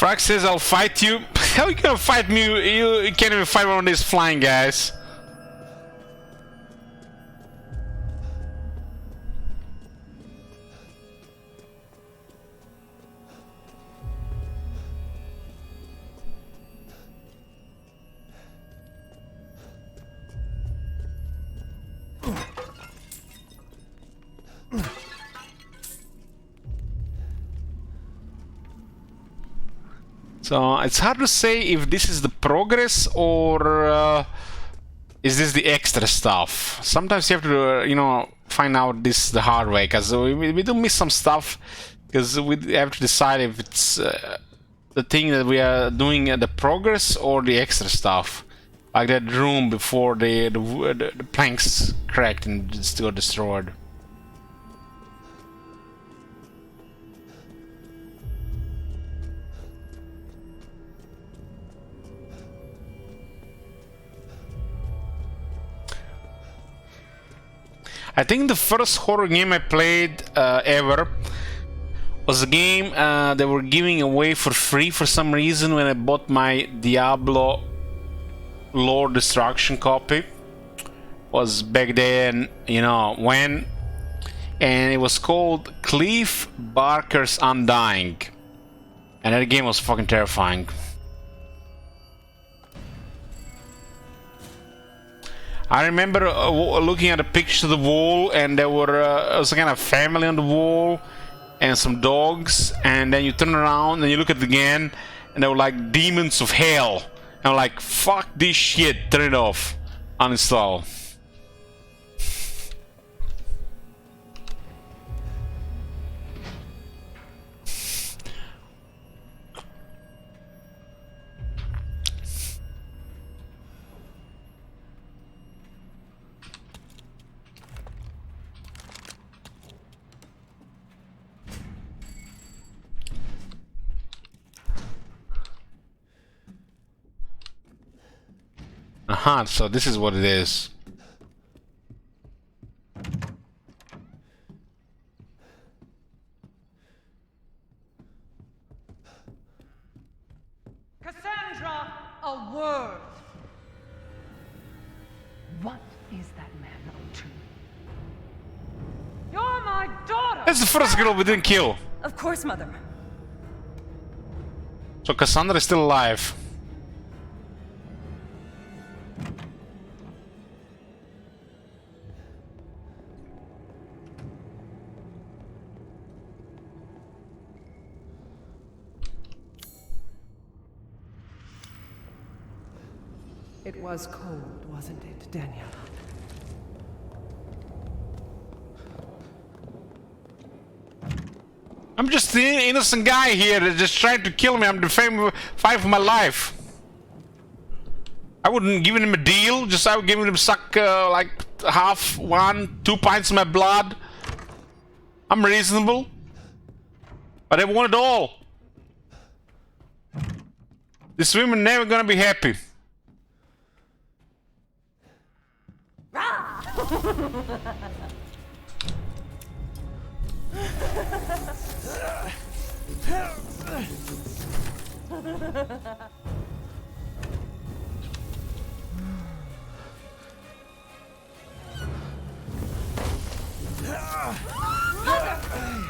Frax says I'll fight you. How are you gonna fight me? You can't even fight one of these flying guys. So it's hard to say if this is the progress or is this the extra stuff. Sometimes you have to, you know, find out this the hard way, because we do miss some stuff, because we have to decide if it's the thing that we are doing the progress or the extra stuff, like that room before the planks cracked and still destroyed. I think the first horror game I played ever was a game they were giving away for free for some reason when I bought my Diablo Lord Destruction copy. was back then, you know, when, and it was called Cliff Barker's Undying, and that game was fucking terrifying. I remember looking at the pictures of the wall, and there was a kind of family on the wall and some dogs, and then you turn around and you look at it again and they were like demons of hell, and I'm like, fuck this shit, turn it off, uninstall. Aha, so this is what it is. Cassandra, a word. What is that man up to? You're my daughter! That's the first girl we didn't kill. Of course, Mother. So Cassandra is still alive. It was cold, wasn't it, Daniela? I'm just the innocent guy here that just tried to kill me. I'm the fight for my life. I wouldn't give him a deal. Just I would give him suck like half, 2 pints of my blood. I'm reasonable, but I want it all. This woman never gonna be happy.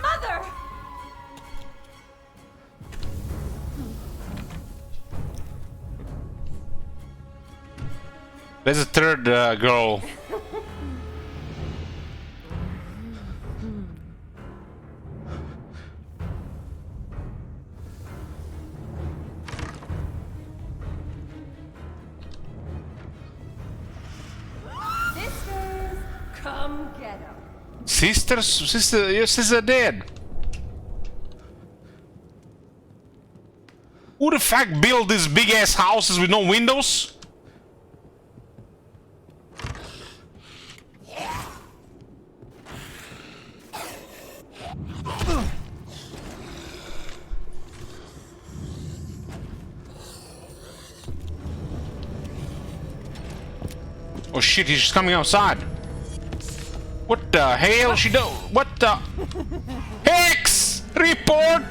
Mother! There's a third girl. Sisters, come get him. Your sister dead. Who the fuck built these big ass houses with no windows? Oh shit, he's just coming outside. What the hell she do? What the? Hex! Report!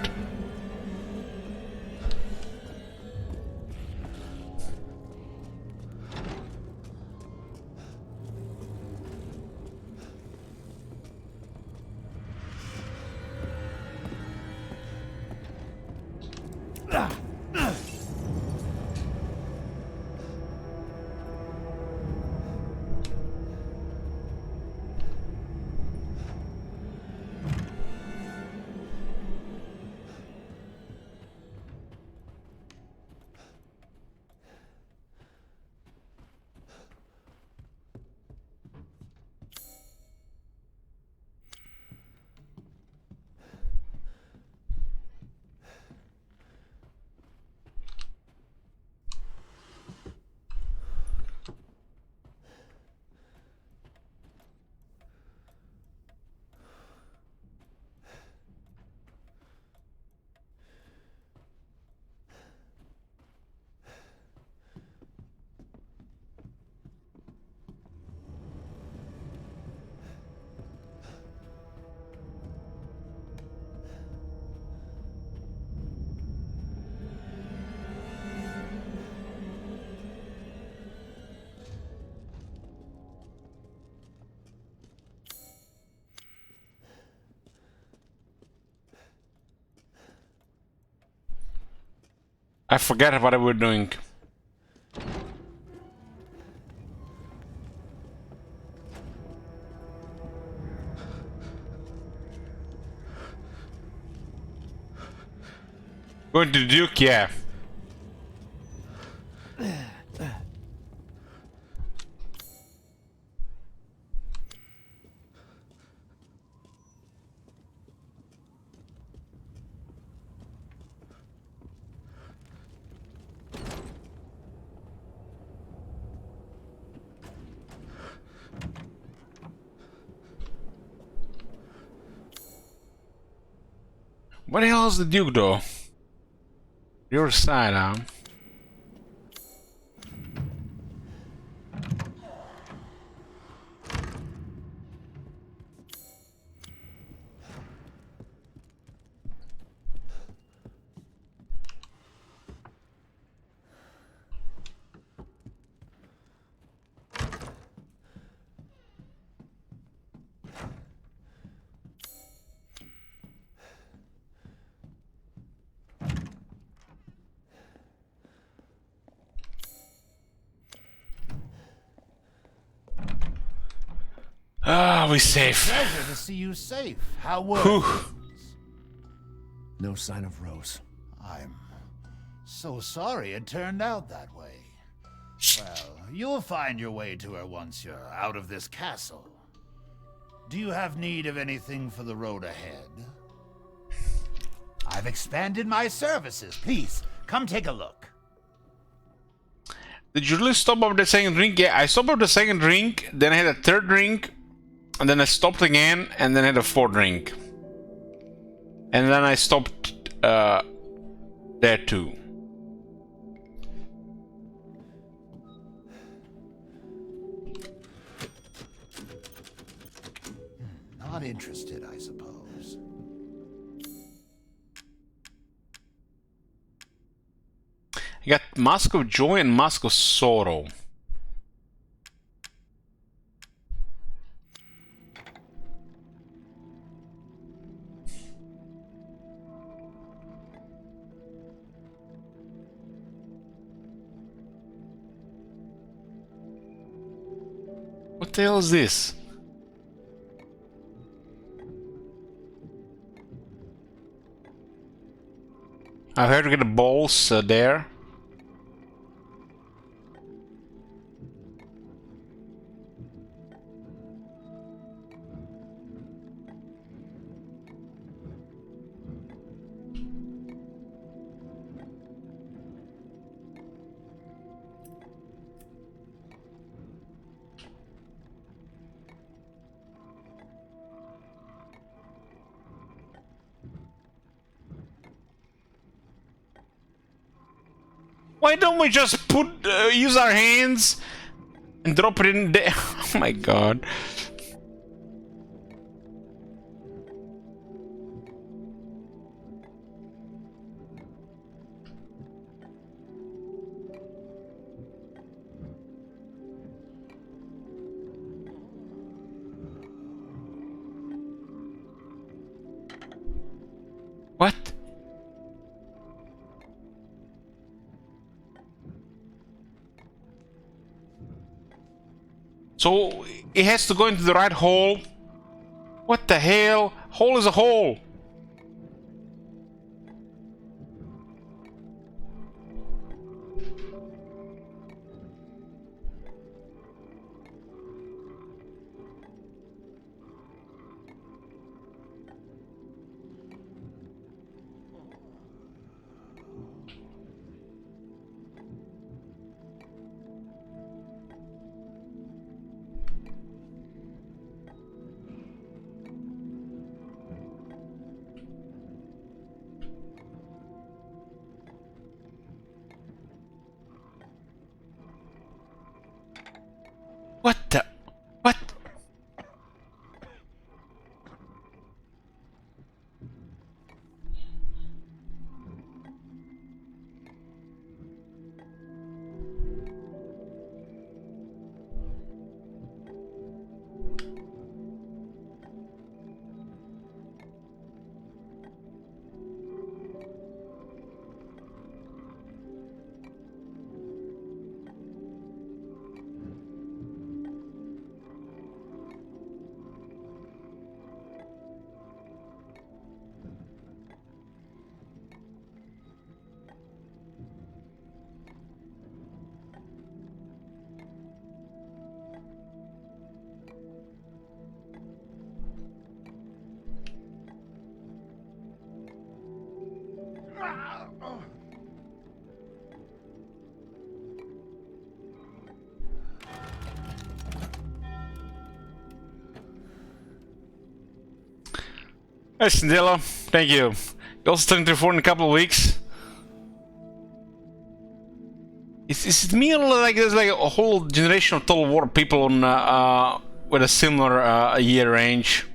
I forget what I were doing. Going to the Duke, yeah. What the hell is the Duke, though? Your side, huh? Ah, we safe. Pleasure to see you safe. How were Whew. No sign of Rose. I'm so sorry it turned out that way. Well, you'll find your way to her once you're out of this castle. Do you have need of anything for the road ahead? I've expanded my services. Please, come take a look. Did you really stop after the second drink? Yeah, I stopped after the second drink, then I had a third drink, and then I stopped again, and then I had a fourth drink. And then I stopped there too. Not interested, I suppose. I got Mask of Joy and Mask of Sorrow. What the hell is this? I heard to get the balls there. Why don't we just put use our hands and drop it in there? Oh my god. What? So it has to go into the right hole? What the hell? Hole is a hole. Hey, Cinderella, thank you. You also turning 34 in a couple of weeks. Is it me or like there's like a whole generation of Total War people on with a similar year range?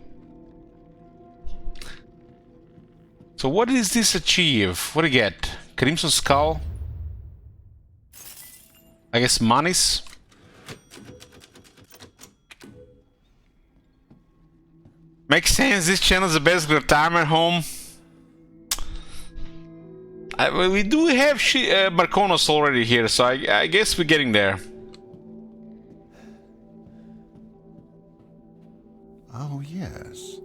So what does this achieve? What do you get? Crimson Skull? I guess monies? Makes sense, this channel is basically a retirement home. We do have Marconos already here, so I guess we're getting there. Oh, yes.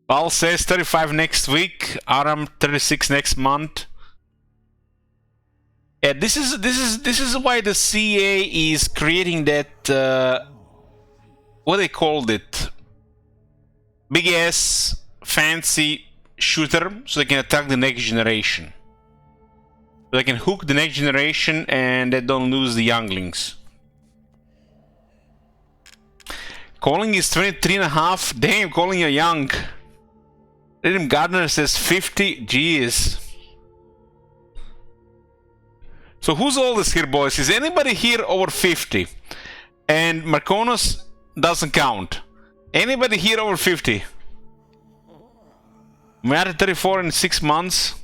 Val says 35 next week, Aram 36 next month. Yeah, this is why the CA is creating that what they called it, big ass fancy shooter, so they can attack the next generation. So they can hook the next generation and they don't lose the younglings. Calling is 23.5. Damn, calling you young. Rhythm Gardner says 50. Jeez. So who's oldest here, boys? Is anybody here over 50? And Marconos doesn't count. Anybody here over 50? We are at 34 in 6 months.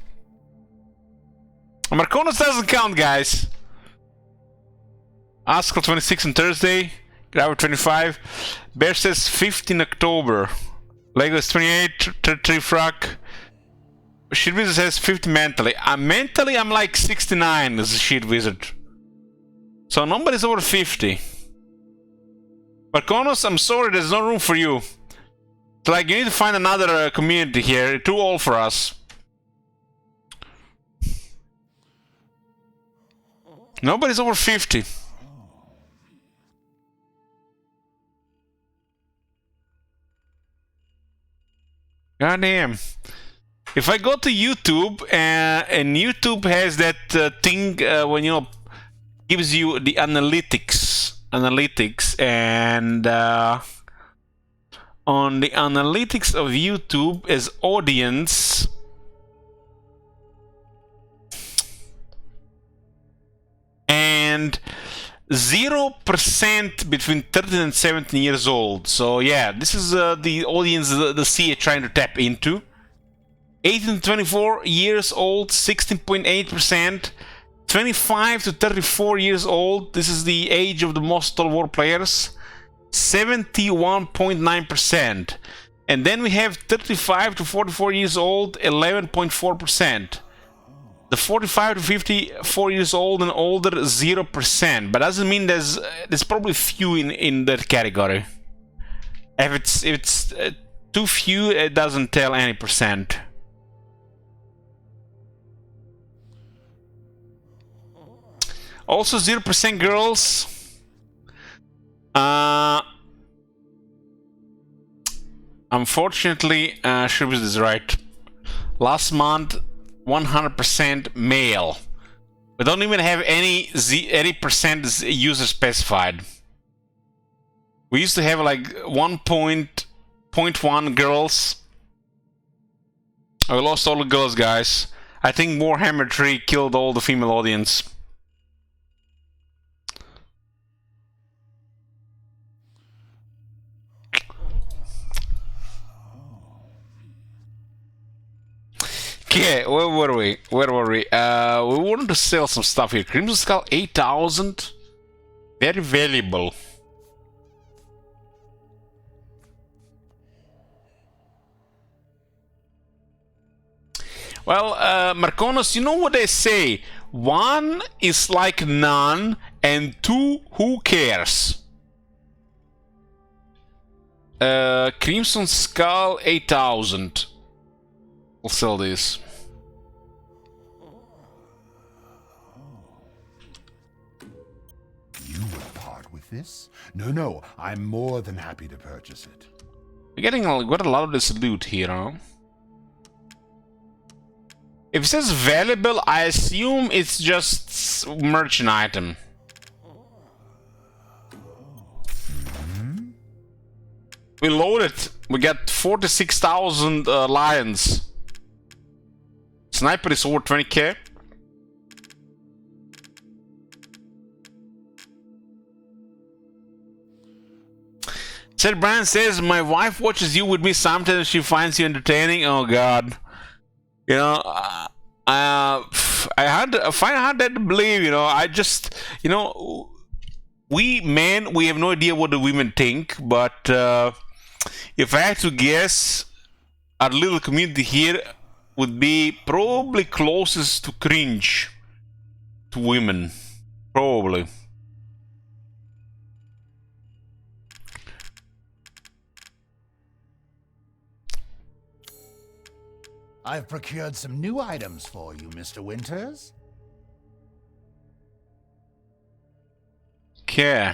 Marconos doesn't count, guys. Askell 26 on Thursday. Grabber 25. Bear says 50 in October. Lego is 28. 33 Frack. Sheet Wizard says 50 mentally. Mentally, I'm like 69 as a Sheet Wizard. So nobody's over 50. Marconos, I'm sorry, there's no room for you. It's like you need to find another community here. You're too old for us. Nobody's over 50. God damn. If I go to YouTube and YouTube has that thing when you know gives you the analytics and on the analytics of YouTube as audience, and 0% between 13 and 17 years old. So yeah, this is the audience the CA trying to tap into. 18 to 24 years old, 16.8%. 25 to 34 years old, this is the age of the most Total War players, 71.9%. And then we have 35 to 44 years old, 11.4%. The 45 to 54 years old and older, 0%. But doesn't mean there's probably few in that category. If it's too few, it doesn't tell any percent. Also 0% girls. Unfortunately, Shubis is right. Last month, 100% male. We don't even have any percent user specified. We used to have like 1.1 girls. We lost all the girls, guys. I think Warhammer 3 killed all the female audience. Okay, where were we? We wanted to sell some stuff here. Crimson Skull 8,000. Very valuable. Well, Marconos, you know what they say? 1 is like none, and 2, who cares? Crimson Skull 8,000. We'll sell this. You would part with this? No, I'm more than happy to purchase it. We're getting quite a lot of this loot here, huh? If it says valuable, I assume it's just merchant item. We loaded. We got 46,000 lions. Sniper is over 20k. Seth Brand says, my wife watches you with me sometimes. She finds you entertaining. Oh God. You know, I find it hard to believe, you know. I just, you know, we men, we have no idea what the women think, but if I had to guess, our little community here would be probably closest to cringe to women. Probably. I've procured some new items for you, Mr. Winters. Okay.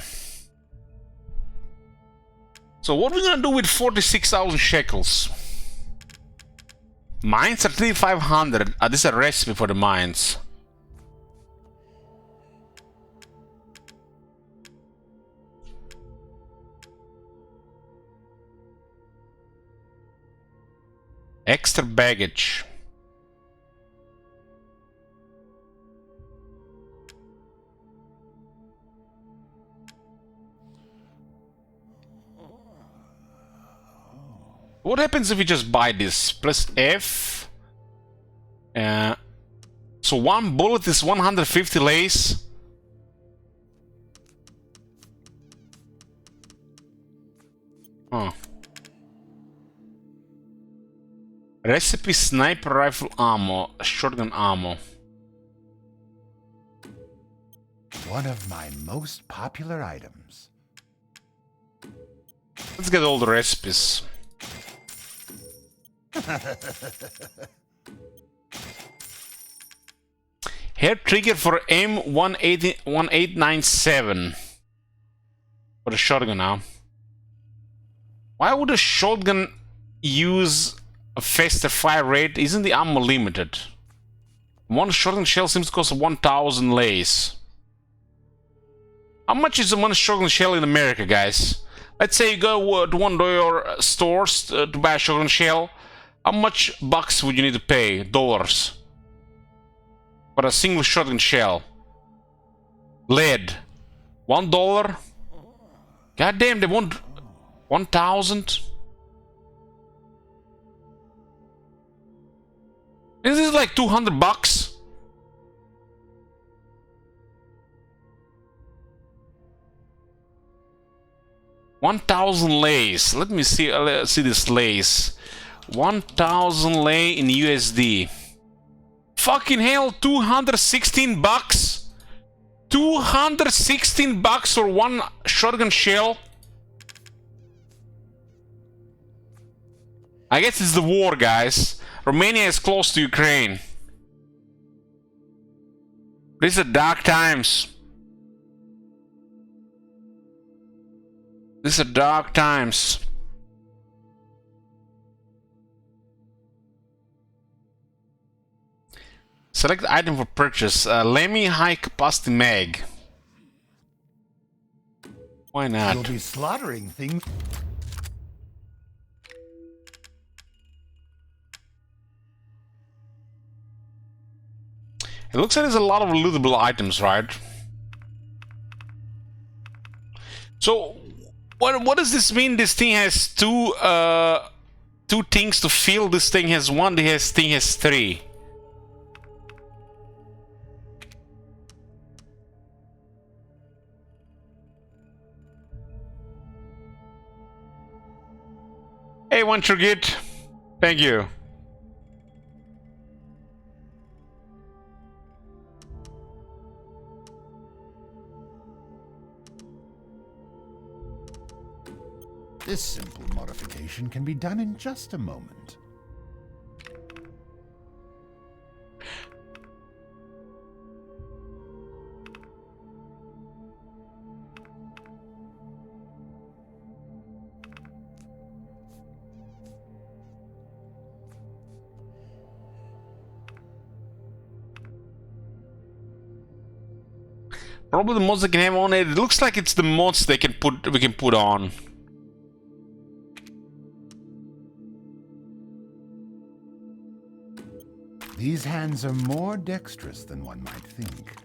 So what are we gonna do with 46,000 shekels? Mines are 3,500. This is a recipe for the mines. Extra baggage. What happens if we just buy this? Press F. So one bullet is 150 lace. Huh. Recipe sniper rifle ammo, shotgun ammo. One of my most popular items. Let's get all the recipes. Hair trigger for M1897 for the shotgun now. Why would a shotgun use a faster fire rate? Isn't the ammo limited? One shotgun shell seems to cost 1,000 lace. How much is one shotgun shell in America, guys? Let's say you go to one of your stores to buy a shotgun shell. How much bucks would you need to pay? Dollars. For a single shotgun shell. Lead. $1. God damn, they want 1,000. This is like 200 bucks. $1,000 lace. Let me see. See this lace. 1,000 lei in USD. Fucking hell, 216 bucks. 216 bucks for one shotgun shell. I guess it's the war, guys. Romania is close to Ukraine. These are dark times. These are dark times. Select item for purchase. Lemmy high capacity mag. Why not? You'll be slaughtering things. It looks like there's a lot of lootable items, right? So, what does this mean? This thing has two things to fill. This thing has one. This thing has three. Hey, one Trugit. Thank you. This simple modification can be done in just a moment. Probably the mods they can have on it. It looks like it's the mods we can put on. These hands are more dexterous than one might think.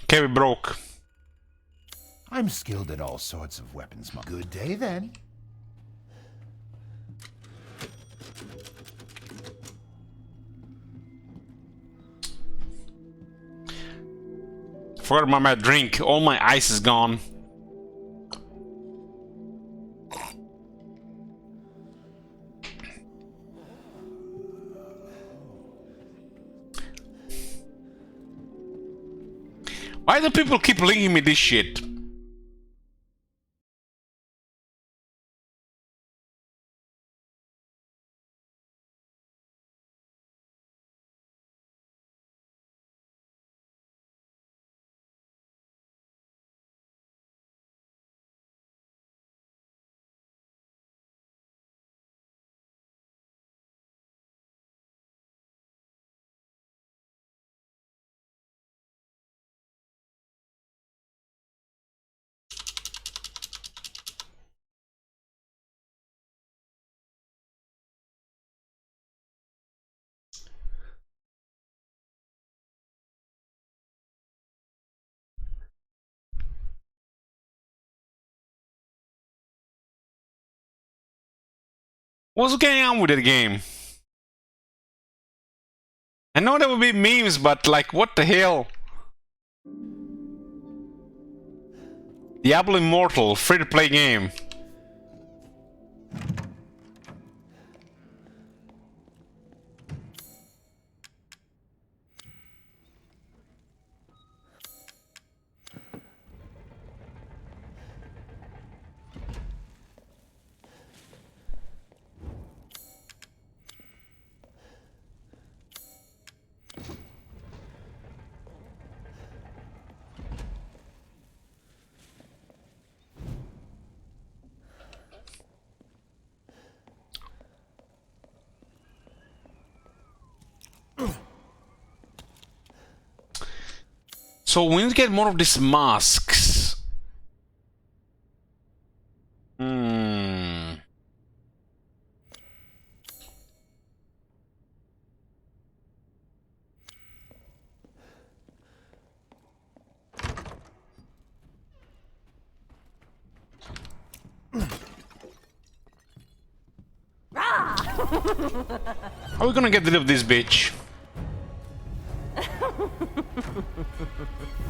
Okay, we broke. I'm skilled at all sorts of weapons. Good day, then. Forgot about my drink. All my ice is gone. Why do people keep linking me this shit? What's going on with that game? I know there will be memes, but like, what the hell? Diablo Immortal, free-to-play game. So we need to get more of these masks. How are we gonna get rid of this bitch?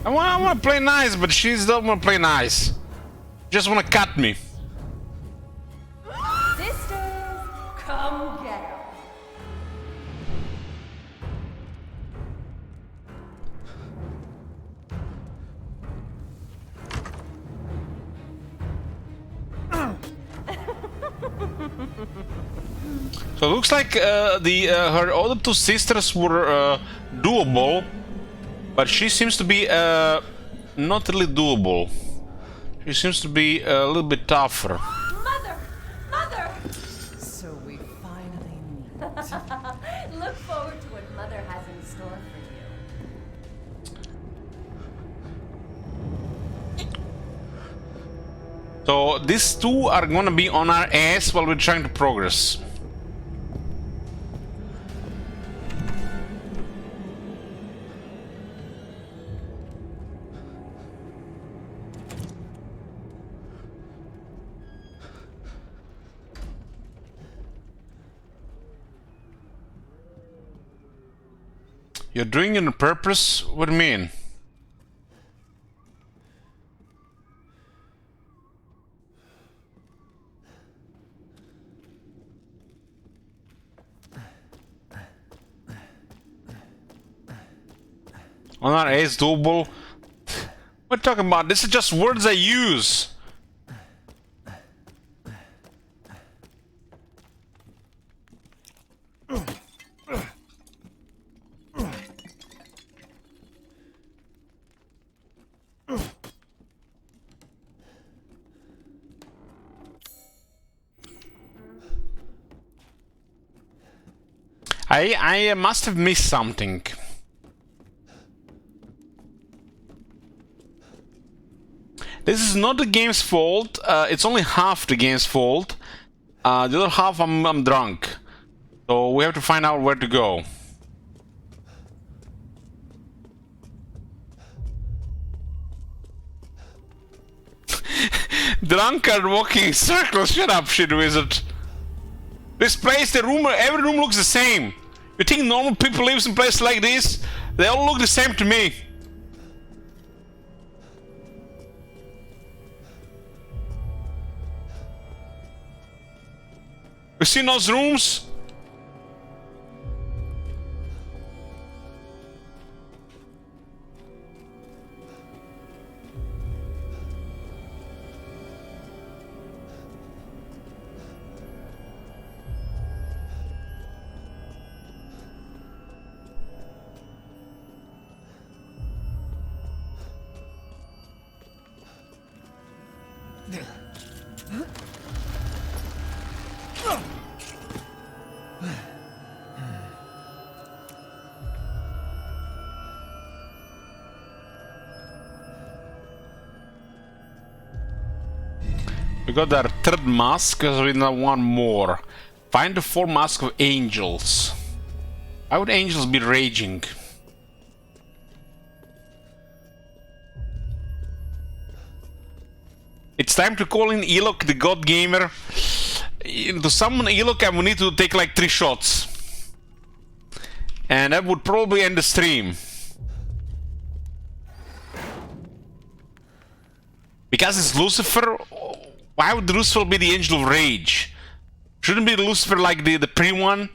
I wanna play nice, but she don't wanna play nice. Just wanna cut me. Sisters, come get her. So it looks like her other two sisters were doable, but she seems to be not really doable. She seems to be a little bit tougher. Mother! Mother! So we finally meet. Look forward to what Mother has in store for you. So these two are gonna be on our ass while we're trying to progress. You're doing it on purpose? What do you mean? On our ace doable? What are you talking about? This is just words I use. I must have missed something. This is not the game's fault. It's only half the game's fault. The other half, I'm drunk. So we have to find out where to go. Drunkard walking in circles. Shut up, shit wizard. This place, every room looks the same. You think normal people live in places like this? They all look the same to me. You see those rooms? We got our third mask, so we need one more. Find the 4 masks of angels. Why would angels be raging? It's time to call in Elok, the God Gamer. To summon Elok, I will need to take like 3 shots. And that would probably end the stream. Because it's Lucifer, why would Lucifer be the Angel of Rage? Shouldn't be Lucifer like the pre-one?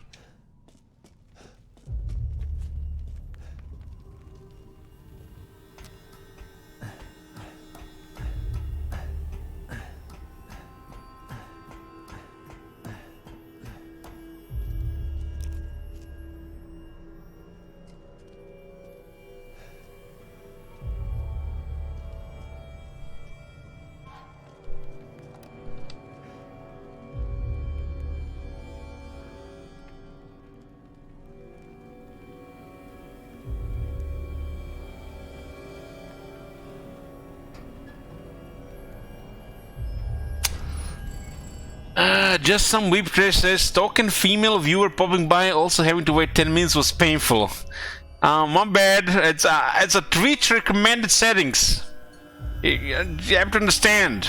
Just some whip trash says, token female viewer popping by, also having to wait 10 minutes was painful. My bad, it's a Twitch recommended settings. You have to understand.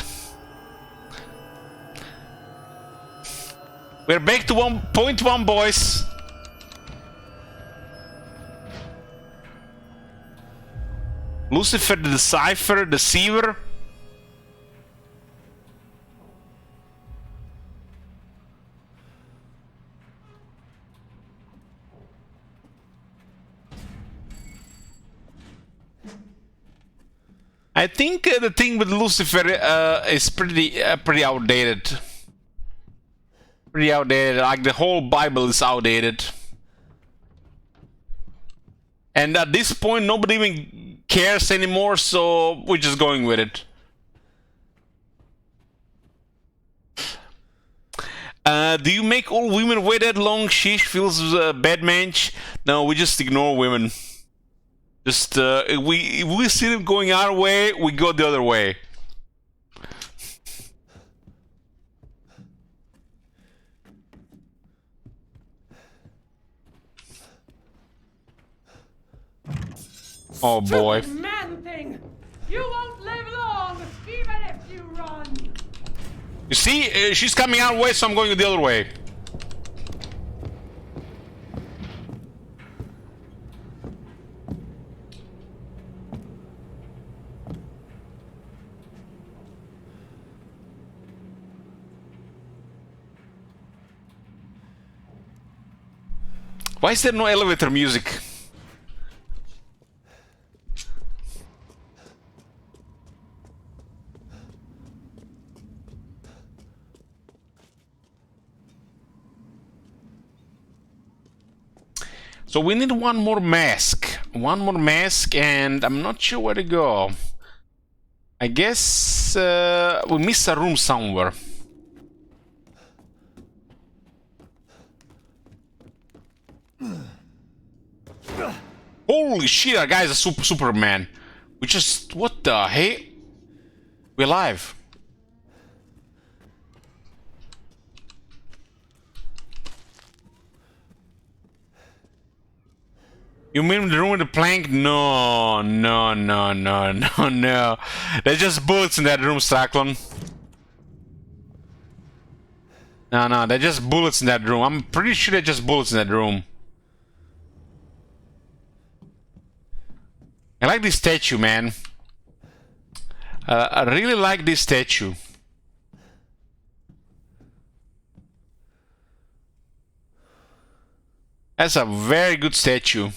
We're back to 1.1, boys. Lucifer the Deceiver, Deceiver. I think the thing with Lucifer is pretty outdated. Pretty outdated. Like the whole Bible is outdated. And at this point, nobody even cares anymore, so we're just going with it. Do you make all women wait that long? Sheesh, feels bad, mensch. No, we just ignore women. Just, if we see them going our way, we go the other way. Oh boy. Man thing! You won't live long, even if you run! You see, she's coming our way, so I'm going the other way. Why is there no elevator music? So we need one more mask. One more mask, and I'm not sure where to go. I guess we missed a room somewhere. Holy shit, that guy's a Superman. We just... What the hey? We're alive. You mean the room with the plank? No. There's just bullets in that room, Zachlon. No, they're just bullets in that room. I'm pretty sure they're just bullets in that room. I like this statue, man. I really like this statue. That's a very good statue.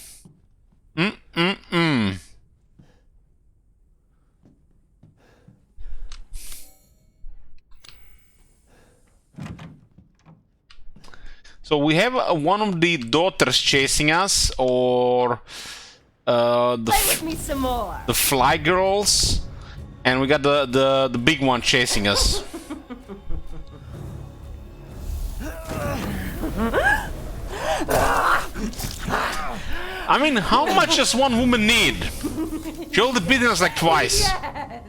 So we have one of the daughters chasing us, or Play with me some more. the fly girls, and we got the big one chasing us. I mean, how much does one woman need? She only beaten us like twice. Yes.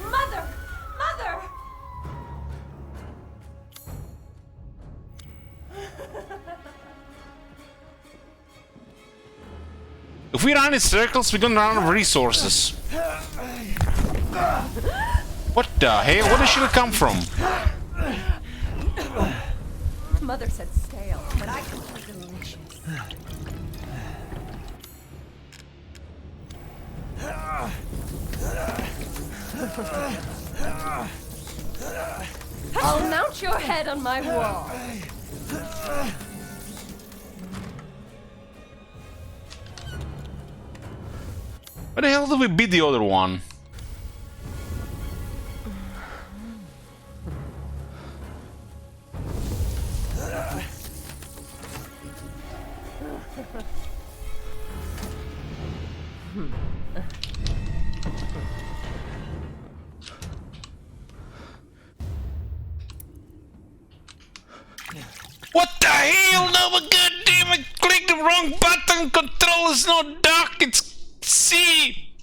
Mother! If we run in circles, we're gonna run out of resources. What the hell? Where did she come from? Mother said stale, but I can be delicious. I'll mount your head on my wall. Where the hell did we beat the other one? What the hell? No, but goddamn it! Click the wrong button. Control is not duck. It's C.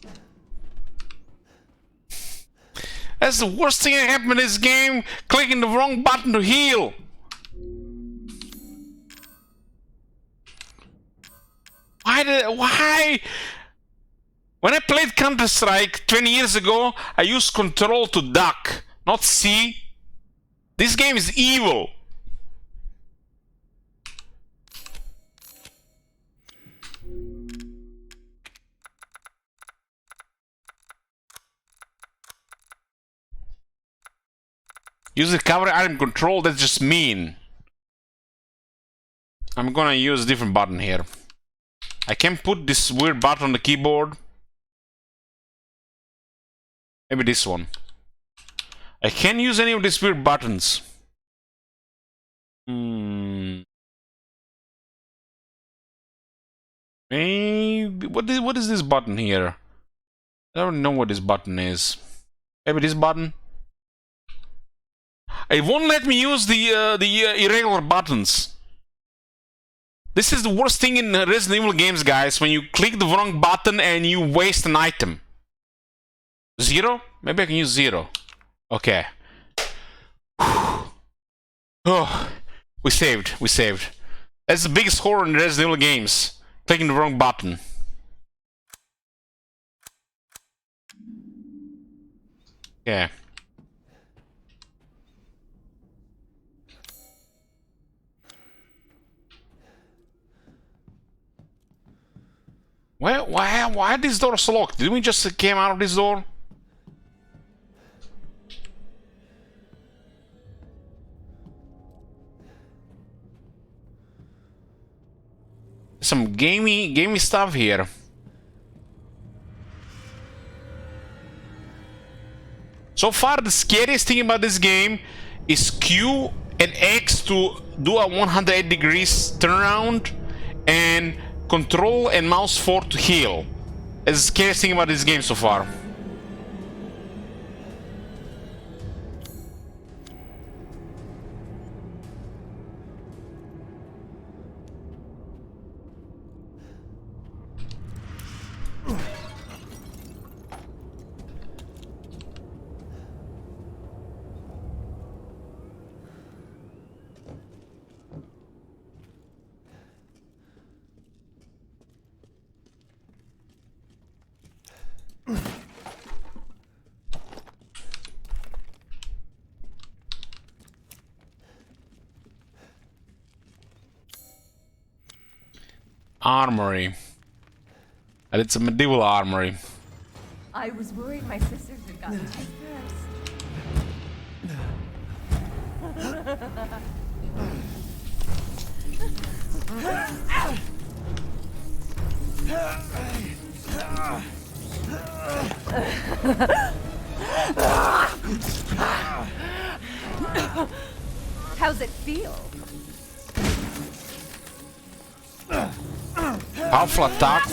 That's the worst thing that happened in this game. Clicking the wrong button to heal. Why? When I played Counter-Strike 20 years ago, I used control to duck, not C. This game is evil. Use the cover item control, that's just mean. I'm gonna use a different button here. I can put this weird button on the keyboard. Maybe this one. I can't use any of these weird buttons. Maybe... What is this button here? I don't know what this button is. Maybe this button? It won't let me use the irregular buttons. This is the worst thing in Resident Evil games, guys, when you click the wrong button and you waste an item. 0? Maybe I can use 0. Okay. Oh, we saved. That's the biggest horror in Resident Evil games. Clicking the wrong button. Yeah. Why are these doors locked? Didn't we just came out of this door? Some gamey stuff here. So far, the scariest thing about this game is Q and X to do a 180 degrees turnaround, and Control and mouse 4 to heal. That's the scariest thing about this game so far. armory. And it's a medieval armory. I was worried my sisters had gotten hit How's it feel? Powerful attack.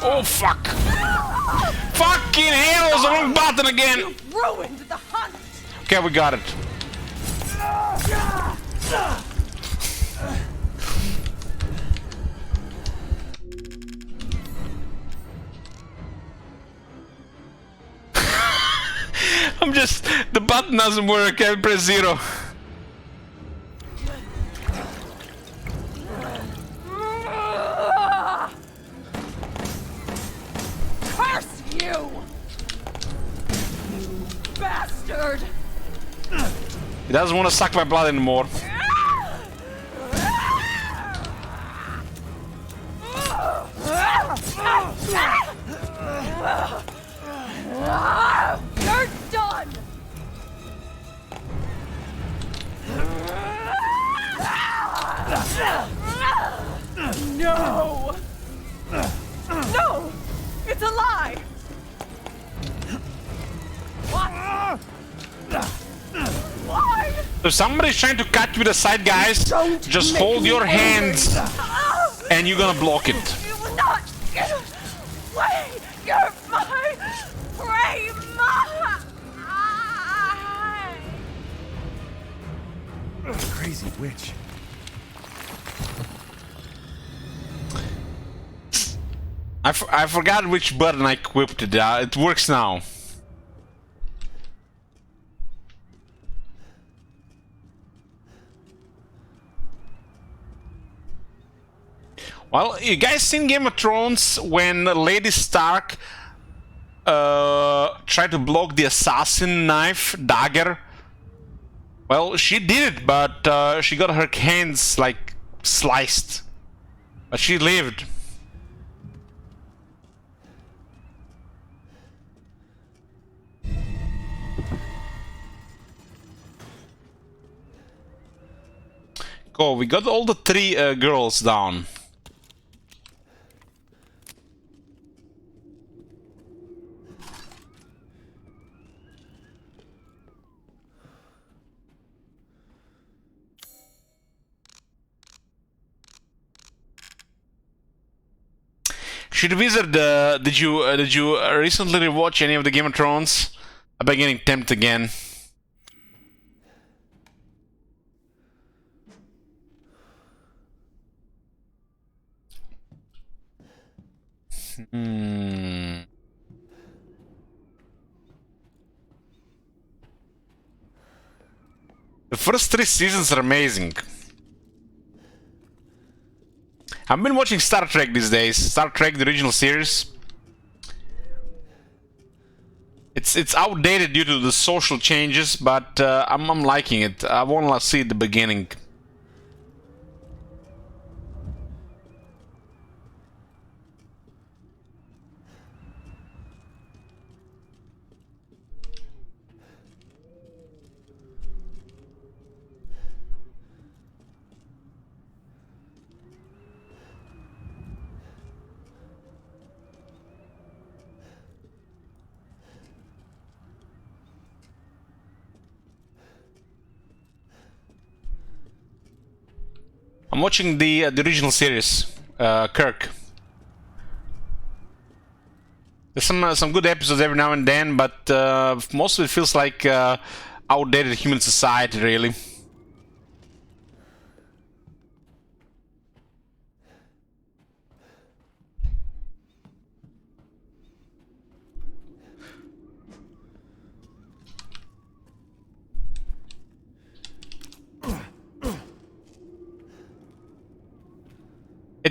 Oh fuck! Fucking hell! It was the wrong button again. You ruined the hunt. Okay, we got it. I'm just... the button doesn't work, I press 0. Curse you! You bastard! He doesn't want to suck my blood anymore. You're done! No! No! It's a lie! What? Why? So somebody's trying to cut you with a side, guys. Just hold your hands and you're gonna block it. You will not get away! You're my prey! Crazy witch. I forgot which button I equipped it. It works now. Well, you guys seen Game of Thrones when Lady Stark tried to block the assassin knife, dagger? Well, she did it, but she got her hands, like, sliced. But she lived. Cool, we got all the 3 girls down. Should Wizard, did you recently rewatch any of the Game of Thrones? I've been getting tempted again. The first 3 seasons are amazing. I've been watching Star Trek these days. Star Trek, the original series. It's outdated due to the social changes, but I'm liking it. I want to see the beginning. I'm watching the original series, Kirk. There's some good episodes every now and then, but most of it feels like outdated human society, really.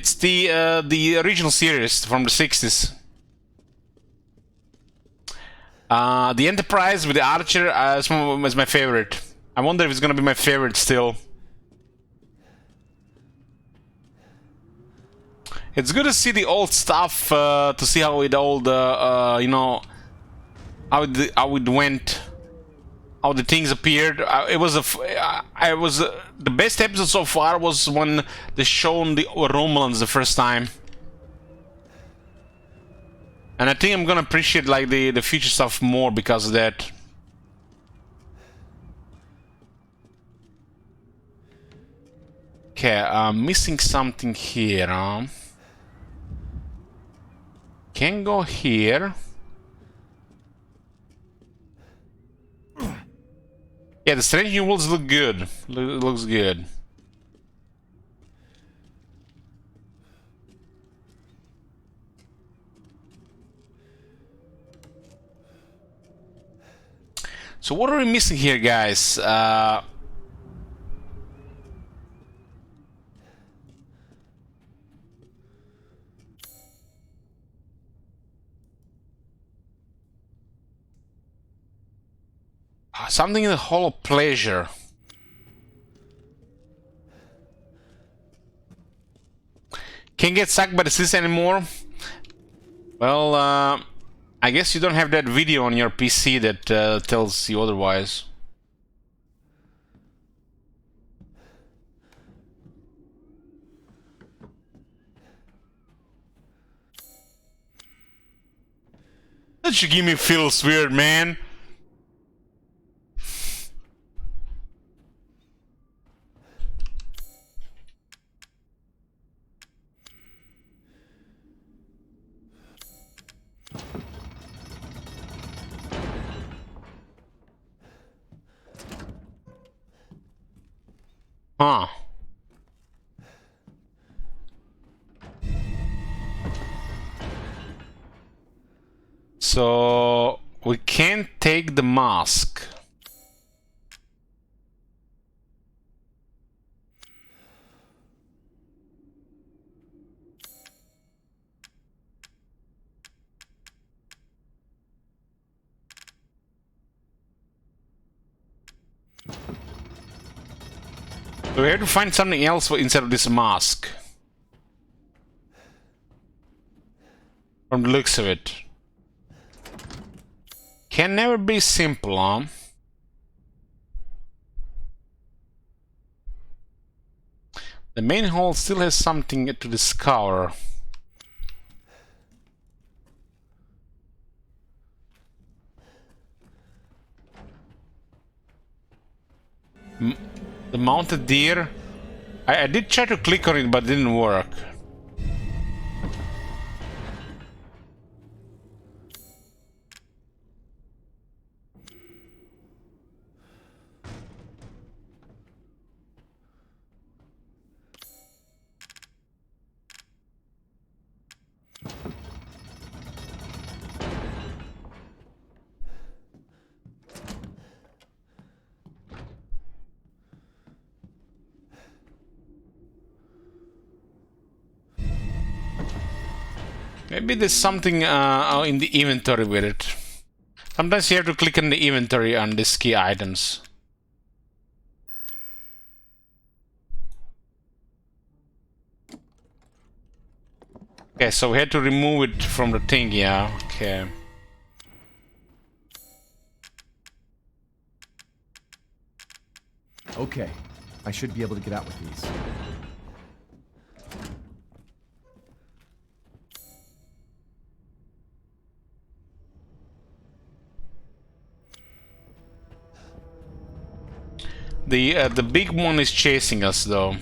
It's the original series from the 60s. The Enterprise with the Archer is my favorite. I wonder if it's gonna be my favorite still. It's good to see the old stuff, to see how it old, you know, how it went, how the things appeared. It was the best episode so far was when they shown the Romulans the first time, and I think I'm gonna appreciate like the future stuff more because of that. Okay, I'm missing something here, huh? Can go here. Yeah, the Strange New Worlds look good. Looks good. So what are we missing here, guys? Something in the Hall of Pleasure. Can't get sucked by the sis anymore. Well, I guess you don't have that video on your PC that tells you otherwise. That should give me feels weird, man. Huh. So we can't take the mask. So we have to find something else instead of this mask. From the looks of it. Can never be simple, huh? The main hall still has something to discover. The mounted deer. I did try to click on it, but it didn't work. Maybe there's something in the inventory with it. Sometimes you have to click on the inventory on these key items. Okay, so we had to remove it from the thing, yeah, okay. Okay, I should be able to get out with these. The big one is chasing us, though.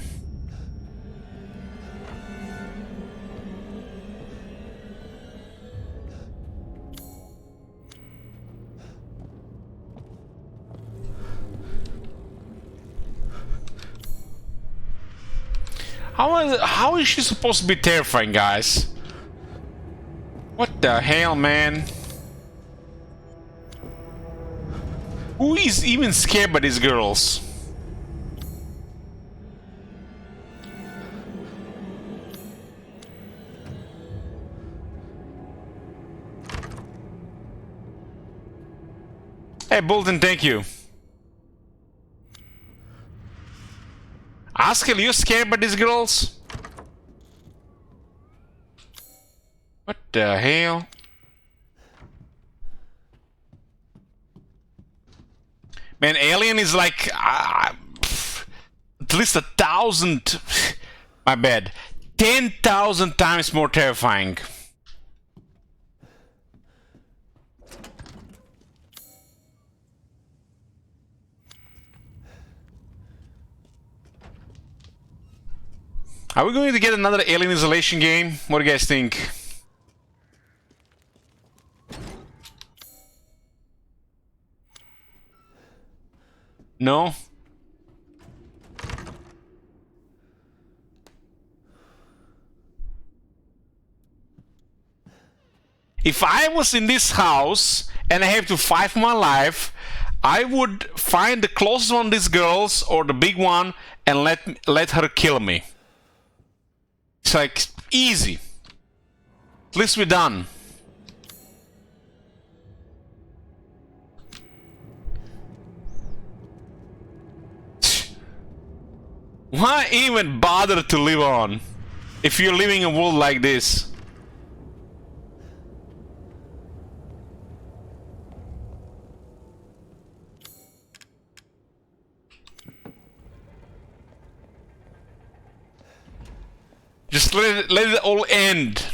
How is she supposed to be terrifying, guys? What the hell, man? Who is even scared by these girls? Hey, Bolton, thank you. Askel, you scared by these girls? What the hell? Man, Alien is like at least 1,000. My bad. 10,000 times more terrifying. Are we going to get another Alien Isolation game? What do you guys think? No? If I was in this house and I have to fight for my life, I would find the closest one of these girls or the big one and let her kill me. It's like easy. At least we're done. Why even bother to live on if you're living in a world like this? Just let it all end.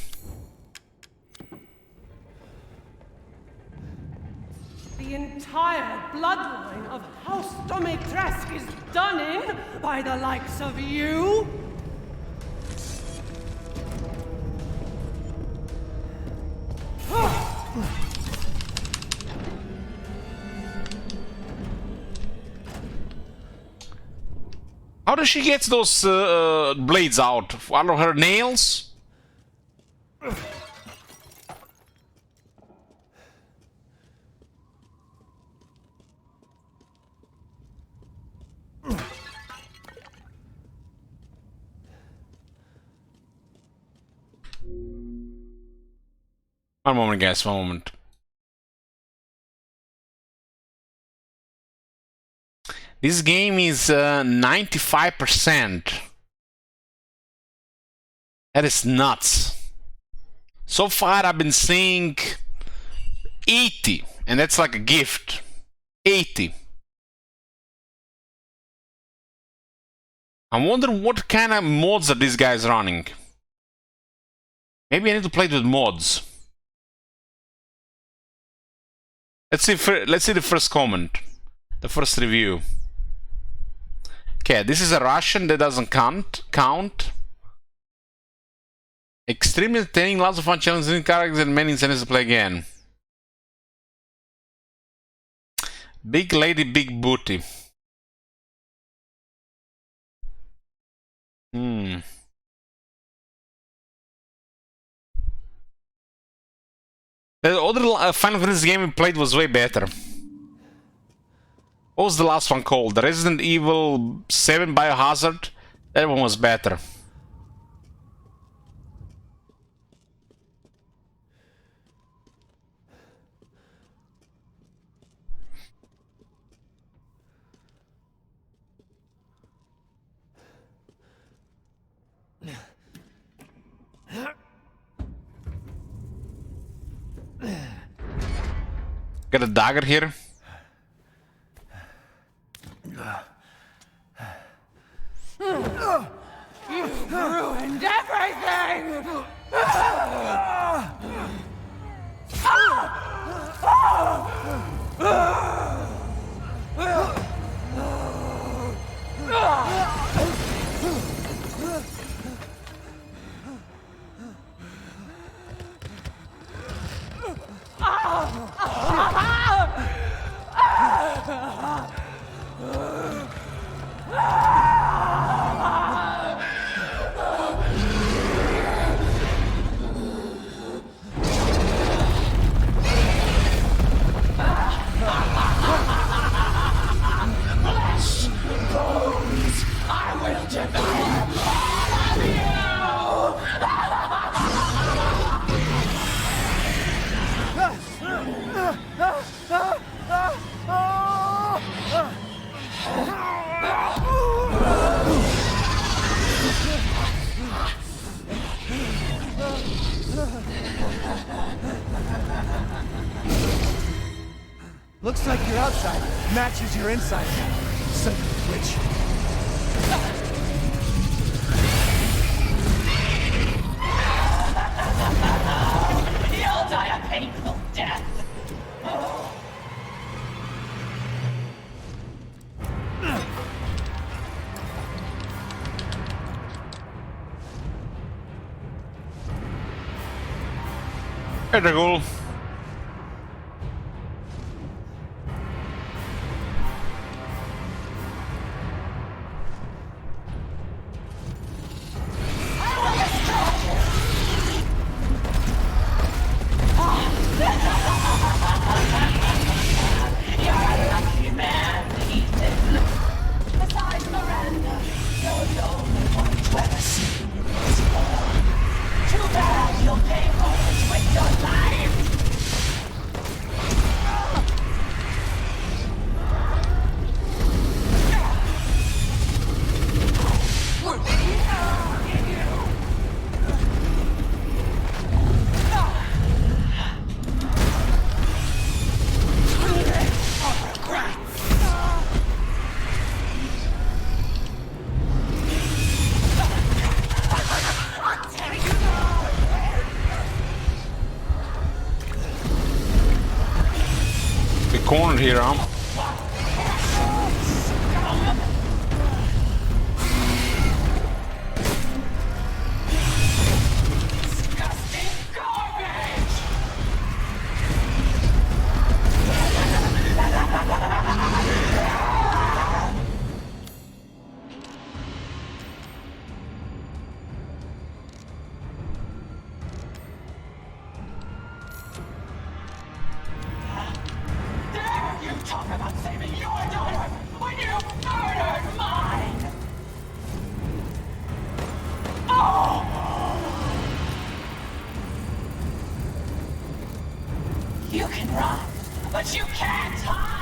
The entire bloodline of House Domitresk is done in by the likes of you? How does she get those blades out? Out of her nails? One moment, guys, one moment. This game is 95%. That is nuts. So far I've been seeing 80, and that's like a gift. 80. I'm wondering what kind of mods are these guys running. Maybe I need to play it with mods. Let's see the first comment. The first review. Okay, this is a Russian that doesn't count. Extremely entertaining, lots of fun, challenging characters, and many incentives to play again. Big lady, big booty. The other Final Fantasy game we played was way better. What was the last one called? The Resident Evil 7 Biohazard? That one was better. Got a dagger here. You've ruined everything! Looks like your outside matches your inside. Son of a witch. You'll die a painful death. Hey, Dragul. Cornered here, huh? Talk about saving your daughter when you murdered mine! Oh! You can run, but you can't hide!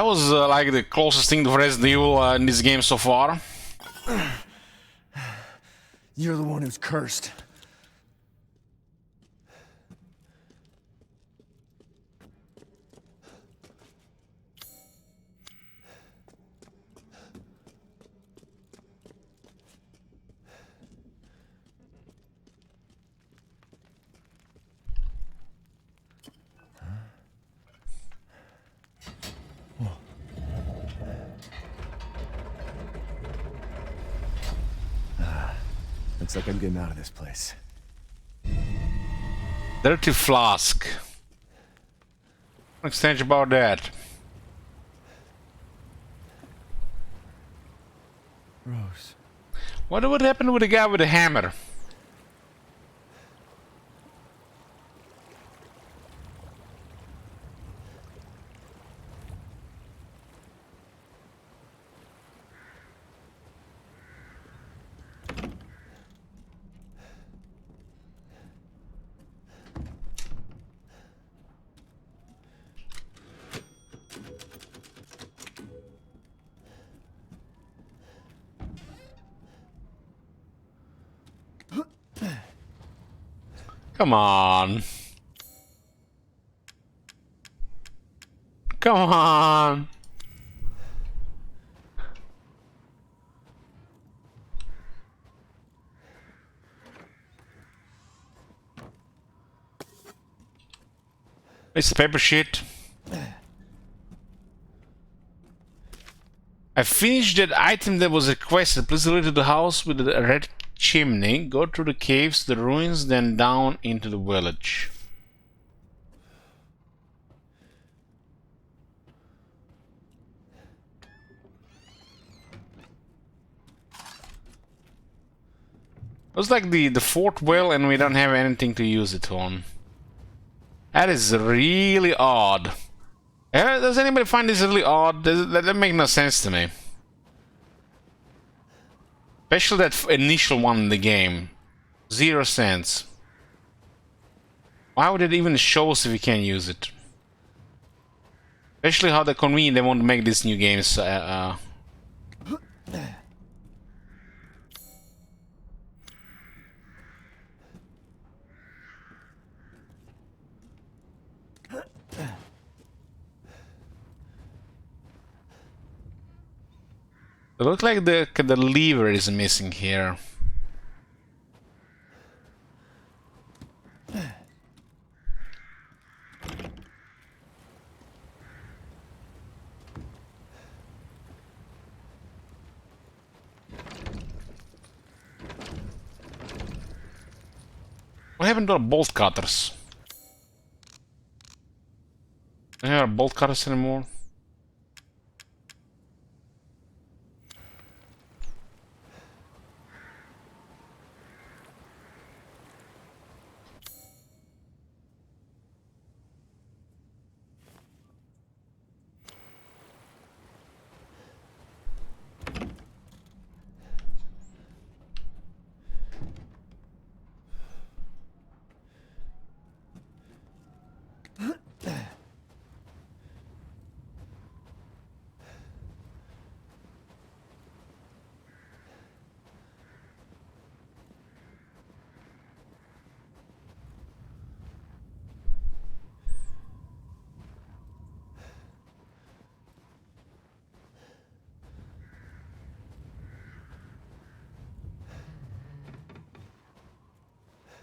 That was like the closest thing to Resident Evil in this game so far. You're the one who's cursed. Looks like I'm getting out of this place. Dirty flask. What's strange about that? Rose. What would happen with the guy with the hammer? Come on. Come on. It's the paper sheet. I finished that item that was requested. Please deliver to the house with the red chimney. Go through the caves, the ruins, then down into the village. It was like the fourth well, and we don't have anything to use it on. That is really odd. Does anybody find this really odd? That makes no sense to me. Especially that initial one in the game. 0 cents. Why would it even show us if we can't use it? Especially how they're convenient they want to make these new games. It looks like the lever is missing here. What happened to the bolt cutters? Don't have bolt cutters anymore.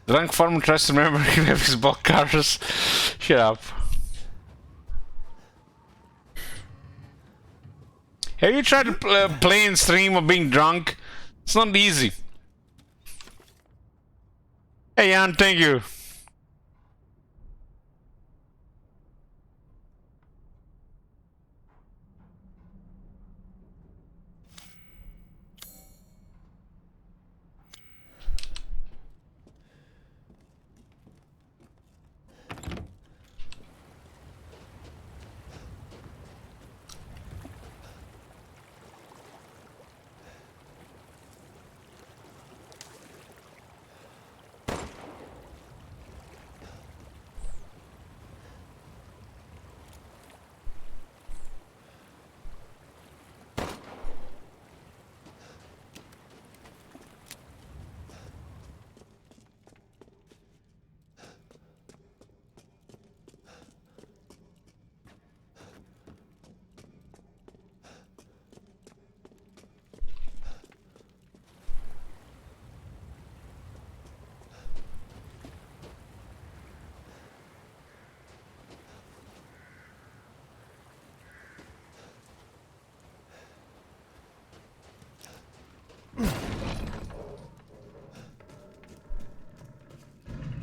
Drunk farmer tries to remember he have his bolt cutters. Shut up. Have you tried to play and stream of being drunk? It's not easy. Hey Jan, thank you.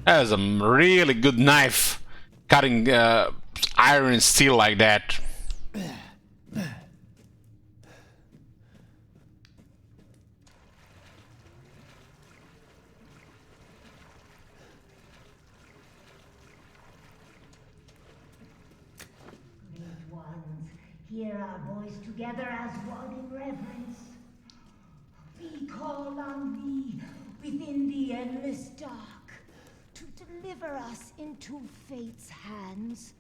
That is a really good knife, cutting iron and steel like that. Great ones, hear our voice together as one in reverence. We call on thee within the endless dark to deliver us into fate's hands.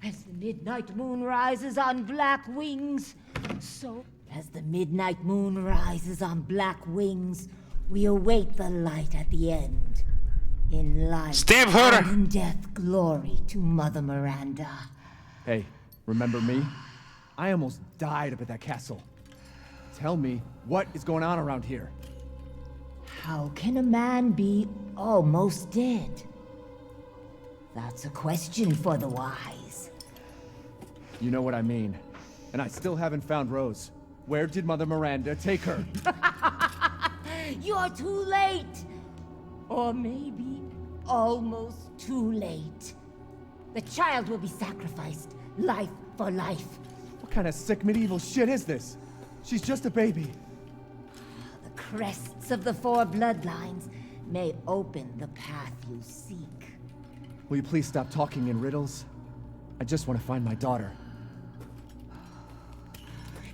As the midnight moon rises on black wings, so as the midnight moon rises on black wings, we await the light at the end. In life Stab her! and in death, glory to Mother Miranda. Hey, remember me? I almost died up at that castle. Tell me, what is going on around here? How can a man be almost dead? That's a question for the wise. You know what I mean. And I still haven't found Rose. Where did Mother Miranda take her? You're too late! Or maybe almost too late. The child will be sacrificed, life for life. What kind of sick medieval shit is this? She's just a baby. The crests of the four bloodlines may open the path you seek. Will you please stop talking in riddles? I just want to find my daughter.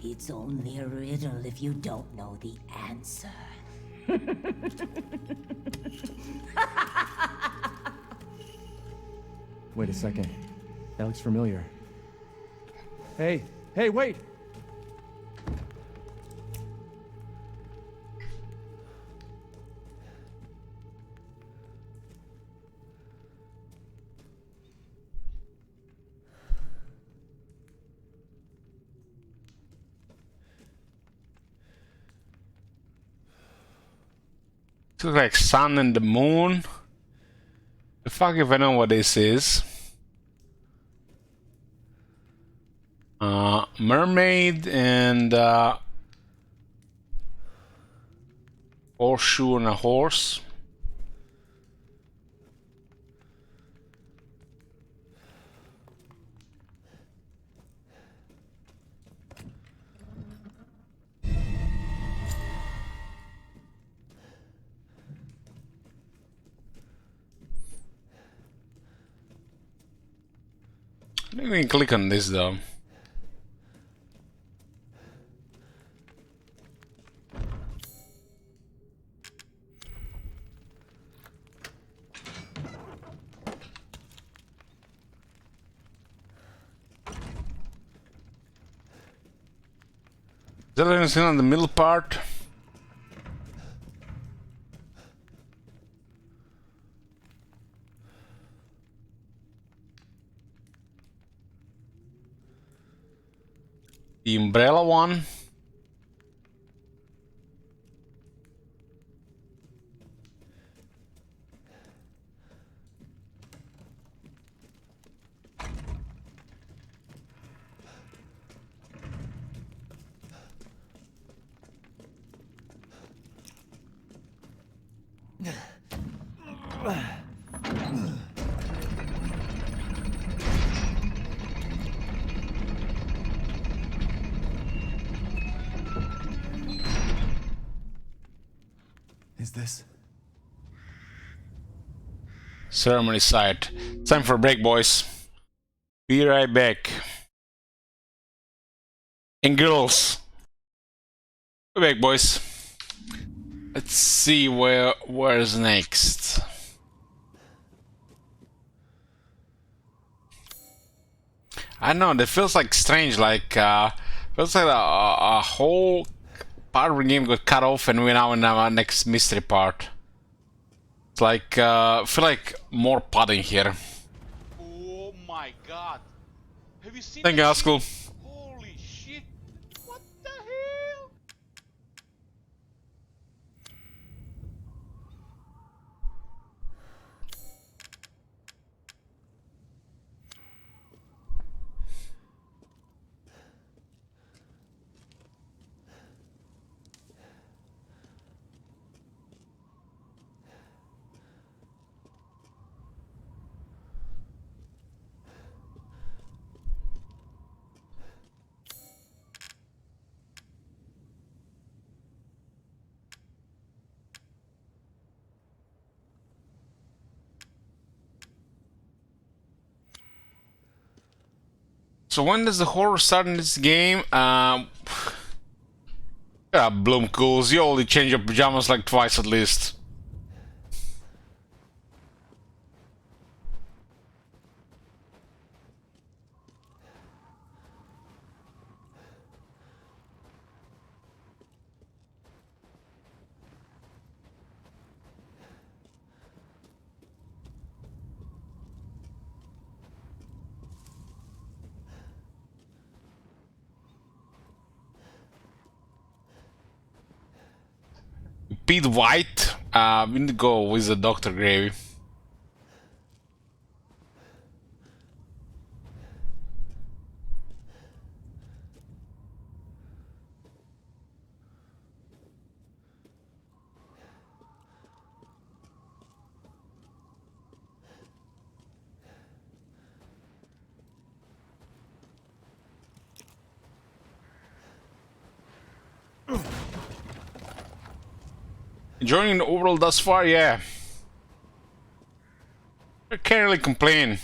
It's only a riddle if you don't know the answer. Wait a second. That looks familiar. Hey, wait! It looks like sun and the moon. The fuck if I know what this is. Mermaid and horseshoe and a horse. Maybe we can click on this though. Is there anything on the middle part? The umbrella one. Is this? Ceremony site. Time for a break, boys. Be right back. And girls. Be back, boys. Let's see where's next. I don't know, that feels like strange, like feels like a whole part of the game got cut off and we're now in our next mystery part. It's like I feel like more padding here. Oh my god. Have you seen Thank you, that Haskell. shit? Holy shit. What the hell? So when does the horror start in this game? Bloom Cools, you only change your pajamas like twice at least. Pete White, we need to go with the Dr. Gravy. Enjoying the overall thus far, yeah. I can't really complain.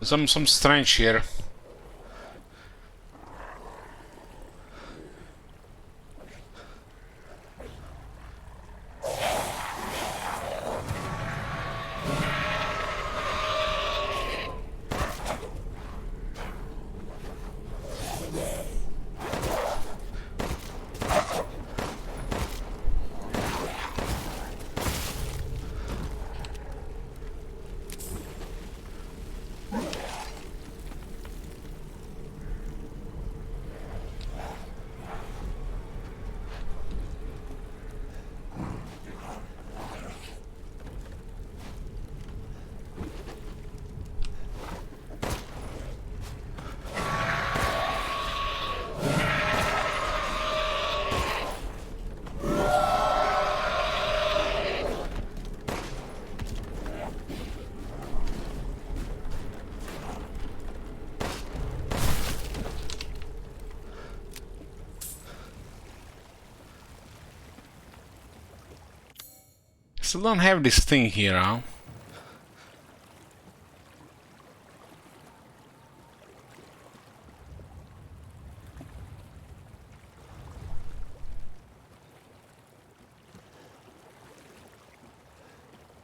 Some strange here. Still don't have this thing here, huh?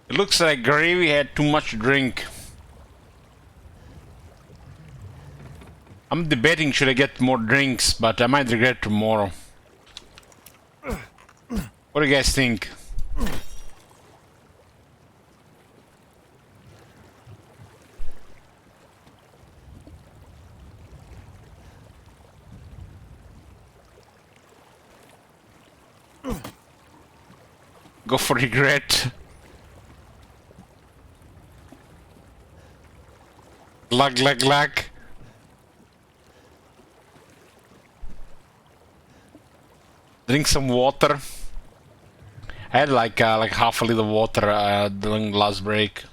It looks like Gravy had too much drink. I'm debating should I get more drinks, but I might regret tomorrow. What do you guys think? Go for regret. Glug. Drink some water. I had like half a liter of water during the last break.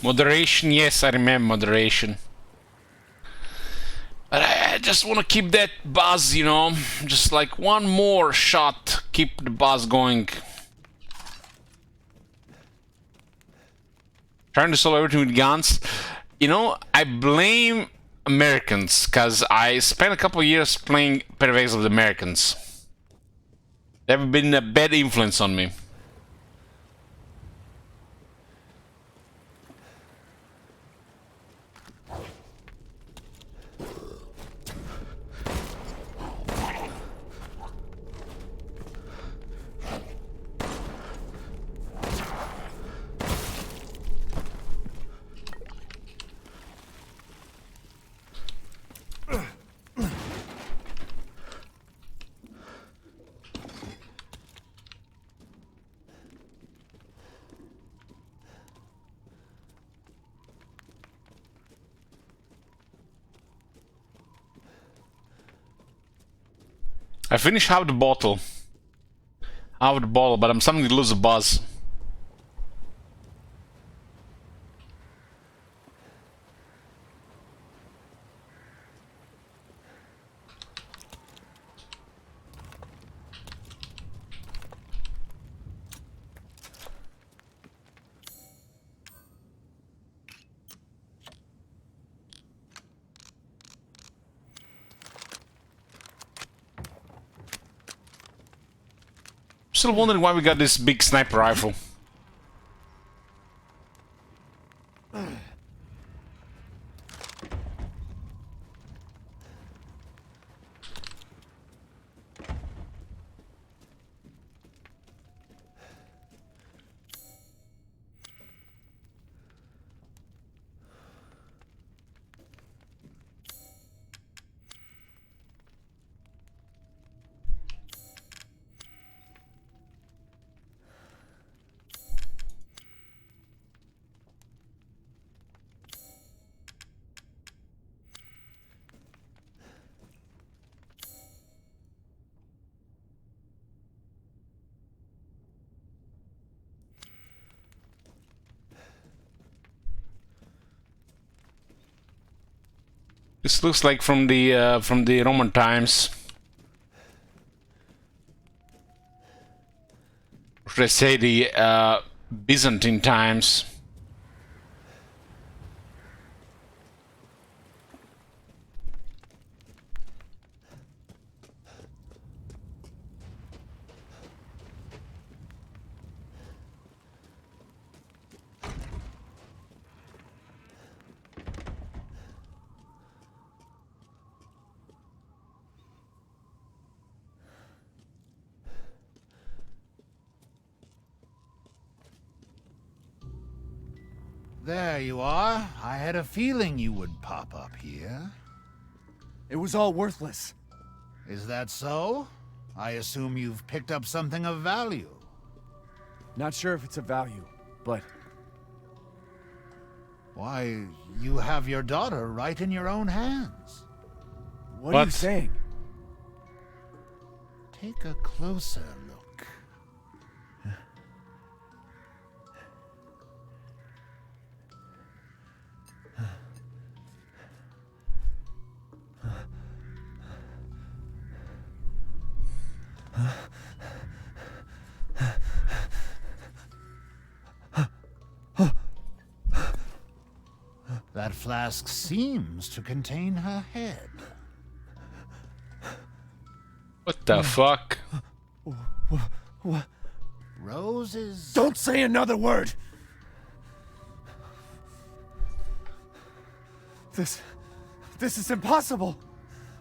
Moderation, yes, I remember moderation. But I just want to keep that buzz, you know, just like one more shot, keep the buzz going. Trying to solve everything with guns. You know, I blame Americans, because I spent a couple of years playing PvX of the Americans. They've been a bad influence on me. I finished half the bottle. Half the bottle, but I'm starting to lose the buzz. Still wondering why we got this big sniper rifle. This looks like from the Roman times. Or should I say the Byzantine times? There you are. I had a feeling you would pop up here. It was all worthless. Is that so? I assume you've picked up something of value. Not sure if it's of value, but... Why, you have your daughter right in your own hands. What are you saying? Take a closer look. That flask seems to contain her head. What the fuck? What? Roses? Don't say another word! This is impossible!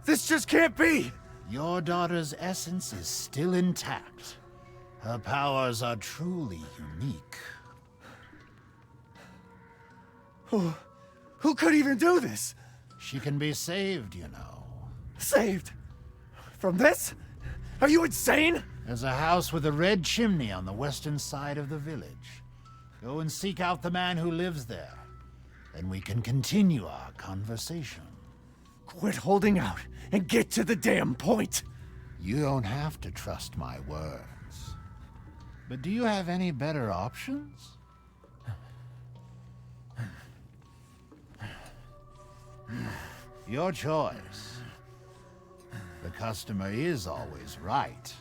This just can't be! Your daughter's essence is still intact. Her powers are truly unique. Who could even do this? She can be saved, you know. Saved? From this? Are you insane? There's a house with a red chimney on the western side of the village. Go and seek out the man who lives there. Then we can continue our conversation. Quit holding out and get to the damn point. You don't have to trust my words. But do you have any better options? Your choice. The customer is always right.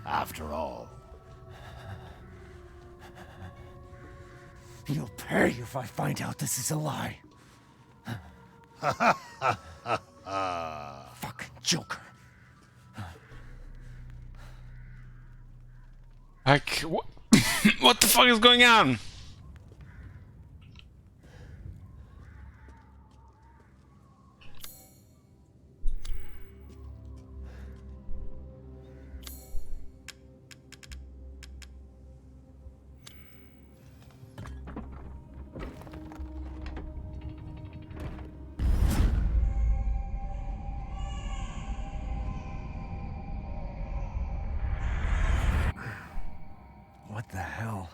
After all. You'll pay if I find out this is a lie. Fucking Joker. Like, what the fuck is going on? What the hell?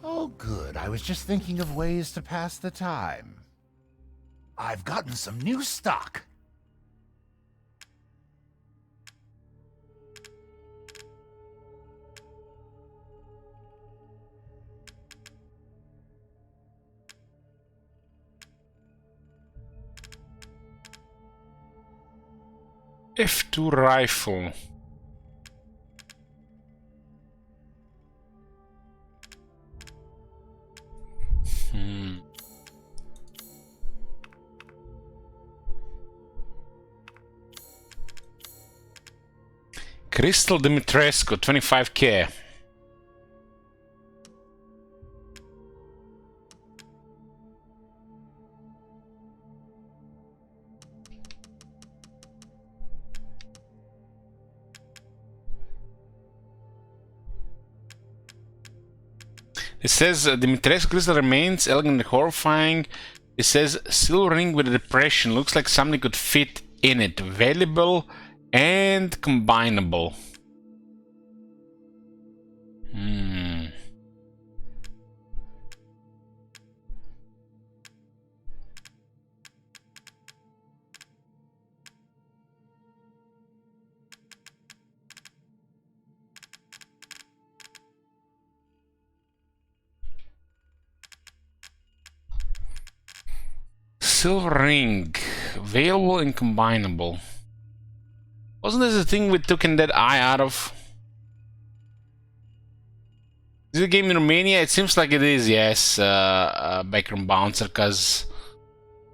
Oh, good. I was just thinking of ways to pass the time. I've gotten some new stock. F2 rifle. Crystal Dimitrescu, 25k. It says Dimitrescu crystal remains elegant and horrifying. It says silver ring with a depression. Looks like something could fit in it. Valuable and combinable. Silver ring, available and combinable. Wasn't this the thing we took in that eye out of? Is it a game in Romania? It seems like it is, yes, background bouncer, because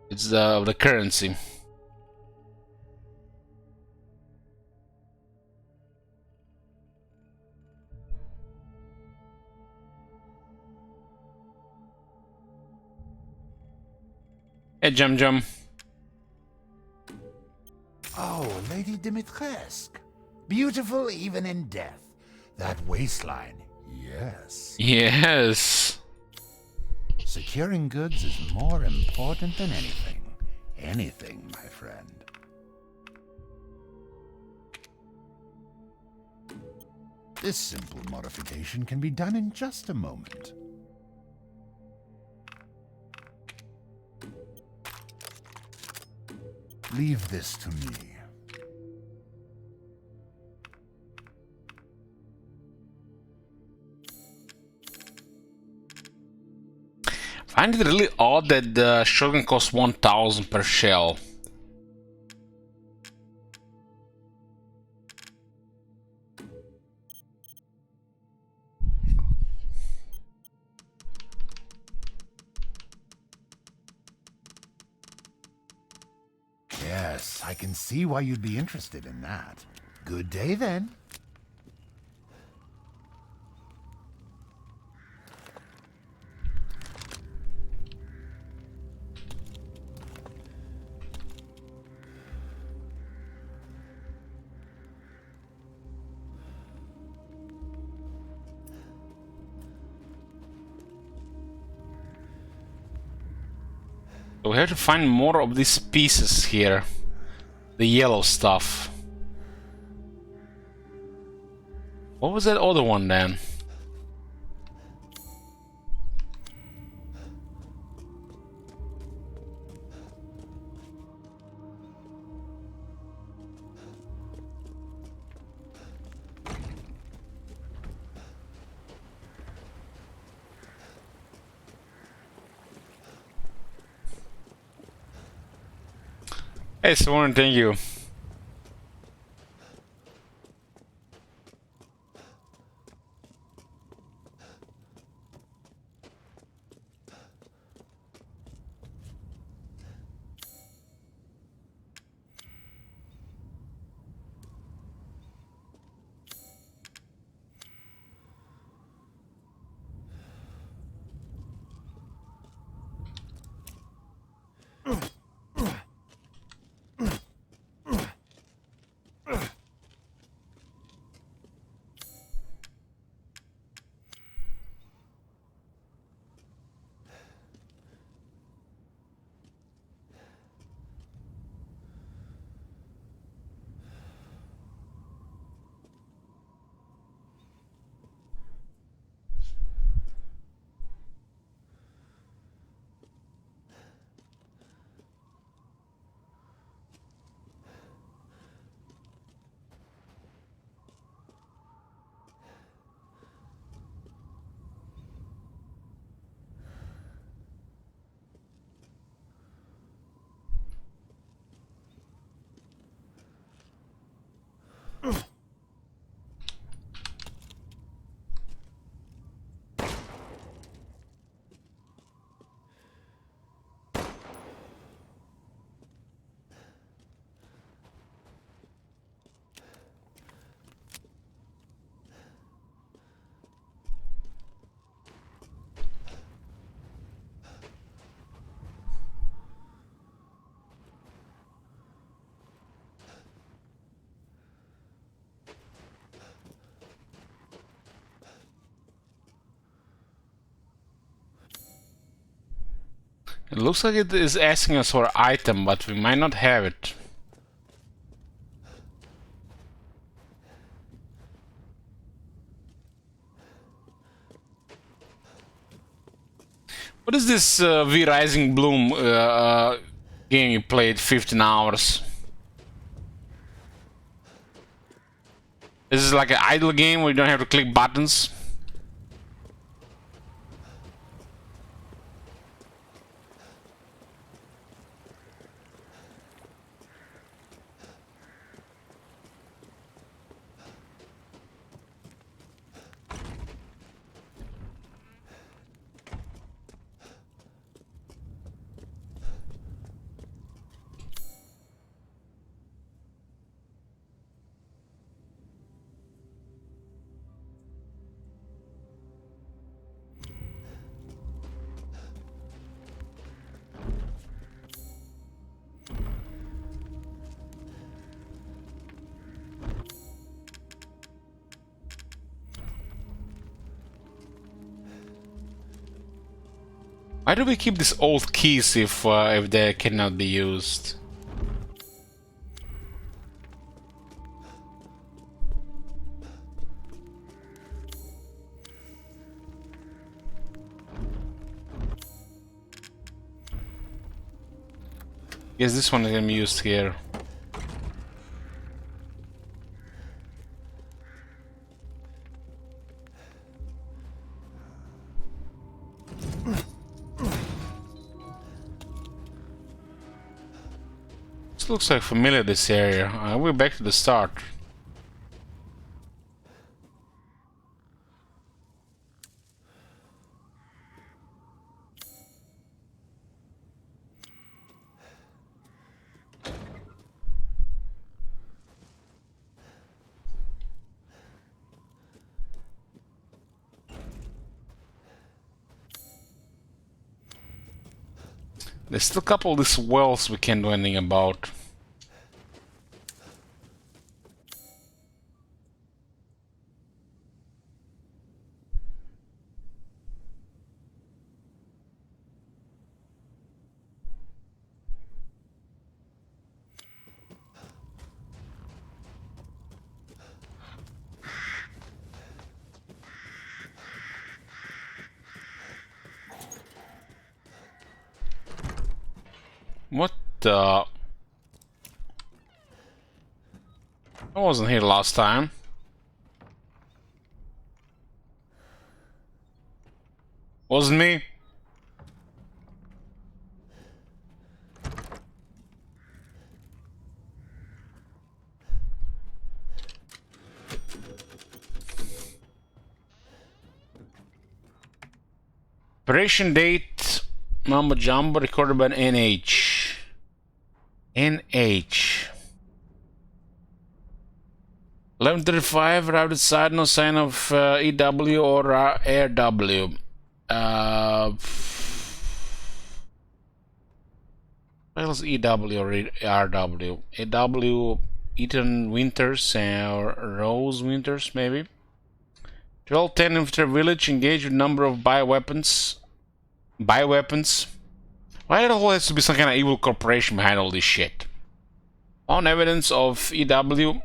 it's the currency. Hey, Jum. Oh, Lady Dimitrescu. Beautiful even in death. That waistline, yes. Yes. Securing goods is more important than anything. Anything, my friend. This simple modification can be done in just a moment. Leave this to me. I find it really odd that the shotgun costs 1,000 per shell. Yes, I can see why you'd be interested in that. Good day, then. So we have to find more of these pieces here. The yellow stuff. What was that other one then? Hey, Sworn, thank you. It looks like it is asking us for an item, but we might not have it. What is this V Rising Bloom game you played 15 hours? This is like an idle game where you don't have to click buttons. Why do we keep these old keys if they cannot be used? Guess this one is gonna be used here. This looks like familiar, this area. We're back to the start. There's still a couple of these wells we can't do anything about. What the? I wasn't here last time. Wasn't me. Operation date Mambo Jumbo recorded by NH. NH 11:35 arrived at site, no sign of EW or AirW. What else EW or RW? AW Ethan Winters or Rose Winters maybe. 1210 Infantry Village engaged with number of bioweapons. Why the whole has to be some kind of evil corporation behind all this shit? On evidence of EW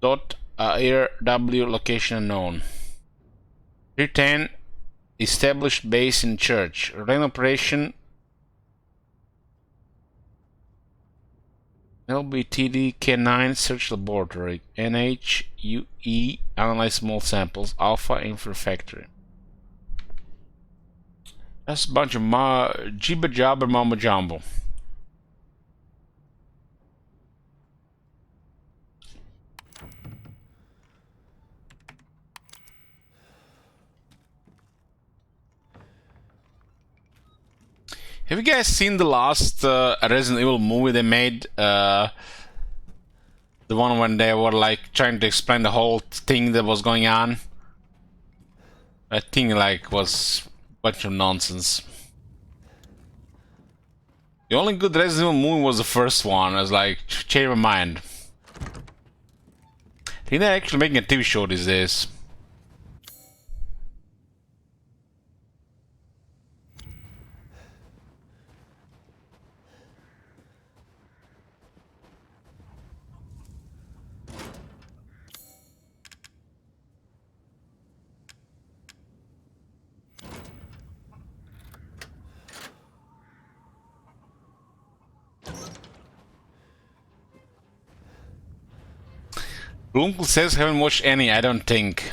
dot AirW location unknown. 310 established base in church. Rain operation LBTD K9 search laboratory. NHUE analyze small samples. Alpha Infra Factory. That's a bunch of jibber jabber mama jumbo. Have you guys seen the last Resident Evil movie they made? The one when they were like trying to explain the whole thing that was going on. That thing like was bunch of nonsense. The only good Resident Evil movie was the first one. I was like, change my mind. I think they're actually making a TV show these days. Blumkel says haven't watched any, I don't think.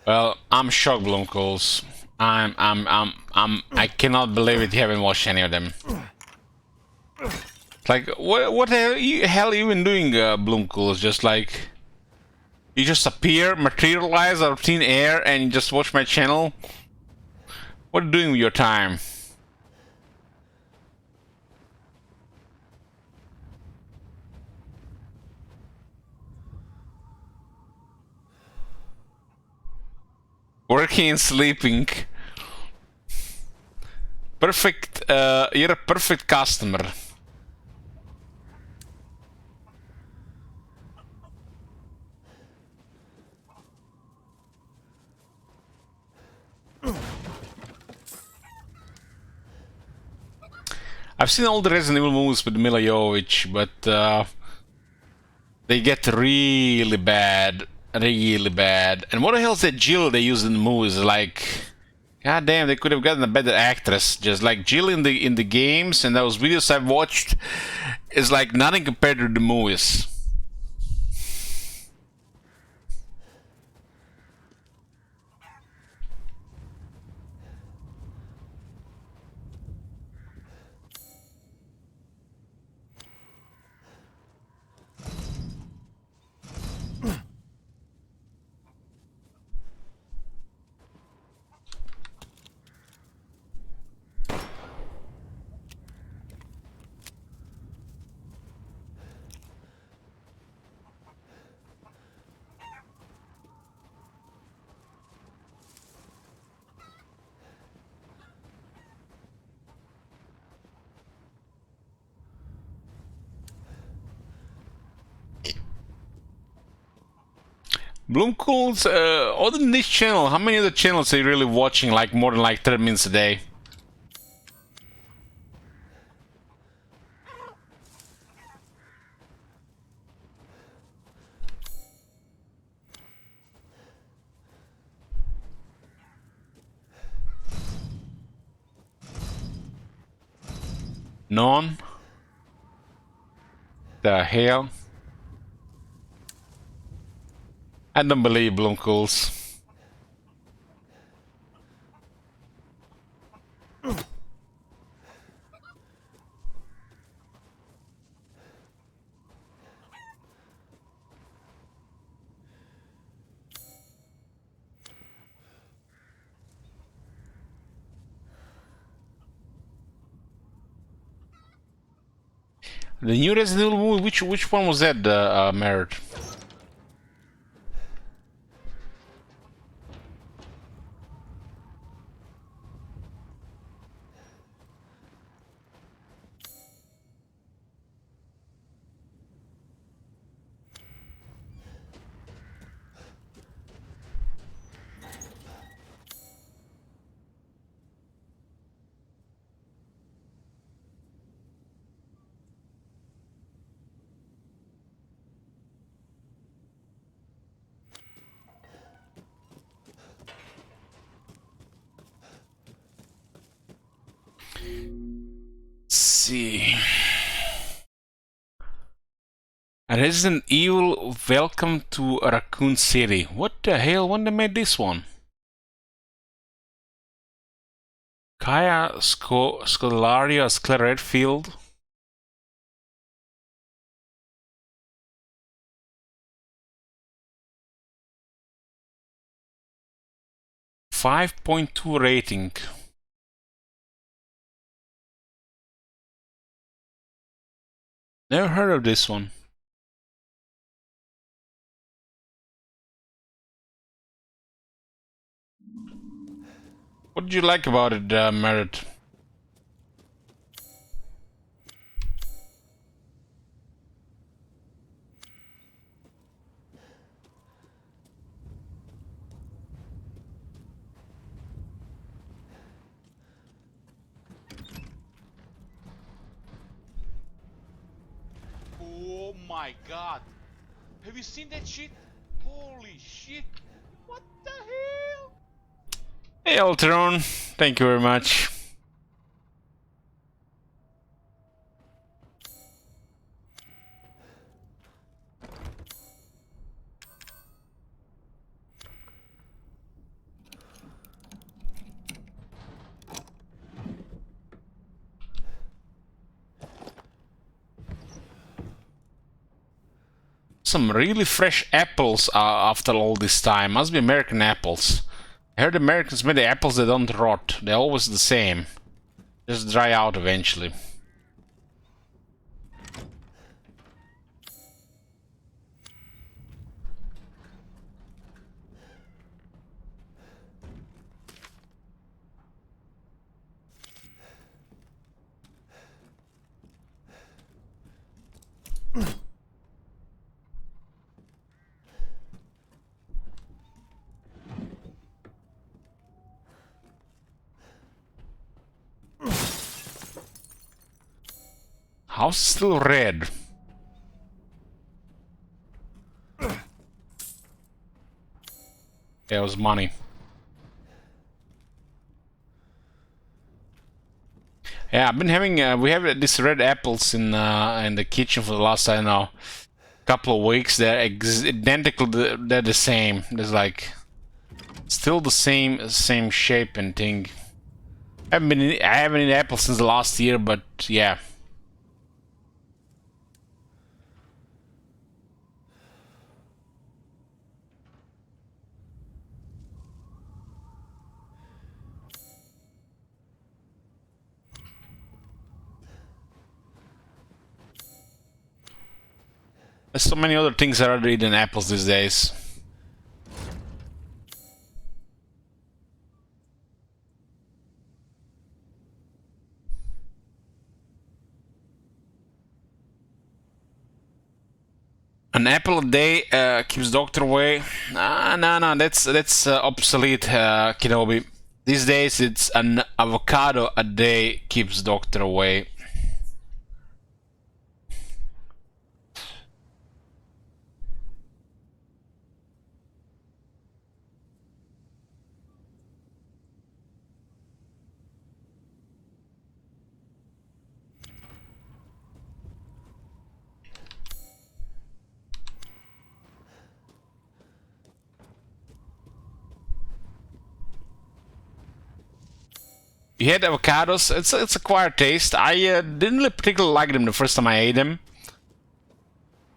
Well, I'm shocked, Blumkels. I cannot believe it, you haven't watched any of them. Like, what the hell are you even doing, Blumkels? Just like, you just appear, materialize out of thin air, and you just watch my channel? What are you doing with your time? Working and sleeping. Perfect, you're a perfect customer. I've seen all the Resident Evil movies with Mila Jovovich, but they get really bad. Really bad. And what the hell is that Jill they used in the movies? Like, god damn, they could have gotten a better actress. Just like Jill in the games and those videos I've watched is like nothing compared to the movies. Bloomcool's, other than this channel, how many other channels are you really watching like more than like 30 minutes a day? None? The hell? I don't believe Bloomcools. The new Resident Evil movie, which one was that, Merit? See. Resident Evil Welcome to Raccoon City. What the hell? When they made this one? Kaya Scodelario as Claire Redfield. .2 rating. Never heard of this one. What did you like about it, Merit? Oh my god. Have you seen that shit? Holy shit. What the hell? Hey, Alteron. Thank you very much. Some really fresh apples after all this time. Must be American apples. I heard Americans made the apples that don't rot. They're always the same. Just dry out eventually. House is still red. There was money. Yeah, I've been having we have these red apples in the kitchen for the last, I don't know, couple of weeks. They're identical. They're the same. There's like still the same shape and thing. I haven't eaten apples since the last year, but yeah. There's so many other things that are eating apples these days. An apple a day keeps doctor away. No, that's obsolete, Kenobi. These days it's an avocado a day keeps doctor away. You had avocados. It's acquired taste. I didn't particularly like them the first time I ate them.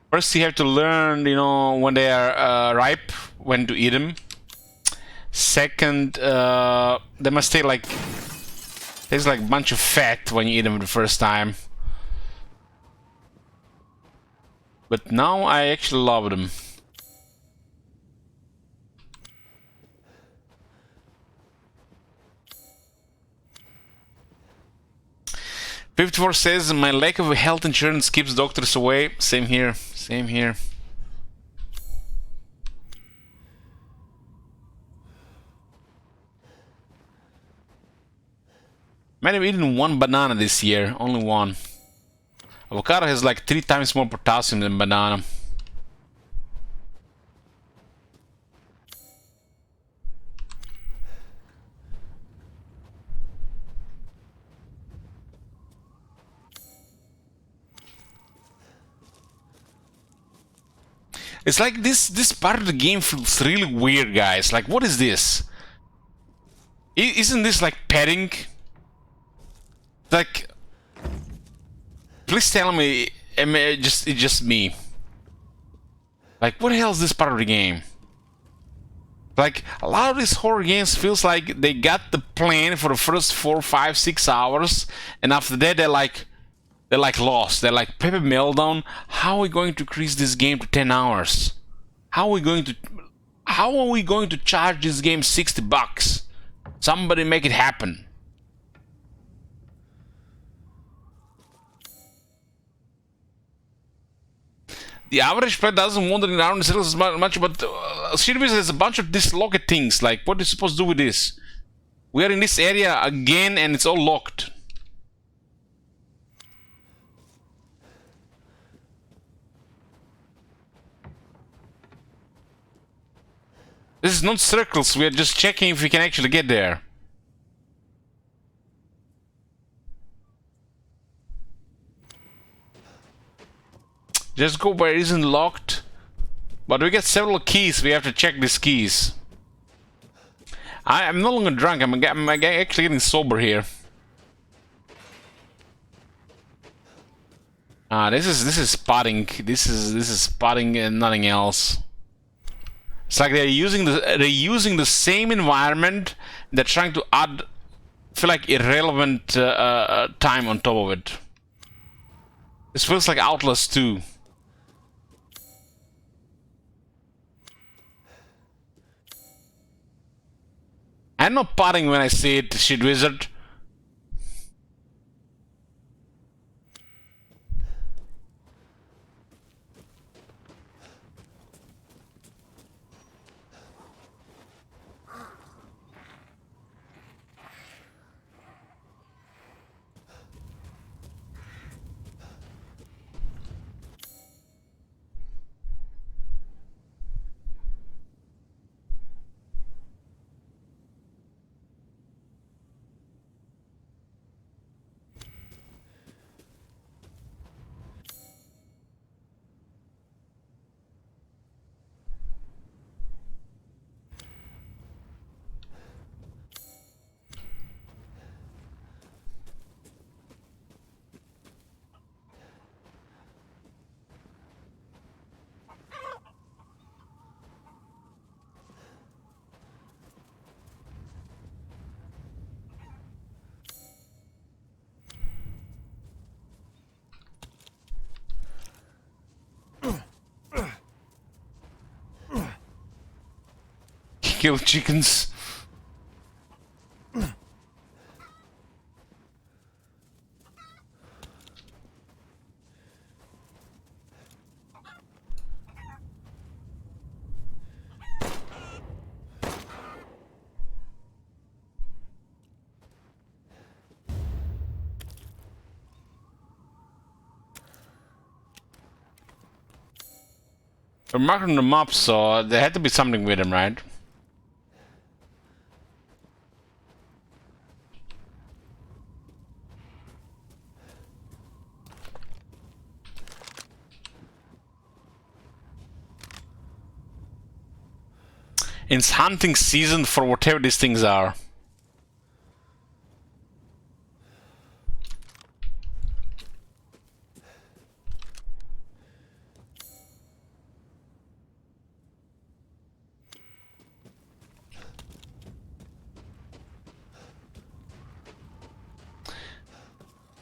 First, you have to learn, you know, when they are ripe, when to eat them. Second, they must taste like a bunch of fat when you eat them the first time. But now I actually love them. 54 says, my lack of health insurance keeps doctors away. Same here, same here. Might have eaten one banana this year, only one. Avocado has like 3 times more potassium than banana. It's like this part of the game feels really weird, guys. Like, what is this? Isn't this like petting? Like, please tell me it's just me. Like, what the hell is this part of the game? Like, a lot of these horror games feels like they got the plan for the first 4, 5, 6 hours, and after that they're like lost. They're like, Pepe Meltdown, how are we going to increase this game to 10 hours? How are we going to charge this game $60? Somebody make it happen. The average player doesn't wander around the circles as much, but Shirvis has a bunch of dislocked things. Like, what are you supposed to do with this? We are in this area again and it's all locked. This is not circles, we are just checking if we can actually get there. Just go where it isn't locked. But we get several keys, we have to check these keys. I'm no longer drunk, I'm actually getting sober here. This is spotting. This is spotting and nothing else. It's like they're using the same environment. They're trying to add, feel like, irrelevant time on top of it. This feels like Outlast 2. I'm not potting when I say it, shit wizard. Kill chickens. We're marking them up, so there had to be something with them, right? It's hunting season for whatever these things are.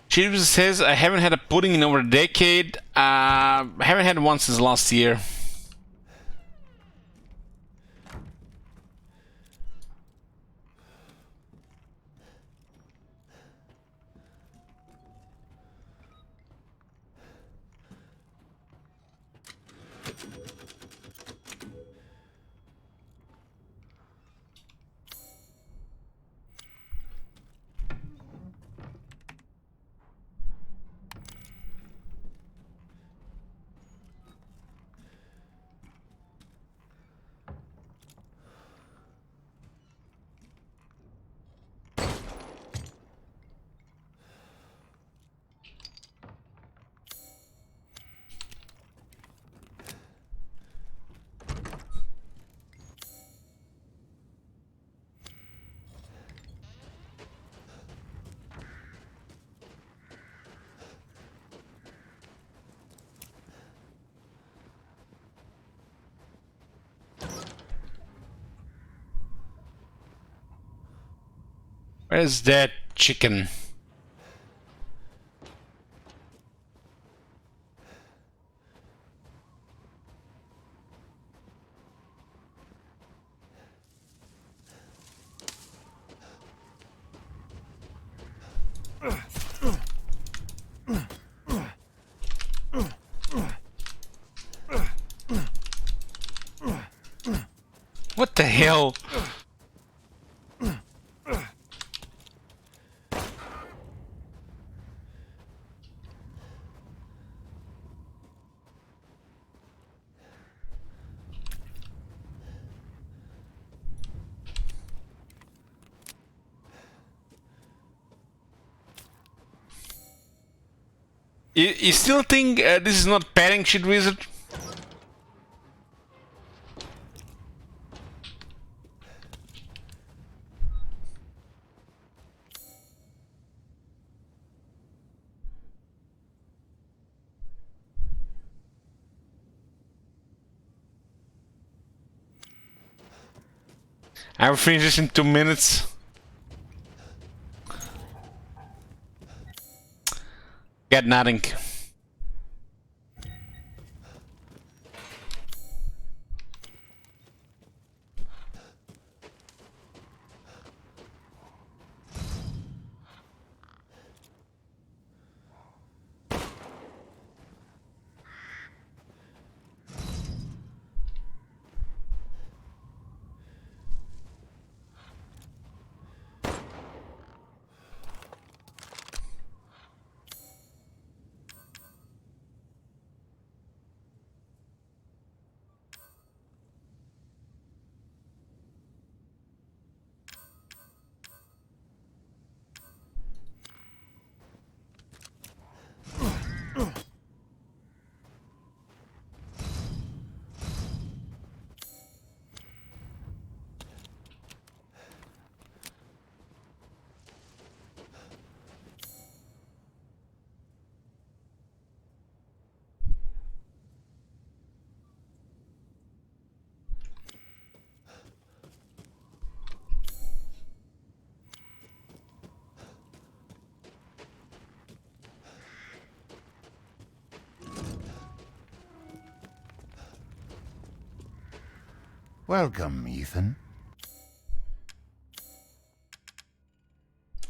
Chips says, I haven't had a pudding in over a decade. I haven't had one since last year. Where's that chicken? What the hell? You still think this is not padding, shit wizard? I will finish this in 2 minutes. Get nothing. Welcome, Ethan.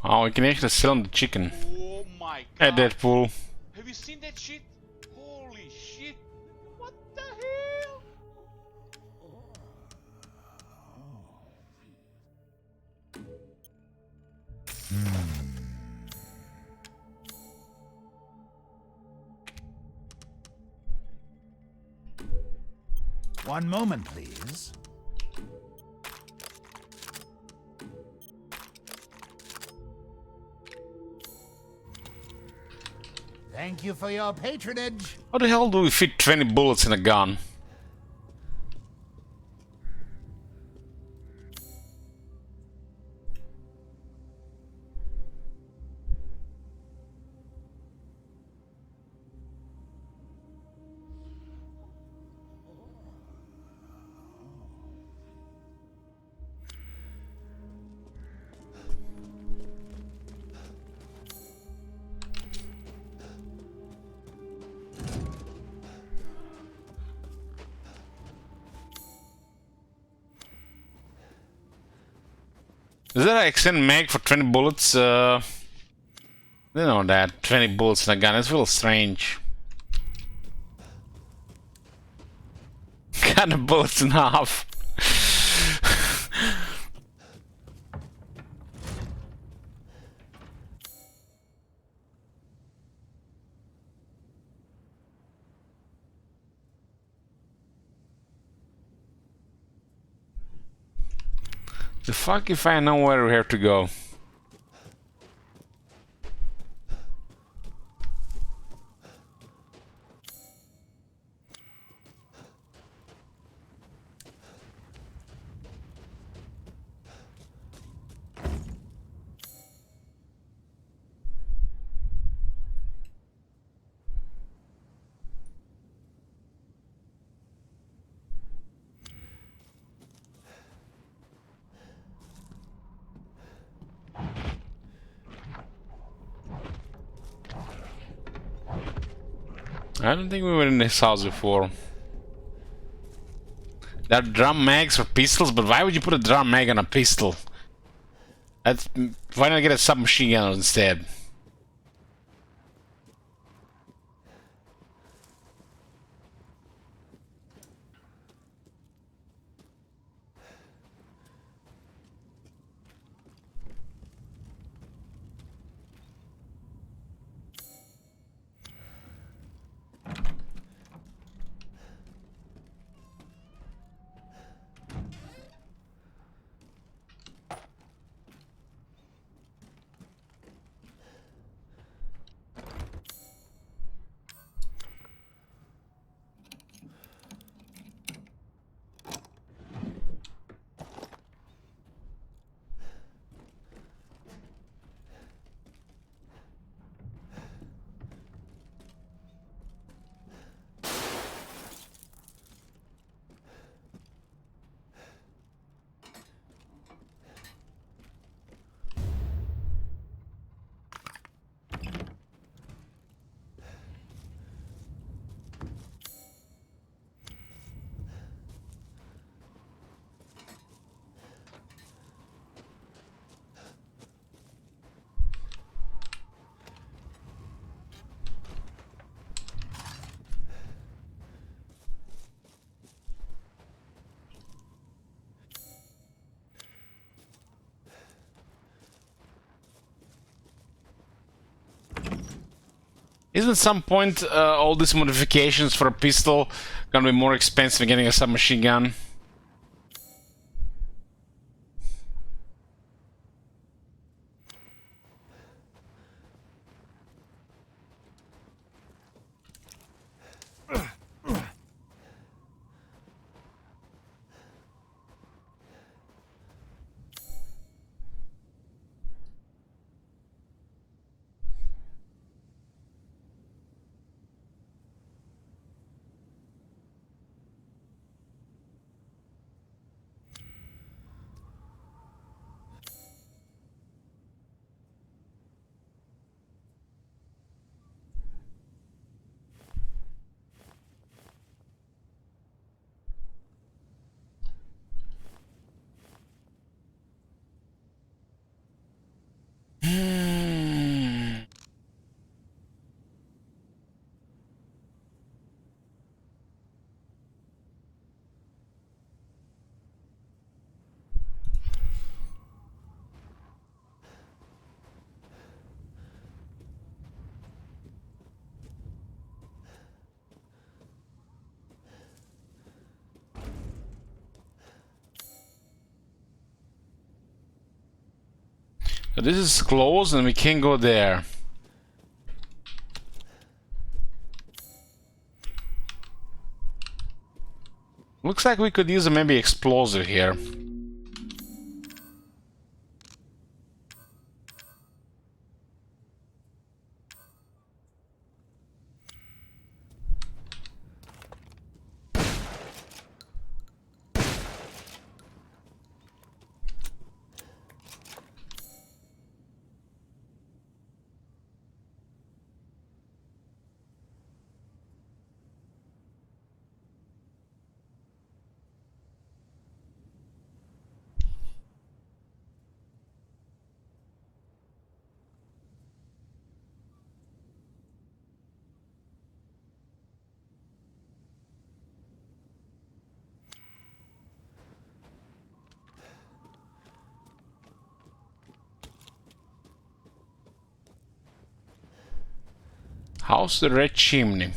Oh, we can actually sell him the chicken. Oh my At god. Deadpool. Have you seen that shit? Holy shit. What the hell? One moment, please. Thank you for your patronage. How the hell do we fit 20 bullets in a gun? Is that an extended mag for 20 bullets? I don't know that. 20 bullets in a gun. It's a little strange. Cut the bullets in half. The fuck if I know where we have to go. I don't think we were in this house before. There are drum mags for pistols, but why would you put a drum mag on a pistol? Why not get a submachine gun instead? Isn't at some point all these modifications for a pistol gonna be more expensive than getting a submachine gun? So this is closed and we can't go there. Looks like we could use a maybe explosive here. House the Red Chimney.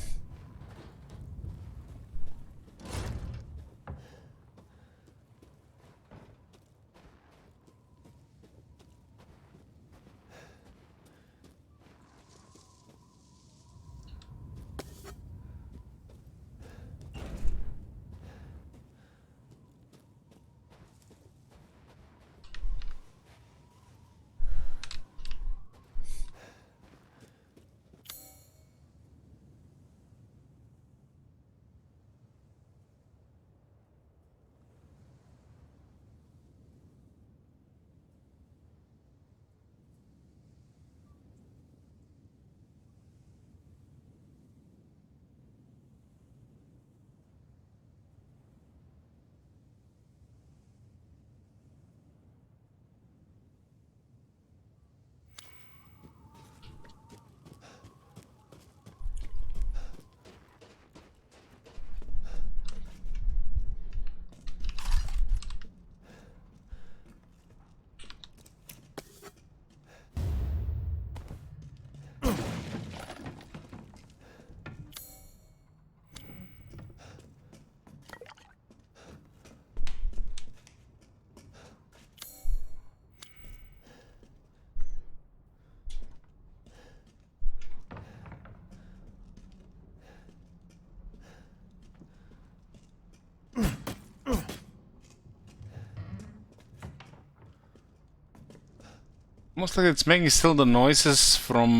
Almost like it's making still the noises from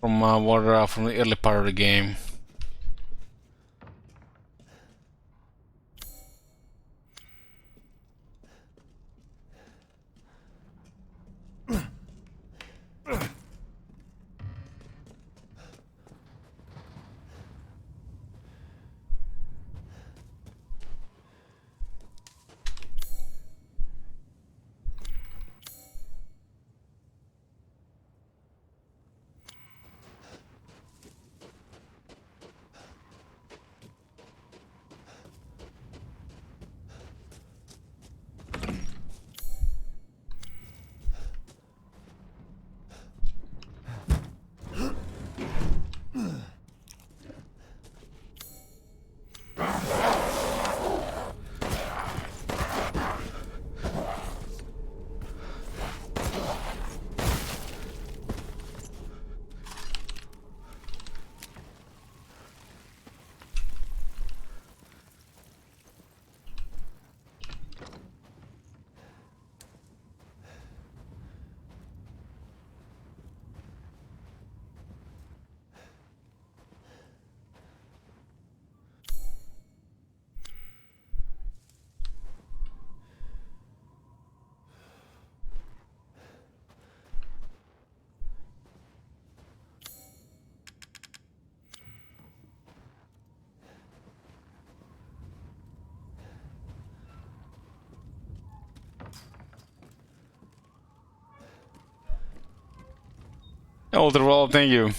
from the early part of the game. Ultra, thank you.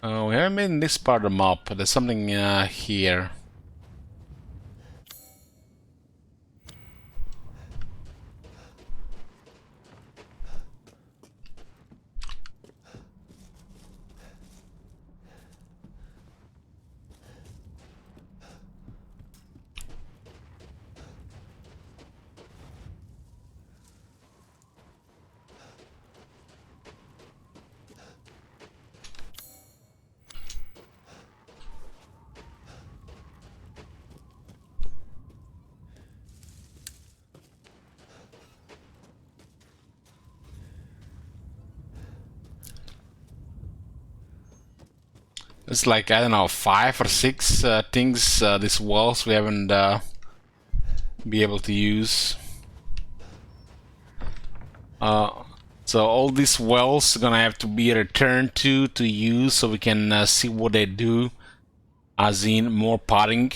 We haven't been in this part of the map. There's something here. It's like, I don't know, 5 or 6 things, these walls we haven't be able to use. So all these wells are gonna have to be returned to use so we can see what they do, as in more potting.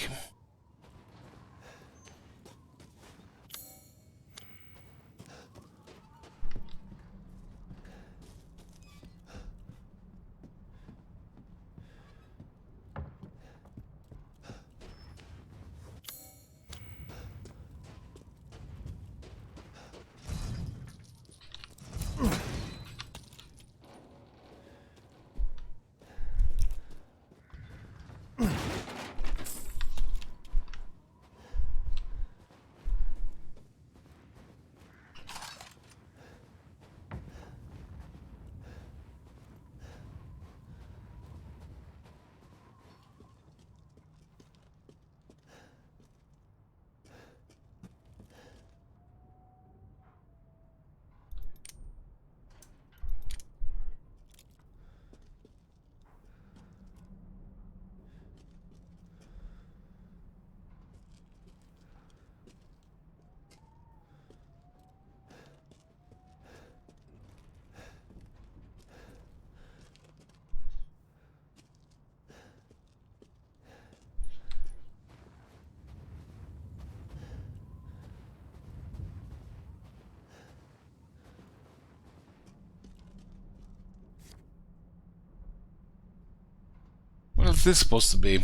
What is this supposed to be?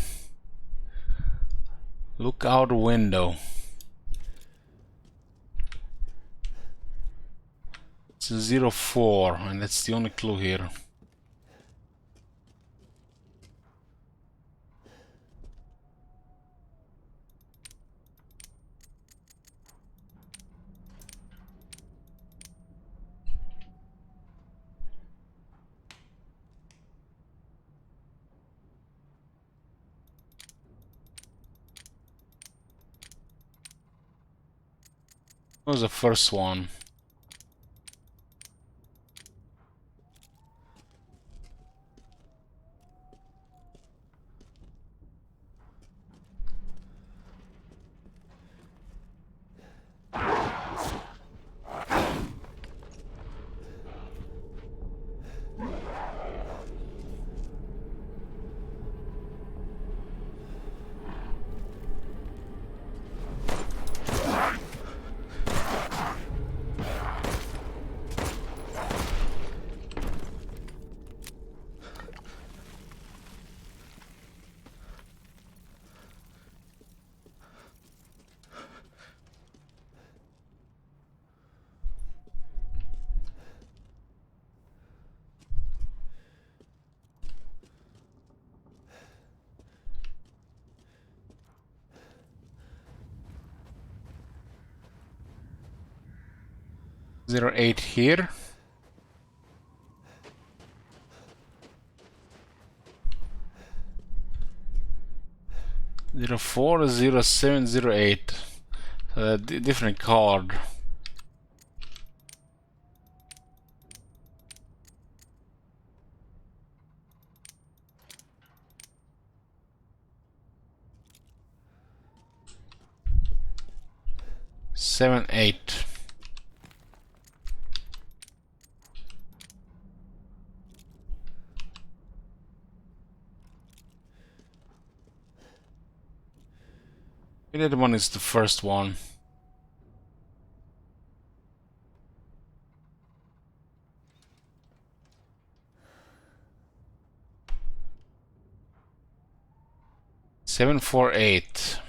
Look out the window. It's a 04, and that's the only clue here. What was the first one? Zero 08 here. Zero 04, 07, 08. Different card. Seven, 8. Maybe that one is the first one. Seven, 4, 8.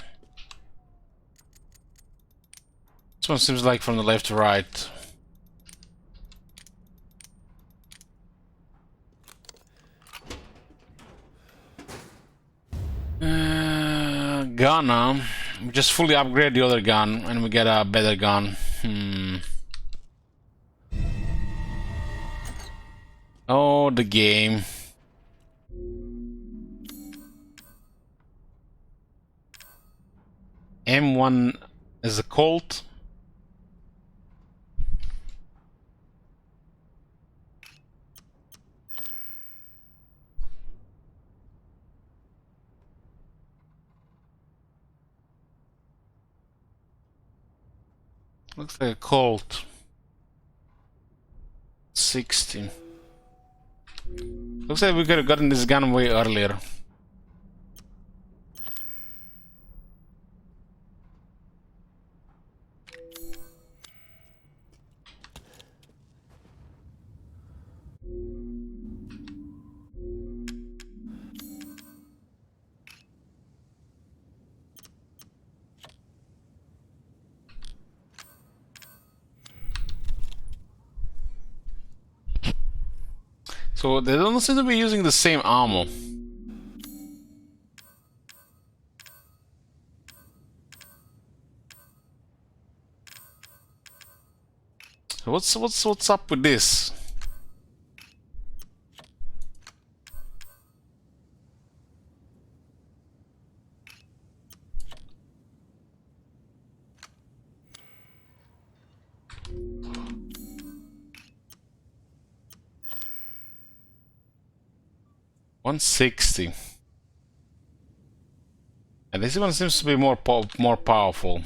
This one seems like from the left to right. Gun, we just fully upgrade the other gun and we get a better gun. Oh, the game. M1 is a Colt. Looks like a Colt. 16. Looks like we could have gotten this gun way earlier. So they don't seem to be using the same ammo. What's up with this? $160. And this one seems to be more powerful.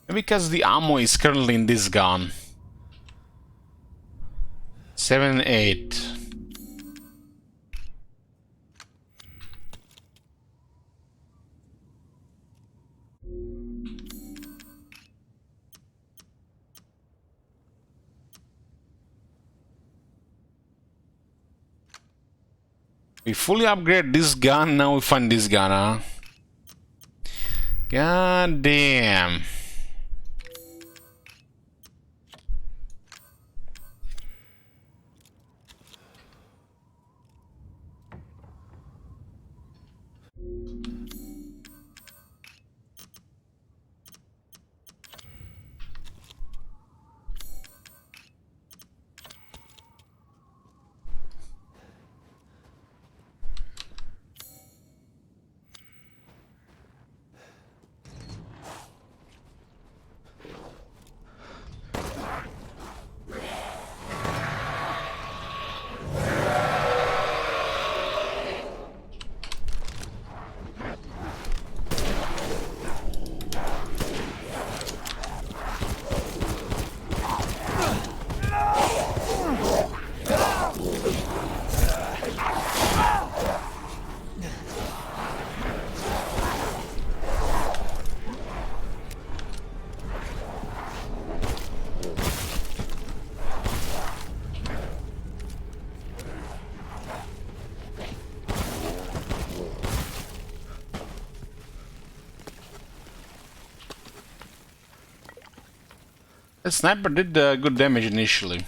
Because the ammo is currently in this gun. 7, 8. We fully upgrade this gun, now we find this gun, huh? God damn. The sniper did good damage initially.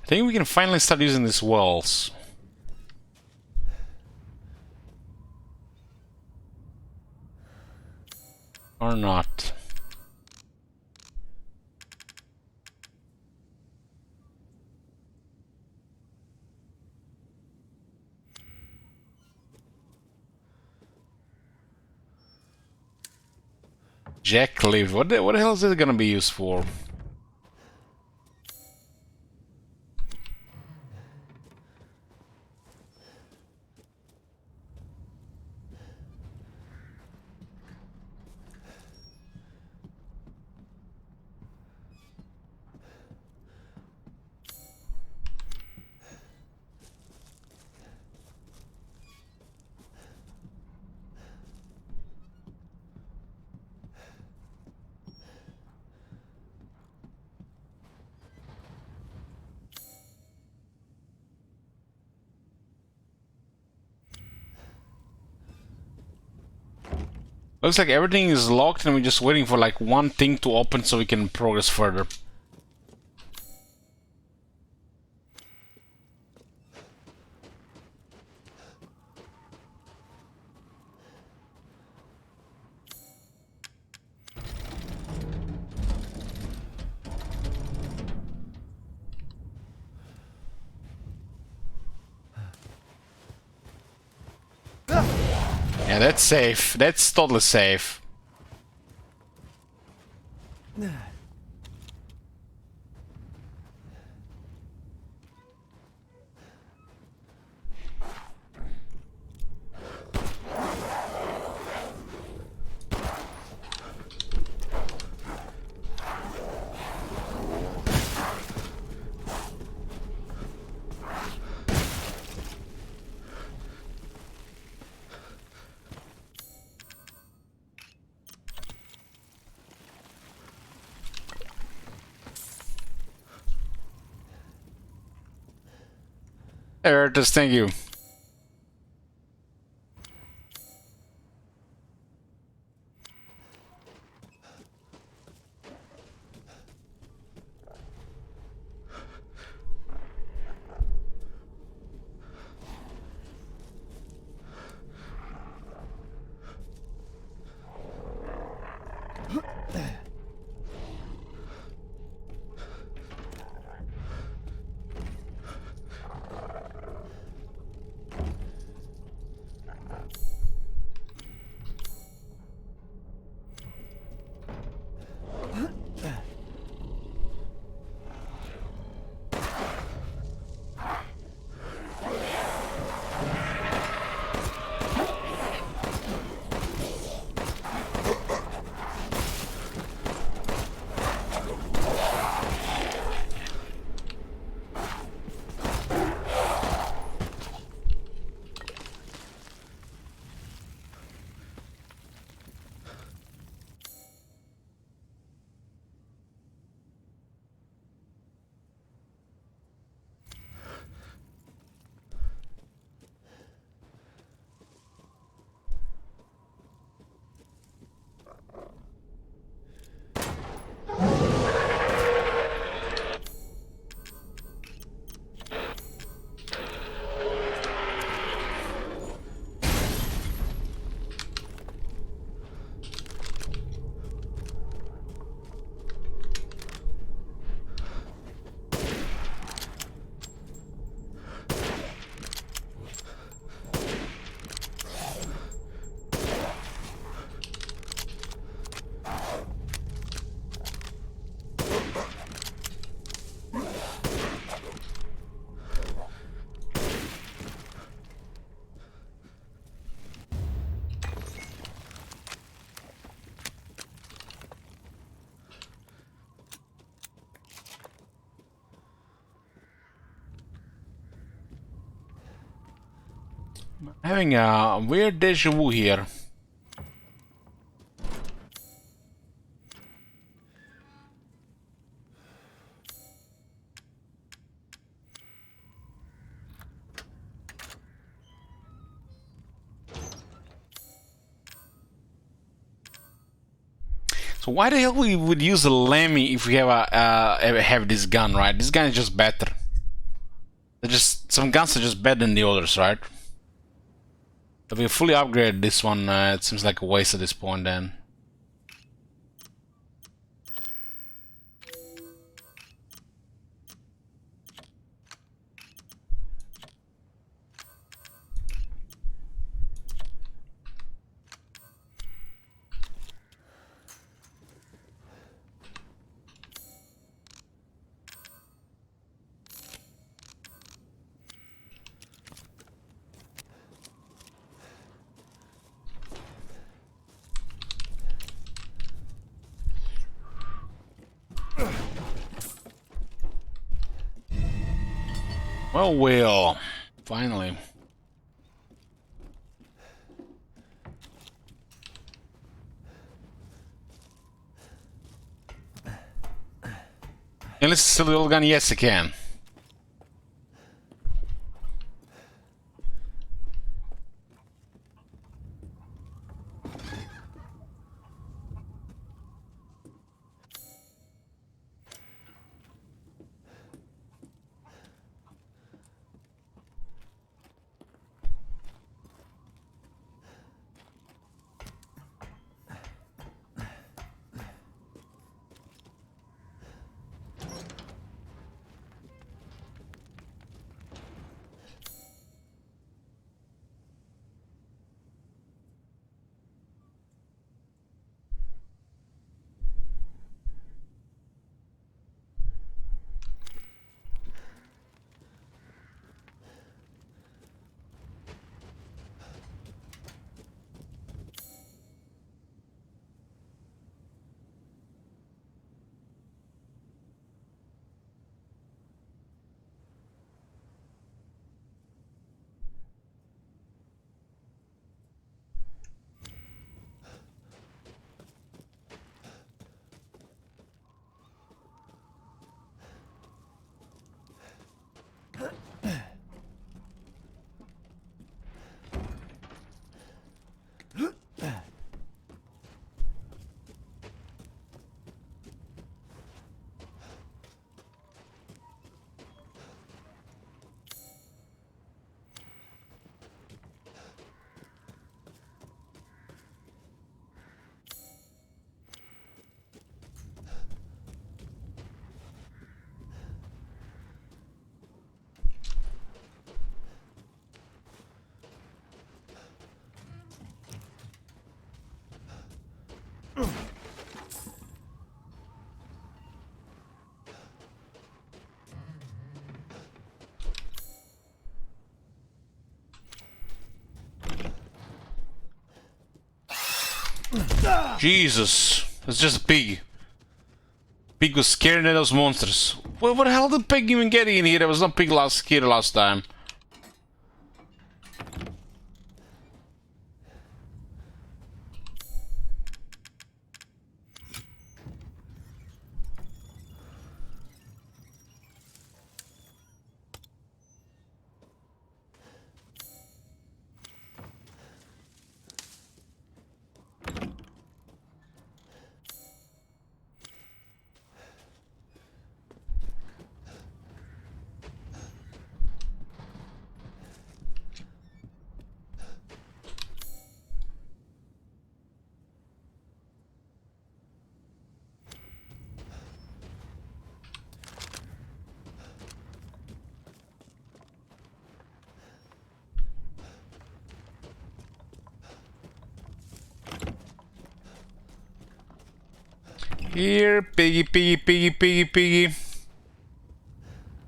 I think we can finally start using these walls. Or not. Jack Live. What the hell is it gonna be used for? Looks like everything is locked and we're just waiting for like one thing to open so we can progress further. Yeah, that's safe. That's totally safe. Just thank you. Having a weird deja vu here. So why the hell we would use a Lemmy if we have this gun, right? This gun is just better. Some guns are just better than the others, right? If we fully upgrade this one, it seems like a waste at this point then. Well, Will. Finally. And let's steal the old gun. Yes, I can. Jesus, it's just a pig. Pig was scared of those monsters. What the hell did pig even get in here? There was no pig scared last time. Here, piggy, piggy, piggy, piggy, piggy.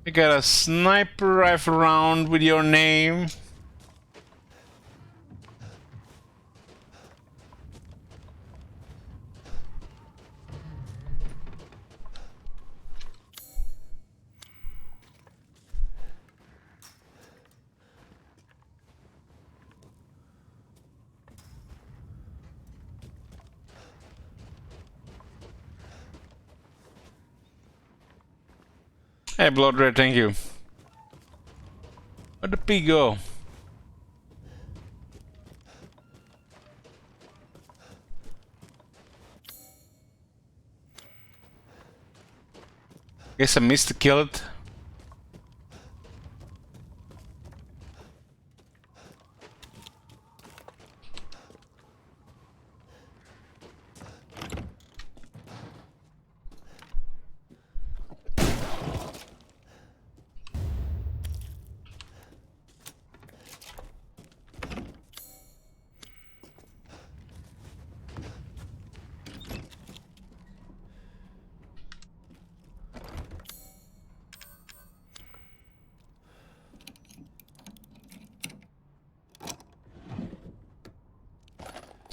I got a sniper rifle round with your name. Hey, Blood Red, thank you. Where'd the pig go? Guess I missed to kill it.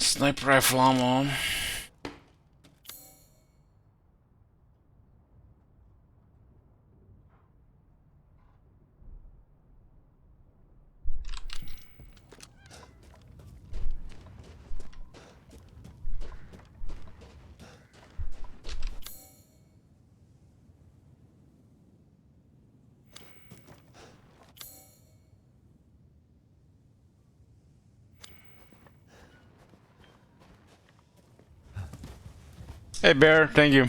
Sniper rifle ammo. Hey, Bear, thank you.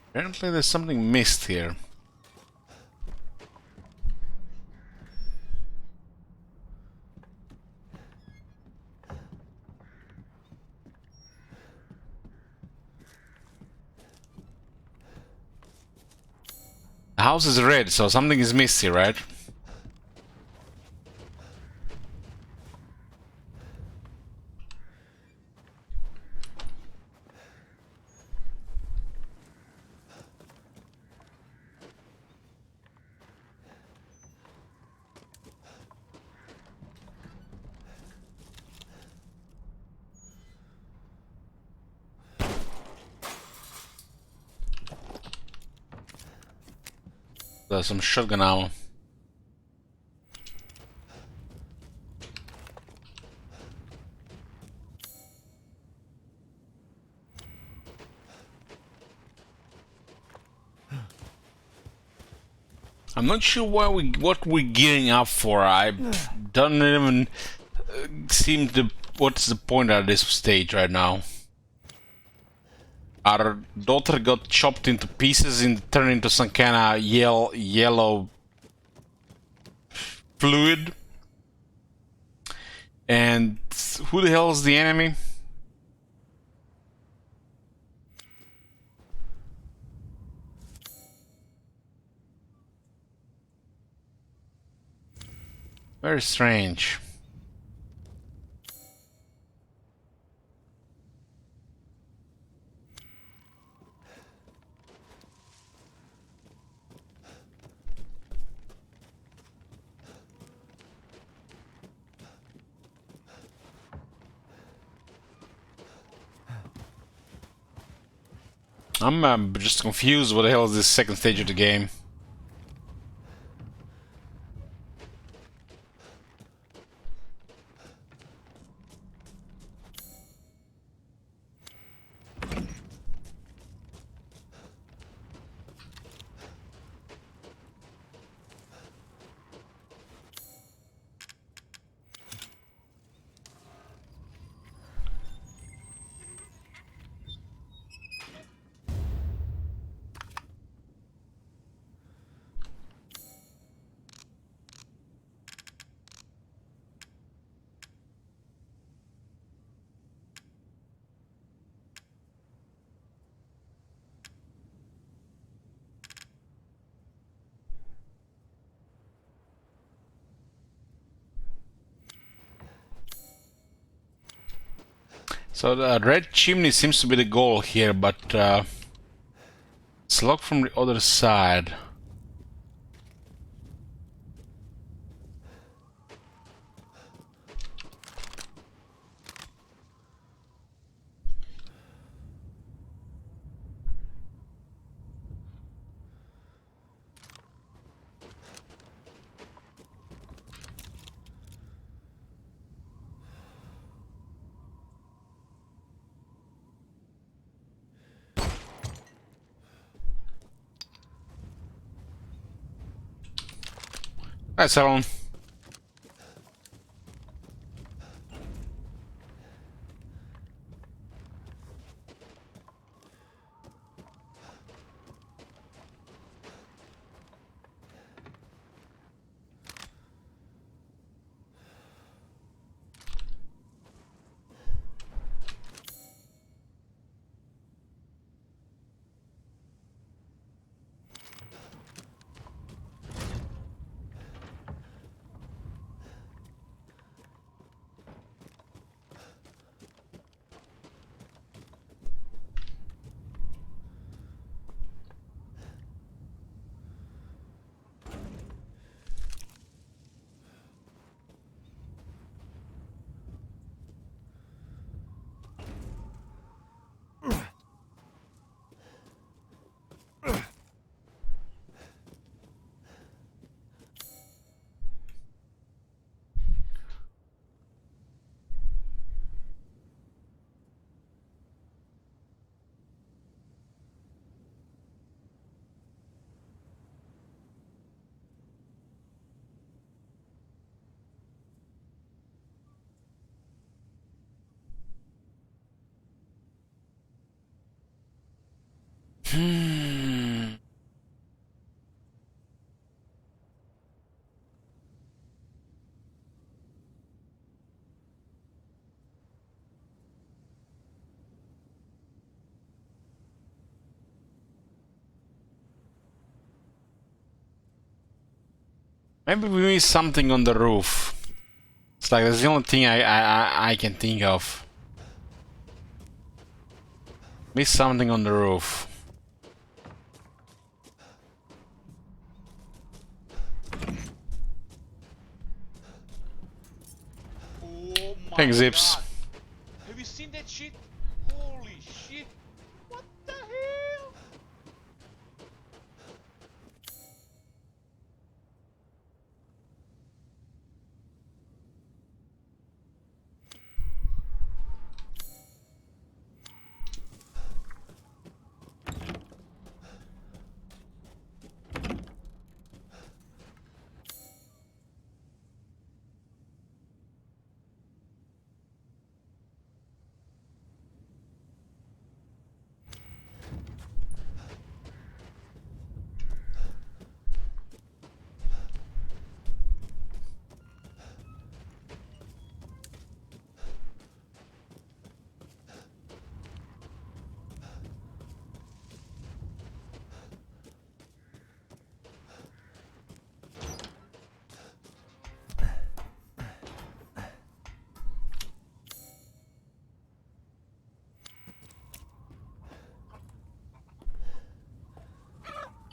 Apparently there's something missed here. The house is red, so something is missed here, right? There's some shotgun ammo. I'm not sure what we're gearing up for. I don't even seem to. What's the point at this stage right now? Our daughter got chopped into pieces and turned into some kind of yellow fluid. And who the hell is the enemy? Very strange. I'm just confused. What the hell is this second stage of the game? So the red chimney seems to be the goal here, but it's locked from the other side. That's all. Maybe we missed something on the roof. It's like that's the only thing I can think of. Missed something on the roof. Thanks, Zips. Have you seen that shit? Holy shit! What the hell?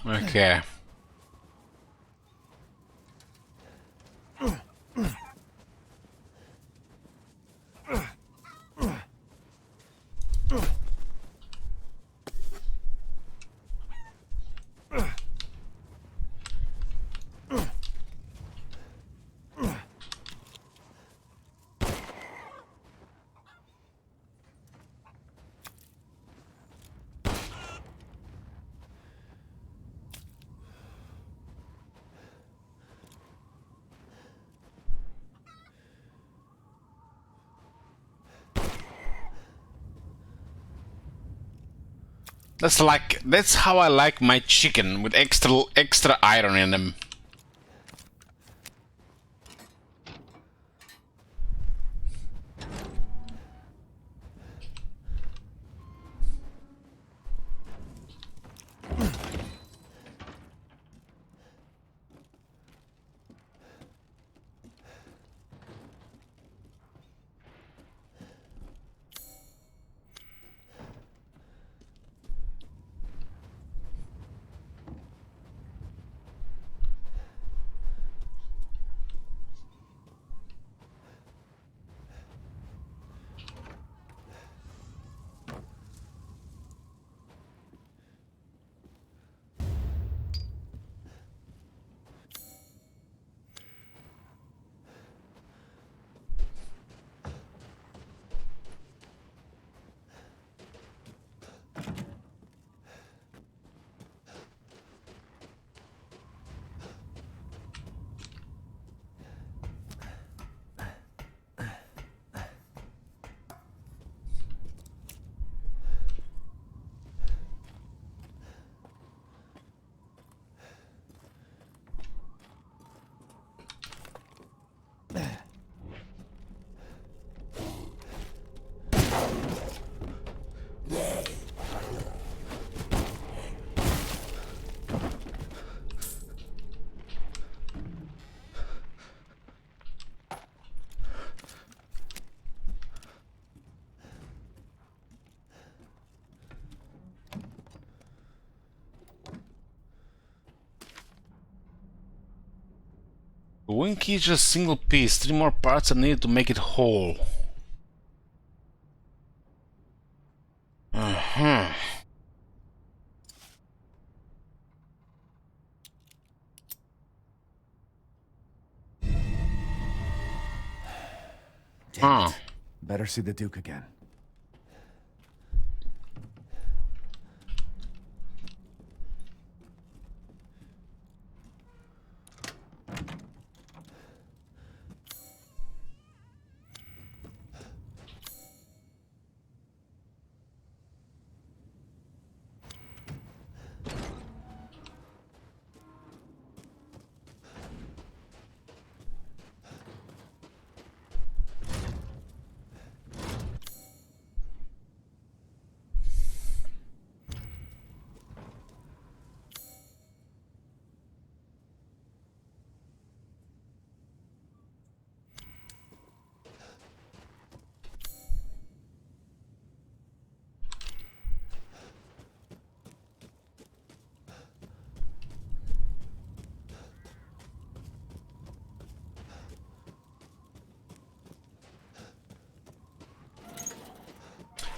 Okay. That's how I like my chicken, with extra iron in them. The wing key is just a single piece. 3 more parts are needed to make it whole. Better see the Duke again.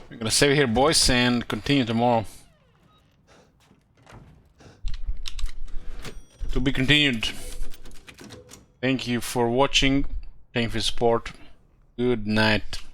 We're gonna save here, boys, and continue tomorrow. To be continued. Thank you for watching. Thank you for your support. Good night.